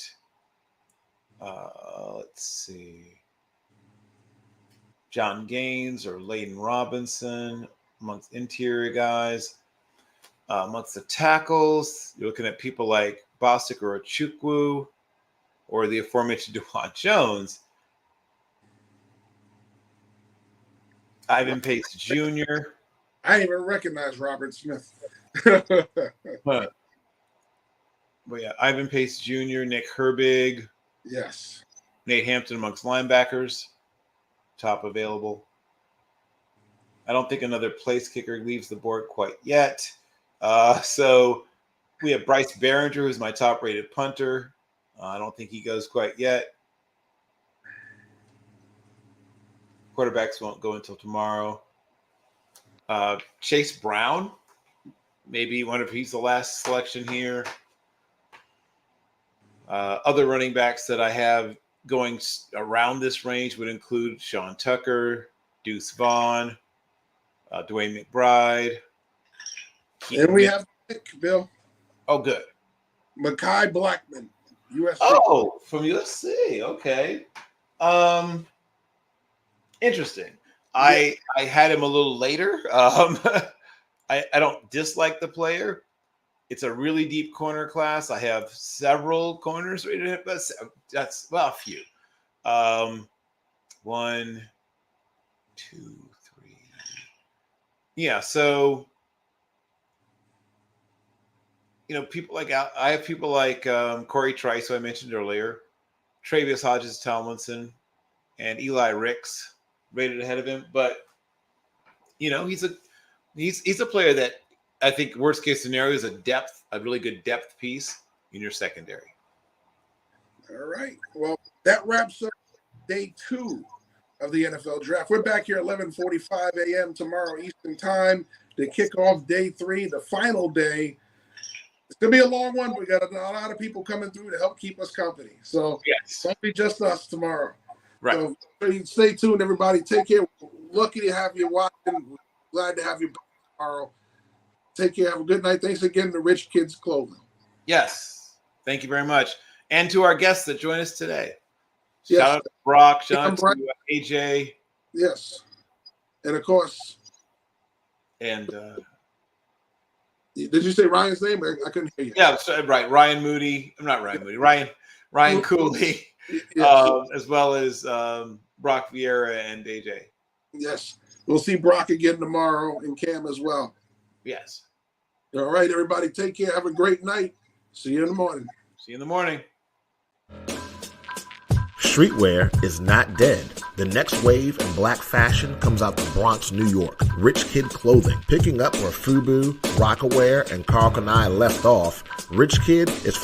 Let's see. John Gaines or Layden Robinson amongst interior guys. Amongst the tackles, you're looking at people like Bostic or Achukwu or the aforementioned DeJuan Jones. Ivan Pace Jr. I didn't even recognize Robert Smith. But yeah, Ivan Pace Jr., Nick Herbig. Yes. Nate Hampton amongst linebackers. Top available. I don't think another place kicker leaves the board quite yet. So we have Bryce Behringer, who's my top-rated punter. I don't think he goes quite yet. Quarterbacks won't go until tomorrow. Chase Brown, maybe he's the last selection here. Other running backs that I have going around this range would include Sean Tucker, Deuce Vaughn, Dwayne McBride. And we have pick, Bill. Oh, good. Mekhi Blackman, USC. Oh, from USC. Okay. Interesting. I had him a little later. I don't dislike the player. It's a really deep corner class. I have several corners rated, but that's a few. 1, 2, 3. Yeah. So, people like I have people like Corey Trice, who I mentioned earlier, Travius Hodges-Tomlinson, and Eli Ricks rated ahead of him. But he's a player that I think worst case scenario is a really good depth piece in your secondary. All right. Well, that wraps up day 2 of the NFL draft. We're back here at 11:45 a.m. tomorrow Eastern time to kick off day 3, the final day. It's going to be a long one. We got a lot of people coming through to help keep us company. So yes, it won't be just us tomorrow. Right. So stay tuned, everybody. Take care. Lucky to have you watching. Glad to have you back tomorrow. Take care. Have a good night. Thanks again to RichKid's Clothing. Yes. Thank you very much. And to our guests that join us today. Yes. Shout out to Brock. Shout out to AJ. Yes. And of course. And did you say Ryan's name? I couldn't hear you. Yeah, right. Ryan Moody. I'm not Ryan Moody. Ryan Cooley. Yes. As well as Brock Viera and AJ. Yes. We'll see Brock again tomorrow and Cam as well. Yes. All right, everybody. Take care. Have a great night. See you in the morning. See you in the morning. Streetwear is not dead. The next wave in black fashion comes out the Bronx, New York. RichKid Clothing. Picking up where FUBU, Rockaware, and Carroll left off, RichKid is for